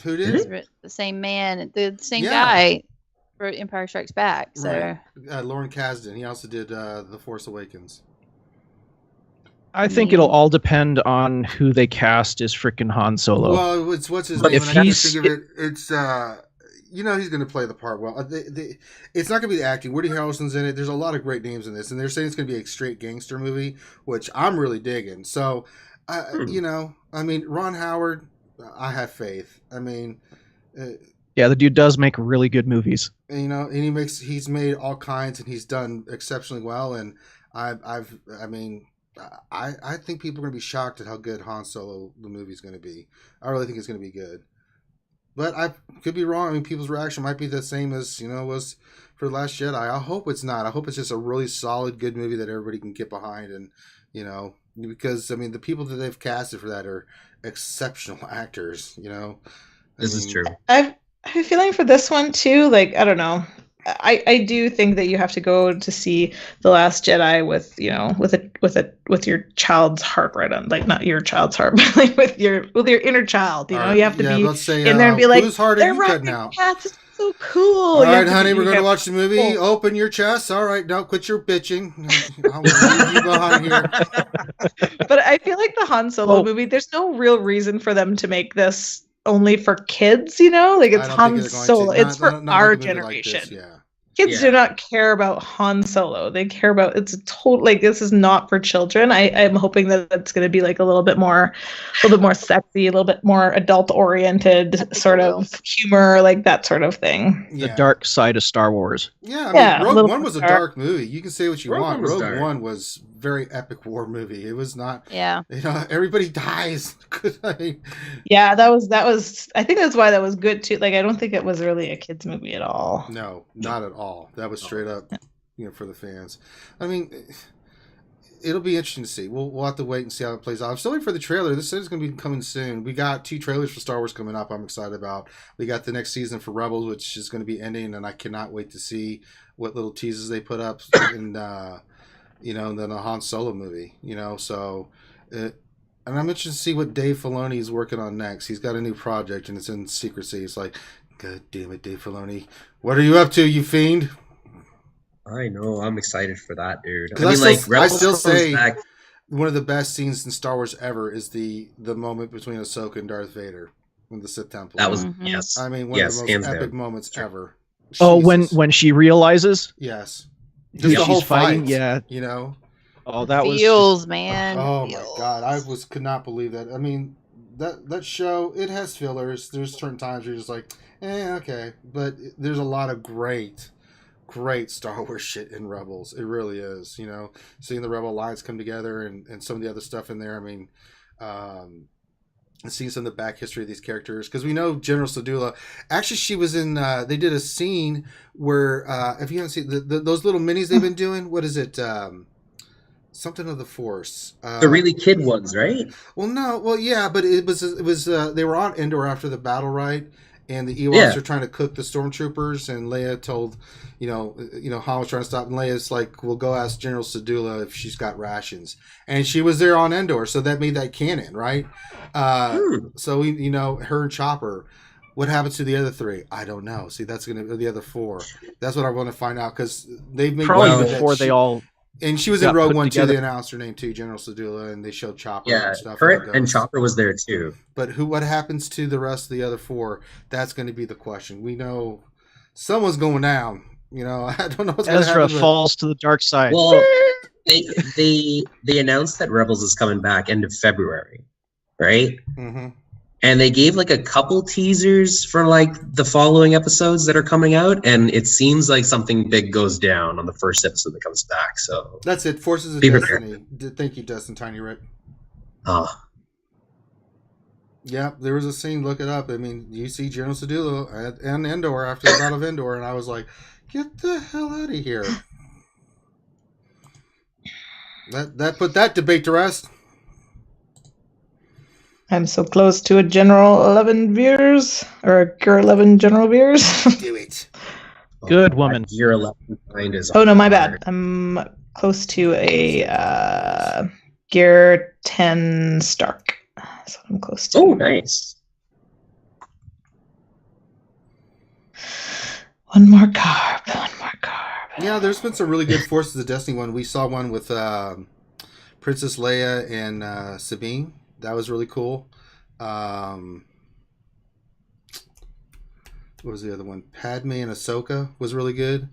A: Who did?
C: The same man, the same guy wrote Empire Strikes Back. So
A: right. Lauren Kasdan. He also did The Force Awakens.
E: I think it'll all depend on who they cast as freaking Han Solo.
A: Well, what's his name?
E: If
A: I can't think of it. It's he's going to play the part well. It's not going to be the acting. Woody Harrelson's in it. There's a lot of great names in this, and they're saying it's going to be a straight gangster movie, which I'm really digging. So, I mean, Ron Howard, I have faith. I mean,
E: yeah, the dude does make really good movies.
A: And he's made all kinds, and he's done exceptionally well. And I think people are going to be shocked at how good Han Solo the movie's going to be. I really think it's going to be good. But I could be wrong. I mean, people's reaction might be the same as, was for The Last Jedi. I hope it's not. I hope it's just a really solid, good movie that everybody can get behind. And, because, I mean, the people that they've casted for that are exceptional actors,
F: This is true.
D: I have a feeling for this one, too. Like, I don't know. I do think that you have to go to see The Last Jedi with your child's heart right on, like not your child's heart, but like with your inner child. You have to be in there and be like,
A: whose heart are you cutting out?
D: It's so cool.
A: All right, honey, we're going to watch the movie. Cool. Open your chest. All right, now quit your bitching. I'll leave you behind here.
D: But I feel like the Han Solo movie, there's no real reason for them to make this only for kids, like it's Han Solo. It's for our generation.
A: Like this,
D: kids do not care about Han Solo. They care about it's a total like this is not for children. I'm hoping that it's going to be like a little bit more sexy, a little bit more adult oriented sort of humor, like that sort of thing.
E: The dark side of Star Wars.
A: Yeah, I mean, Rogue One was a dark movie. You can say what you want. Rogue One was very epic war movie. It was not.
C: Yeah.
A: You know, everybody dies.
D: Yeah, that was. I think that's why that was good too. Like, I don't think it was really a kids movie at all.
A: No, not at all. That was straight up, for the fans. I mean, it'll be interesting to see. We'll have to wait and see how it plays out. I'm still waiting for the trailer. This is going to be coming soon. We got 2 trailers for Star Wars coming up. I'm excited about. We got the next season for Rebels, which is going to be ending, and I cannot wait to see what little teases they put up in, and then a Han Solo movie. So. And I'm interested to see what Dave Filoni is working on next. He's got a new project, and it's in secrecy. It's like, God damn it, Dave Filoni. What are you up to, you fiend?
F: I know. I'm excited for that, dude.
A: I still say one of the best scenes in Star Wars ever is the moment between Ahsoka and Darth Vader in the Sith Temple.
F: That was, yes.
A: I mean, one of the most epic moments ever.
E: Oh, when she realizes?
A: Yes. Just the whole
E: fighting,
A: fight,
E: yeah. Oh, that
C: feels, man.
A: Oh
C: feels.
A: My God, I could not believe that. I mean, that show, it has fillers. There's certain times where you're just like, okay, but there's a lot of great Star Wars shit in Rebels. It really is. Seeing the Rebel Alliance come together and some of the other stuff in there. I mean, seeing some of the back history of these characters, because we know General Sedula. Actually, she was in. They did a scene where, if you haven't seen those little minis they've been doing, what is it? Something of the Force.
F: The really kid ones, right?
A: Well, no. Well, yeah, but it was. They were on Endor after the battle, right? And the Ewoks are trying to cook the stormtroopers, and Leia told, Han was trying to stop, and Leia's like, "We'll go ask General Sedula if she's got rations," and she was there on Endor, so that made that canon, right? So we, her and Chopper. What happens to the other 3? I don't know. See, that's gonna be the other 4. That's what I want to find out, because they've made
E: probably before they all.
A: And she was in Rogue One too. They announced her name too, General Sedula, and they showed Chopper and stuff.
F: Her and Chopper was there too.
A: But what happens to the rest of the other 4? That's going to be the question. We know someone's going down. I don't know what's going to happen.
E: Ezra falls to the dark side.
F: Well, they announced that Rebels is coming back end of February, right?
A: Mm-hmm.
F: And they gave like a couple teasers for like the following episodes that are coming out, and it seems like something big goes down on the first episode that comes back. So
A: that's it. Forces of Destiny. Thank you, Dustin Tiny Rip. Yeah, there was a scene. Look it up. I mean, you see General Sedula and Endor after the Battle of Endor, and I was like, "Get the hell out of here!" That put that debate to rest.
D: I'm so close to a General 11 viewers, or a Gear 11 General viewers.
A: Do it.
E: Good woman.
F: Gear 11 kind is.
D: Oh no, my bad. I'm close to a Gear 10 Stark. That's what I'm close to.
F: Oh, nice.
D: One more carb.
A: Yeah, there's been some really good Forces of Destiny one. We saw one with Princess Leia and Sabine. That was really cool. What was the other one? Padme and Ahsoka was really good.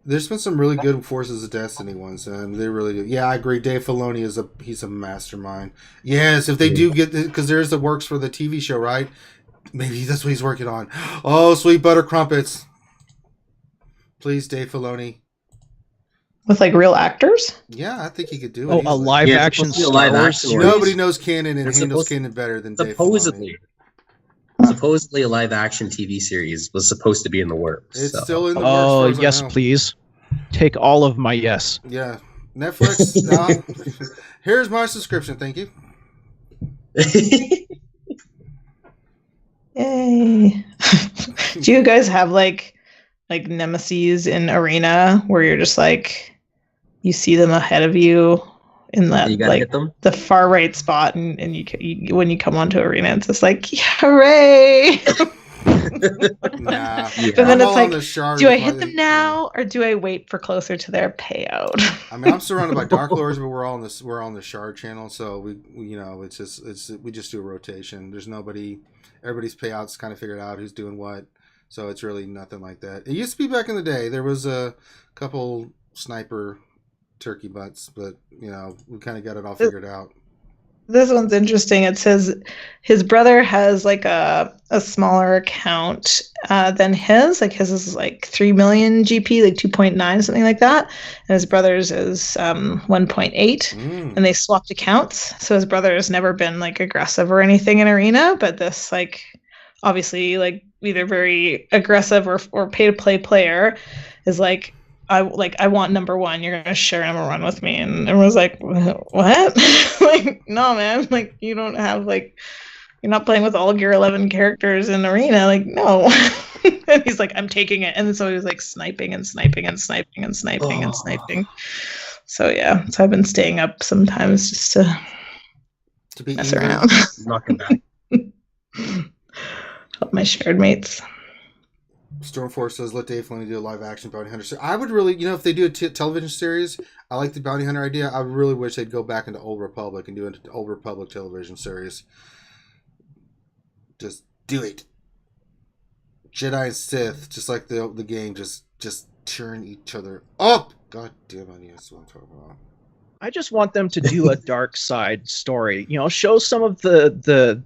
A: There's been some really good Forces of Destiny ones, and they really do. Yeah, I agree. Dave Filoni he's a mastermind. Yes, if they do get because there's the works for the TV show, right? Maybe that's what he's working on. Oh, sweet butter crumpets. Please, Dave Filoni.
D: With like real actors?
A: Yeah, I think he could do it.
E: Oh, a live action Star Wars.
A: Nobody knows canon and handles canon better than Dave Filoni.
F: Supposedly a live action TV series was supposed to be in the works.
A: It's still in the works.
E: Oh, yes, please. Take all of my yes.
A: Yeah. Netflix. Here's my subscription. Thank you.
D: Yay. Do you guys have like nemesis in Arena where you're just like you see them ahead of you in that like the far right spot, and you when you come onto Arena, it's just like hooray!
A: Nah,
D: but then it's like, do I hit them now or do I wait for closer to their payout?
A: I mean, I'm surrounded by Dark Lords, but we're on the Shard channel, so we we just do a rotation. There's nobody. Everybody's payouts kind of figured out who's doing what. So it's really nothing like that. It used to be back in the day. There was a couple sniper turkey butts, but we kind of got it all figured out.
D: This one's interesting. It says his brother has like a smaller account than his. Like his is like 3 million GP, like 2.9, something like that. And his brother's is 1.8. And they swapped accounts. So his brother has never been like aggressive or anything in arena, but this like obviously like either very aggressive or pay to play player is like, I want number 1. You're gonna share number 1 with me, and everyone's like, what? Like, no, man. Like, you don't have like, you're not playing with all Gear 11 characters in arena. Like, no. And he's like, I'm taking it, and so he was like sniping and sniping and sniping and sniping and sniping. So yeah, so I've been staying up sometimes just to
A: be
D: mess around.
F: Knocking back.
D: Help my shared mates.
A: Stormforce says, let Dave Filoni do a live action Bounty Hunter series. I would really, if they do a television series, I like the Bounty Hunter idea. I really wish they'd go back into Old Republic and do an Old Republic television series. Just do it. Jedi and Sith, just like the game, just turn each other up. God damn it, that's what I'm talking about.
E: I just want them to do a dark side story. Show some of the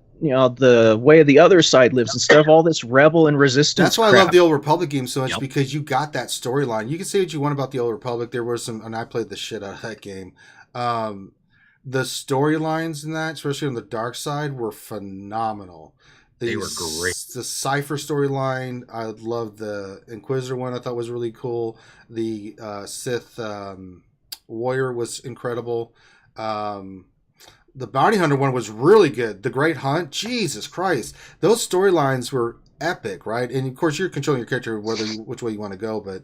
E: way the other side lives instead of all this rebel and resistance.
A: That's why
E: crap.
A: I love the Old Republic game so much, because you got that storyline. You can say what you want about the Old Republic. There were some, and I played the shit out of that game. The storylines in that, especially on the dark side, were phenomenal.
F: They were great.
A: The Cypher storyline, I loved the Inquisitor one. I thought was really cool. The Sith Warrior was incredible. The Bounty Hunter one was really good. The Great Hunt, Jesus Christ. Those storylines were epic, right? And of course, you're controlling your character which way you want to go, but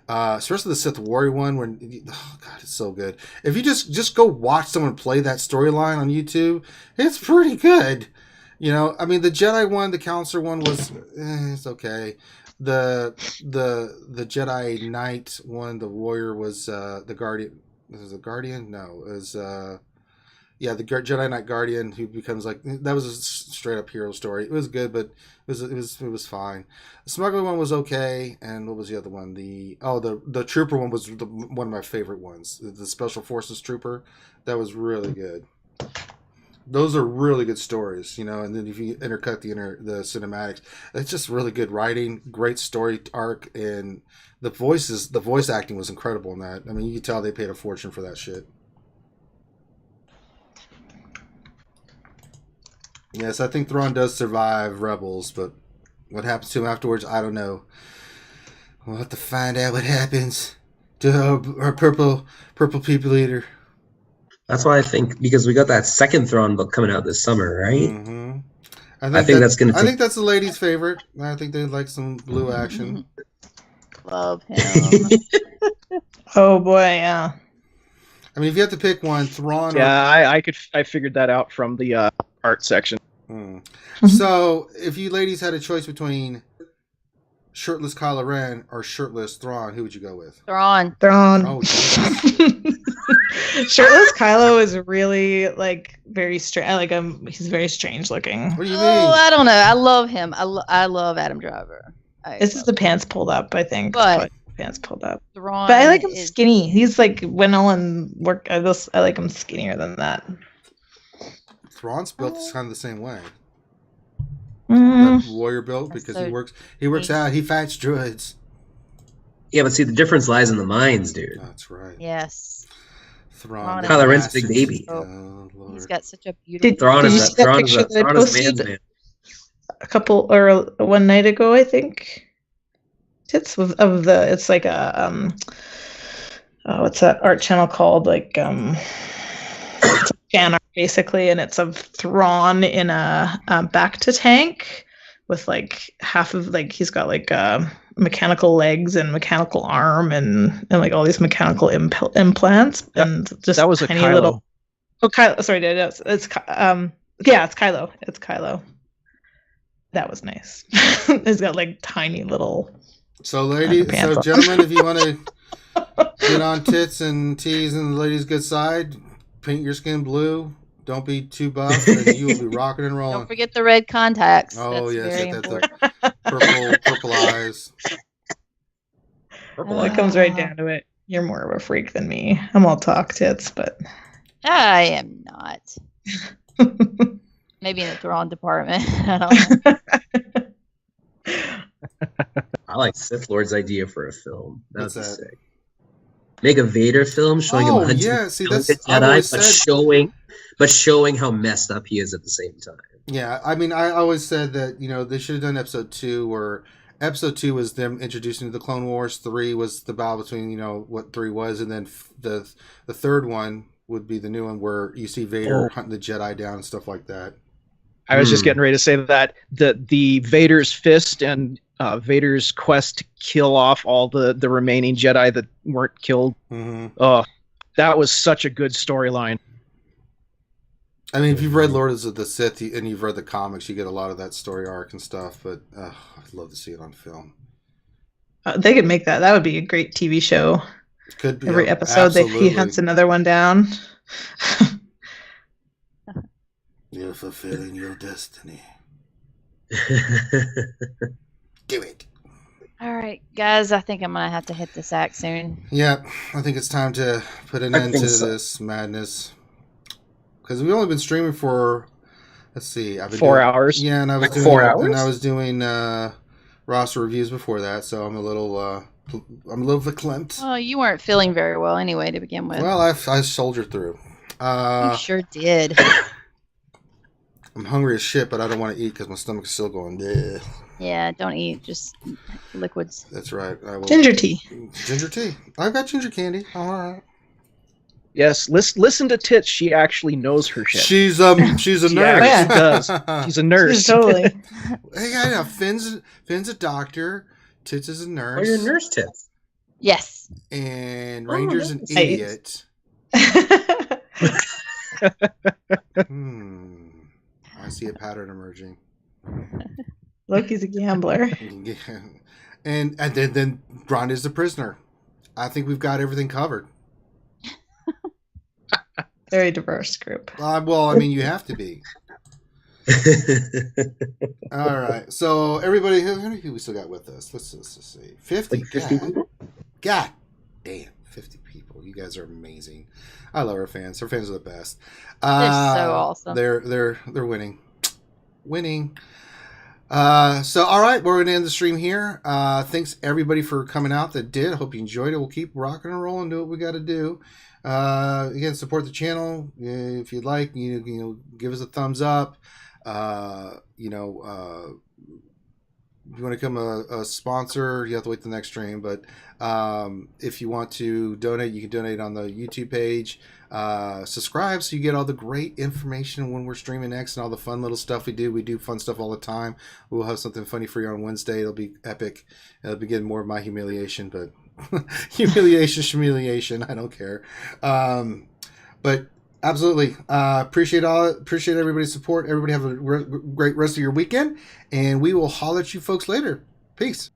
A: especially the Sith Warrior one, oh God, it's so good. If you just go watch someone play that storyline on YouTube, it's pretty good. I mean, the Jedi one, the Counselor one was, it's okay. The Jedi Knight one, the Warrior was the Guardian. Was it the Guardian? No, it was the Jedi Knight Guardian who becomes like, that was a straight up hero story. It was good, but it was fine. The Smuggler one was okay, and what was the other one? The Trooper one was one of my favorite ones. The Special Forces Trooper, that was really good. Those are really good stories, and then if you intercut the cinematics, it's just really good writing, great story arc, and the voice acting was incredible in that. I mean, you could tell they paid a fortune for that shit. Yes, I think Thrawn does survive Rebels, but what happens to him afterwards, I don't know. We'll have to find out what happens to our purple people eater.
F: That's why I think, because we got that second Thrawn book coming out this summer, right?
A: Mm-hmm.
F: I think that's going to.
A: I think that's the ladies' favorite. I think they like some blue action.
C: Love him.
D: Oh boy, yeah.
A: I mean, if you have to pick one, Thrawn.
E: Yeah, I figured that out from the art section.
A: So, if you ladies had a choice between shirtless Kylo Ren or shirtless Thrawn, who would you go with?
C: Thrawn.
A: Oh,
D: shirtless Kylo is really like very strange. He's very strange looking.
A: What do you mean?
C: Oh, I don't know. I love him. I love Adam Driver.
D: This is the pants pulled up, I think.
C: But
D: pants pulled up.
C: Thrawn,
D: but I like him skinny. He's like when Nolan work. I like him skinnier than that.
A: Thrawn's built kind of the same way. That warrior built because he works out. He fights droids.
F: Yeah, but see, the difference lies in the minds, dude.
A: That's right.
C: Yes.
A: Thrawn.
F: Kylo Ren's a big baby.
C: Oh, he's got such a beautiful.
F: Thrawn is a man's man.
D: A couple or one night ago, I think. It's it's like a what's that art channel called? Like it's a fan art basically, and it's of Thrawn in a Bacta tank with like half of he's got like mechanical legs and mechanical arm and like all these mechanical implants and just
E: that was
D: tiny
E: a Kylo.
D: little. Oh, Kylo! Sorry, it's Kylo. It's Kylo. That was nice. It's got like tiny little.
A: So, ladies, gentlemen, if you want to get on tits and tease and the ladies' good side, paint your skin blue, Don't be too buff, and you will be rocking and rolling.
C: Don't forget the red contacts.
A: Oh,
C: That's
A: yes,
C: very
A: that's
C: important.
A: purple eyes.
D: Well, it comes right down to it. You're more of a freak than me. I'm all talk tits, but
C: I am not. Maybe in the Thrawn department. I don't know.
F: I like Sith Lord's idea for a film. That's
A: What's that?
F: sick. Make a Vader film showing him hunting
A: see,
F: down
A: that's
F: the
A: I've always
F: Jedi,
A: said.
F: but showing how messed up he is at the same time.
A: Yeah, I mean, I always said that they should have done episode 2, where episode 2 was them introducing the Clone Wars. 3 was the battle between what 3 was, and then the third one would be the new one where you see Vader hunting the Jedi down and stuff like that.
E: I was just getting ready to say that the Vader's fist and Vader's quest to kill off all the remaining Jedi that weren't killed.
A: Mm-hmm.
E: That was such a good storyline.
A: I mean, if you've read Lord of the Sith and you've read the comics, you get a lot of that story arc and stuff. But I'd love to see it on film.
D: they could make that. That would be a great TV show.
A: Could be
D: Every episode he hunts another one down.
A: You're fulfilling your destiny. Do it.
C: All right, guys. I think I'm gonna have to hit the sack soon.
A: Yeah, I think it's time to put an end to this madness. Because we've only been streaming for, let's see, I've been
E: 4 hours.
A: Yeah, and I was
F: Like
A: doing
F: 4 hours?
A: and I was doing roster reviews before that, so I'm a little verklempt.
C: Well, you weren't feeling very well anyway to begin with.
A: Well, I soldiered through.
C: You sure did.
A: I'm hungry as shit, but I don't want to eat because my stomach's still going. Bleh.
C: Yeah, don't eat, just liquids.
A: That's right. I will.
D: Ginger tea.
A: Ginger tea. I've got ginger candy. All right.
E: Yes, listen to Tits. She actually knows her shit.
A: She's a nurse.
E: Actually does. She's a nurse.
D: Totally.
A: Hey, I know. Finn's a doctor. Tits is a nurse.
F: Oh, you're a nurse, Tits.
C: Yes.
A: And Ranger's an
D: nice.
A: idiot. I see a pattern emerging.
D: Loki's a gambler.
A: And then Rhonda's the prisoner. I think we've got everything covered.
D: Very diverse group.
A: Well, I mean, you have to be. All right. So, everybody, how many people we still got with us? Let's see. 50.
F: Like 50 people?
A: God damn, 50 people. You guys are amazing. I love our fans. Our fans are the best.
C: They're so awesome.
A: They're winning. Winning. So, all right, we're going to end the stream here. Thanks, everybody, for coming out that did. I hope you enjoyed it. We'll keep rocking and rolling, do what we got to do. Again, support the channel if you'd like. Give us a thumbs up. If you want to become a sponsor, you have to wait the next stream. But if you want to donate, you can donate on the YouTube page. Subscribe so you get all the great information when we're streaming next and all the fun little stuff we do. We do fun stuff all the time. We'll have something funny for you on Wednesday. It'll be epic. It'll be getting more of my humiliation, but humiliation, I don't care. But absolutely, appreciate everybody's support. Everybody have a great rest of your weekend, and we will holler at you folks later. Peace.